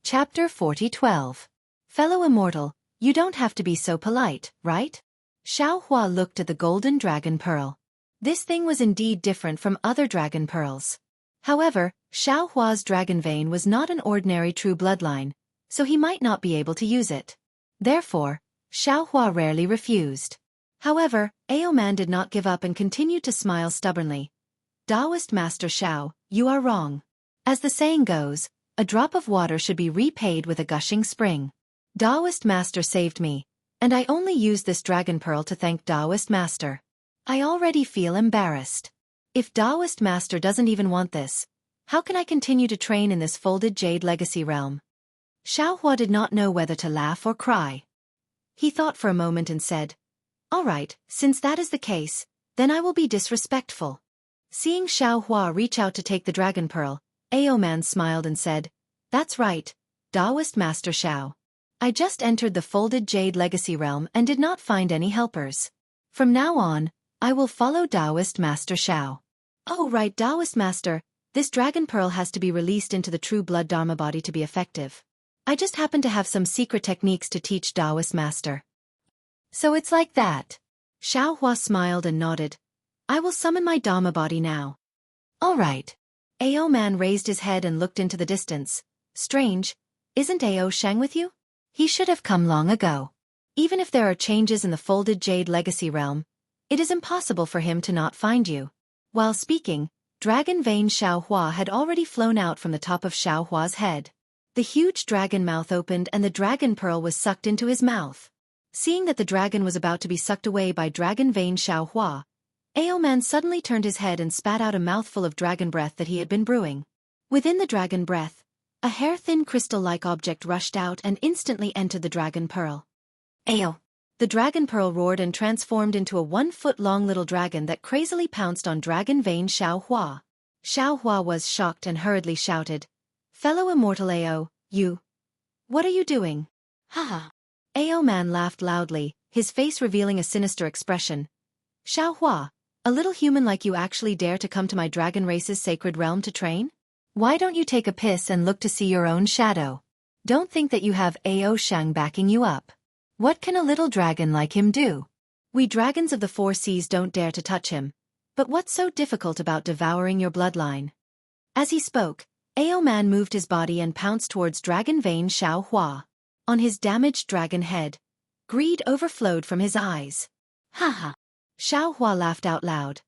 Chapter 40:12. Fellow Immortal, you don't have to be so polite, right? Xueqi looked at the golden dragon pearl. This thing was indeed different from other dragon pearls. However, Xueqi's dragon vein was not an ordinary true bloodline, so he might not be able to use it. Therefore, Xueqi rarely refused. However, Ao Man did not give up and continued to smile stubbornly. "Taoist Master Xiao, you are wrong. As the saying goes, a drop of water should be repaid with a gushing spring. Taoist Master saved me, and I only used this dragon pearl to thank Taoist Master. I already feel embarrassed. If Taoist Master doesn't even want this, how can I continue to train in this folded jade legacy realm?" Xueqi did not know whether to laugh or cry. He thought for a moment and said, "All right, since that is the case, then I will be disrespectful." Seeing Xueqi reach out to take the dragon pearl, Ao Man smiled and said, "That's right, Taoist Master Xiao. I just entered the folded jade legacy realm and did not find any helpers. From now on, I will follow Taoist Master Xiao. Oh right, Taoist Master, this dragon pearl has to be released into the true blood Dharma body to be effective. I just happen to have some secret techniques to teach Taoist Master. So it's like that. Xiao Hua smiled and nodded. I will summon my Dharma body now. All right. Ao Man raised his head and looked into the distance. Strange, isn't Ao Shang with you? He should have come long ago. Even if there are changes in the folded jade legacy realm, it is impossible for him to not find you. While speaking, Dragon Vein Xiao Hua had already flown out from the top of Xiao Hua's head. The huge dragon mouth opened and the dragon pearl was sucked into his mouth. Seeing that the dragon was about to be sucked away by Dragon Vein Xiao Hua, Ao Man suddenly turned his head and spat out a mouthful of dragon breath that he had been brewing. Within the dragon breath, a hair-thin crystal-like object rushed out and instantly entered the dragon pearl. Ao! The dragon pearl roared and transformed into a 1-foot-long little dragon that crazily pounced on Dragon Vein Xiao Hua. Xiao Hua was shocked and hurriedly shouted, Fellow immortal Ao, you. What are you doing? Haha. Ao Man laughed loudly, his face revealing a sinister expression. Xiao Hua, a little human like you actually dare to come to my dragon race's sacred realm to train? Why don't you take a piss and look to see your own shadow? Don't think that you have Ao Shang backing you up. What can a little dragon like him do? We dragons of the 4 seas don't dare to touch him. But what's so difficult about devouring your bloodline? As he spoke, Ao Man moved his body and pounced towards Dragon Vein Xiao Hua. On his damaged dragon head, greed overflowed from his eyes. Haha. Xiao Hua laughed out loud.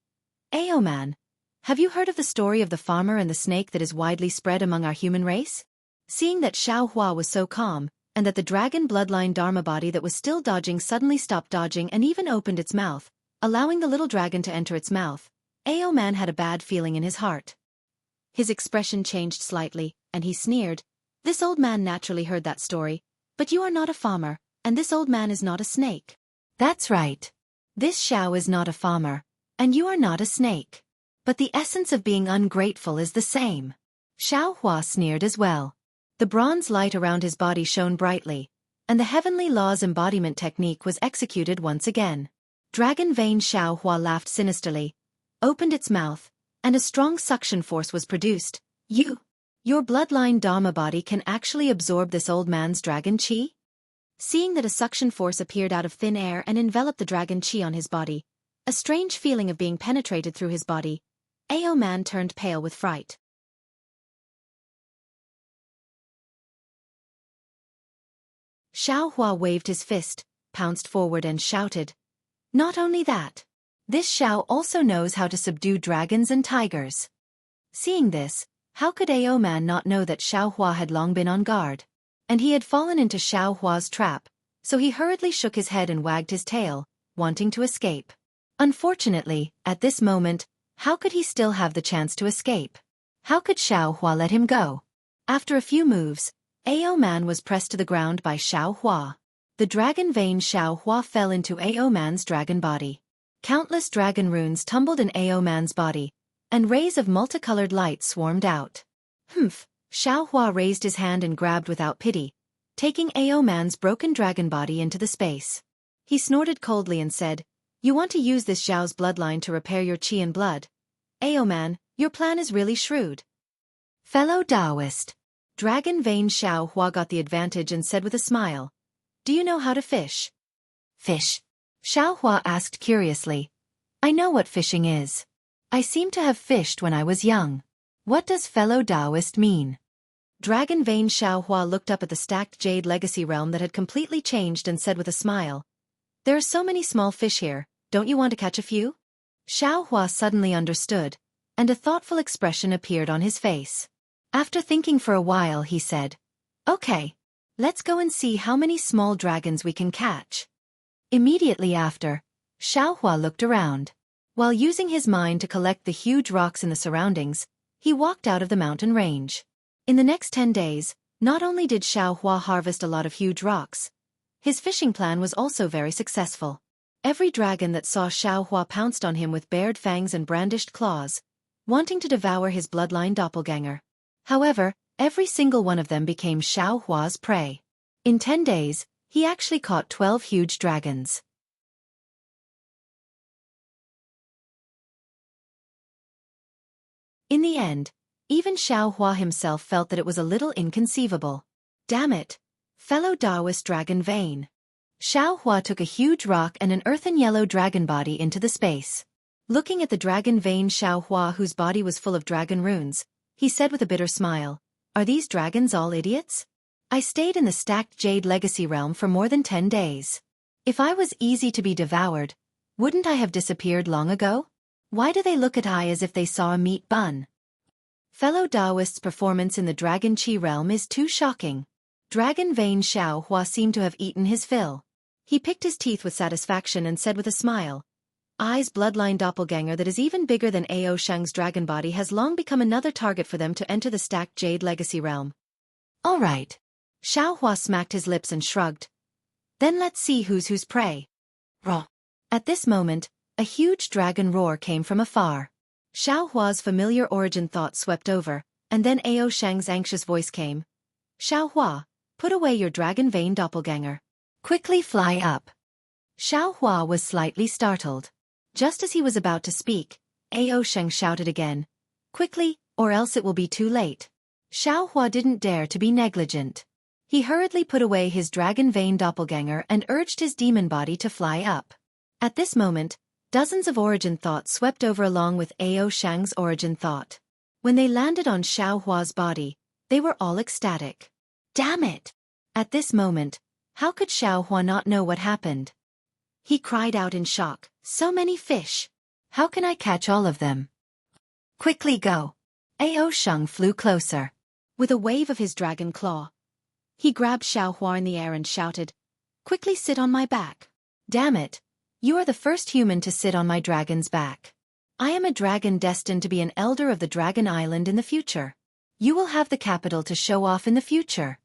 Ao Man, have you heard of the story of the farmer and the snake that is widely spread among our human race? Seeing that Xiao Hua was so calm, and that the dragon bloodline Dharma body that was still dodging suddenly stopped dodging and even opened its mouth, allowing the little dragon to enter its mouth, Ao Man had a bad feeling in his heart. His expression changed slightly, and he sneered. This old man naturally heard that story, but you are not a farmer, and this old man is not a snake. That's right. This Xiao is not a farmer, and you are not a snake. But the essence of being ungrateful is the same. Xiao Hua sneered as well. The bronze light around his body shone brightly, and the heavenly law's embodiment technique was executed once again. Dragon Vein Xiao Hua laughed sinisterly, opened its mouth, and a strong suction force was produced. Your bloodline Dharma body can actually absorb this old man's dragon chi? Seeing that a suction force appeared out of thin air and enveloped the dragon chi on his body, a strange feeling of being penetrated through his body, Ao Man turned pale with fright. Xiao Hua waved his fist, pounced forward and shouted. Not only that. This Xiao also knows how to subdue dragons and tigers. Seeing this, how could Ao Man not know that Xiao Hua had long been on guard? And he had fallen into Xiao Hua's trap, so he hurriedly shook his head and wagged his tail, wanting to escape. Unfortunately, at this moment, how could he still have the chance to escape? How could Xiao Hua let him go? After a few moves, Ao Man was pressed to the ground by Xiao Hua. The dragon vein Xiao Hua fell into Ao Man's dragon body. Countless dragon runes tumbled in Ao Man's body, and rays of multicolored light swarmed out. Humph! Xiao Hua raised his hand and grabbed without pity, taking Ao Man's broken dragon body into the space. He snorted coldly and said, You want to use this Xiao's bloodline to repair your chi and blood? Ao Man, your plan is really shrewd. Fellow Taoist. Dragon Vein Xiao Hua got the advantage and said with a smile, Do you know how to fish? Fish? Xiao Hua asked curiously. I know what fishing is. I seem to have fished when I was young. What does fellow Taoist mean? Dragon Vein Xiao Hua looked up at the stacked jade legacy realm that had completely changed and said with a smile, There are so many small fish here, don't you want to catch a few? Xiao Hua suddenly understood, and a thoughtful expression appeared on his face. After thinking for a while he said, Okay, let's go and see how many small dragons we can catch. Immediately after, Xiao Hua looked around. While using his mind to collect the huge rocks in the surroundings, he walked out of the mountain range. In the next 10 days, not only did Xiao Hua harvest a lot of huge rocks, his fishing plan was also very successful. Every dragon that saw Xiao Hua pounced on him with bared fangs and brandished claws, wanting to devour his bloodline doppelganger. However, every single one of them became Xiao Hua's prey. In 10 days, he actually caught 12 huge dragons. In the end, even Xiao Hua himself felt that it was a little inconceivable. Damn it! Fellow Taoist dragon vein. Xiao Hua took a huge rock and an earthen yellow dragon body into the space. Looking at the dragon vein Xiao Hua, whose body was full of dragon runes, he said with a bitter smile, "Are these dragons all idiots? I stayed in the stacked jade legacy realm for more than 10 days. If I was easy to be devoured, wouldn't I have disappeared long ago? Why do they look at I as if they saw a meat bun?" Fellow Taoist's performance in the Dragon Chi realm is too shocking. Dragon vein Xiao Hua seemed to have eaten his fill. He picked his teeth with satisfaction and said with a smile, "I's bloodline doppelganger that is even bigger than Ao Shang's dragon body has long become another target for them to enter the stacked jade legacy realm." "All right." Xiao Hua smacked his lips and shrugged. "Then let's see who's prey." Raw. At this moment, a huge dragon roar came from afar. Xiao Hua's familiar origin thought swept over, and then Ao Shang's anxious voice came. "Xiao Hua, put away your dragon vein doppelganger. Quickly fly up." Xiao Hua was slightly startled. Just as he was about to speak, Ao Shang shouted again, "Quickly, or else it will be too late." Xiao Hua didn't dare to be negligent. He hurriedly put away his dragon vein doppelganger and urged his demon body to fly up. At this moment, dozens of origin thoughts swept over along with Ao Shang's origin thought. When they landed on Xiao Hua's body, they were all ecstatic. Damn it! At this moment, how could Xiao Hua not know what happened? He cried out in shock, "So many fish! How can I catch all of them?" "Quickly go!" Ao Shang flew closer. With a wave of his dragon claw, he grabbed Xiao Hua in the air and shouted, "Quickly sit on my back." "Damn it! You are the first human to sit on my dragon's back. I am a dragon destined to be an elder of the Dragon Island in the future. You will have the capital to show off in the future."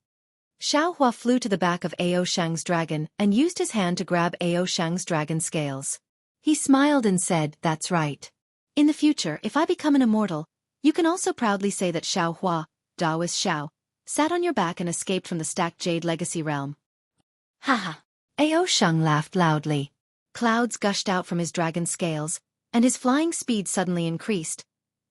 Xiao Hua flew to the back of Ao Shang's dragon and used his hand to grab Ao Shang's dragon scales. He smiled and said, "That's right. In the future, if I become an immortal, you can also proudly say that Xiao Hua, Taoist Xiao, sat on your back and escaped from the stacked jade legacy realm." Haha. Ao Shang laughed loudly. Clouds gushed out from his dragon scales, and his flying speed suddenly increased.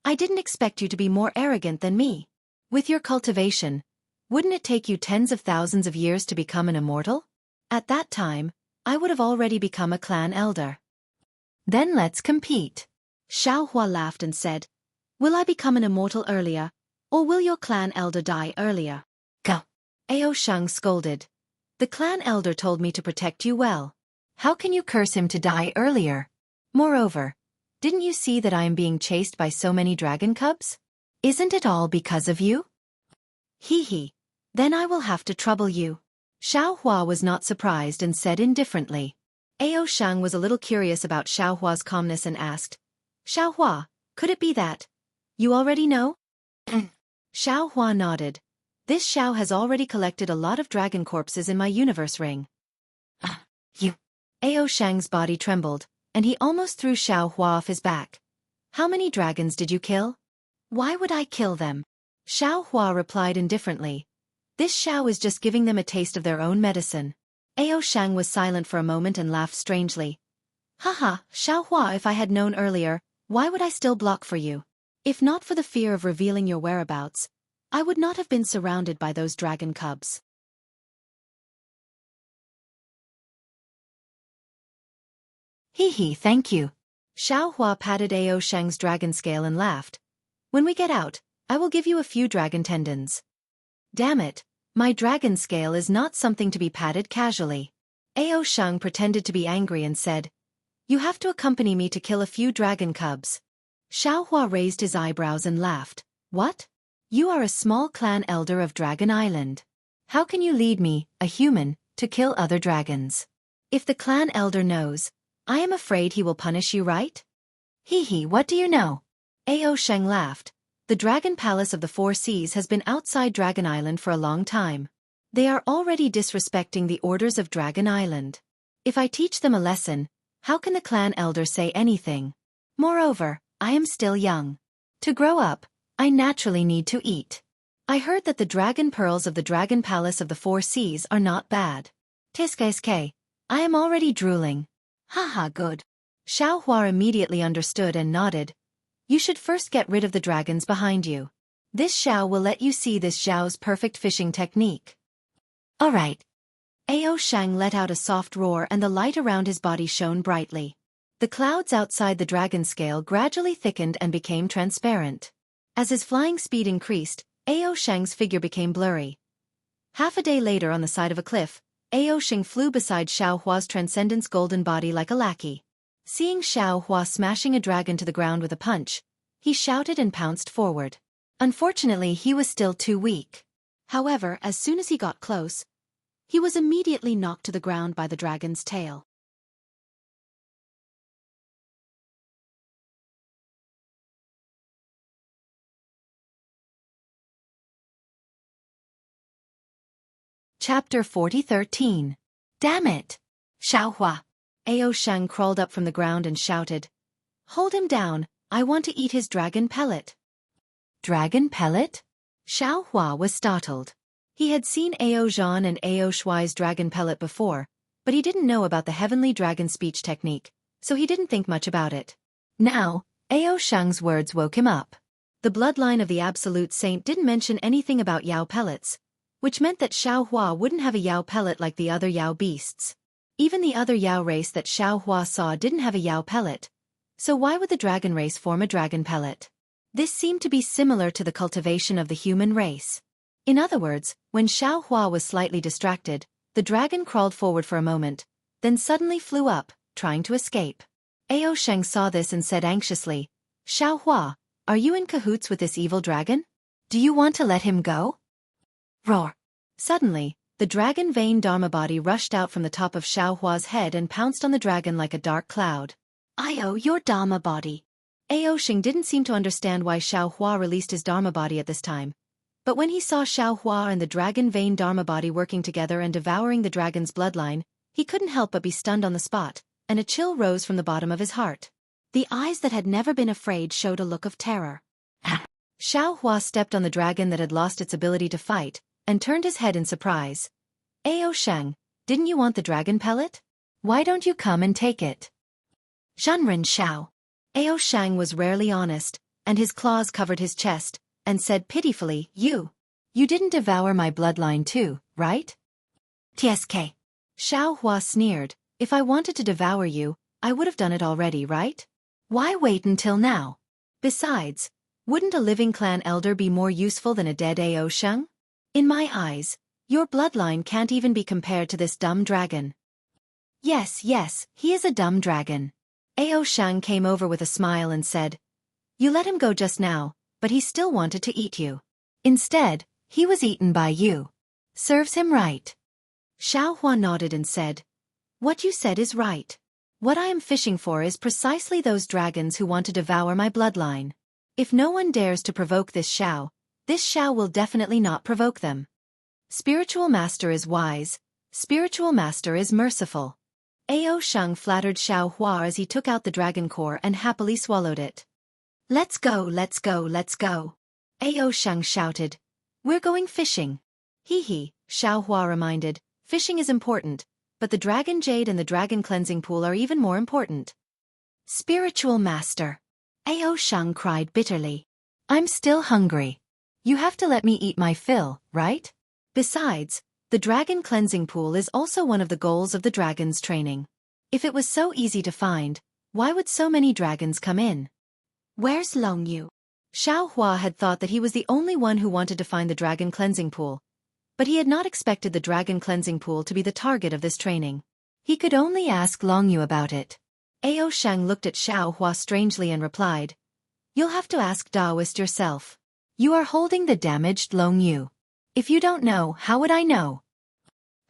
"I didn't expect you to be more arrogant than me. With your cultivation, wouldn't it take you tens of thousands of years to become an immortal? At that time, I would have already become a clan elder." "Then let's compete." Xiao Hua laughed and said, "Will I become an immortal earlier, or will your clan elder die earlier?" "Go." Ao Shang scolded. "The clan elder told me to protect you well. How can you curse him to die earlier? Moreover, didn't you see that I am being chased by so many dragon cubs? Isn't it all because of you?" "Hee hee. Then I will have to trouble you." Xiao Hua was not surprised and said indifferently. Ao Shang was a little curious about Xiao Hua's calmness and asked, "Xiao Hua, could it be that you already know?" Xiao Hua nodded. "This Xiao has already collected a lot of dragon corpses in my universe ring." You. Ao Shang's body trembled, and he almost threw Xiao Hua off his back. "How many dragons did you kill?" "Why would I kill them?" Xiao Hua replied indifferently. "This Xiao is just giving them a taste of their own medicine." Ao Shang was silent for a moment and laughed strangely. "Haha, Xiao Hua, if I had known earlier, why would I still block for you? If not for the fear of revealing your whereabouts, I would not have been surrounded by those dragon cubs." "Hee, thank you." Xiao Hua patted Ao Shang's dragon scale and laughed. "When we get out, I will give you a few dragon tendons." "Damn it, my dragon scale is not something to be patted casually." Ao Shang pretended to be angry and said, "You have to accompany me to kill a few dragon cubs." Xiao Hua raised his eyebrows and laughed. "What? You are a small clan elder of Dragon Island. How can you lead me, a human, to kill other dragons? If the clan elder knows, I am afraid he will punish you, right?" "Hee, what do you know?" Ao Shang laughed. "The Dragon Palace of the Four Seas has been outside Dragon Island for a long time. They are already disrespecting the orders of Dragon Island. If I teach them a lesson, how can the clan elder say anything? Moreover, I am still young. To grow up, I naturally need to eat. I heard that the dragon pearls of the Dragon Palace of the Four Seas are not bad. Tiske, I am already drooling." "Haha, good." Xiao Hua immediately understood and nodded. You should first get rid of the dragons behind you. This Xiao will let you see this Xiao's perfect fishing technique. All right. Ao Shang let out a soft roar and the light around his body shone brightly. The clouds outside the dragon scale gradually thickened and became transparent. As his flying speed increased, Ao Shang's figure became blurry. Half a day later on the side of a cliff, Ao Shang flew beside Xiao Hua's transcendence golden body like a lackey. Seeing Xiao Hua smashing a dragon to the ground with a punch, he shouted and pounced forward. Unfortunately, he was still too weak. However, as soon as he got close, he was immediately knocked to the ground by the dragon's tail. Chapter 40:13. Damn it! Xiao Hua. Ao Shang crawled up from the ground and shouted. Hold him down, I want to eat his dragon pellet. Dragon pellet? Xiao Hua was startled. He had seen Ao Zhan and Ao Shuai's dragon pellet before, but he didn't know about the heavenly dragon speech technique, so he didn't think much about it. Now, Ao Shang's words woke him up. The bloodline of the Absolute Saint didn't mention anything about Yao pellets, which meant that Xiao Hua wouldn't have a Yao pellet like the other Yao beasts. Even the other Yao race that Xiao Hua saw didn't have a Yao pellet, so why would the dragon race form a dragon pellet? This seemed to be similar to the cultivation of the human race. In other words, when Xiao Hua was slightly distracted, the dragon crawled forward for a moment, then suddenly flew up, trying to escape. Ao Shang saw this and said anxiously, Xiao Hua, are you in cahoots with this evil dragon? Do you want to let him go? Roar. Suddenly, the dragon vein Dharma body rushed out from the top of Xiao Hua's head and pounced on the dragon like a dark cloud. Io, your Dharma body. Ao Shang didn't seem to understand why Xiao Hua released his Dharma body at this time. But when he saw Xiao Hua and the dragon vein Dharma body working together and devouring the dragon's bloodline, he couldn't help but be stunned on the spot, and a chill rose from the bottom of his heart. The eyes that had never been afraid showed a look of terror. Xiao Hua stepped on the dragon that had lost its ability to fight, and turned his head in surprise. Ao Shang, didn't you want the dragon pellet? Why don't you come and take it? Zhenren Xiao. Ao Shang was rarely honest, and his claws covered his chest, and said pitifully, You didn't devour my bloodline too, right? TSK. Xiao Hua sneered, if I wanted to devour you, I would have done it already, right? Why wait until now? Besides, wouldn't a living clan elder be more useful than a dead Ao Shang? In my eyes, your bloodline can't even be compared to this dumb dragon. Yes, he is a dumb dragon. Ao Shang came over with a smile and said, You let him go just now, but he still wanted to eat you. Instead, he was eaten by you. Serves him right. Xiao Hua nodded and said, What you said is right. What I am fishing for is precisely those dragons who want to devour my bloodline. If no one dares to provoke this Xiao will definitely not provoke them. Spiritual Master is wise, Spiritual Master is merciful. Ao Shang flattered Xiao Hua as he took out the dragon core and happily swallowed it. Let's go. Ao Shang shouted. We're going fishing. Hee, Xiao Hua reminded, fishing is important, but the dragon jade and the dragon cleansing pool are even more important. Spiritual Master. Ao Shang cried bitterly. I'm still hungry. You have to let me eat my fill, right? Besides, the dragon cleansing pool is also one of the goals of the dragon's training. If it was so easy to find, why would so many dragons come in? Where's Long Yu? Xiao Hua had thought that he was the only one who wanted to find the dragon cleansing pool, but he had not expected the dragon cleansing pool to be the target of this training. He could only ask Long Yu about it. Ao Shang looked at Xiao Hua strangely and replied, You'll have to ask Daoist yourself. You are holding the damaged Long Yu. If you don't know, how would I know?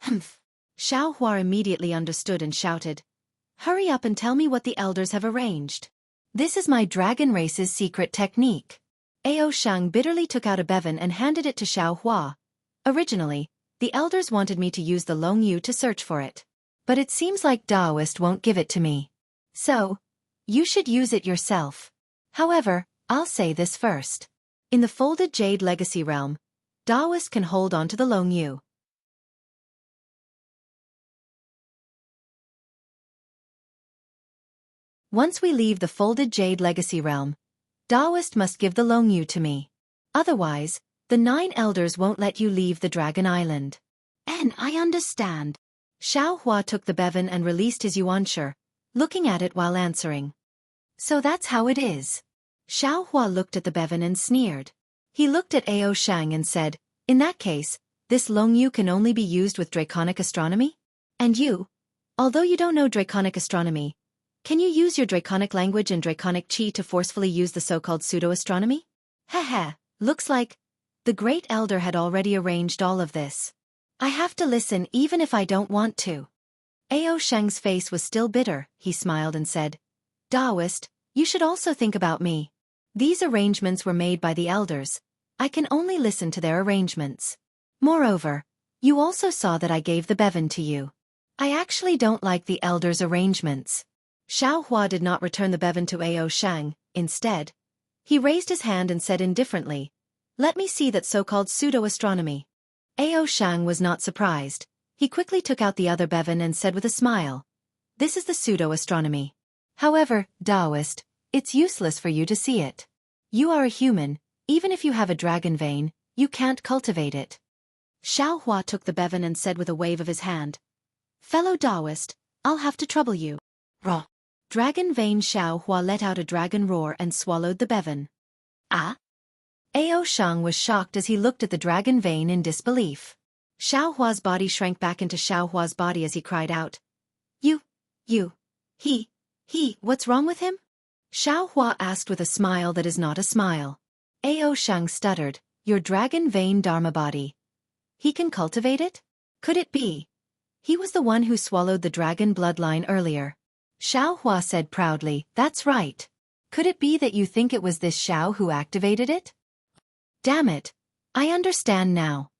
Humph. Xiao Hua immediately understood and shouted, Hurry up and tell me what the elders have arranged. This is my dragon race's secret technique. Ao Shang bitterly took out a bevan and handed it to Xiao Hua. Originally, the elders wanted me to use the Long Yu to search for it. But it seems like Daoist won't give it to me. So, you should use it yourself. However, I'll say this first. In the folded jade legacy realm, Daoist can hold on to the Long Yu. Once we leave the folded jade legacy realm, Daoist must give the Longyu to me. Otherwise, the 9 elders won't let you leave the Dragon Island. And I understand. Xiao Hua took the bevan and released his yuanshi, looking at it while answering. So that's how it is. Xiao Hua looked at the bevan and sneered. He looked at Ao Shang and said, in that case, this Longyu can only be used with draconic astronomy? And you? Although you don't know draconic astronomy, can you use your draconic language and draconic chi to forcefully use the so-called pseudo-astronomy? Heh, looks like the Great Elder had already arranged all of this. I have to listen even if I don't want to. Ao Shang's face was still bitter. He smiled and said, Daoist, you should also think about me. These arrangements were made by the elders. I can only listen to their arrangements. Moreover, you also saw that I gave the bevan to you. I actually don't like the elders' arrangements. Xiao Hua did not return the bevan to Ao Shang. Instead, he raised his hand and said indifferently, let me see that so-called pseudo-astronomy. Ao Shang was not surprised. He quickly took out the other bevan and said with a smile, this is the pseudo-astronomy. However, Daoist, it's useless for you to see it. You are a human, even if you have a dragon vein, you can't cultivate it. Xiao Hua took the bevan and said with a wave of his hand, fellow Daoist, I'll have to trouble you. Raw. Dragon vein Xiao Hua let out a dragon roar and swallowed the bevan. Ah? Ao Shang was shocked as he looked at the dragon vein in disbelief. Xiao Hua's body shrank back into Xiao Hua's body as he cried out. He, what's wrong with him? Xiao Hua asked with a smile that is not a smile. Ao Shang stuttered, your dragon vein Dharma body. He can cultivate it? Could it be? He was the one who swallowed the dragon bloodline earlier. Xiao Hua said proudly, that's right. Could it be that you think it was this Xiao who activated it? Damn it. I understand now.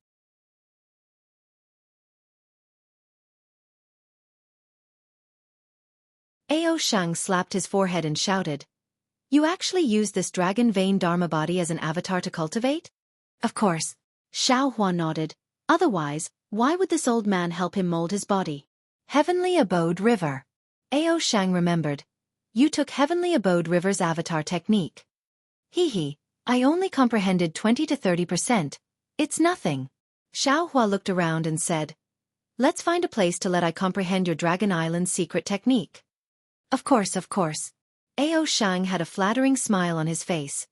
Ao Shang slapped his forehead and shouted, you actually used this dragon vein Dharma body as an avatar to cultivate? Of course. Xiao Hua nodded. Otherwise, why would this old man help him mold his body? Heavenly Abode River. Ao Shang remembered. You took Heavenly Abode River's avatar technique. I only comprehended 20 to 30%. It's nothing. Xiao Hua looked around and said, let's find a place to let I comprehend your Dragon Island's secret technique. Of course. Ao Shang had a flattering smile on his face.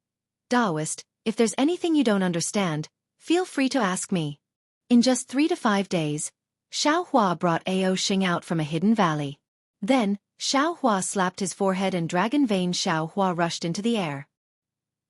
Daoist, if there's anything you don't understand, feel free to ask me. In just 3 to 5 days, Xiao Hua brought Ao Shang out from a hidden valley. Then, Xiao Hua slapped his forehead and dragon vein Xiao Hua rushed into the air.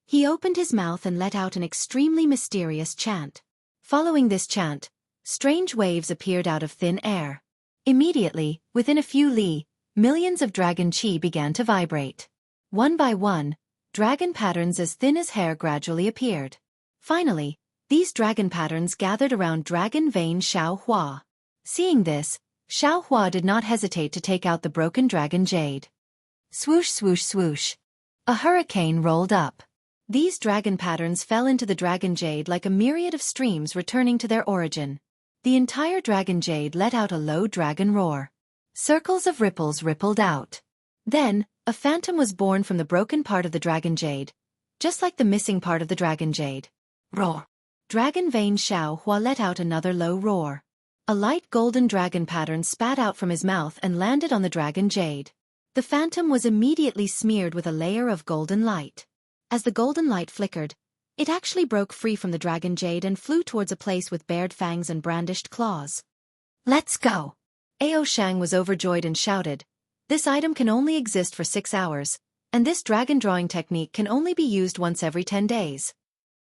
He opened his mouth and let out an extremely mysterious chant. Following this chant, strange waves appeared out of thin air. Immediately, within a few li, millions of dragon chi began to vibrate. One by one, dragon patterns as thin as hair gradually appeared. Finally, these dragon patterns gathered around dragon vein Xiao Hua. Seeing this, Xiao Hua did not hesitate to take out the broken dragon jade. Swoosh swoosh swoosh. A hurricane rolled up. These dragon patterns fell into the dragon jade like a myriad of streams returning to their origin. The entire dragon jade let out a low dragon roar. Circles of ripples rippled out. Then, a phantom was born from the broken part of the dragon jade, just like the missing part of the dragon jade. Roar. Dragon vein Xiao Hua let out another low roar. A light golden dragon pattern spat out from his mouth and landed on the dragon jade. The phantom was immediately smeared with a layer of golden light. As the golden light flickered, it actually broke free from the dragon jade and flew towards a place with bared fangs and brandished claws. Let's go. Ao Shang was overjoyed and shouted, this item can only exist for 6 hours, and this dragon drawing technique can only be used once every 10 days.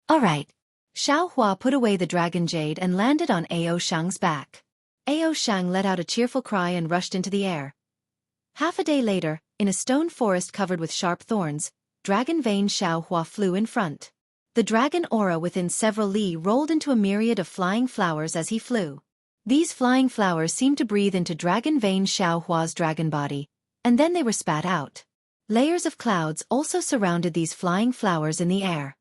All right. Xiao Hua put away the dragon jade and landed on Ao Shang's back. Ao Shang let out a cheerful cry and rushed into the air. Half a day later, in a stone forest covered with sharp thorns, dragon vein Xiao Hua flew in front. The dragon aura within several li rolled into a myriad of flying flowers as he flew. These flying flowers seemed to breathe into dragon vein Xiao Hua's dragon body, and then they were spat out. Layers of clouds also surrounded these flying flowers in the air.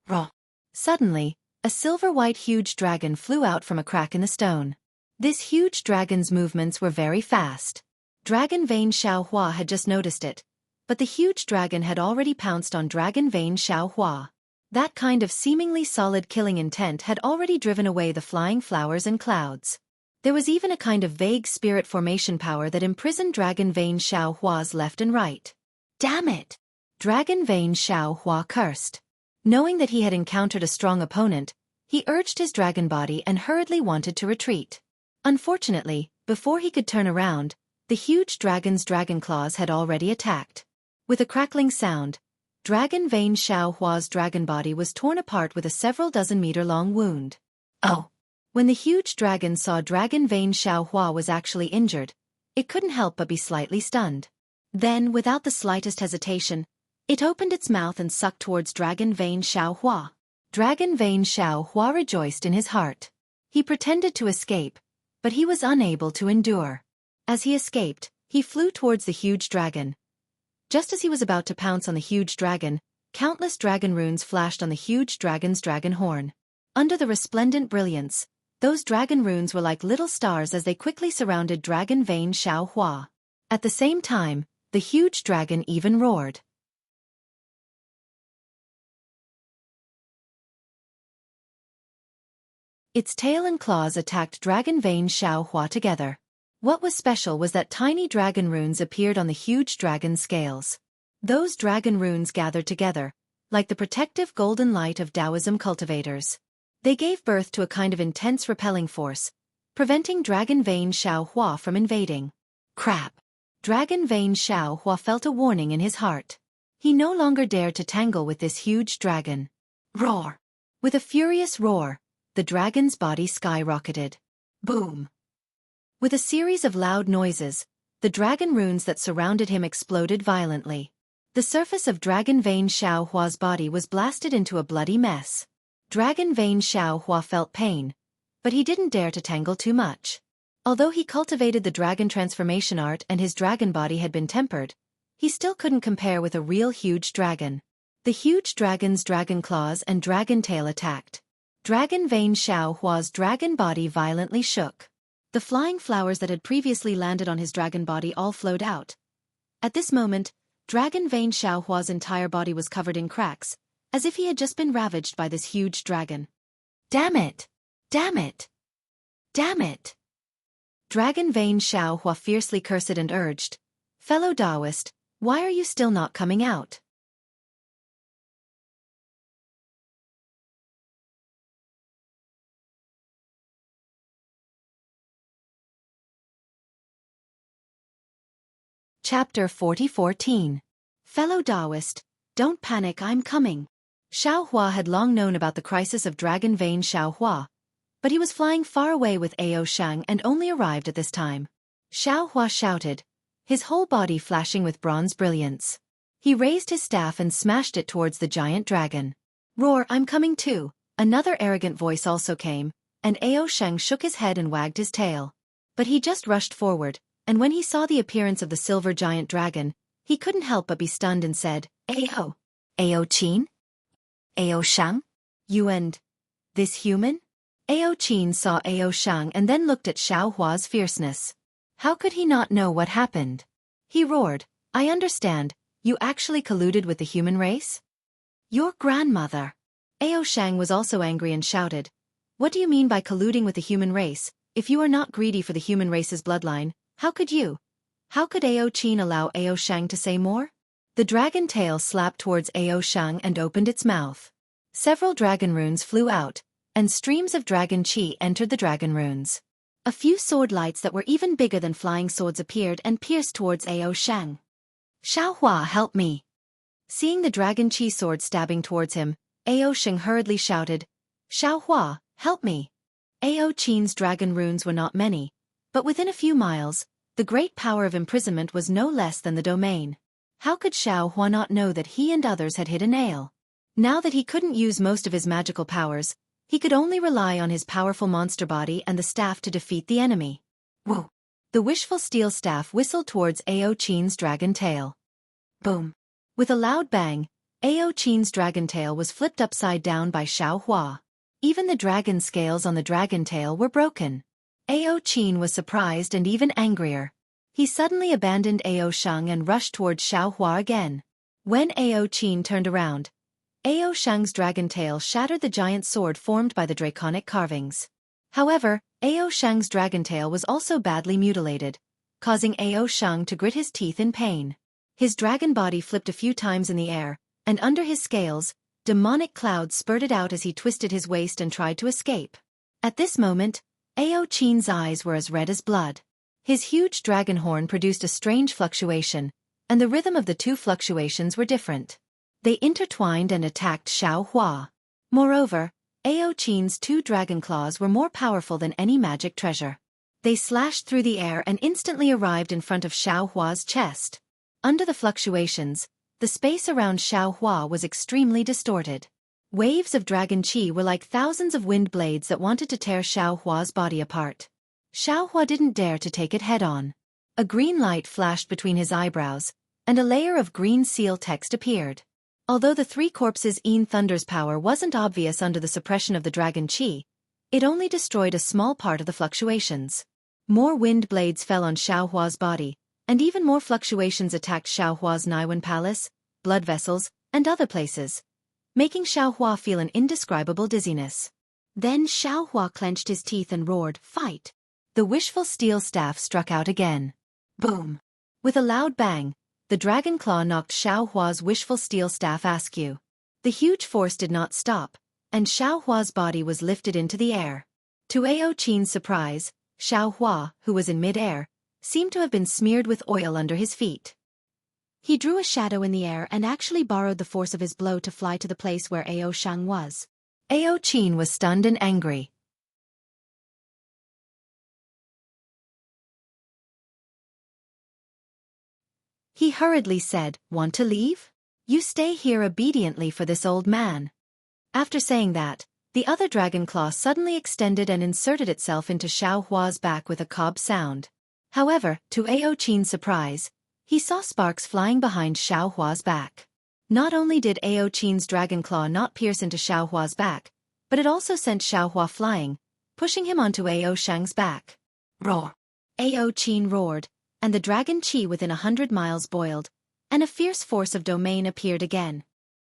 Raw. Suddenly, a silver-white huge dragon flew out from a crack in the stone. This huge dragon's movements were very fast. Dragon vein Xiao Hua had just noticed it, but the huge dragon had already pounced on Dragon Vein Xiaohua. That kind of seemingly solid killing intent had already driven away the flying flowers and clouds. There was even a kind of vague spirit formation power that imprisoned Dragon Vein Xiaohua's left and right. Damn it! Dragon Vein Xiaohua cursed. Knowing that he had encountered a strong opponent, he urged his dragon body and hurriedly wanted to retreat. Unfortunately, before he could turn around, the huge dragon's dragon claws had already attacked. With a crackling sound, Dragon Vein Xiaohua's dragon body was torn apart with a several dozen meter long wound. Oh! When the huge dragon saw Dragon Vein Xiaohua was actually injured, it couldn't help but be slightly stunned. Then, without the slightest hesitation, it opened its mouth and sucked towards Dragon Vein Xiaohua. Dragon Vein Xiaohua rejoiced in his heart. He pretended to escape, but he was unable to endure. As he escaped, he flew towards the huge dragon. Just as he was about to pounce on the huge dragon, countless dragon runes flashed on the huge dragon's dragon horn. Under the resplendent brilliance, those dragon runes were like little stars as they quickly surrounded Dragon Vein Xiaohua. At the same time, the huge dragon even roared. Its tail and claws attacked Dragon Vein Xiaohua together. What was special was that tiny dragon runes appeared on the huge dragon's scales. Those dragon runes gathered together, like the protective golden light of Taoism cultivators. They gave birth to a kind of intense repelling force, preventing Dragon Vein Xiaohua from invading. Crap! Dragon Vein Xiaohua felt a warning in his heart. He no longer dared to tangle with this huge dragon. Roar! With a furious roar, the dragon's body skyrocketed. Boom! With a series of loud noises, the dragon runes that surrounded him exploded violently. The surface of Dragon Vein Xiaohua's body was blasted into a bloody mess. Dragon Vein Xiaohua felt pain, but he didn't dare to tangle too much. Although he cultivated the dragon transformation art and his dragon body had been tempered, he still couldn't compare with a real huge dragon. The huge dragon's dragon claws and dragon tail attacked. Dragon Vein Xiaohua's dragon body violently shook. The flying flowers that had previously landed on his dragon body all flowed out. At this moment, Dragon Vein Xiaohua's entire body was covered in cracks, as if he had just been ravaged by this huge dragon. Damn it! Damn it! Damn it! Dragon Vein Xiaohua fiercely cursed and urged, "Fellow Taoist, why are you still not coming out?" Chapter 40:14. Fellow Taoist, don't panic, I'm coming. Xiaohua had long known about the crisis of Dragon Vein Xiaohua, but he was flying far away with Ao Shang and only arrived at this time. Xiaohua shouted, his whole body flashing with bronze brilliance. He raised his staff and smashed it towards the giant dragon. Roar, I'm coming too. Another arrogant voice also came, and Ao Shang shook his head and wagged his tail. But he just rushed forward, and when he saw the appearance of the silver giant dragon, he couldn't help but be stunned and said, Ao. Ao Qin? Ao Shang? You and this human? Ao Qin saw Ao Shang and then looked at Xiaohua's fierceness. How could he not know what happened? He roared, I understand, you actually colluded with the human race? Your grandmother. Ao Shang was also angry and shouted, what do you mean by colluding with the human race? If you are not greedy for the human race's bloodline, how could you? How could Ao Qin allow Ao Shang to say more? The dragon tail slapped towards Ao Shang and opened its mouth. Several dragon runes flew out, and streams of dragon chi entered the dragon runes. A few sword lights that were even bigger than flying swords appeared and pierced towards Ao Shang. Xiaohua, help me! Seeing the dragon chi sword stabbing towards him, Ao Shang hurriedly shouted, Xiaohua, help me! Ao Qin's dragon runes were not many, but within a few miles, the great power of imprisonment was no less than the domain. How could Xiaohua not know that he and others had hit a nail? Now that he couldn't use most of his magical powers, he could only rely on his powerful monster body and the staff to defeat the enemy. Whoa! The wishful steel staff whistled towards Ao Qin's dragon tail. Boom! With a loud bang, Ao Qin's dragon tail was flipped upside down by Xiaohua. Even the dragon scales on the dragon tail were broken. Ao Qin was surprised and even angrier. He suddenly abandoned Ao Sheng and rushed towards Xiao Hua again. When Ao Qin turned around, Ao Sheng's dragon tail shattered the giant sword formed by the draconic carvings. However, Ao Sheng's dragon tail was also badly mutilated, causing Ao Sheng to grit his teeth in pain. His dragon body flipped a few times in the air, and under his scales, demonic clouds spurted out as he twisted his waist and tried to escape. At this moment, Ao Qin's eyes were as red as blood. His huge dragon horn produced a strange fluctuation, and the rhythm of the two fluctuations were different. They intertwined and attacked Xiao Hua. Moreover, Ao Qin's two dragon claws were more powerful than any magic treasure. They slashed through the air and instantly arrived in front of Xiao Hua's chest. Under the fluctuations, the space around Xiao Hua was extremely distorted. Waves of dragon qi were like thousands of wind blades that wanted to tear Xiao Hua's body apart. Xiao Hua didn't dare to take it head-on. A green light flashed between his eyebrows, and a layer of green seal text appeared. Although the three corpses' Een Thunder's power wasn't obvious under the suppression of the dragon qi, it only destroyed a small part of the fluctuations. More wind blades fell on Xiao Hua's body, and even more fluctuations attacked Xiao Hua's Naiwan Palace, blood vessels, and other places, making Xiao Hua feel an indescribable dizziness. Then Xiao Hua clenched his teeth and roared, "Fight!" The wishful steel staff struck out again. Boom! With a loud bang, the dragon claw knocked Xiao Hua's wishful steel staff askew. The huge force did not stop, and Xiao Hua's body was lifted into the air. To Ao Qin's surprise, Xiao Hua, who was in mid-air, seemed to have been smeared with oil under his feet. He drew a shadow in the air and actually borrowed the force of his blow to fly to the place where Ao Sheng was. Ao Qin was stunned and angry. He hurriedly said, "Want to leave? You stay here obediently for this old man." After saying that, the other dragon claw suddenly extended and inserted itself into Xiao Hua's back with a cob sound. However, to Ao Qin's surprise, he saw sparks flying behind Xiao Hua's back. Not only did Ao Qin's dragon claw not pierce into Xiao Hua's back, but it also sent Xiao Hua flying, pushing him onto Ao Sheng's back. Roar! Ao Qin roared, and the dragon qi within 100 miles boiled, and a fierce force of domain appeared again.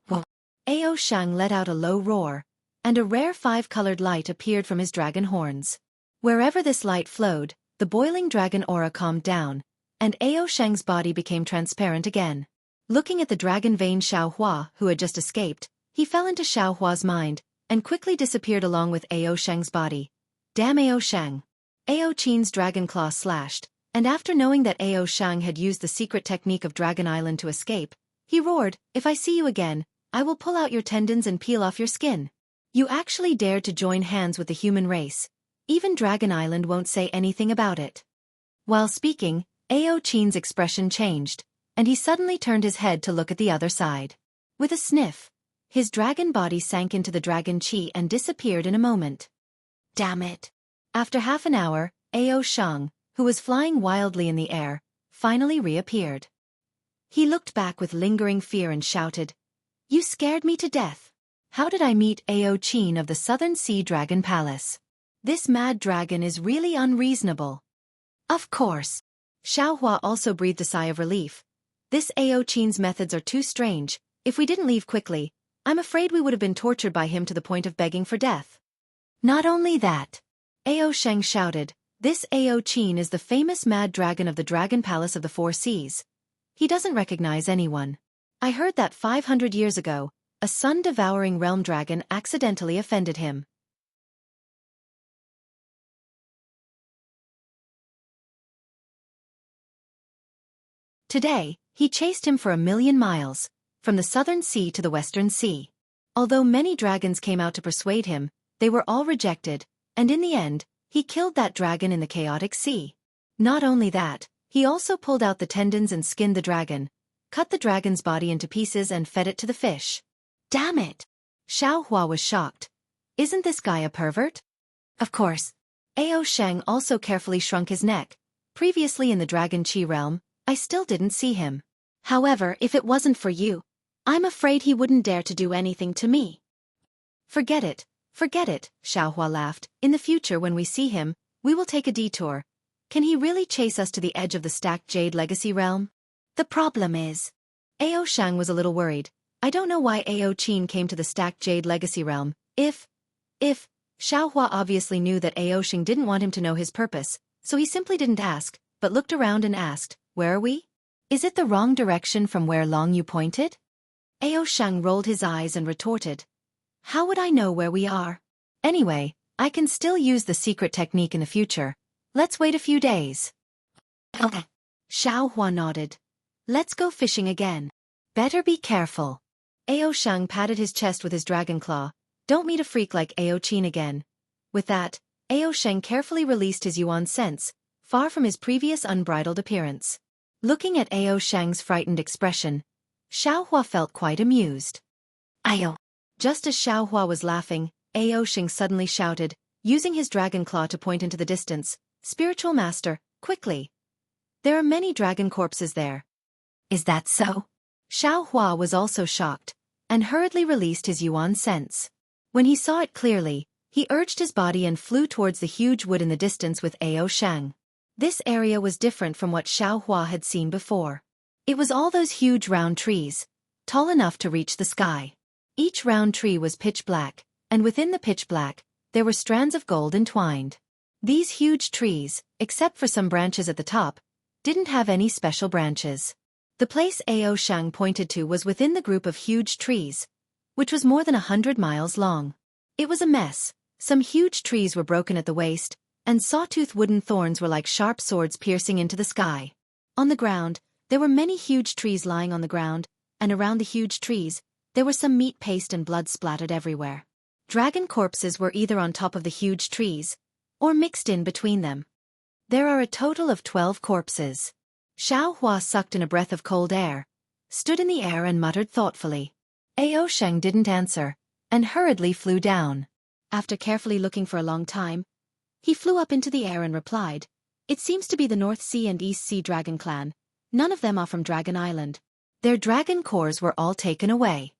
Whoa! Ao Sheng let out a low roar, and a rare 5-colored light appeared from his dragon horns. Wherever this light flowed, the boiling dragon aura calmed down, and Ao Sheng's body became transparent again. Looking at the dragon vein Xiao Hua, who had just escaped, he fell into Xiao Hua's mind, and quickly disappeared along with Ao Sheng's body. Damn Ao Sheng! Ao Qin's dragon claw slashed, and after knowing that Ao Sheng had used the secret technique of Dragon Island to escape, he roared, "If I see you again, I will pull out your tendons and peel off your skin. You actually dared to join hands with the human race. Even Dragon Island won't say anything about it." While speaking, Ao Qin's expression changed, and he suddenly turned his head to look at the other side. With a sniff, his dragon body sank into the dragon qi and disappeared in a moment. Damn it! After half an hour, Ao Sheng, who was flying wildly in the air, finally reappeared. He looked back with lingering fear and shouted, "You scared me to death. How did I meet Ao Qin of the Southern Sea Dragon Palace? This mad dragon is really unreasonable." Of course. Xiao Hua also breathed a sigh of relief. This Ao Qin's methods are too strange. If we didn't leave quickly, I'm afraid we would have been tortured by him to the point of begging for death. Not only that, Ao Sheng shouted, "This Ao Qin is the famous mad dragon of the Dragon Palace of the Four Seas. He doesn't recognize anyone. I heard that 500 years ago, a sun-devouring realm dragon accidentally offended him. Today, he chased him for 1,000,000 miles, from the Southern Sea to the Western Sea. Although many dragons came out to persuade him, they were all rejected, and in the end, he killed that dragon in the chaotic sea. Not only that, he also pulled out the tendons and skinned the dragon, cut the dragon's body into pieces and fed it to the fish. Damn it! Xiao Hua was shocked. Isn't this guy a pervert? Of course. Ao Sheng also carefully shrunk his neck. Previously in the Dragon Qi realm, I still didn't see him. However, if it wasn't for you, I'm afraid he wouldn't dare to do anything to me. Forget it, Xiao Hua laughed. In the future when we see him, we will take a detour. Can he really chase us to the edge of the stacked jade legacy realm? The problem is, Ao Shang was a little worried. I don't know why Ao Qin came to the stacked jade legacy realm. If Xiaohua obviously knew that Ao Shang didn't want him to know his purpose, so he simply didn't ask, but looked around and asked, where are we? Is it the wrong direction from where Long Yu pointed? Ao Shang rolled his eyes and retorted, how would I know where we are? Anyway, I can still use the secret technique in the future. Let's wait a few days. Okay. Xiaohua nodded. Let's go fishing again. Better be careful. Ao Shang patted his chest with his dragon claw. Don't meet a freak like Ao Qin again. With that, Ao Shang carefully released his yuan sense, far from his previous unbridled appearance. Looking at Ao Shang's frightened expression, Xiaohua felt quite amused. Ayo. Just as Xiaohua was laughing, Ao Shang suddenly shouted, using his dragon claw to point into the distance, Spiritual Master, quickly! There are many dragon corpses there. Is that so? Xiaohua was also shocked, and hurriedly released his yuan sense. When he saw it clearly, he urged his body and flew towards the huge wood in the distance with Ao Shang. This area was different from what Xiaohua had seen before. It was all those huge round trees, tall enough to reach the sky. Each round tree was pitch black, and within the pitch black, there were strands of gold entwined. These huge trees, except for some branches at the top, didn't have any special branches. The place Ao Shang pointed to was within the group of huge trees, which was more than 100 miles long. It was a mess. Some huge trees were broken at the waist, and sawtooth wooden thorns were like sharp swords piercing into the sky. On the ground, there were many huge trees lying on the ground, and around the huge trees, there was some meat paste and blood splattered everywhere. Dragon corpses were either on top of the huge trees, or mixed in between them. There are a total of 12 corpses. Xiaohua sucked in a breath of cold air, stood in the air and muttered thoughtfully. Ao Shang didn't answer, and hurriedly flew down. After carefully looking for a long time, he flew up into the air and replied, it seems to be the North Sea and East Sea Dragon Clan. None of them are from Dragon Island. Their dragon cores were all taken away.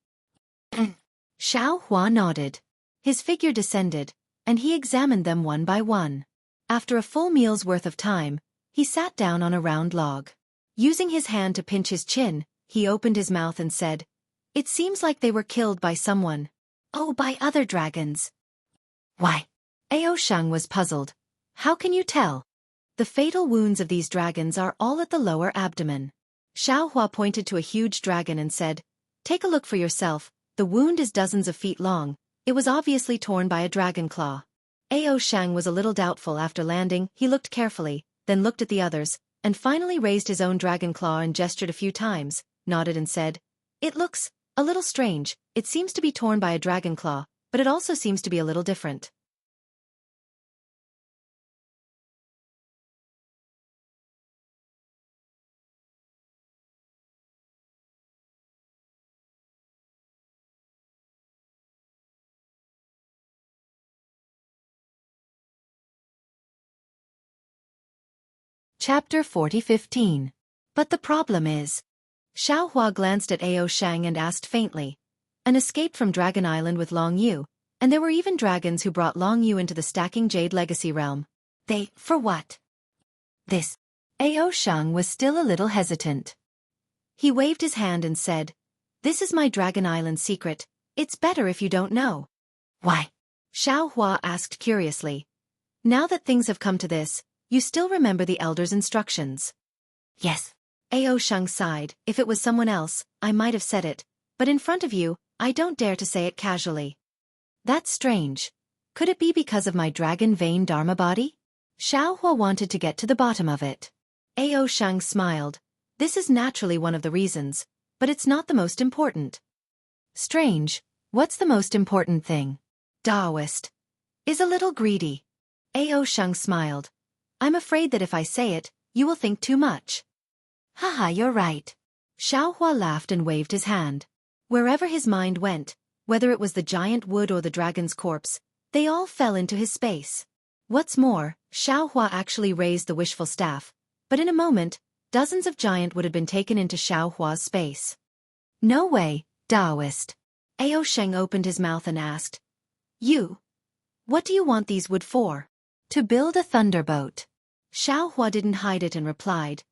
Xiaohua nodded. His figure descended, and he examined them one by one. After a full meal's worth of time, he sat down on a round log. Using his hand to pinch his chin, he opened his mouth and said, it seems like they were killed by someone. Oh, by other dragons. Why? Ao Shang was puzzled. How can you tell? The fatal wounds of these dragons are all at the lower abdomen. Xiaohua pointed to a huge dragon and said, take a look for yourself, the wound is dozens of feet long, it was obviously torn by a dragon claw. Ao Shang was a little doubtful after landing, he looked carefully, then looked at the others, and finally raised his own dragon claw and gestured a few times, nodded and said, it looks a little strange, it seems to be torn by a dragon claw, but it also seems to be a little different. Chapter 40:15. But the problem is. Xiaohua glanced at Ao Shang and asked faintly. An escape from Dragon Island with Long Yu, and there were even dragons who brought Long Yu into the stacking jade legacy realm. For what? This. Ao Shang was still a little hesitant. He waved his hand and said, this is my Dragon Island secret, it's better if you don't know. Why? Xiaohua asked curiously. Now that things have come to this, you still remember the elder's instructions? Yes. Ao Shang sighed. If it was someone else, I might have said it, but in front of you, I don't dare to say it casually. That's strange. Could it be because of my dragon vein Dharma body? Xiaohua wanted to get to the bottom of it. Ao Shang smiled. This is naturally one of the reasons, but it's not the most important. Strange. What's the most important thing? Taoist. Is a little greedy. Ao Shang smiled. I'm afraid that if I say it, you will think too much. Haha, you're right. Xiaohua laughed and waved his hand. Wherever his mind went, whether it was the giant wood or the dragon's corpse, they all fell into his space. What's more, Xiaohua actually raised the wishful staff, but in a moment, dozens of giant wood had been taken into Xiaohua's space. No way, Taoist. Ao Shang opened his mouth and asked, you? What do you want these wood for? To build a thunderboat. Xueqi didn't hide it and replied,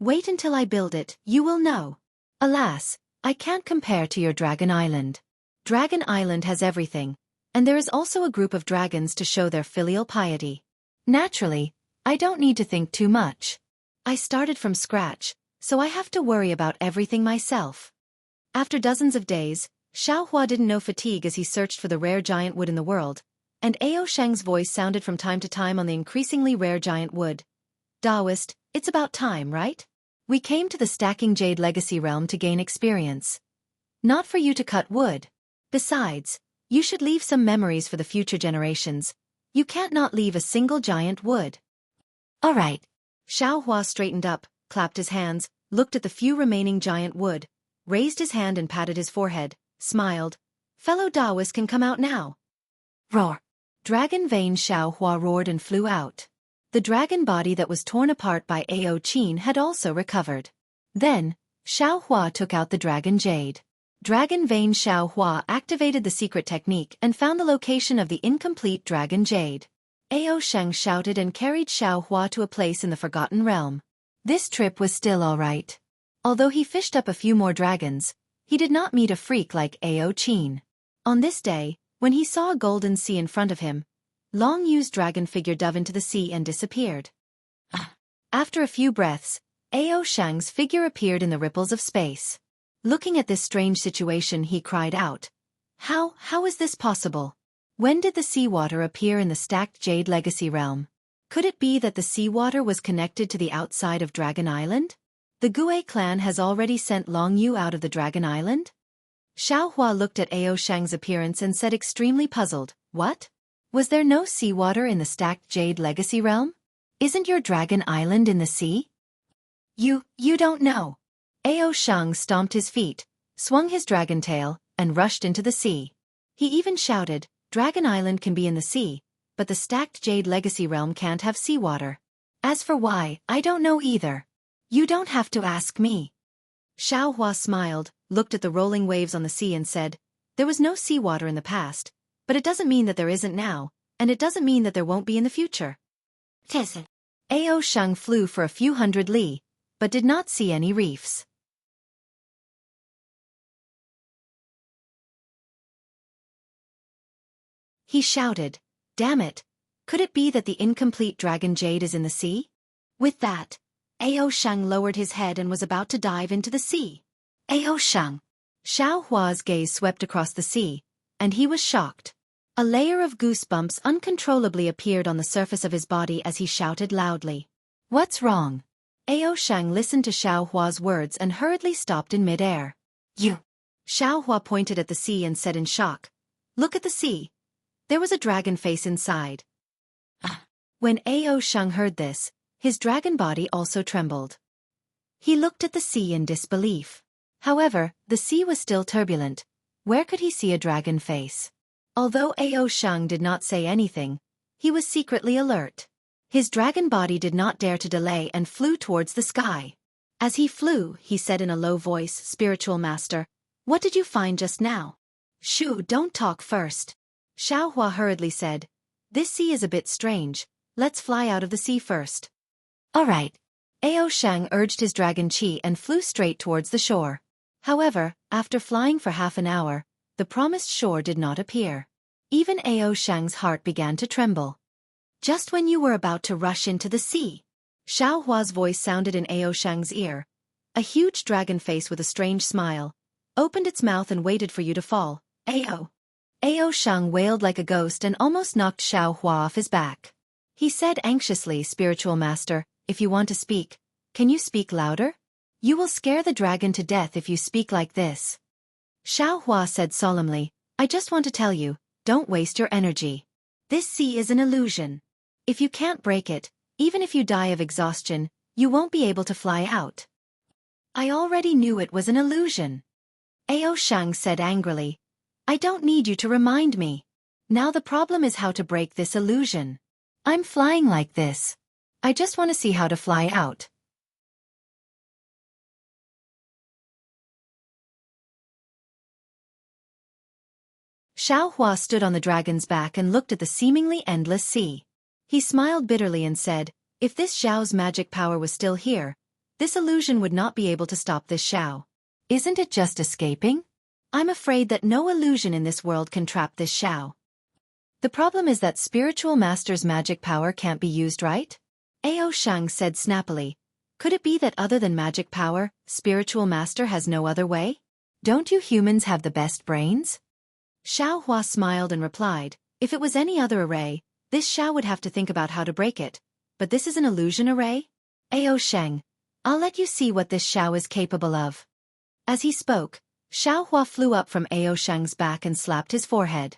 "Wait until I build it, you will know. Alas, I can't compare to your Dragon Island. Dragon Island has everything, and there is also a group of dragons to show their filial piety. Naturally, I don't need to think too much. I started from scratch, so I have to worry about everything myself." After dozens of days, Xueqi didn't know fatigue as he searched for the rare giant wood in the world, and Ao Sheng's voice sounded from time to time on the increasingly rare giant wood. "Daoist, it's about time, right? We came to the Stacking Jade Legacy Realm to gain experience. Not for you to cut wood. Besides, you should leave some memories for the future generations. You can't not leave a single giant wood." All right. Xueqi straightened up, clapped his hands, looked at the few remaining giant wood, raised his hand and patted his forehead, smiled. "Fellow Daoist can come out now." Roar. Dragon Vein Xueqi roared and flew out. The dragon body that was torn apart by Ao Qin had also recovered. Then, Xueqi took out the dragon jade. Dragon Vein Xueqi activated the secret technique and found the location of the incomplete dragon jade. Ao Sheng shouted and carried Xueqi to a place in the Forgotten Realm. This trip was still all right. Although he fished up a few more dragons, he did not meet a freak like Ao Qin. On this day, when he saw a golden sea in front of him, Long Yu's dragon figure dove into the sea and disappeared. After a few breaths, Ao Sheng's figure appeared in the ripples of space. Looking at this strange situation, he cried out, How is this possible? When did the seawater appear in the Stacked Jade Legacy Realm? Could it be that the seawater was connected to the outside of Dragon Island? The Gue clan has already sent Long Yu out of the Dragon Island? Xueqi looked at Ao Sheng's appearance and said, extremely puzzled, "What? Was there no seawater in the Stacked Jade Legacy Realm? Isn't your Dragon Island in the sea?" You don't know." Ao Sheng stomped his feet, swung his dragon tail, and rushed into the sea. He even shouted, "Dragon Island can be in the sea, but the Stacked Jade Legacy Realm can't have seawater. As for why, I don't know either. You don't have to ask me." Xueqi smiled, looked at the rolling waves on the sea and said, "There was no seawater in the past, but it doesn't mean that there isn't now, and it doesn't mean that there won't be in the future." Tisn't. Ao Sheng flew for a few hundred li, but did not see any reefs. He shouted, "Damn it! Could it be that the incomplete dragon jade is in the sea?" With that, Ao Sheng lowered his head and was about to dive into the sea. Ao Sheng. Xueqi's gaze swept across the sea, and he was shocked. A layer of goosebumps uncontrollably appeared on the surface of his body as he shouted loudly, "What's wrong?" Ao Sheng listened to Xueqi's words and hurriedly stopped in mid-air. You. Xueqi pointed at the sea and said in shock, "Look at the sea. There was a dragon face inside." When Ao Sheng heard this, his dragon body also trembled. He looked at the sea in disbelief. However, the sea was still turbulent. Where could he see a dragon face? Although Ao Sheng did not say anything, he was secretly alert. His dragon body did not dare to delay and flew towards the sky. As he flew, he said in a low voice, "Spiritual Master, what did you find just now?" "Shoo, don't talk first." Xueqi hurriedly said, "This sea is a bit strange. Let's fly out of the sea first." All right. Ao Sheng urged his dragon chi and flew straight towards the shore. However, after flying for half an hour, the promised shore did not appear. Even Ao Sheng's heart began to tremble. "Just when you were about to rush into the sea," Xueqi's voice sounded in Ao Sheng's ear. "A huge dragon face with a strange smile opened its mouth and waited for you to fall, Ao." Ao Sheng wailed like a ghost and almost knocked Xueqi off his back. He said anxiously, "Spiritual Master, if you want to speak, can you speak louder? You will scare the dragon to death if you speak like this." Xueqi said solemnly, "I just want to tell you, don't waste your energy. This sea is an illusion. If you can't break it, even if you die of exhaustion, you won't be able to fly out." "I already knew it was an illusion," Ao Sheng said angrily. "I don't need you to remind me. Now the problem is how to break this illusion. I'm flying like this. I just want to see how to fly out." Xueqi stood on the dragon's back and looked at the seemingly endless sea. He smiled bitterly and said, If this Xiao's magic power was still here, this illusion would not be able to stop this Xiao. Isn't it just escaping? I'm afraid that no illusion in this world can trap this Xiao. The problem is that spiritual master's magic power can't be used, right? Ao Shang said snappily. Could it be that other than magic power, spiritual master has no other way? Don't you humans have the best brains? Xiao Hua smiled and replied, if it was any other array, this Xiao would have to think about how to break it. But this is an illusion array? Ao Sheng, I'll let you see what this Xiao is capable of. As he spoke, Xiao Hua flew up from Ao Sheng's back and slapped his forehead.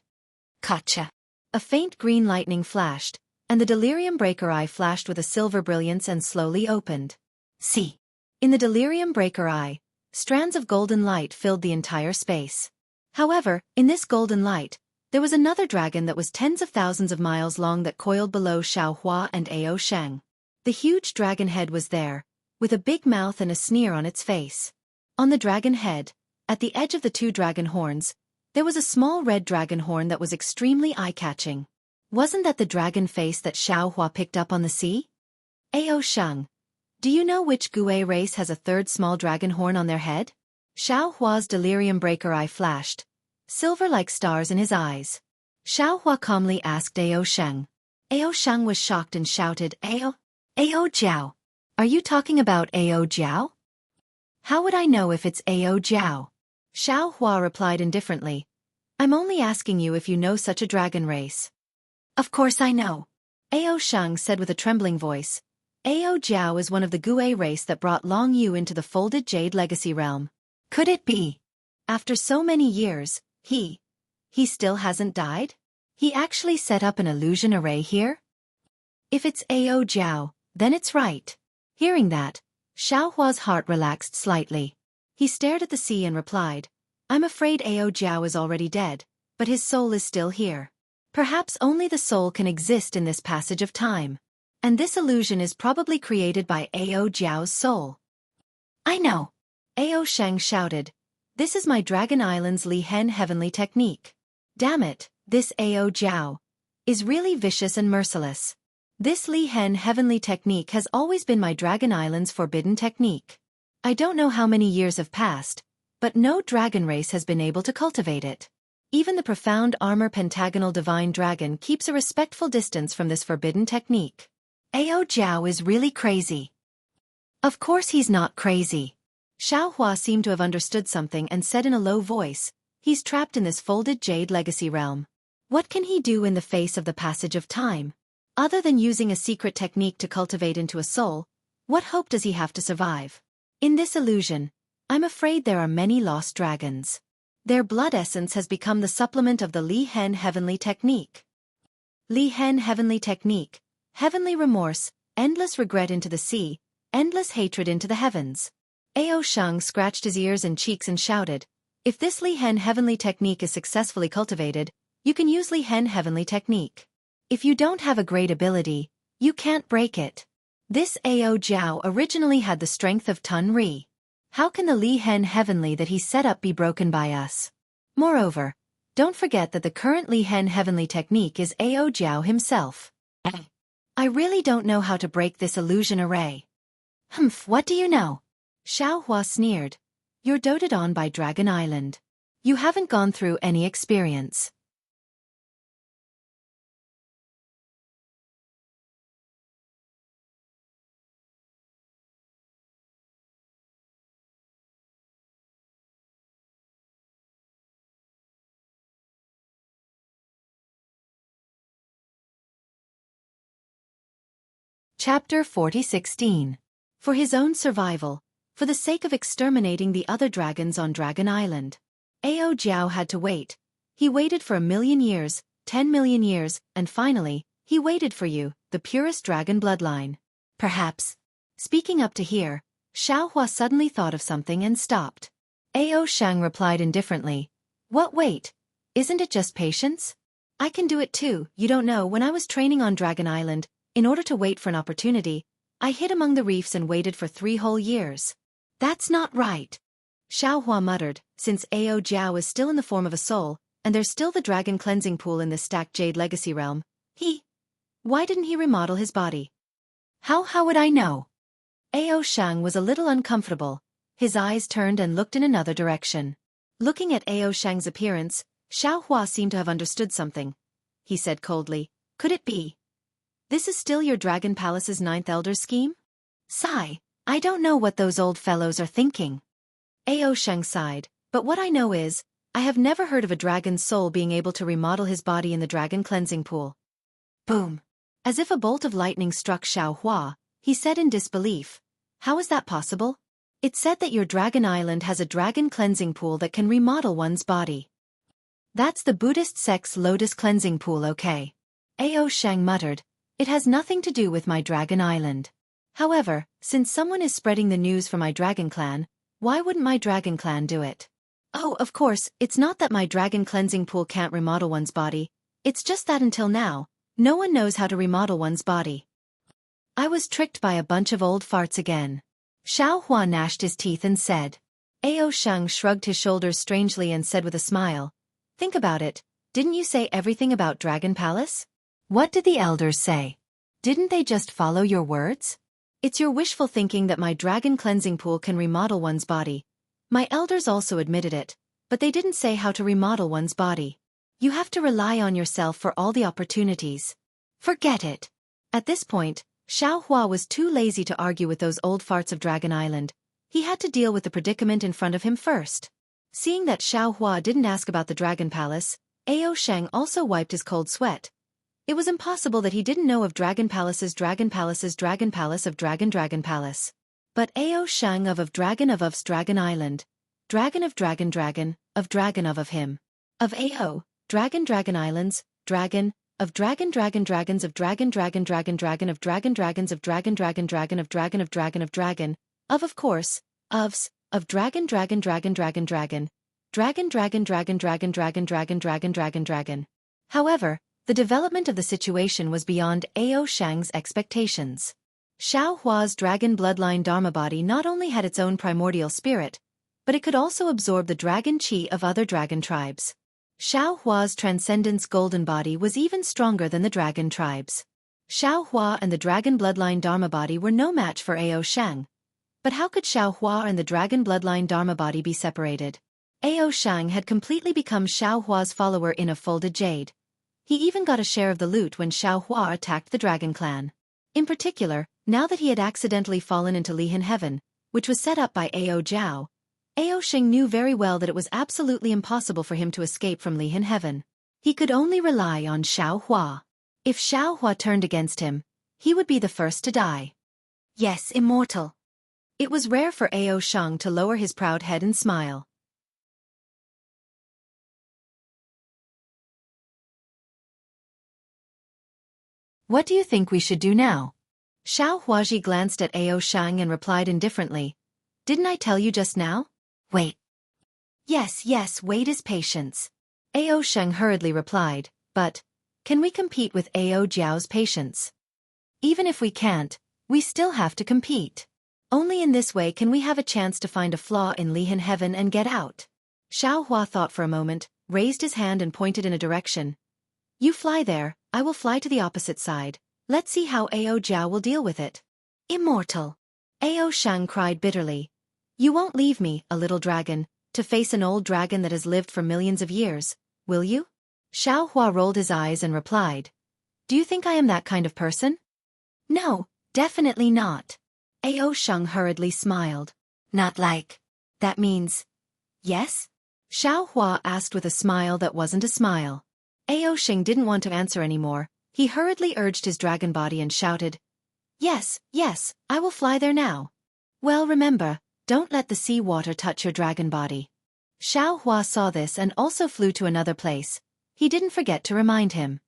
Gotcha. A faint green lightning flashed, and the delirium breaker eye flashed with a silver brilliance and slowly opened. See. In the delirium breaker eye, strands of golden light filled the entire space. However, in this golden light, there was another dragon that was tens of thousands of miles long that coiled below Xiao Hua and Ao Sheng. The huge dragon head was there, with a big mouth and a sneer on its face. On the dragon head, at the edge of the two dragon horns, there was a small red dragon horn that was extremely eye-catching. Wasn't that the dragon face that Xiao Hua picked up on the sea? Ao Sheng, do you know which Gue race has a third small dragon horn on their head? Xiao Hua's delirium breaker eye flashed, silver like stars in his eyes. Xiao Hua calmly asked Ao Sheng. Ao Sheng was shocked and shouted, Ao Jiao. Are you talking about Ao Jiao? How would I know if it's Ao Jiao? Xiao Hua replied indifferently. I'm only asking you if you know such a dragon race. Of course I know. Ao Sheng said with a trembling voice. Ao Jiao is one of the Gue race that brought Long Yu into the folded jade legacy realm. Could it be? After so many years, he still hasn't died? He actually set up an illusion array here? If it's Ao Jiao, then it's right. Hearing that, Xiao Hua's heart relaxed slightly. He stared at the sea and replied, I'm afraid Ao Jiao is already dead, but his soul is still here. Perhaps only the soul can exist in this passage of time. And this illusion is probably created by Ao Jiao's soul. I know. Ao Sheng shouted. This is my Dragon Island's Li Hen heavenly technique. Damn it, this Ao Jiao is really vicious and merciless. This Li Hen heavenly technique has always been my Dragon Island's forbidden technique. I don't know how many years have passed, but no dragon race has been able to cultivate it. Even the profound armor pentagonal divine dragon keeps a respectful distance from this forbidden technique. Ao Jiao is really crazy. Of course he's not crazy. Xiao Hua seemed to have understood something and said in a low voice, he's trapped in this folded jade legacy realm. What can he do in the face of the passage of time? Other than using a secret technique to cultivate into a soul, what hope does he have to survive? In this illusion, I'm afraid there are many lost dragons. Their blood essence has become the supplement of the Li Hen heavenly technique. Li Hen heavenly technique, heavenly remorse, endless regret into the sea, endless hatred into the heavens. Ao Sheng scratched his ears and cheeks and shouted, if this Li Hen heavenly technique is successfully cultivated, you can use Li Hen heavenly technique. If you don't have a great ability, you can't break it. This Ao Jiao originally had the strength of Tun Ri. How can the Li Hen heavenly that he set up be broken by us? Moreover, don't forget that the current Li Hen heavenly technique is Ao Jiao himself. I really don't know how to break this illusion array. Humph, what do you know? Xiao Hua sneered. You're doted on by Dragon Island. You haven't gone through any experience. Chapter 40:16. For his own survival, for the sake of exterminating the other dragons on Dragon Island, Ao Jiao had to wait. He waited for 1,000,000 years, 10,000,000 years, and finally, he waited for you, the purest dragon bloodline. Perhaps. Speaking up to here, Xiao Hua suddenly thought of something and stopped. Ao Shang replied indifferently. What wait? Isn't it just patience? I can do it too. You don't know, when I was training on Dragon Island, in order to wait for an opportunity, I hid among the reefs and waited for 3 whole years. That's not right. Xiao Hua muttered, since Ao Jiao is still in the form of a soul, and there's still the dragon cleansing pool in this stacked jade legacy realm, why didn't he remodel his body? How would I know? Ao Shang was a little uncomfortable. His eyes turned and looked in another direction. Looking at Ao Shang's appearance, Xiao Hua seemed to have understood something. He said coldly, "Could it be? This is still your Dragon Palace's ninth elder scheme?" "Sigh, I don't know what those old fellows are thinking." Ao Shang sighed, "But what I know is, I have never heard of a dragon's soul being able to remodel his body in the dragon cleansing pool." Boom! As if a bolt of lightning struck Xiao Hua, he said in disbelief, "How is that possible? It said that your dragon island has a dragon cleansing pool that can remodel one's body." "That's the Buddhist sect's lotus cleansing pool, okay?" Ao Shang muttered, "It has nothing to do with my dragon island. However, since someone is spreading the news for my dragon clan, why wouldn't my dragon clan do it? Oh, of course, it's not that my dragon cleansing pool can't remodel one's body, it's just that until now, no one knows how to remodel one's body." "I was tricked by a bunch of old farts again." Xiao Hua gnashed his teeth and said. Ao Shang shrugged his shoulders strangely and said with a smile, "Think about it, didn't you say everything about Dragon Palace? What did the elders say? Didn't they just follow your words? It's your wishful thinking that my dragon cleansing pool can remodel one's body. My elders also admitted it, but they didn't say how to remodel one's body. You have to rely on yourself for all the opportunities. Forget it." At this point, Xiao Hua was too lazy to argue with those old farts of Dragon Island. He had to deal with the predicament in front of him first. Seeing that Xiao Hua didn't ask about the Dragon Palace, Ao Shang also wiped his cold sweat. It was impossible that he didn't know of Dragon Palace's Dragon Palace's Dragon Palace of Dragon Palace. But Ao Shang of Dragon of's Dragon Island. Dragon of Dragon of him. Of Ao, Dragon Islands, Dragon, of Dragon Dragons of Dragon of Dragon of Dragon of Dragon of Dragon, of course, of Dragon Dragon. However, the development of the situation was beyond Ao Shang's expectations. Xiao Hua's dragon bloodline Dharma body not only had its own primordial spirit, but it could also absorb the dragon chi of other dragon tribes. Xiao Hua's transcendence golden body was even stronger than the dragon tribes. Xiao Hua and the dragon bloodline Dharma body were no match for Ao Shang. But how could Xiao Hua and the dragon bloodline Dharma body be separated? Ao Shang had completely become Xiao Hua's follower in a folded jade. He even got a share of the loot when Xiao Hua attacked the dragon clan. In particular, now that he had accidentally fallen into Lihan Heaven, which was set up by Ao Zhao, Ao Shang knew very well that it was absolutely impossible for him to escape from Lihan Heaven. He could only rely on Xiao Hua. If Xiao Hua turned against him, he would be the first to die. Yes, immortal. It was rare for Ao Shang to lower his proud head and smile. What do you think we should do now? Xiao Huaji glanced at Ao Shang and replied indifferently. Didn't I tell you just now? Wait. Yes, wait is patience. Ao Shang hurriedly replied, but, can we compete with Ao Jiao's patience? Even if we can't, we still have to compete. Only in this way can we have a chance to find a flaw in Lihan Heaven and get out. Xiao Hua thought for a moment, raised his hand and pointed in a direction. You fly there, I will fly to the opposite side. Let's see how Ao Jiao will deal with it. Immortal. Ao Shang cried bitterly. You won't leave me, a little dragon, to face an old dragon that has lived for millions of years, will you? Xiao Hua rolled his eyes and replied. Do you think I am that kind of person? No, definitely not. Ao Shang hurriedly smiled. Not like. That means. Yes? Xiao Hua asked with a smile that wasn't a smile. Ao Shang didn't want to answer anymore. He hurriedly urged his dragon body and shouted. Yes, I will fly there now. Well, remember, don't let the sea water touch your dragon body. Xiao Hua saw this and also flew to another place. He didn't forget to remind him.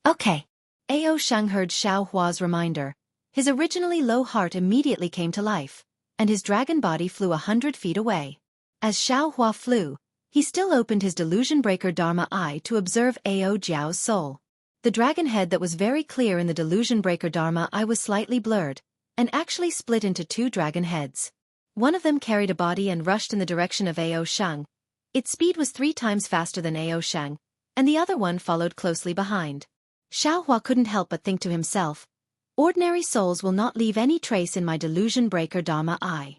Okay. Ao Shang heard Xiao Hua's reminder. His originally low heart immediately came to life, and his dragon body flew 100 feet away. As Xiao Hua flew, he still opened his delusion breaker Dharma eye to observe Ao Jiao's soul. The dragon head that was very clear in the delusion breaker Dharma eye was slightly blurred, and actually split into two dragon heads. One of them carried a body and rushed in the direction of Ao Shang. Its speed was 3 times faster than Ao Shang, and the other one followed closely behind. Xiao Hua couldn't help but think to himself, Ordinary souls will not leave any trace in my delusion breaker Dharma eye.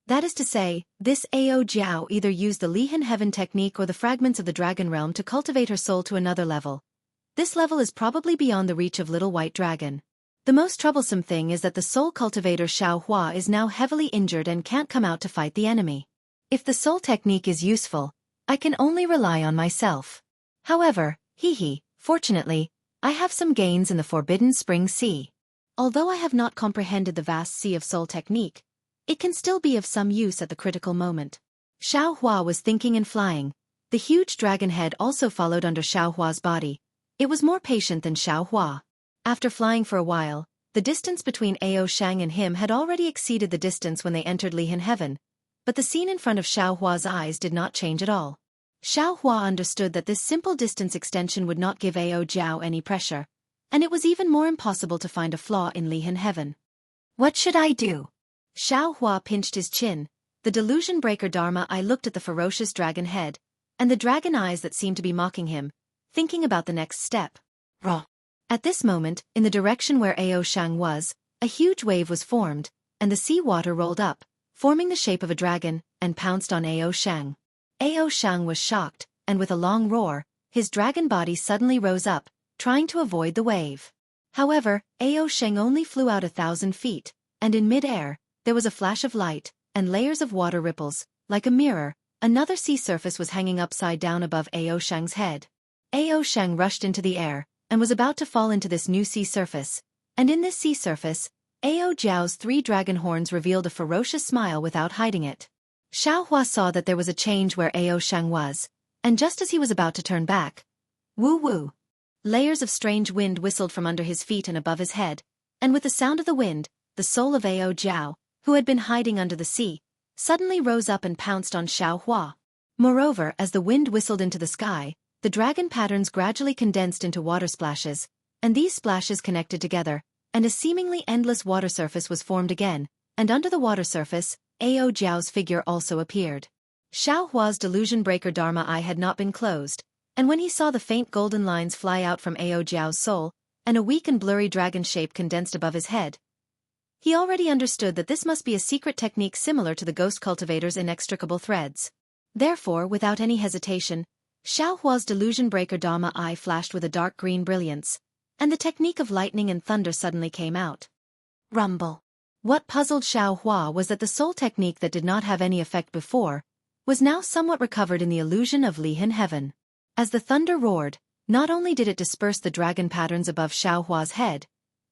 That is to say, this Ao Jiao either used the Lihan Heaven technique or the fragments of the Dragon Realm to cultivate her soul to another level. This level is probably beyond the reach of Little White Dragon. The most troublesome thing is that the soul cultivator Xiao Hua is now heavily injured and can't come out to fight the enemy. If the soul technique is useful, I can only rely on myself. However, fortunately, I have some gains in the Forbidden Spring Sea. Although I have not comprehended the vast sea of soul technique, it can still be of some use at the critical moment. Xiao Hua was thinking and flying. The huge dragon head also followed under Xiao Hua's body. It was more patient than Xiao Hua. After flying for a while, the distance between Ao Shang and him had already exceeded the distance when they entered Lihan Heaven, but the scene in front of Xiao Hua's eyes did not change at all. Xiao Hua understood that this simple distance extension would not give Ao Jiao any pressure, and it was even more impossible to find a flaw in Lihan Heaven. What should I do? Xiao Hua pinched his chin. The delusion breaker Dharma eye looked at the ferocious dragon head, and the dragon eyes that seemed to be mocking him, thinking about the next step. Raw. At this moment, in the direction where Ao Shang was, a huge wave was formed, and the sea water rolled up, forming the shape of a dragon, and pounced on Ao Shang. Ao Shang was shocked, and with a long roar, his dragon body suddenly rose up, trying to avoid the wave. However, Ao Shang only flew out 1,000 feet, and in mid-air, there was a flash of light, and layers of water ripples. Like a mirror, another sea surface was hanging upside down above Ao Shang's head. Ao Shang rushed into the air, and was about to fall into this new sea surface. And in this sea surface, Ao Jiao's 3 dragon horns revealed a ferocious smile without hiding it. Xiao Hua saw that there was a change where Ao Shang was, and just as he was about to turn back, woo-woo! Layers of strange wind whistled from under his feet and above his head, and with the sound of the wind, the soul of Ao Jiao, who had been hiding under the sea, suddenly rose up and pounced on Xiao Hua. Moreover, as the wind whistled into the sky, the dragon patterns gradually condensed into water splashes, and these splashes connected together, and a seemingly endless water surface was formed again, and under the water surface, Ao Jiao's figure also appeared. Xiao Hua's delusion breaker Dharma eye had not been closed, and when he saw the faint golden lines fly out from Ao Jiao's soul, and a weak and blurry dragon shape condensed above his head, he already understood that this must be a secret technique similar to the ghost cultivator's inextricable threads. Therefore, without any hesitation, Xiao Hua's delusion breaker Dharma eye flashed with a dark green brilliance, and the technique of lightning and thunder suddenly came out. Rumble. What puzzled Xiao Hua was that the soul technique that did not have any effect before was now somewhat recovered in the illusion of Lihan Heaven. As the thunder roared, not only did it disperse the dragon patterns above Xiao Hua's head,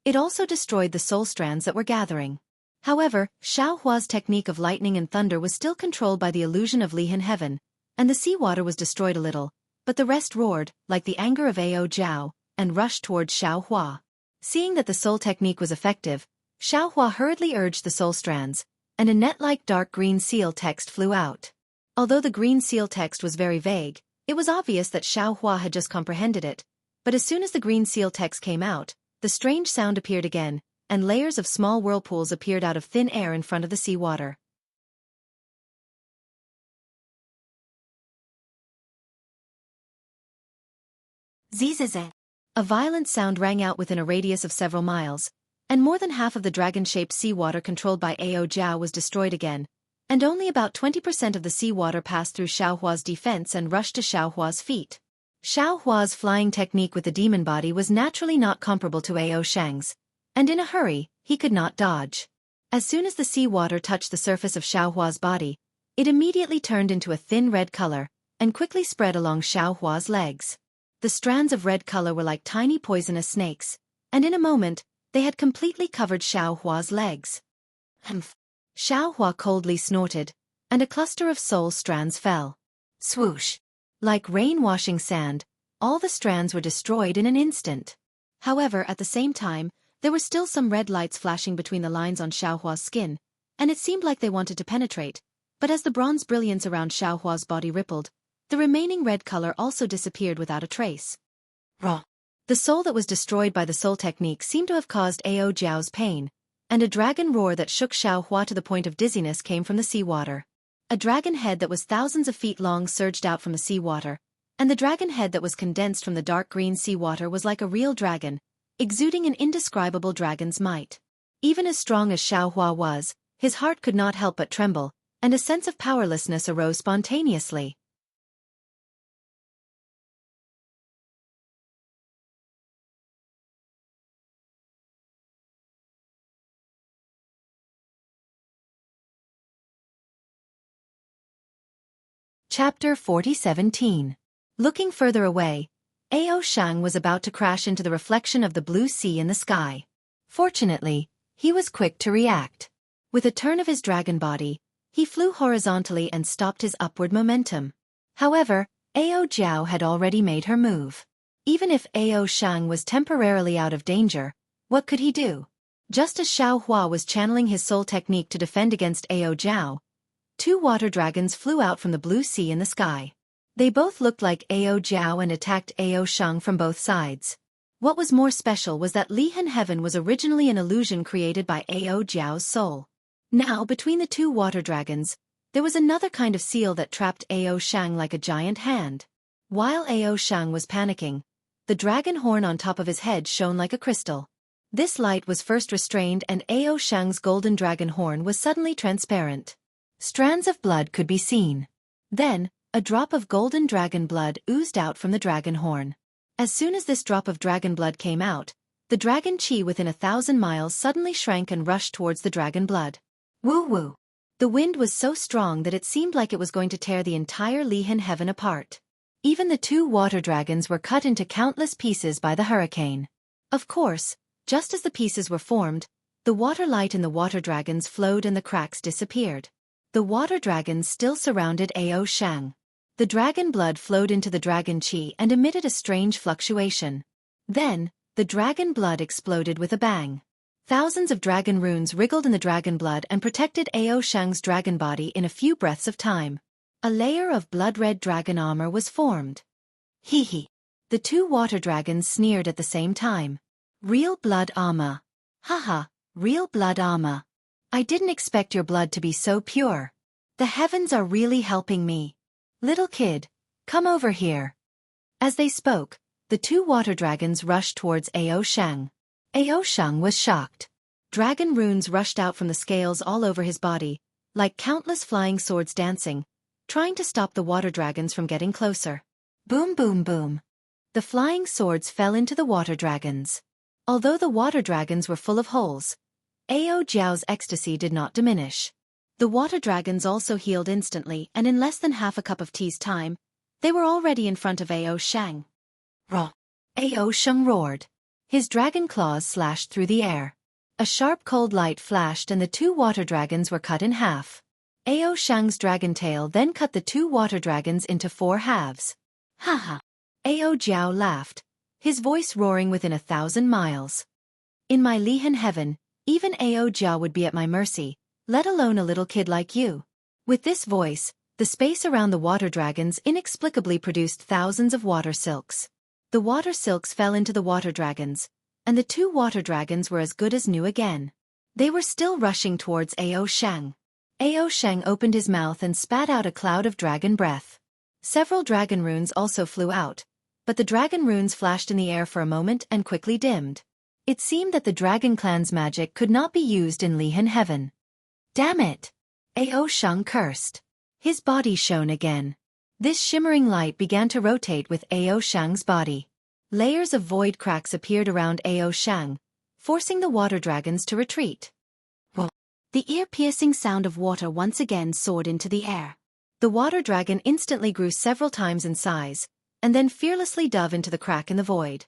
it also destroyed the soul strands that were gathering. However, Xiao Hua's technique of lightning and thunder was still controlled by the illusion of Lihan Heaven, and the seawater was destroyed a little, but the rest roared, like the anger of Ao Jiao, and rushed towards Xiao Hua. Seeing that the soul technique was effective, Xiao Hua hurriedly urged the soul strands, and a net-like dark green seal text flew out. Although the green seal text was very vague, it was obvious that Xiao Hua had just comprehended it, but as soon as the green seal text came out, the strange sound appeared again, and layers of small whirlpools appeared out of thin air in front of the seawater. Zzzz. A violent sound rang out within a radius of several miles, and more than half of the dragon-shaped seawater controlled by Ao Jiao was destroyed again, and only about 20% of the seawater passed through Xiao Hua's defense and rushed to Xiao Hua's feet. Xiao Hua's flying technique with the demon body was naturally not comparable to Ao Shang's, and in a hurry, he could not dodge. As soon as the seawater touched the surface of Xiao Hua's body, it immediately turned into a thin red color, and quickly spread along Xiao Hua's legs. The strands of red color were like tiny poisonous snakes, and in a moment, they had completely covered Xiao Hua's legs. Humph. Xiao Hua coldly snorted, and a cluster of soul strands fell. Swoosh. Like rain washing sand, all the strands were destroyed in an instant. However, at the same time, there were still some red lights flashing between the lines on Xiao Hua's skin, and it seemed like they wanted to penetrate, but as the bronze brilliance around Xiao Hua's body rippled, the remaining red color also disappeared without a trace. Raw. The soul that was destroyed by the soul technique seemed to have caused Ao Jiao's pain, and a dragon roar that shook Xiao Hua to the point of dizziness came from the seawater. A dragon head that was thousands of feet long surged out from the seawater, and the dragon head that was condensed from the dark green seawater was like a real dragon, exuding an indescribable dragon's might. Even as strong as Xueqi was, his heart could not help but tremble, and a sense of powerlessness arose spontaneously. Chapter 40:17. Looking further away, Ao Shang was about to crash into the reflection of the blue sea in the sky. Fortunately, he was quick to react. With a turn of his dragon body, he flew horizontally and stopped his upward momentum. However, Ao Jiao had already made her move. Even if Ao Shang was temporarily out of danger, what could he do? Just as Xueqi was channeling his soul technique to defend against Ao Jiao, two water dragons flew out from the blue sea in the sky. They both looked like Ao Jiao and attacked Ao Shang from both sides. What was more special was that Lihan Heaven was originally an illusion created by Ao Jiao's soul. Now, between the two water dragons, there was another kind of seal that trapped Ao Shang like a giant hand. While Ao Shang was panicking, the dragon horn on top of his head shone like a crystal. This light was first restrained and Ao Shang's golden dragon horn was suddenly transparent. Strands of blood could be seen. Then, a drop of golden dragon blood oozed out from the dragon horn. As soon as this drop of dragon blood came out, the dragon chi within 1,000 miles suddenly shrank and rushed towards the dragon blood. Woo-woo! The wind was so strong that it seemed like it was going to tear the entire Lihan Heaven apart. Even the two water dragons were cut into countless pieces by the hurricane. Of course, just as the pieces were formed, the water light in the water dragons flowed and the cracks disappeared. The water dragons still surrounded Ao Shang. The dragon blood flowed into the dragon chi and emitted a strange fluctuation. Then, the dragon blood exploded with a bang. Thousands of dragon runes wriggled in the dragon blood and protected Ao Shang's dragon body in a few breaths of time. A layer of blood-red dragon armor was formed. Hee hee. The two water dragons sneered at the same time. Real blood armor. Haha, real blood armor. I didn't expect your blood to be so pure. The heavens are really helping me. Little kid, come over here. As they spoke, the two water dragons rushed towards Ao Shang. Ao Shang was shocked. Dragon runes rushed out from the scales all over his body, like countless flying swords dancing, trying to stop the water dragons from getting closer. Boom boom boom. The flying swords fell into the water dragons. Although the water dragons were full of holes, Ao Jiao's ecstasy did not diminish. The water dragons also healed instantly, and in less than half a cup of tea's time, they were already in front of Ao Shang. Raw! Ao Shang roared. His dragon claws slashed through the air. A sharp cold light flashed and the two water dragons were cut in half. Ao Shang's dragon tail then cut the two water dragons into 4 halves. Ha ha! Ao Jiao laughed, his voice roaring within 1,000 miles. In my Lihan Heaven, even Ao Jiao would be at my mercy, let alone a little kid like you. With this voice, the space around the water dragons inexplicably produced thousands of water silks. The water silks fell into the water dragons, and the two water dragons were as good as new again. They were still rushing towards Ao Shang. Ao Shang opened his mouth and spat out a cloud of dragon breath. Several dragon runes also flew out, but the dragon runes flashed in the air for a moment and quickly dimmed. It seemed that the Dragon Clan's magic could not be used in Lihan Heaven. Damn it! Ao Shang cursed. His body shone again. This shimmering light began to rotate with Ao Shang's body. Layers of void cracks appeared around Ao Shang, forcing the water dragons to retreat. Whoa! The ear-piercing sound of water once again soared into the air. The water dragon instantly grew several times in size, and then fearlessly dove into the crack in the void.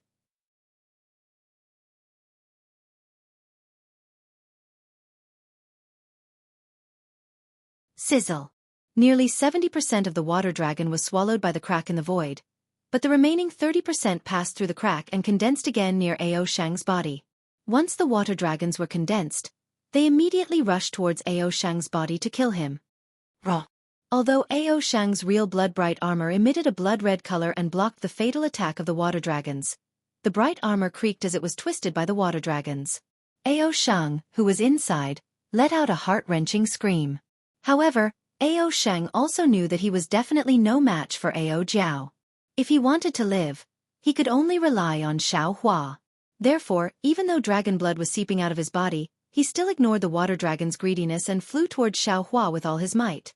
Sizzle. Nearly 70% of the water dragon was swallowed by the crack in the void, but the remaining 30% passed through the crack and condensed again near Ao Shang's body. Once the water dragons were condensed, they immediately rushed towards Ao Shang's body to kill him. Raw. Although Ao Shang's real blood-bright armor emitted a blood-red color and blocked the fatal attack of the water dragons, the bright armor creaked as it was twisted by the water dragons. Ao Shang, who was inside, let out a heart-wrenching scream. However, Ao Sheng also knew that he was definitely no match for Ao Jiao. If he wanted to live, he could only rely on Xiao Hua. Therefore, even though dragon blood was seeping out of his body, he still ignored the water dragon's greediness and flew towards Xiao Hua with all his might.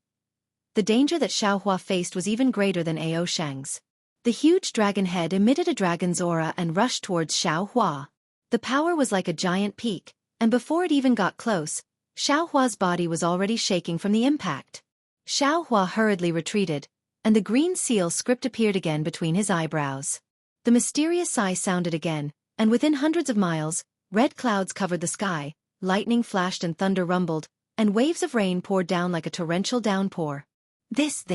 The danger that Xiao Hua faced was even greater than Ao Sheng's. The huge dragon head emitted a dragon's aura and rushed towards Xiao Hua. The power was like a giant peak, and before it even got close, Xiao Hua's body was already shaking from the impact. Xiao Hua hurriedly retreated, and the green seal script appeared again between his eyebrows. The mysterious sigh sounded again, and within hundreds of miles, red clouds covered the sky, lightning flashed and thunder rumbled, and waves of rain poured down like a torrential downpour. This.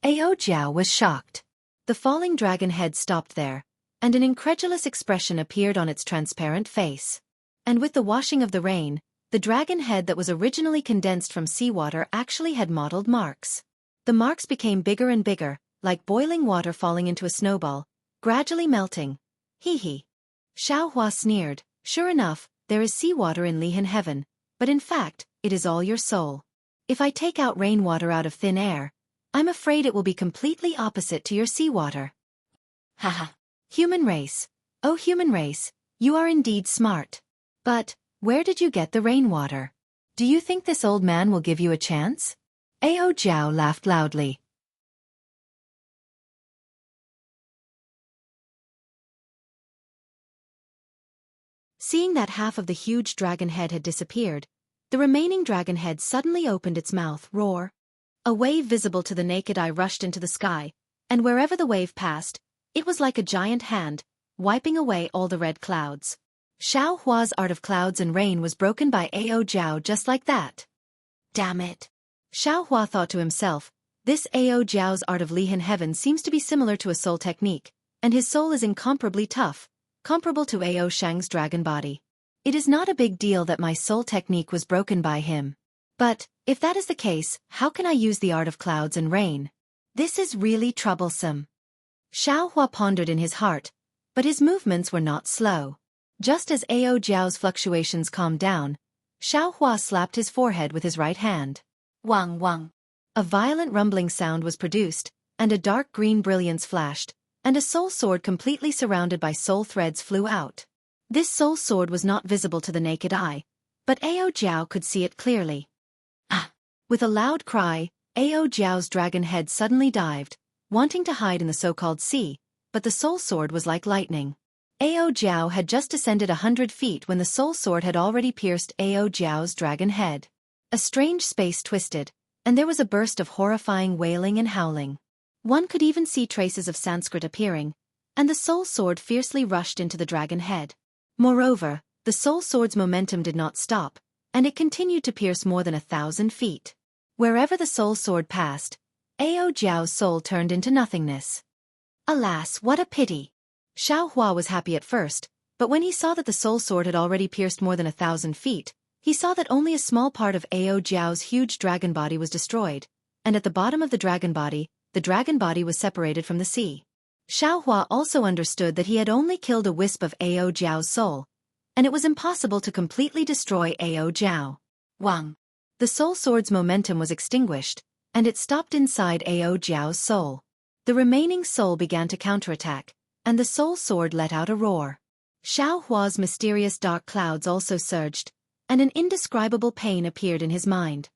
Ao Jiao was shocked. The falling dragon head stopped there, and an incredulous expression appeared on its transparent face. And with the washing of the rain, the dragon head that was originally condensed from seawater actually had mottled marks. The marks became bigger and bigger, like boiling water falling into a snowball, gradually melting. Hee. Xiao Hua sneered, sure enough, there is seawater in Lihan heaven, but in fact, it is all your soul. If I take out rainwater out of thin air, I'm afraid it will be completely opposite to your seawater. Haha. Human race. Oh human race, you are indeed smart. But, where did you get the rainwater? Do you think this old man will give you a chance? Ao Jiao laughed loudly. Seeing that half of the huge dragon head had disappeared, the remaining dragon head suddenly opened its mouth, roar. A wave visible to the naked eye rushed into the sky, and wherever the wave passed, it was like a giant hand, wiping away all the red clouds. Xiao Hua's art of clouds and rain was broken by Ao Jiao just like that. Damn it. Xiao Hua thought to himself, this Ao Jiao's art of Lihan heaven seems to be similar to a soul technique, and his soul is incomparably tough, comparable to Ao Sheng's dragon body. It is not a big deal that my soul technique was broken by him. But, if that is the case, how can I use the art of clouds and rain? This is really troublesome. Xiao Hua pondered in his heart, but his movements were not slow. Just as Ao Jiao's fluctuations calmed down, Xiao Hua slapped his forehead with his right hand. Wang wang. A violent rumbling sound was produced, and a dark green brilliance flashed, and a soul sword completely surrounded by soul threads flew out. This soul sword was not visible to the naked eye, but Ao Jiao could see it clearly. Ah! With a loud cry, Ao Jiao's dragon head suddenly dived, wanting to hide in the so-called sea, but the soul sword was like lightning. Ao Jiao had just descended 100 feet when the soul sword had already pierced Ao Jiao's dragon head. A strange space twisted, and there was a burst of horrifying wailing and howling. One could even see traces of Sanskrit appearing, and the soul sword fiercely rushed into the dragon head. Moreover, the soul sword's momentum did not stop, and it continued to pierce more than 1,000 feet. Wherever the soul sword passed, Ao Jiao's soul turned into nothingness. Alas, what a pity! Xiao Hua was happy at first, but when he saw that the soul sword had already pierced more than 1,000 feet, he saw that only a small part of Ao Jiao's huge dragon body was destroyed, and at the bottom of the dragon body was separated from the sea. Xiao Hua also understood that he had only killed a wisp of Ao Jiao's soul, and it was impossible to completely destroy Ao Jiao. Wang. The soul sword's momentum was extinguished, and it stopped inside Ao Jiao's soul. The remaining soul began to counterattack, and the soul sword let out a roar. Xiao Hua's mysterious dark clouds also surged, and an indescribable pain appeared in his mind.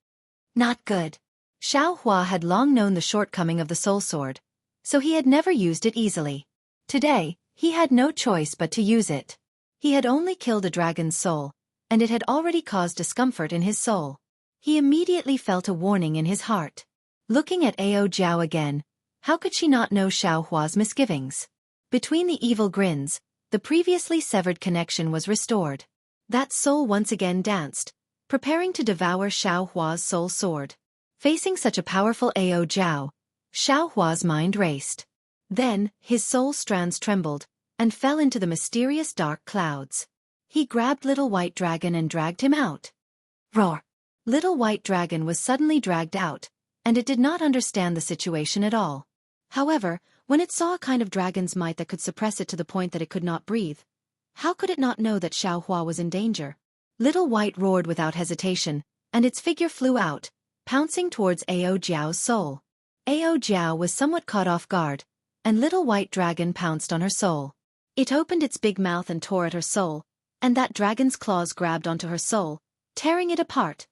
Not good. Xiao Hua had long known the shortcoming of the soul sword, so he had never used it easily. Today, he had no choice but to use it. He had only killed a dragon's soul, and it had already caused discomfort in his soul. He immediately felt a warning in his heart. Looking at Ao Jiao again, how could she not know Xiao Hua's misgivings? Between the evil grins, the previously severed connection was restored. That soul once again danced, preparing to devour Xiao Hua's soul sword. Facing such a powerful Ao Jiao, Xiao Hua's mind raced. Then, his soul strands trembled, and fell into the mysterious dark clouds. He grabbed Little White Dragon and dragged him out. Roar! Little White Dragon was suddenly dragged out, and it did not understand the situation at all. However, when it saw a kind of dragon's might that could suppress it to the point that it could not breathe, how could it not know that Xiao Hua was in danger? Little White roared without hesitation, and its figure flew out, pouncing towards Ao Jiao's soul. Ao Jiao was somewhat caught off guard, and little white dragon pounced on her soul. It opened its big mouth and tore at her soul, and that dragon's claws grabbed onto her soul, tearing it apart.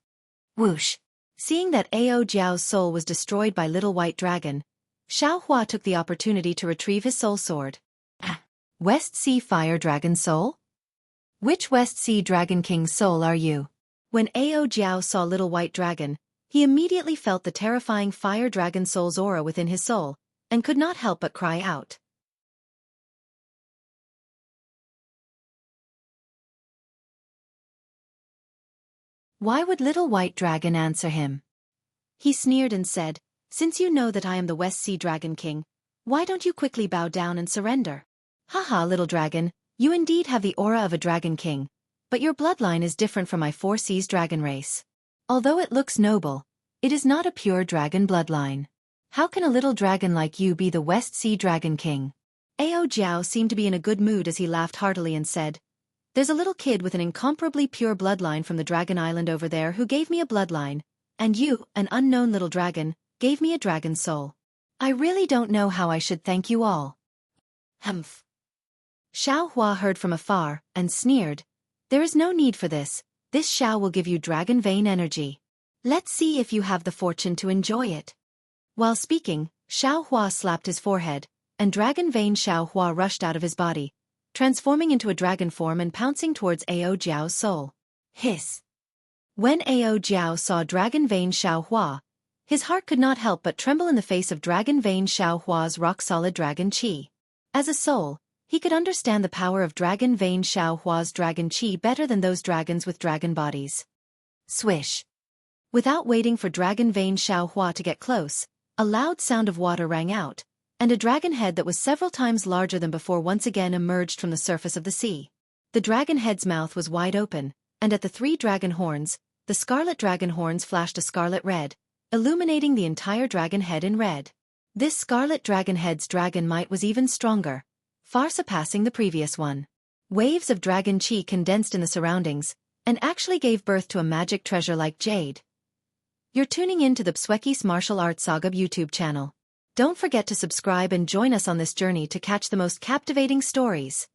Whoosh! Seeing that Ao Jiao's soul was destroyed by little white dragon, Xiaohua took the opportunity to retrieve his soul sword. West Sea Fire Dragon Soul? Which West Sea Dragon King's soul are you? When Ao Jiao saw little white dragon, he immediately felt the terrifying fire dragon soul's aura within his soul, and could not help but cry out. Why would little white dragon answer him? He sneered and said, "Since you know that I am the West Sea Dragon King, why don't you quickly bow down and surrender?" Haha, little dragon, you indeed have the aura of a dragon king, but your bloodline is different from my Four Seas dragon race. Although it looks noble, it is not a pure dragon bloodline. How can a little dragon like you be the West Sea Dragon King? Ao Jiao seemed to be in a good mood as he laughed heartily and said, "There's a little kid with an incomparably pure bloodline from the Dragon Island over there who gave me a bloodline, and you, an unknown little dragon, gave me a dragon soul. I really don't know how I should thank you all." Humph. Xiao Hua heard from afar, and sneered, "There is no need for this, this Xiao will give you dragon vein energy. Let's see if you have the fortune to enjoy it." While speaking, Xiao Hua slapped his forehead, and dragon vein Xiao Hua rushed out of his body, transforming into a dragon form and pouncing towards Ao Jiao's soul. Hiss! When Ao Jiao saw dragon vein Xiao Hua, his heart could not help but tremble in the face of dragon vein Xiao Hua's rock-solid dragon qi. As a soul, he could understand the power of dragon vein Xiao Hua's dragon qi better than those dragons with dragon bodies. Swish! Without waiting for dragon vein Xiao Hua to get close, a loud sound of water rang out, and a dragon head that was several times larger than before once again emerged from the surface of the sea. The dragon head's mouth was wide open, and at the three dragon horns, the scarlet dragon horns flashed a scarlet red, illuminating the entire dragon head in red. This scarlet dragon head's dragon might was even stronger, far surpassing the previous one. Waves of dragon qi condensed in the surroundings, and actually gave birth to a magic treasure like jade. You're tuning in to the Xueqi's Martial Arts Saga YouTube channel. Don't forget to subscribe and join us on this journey to catch the most captivating stories.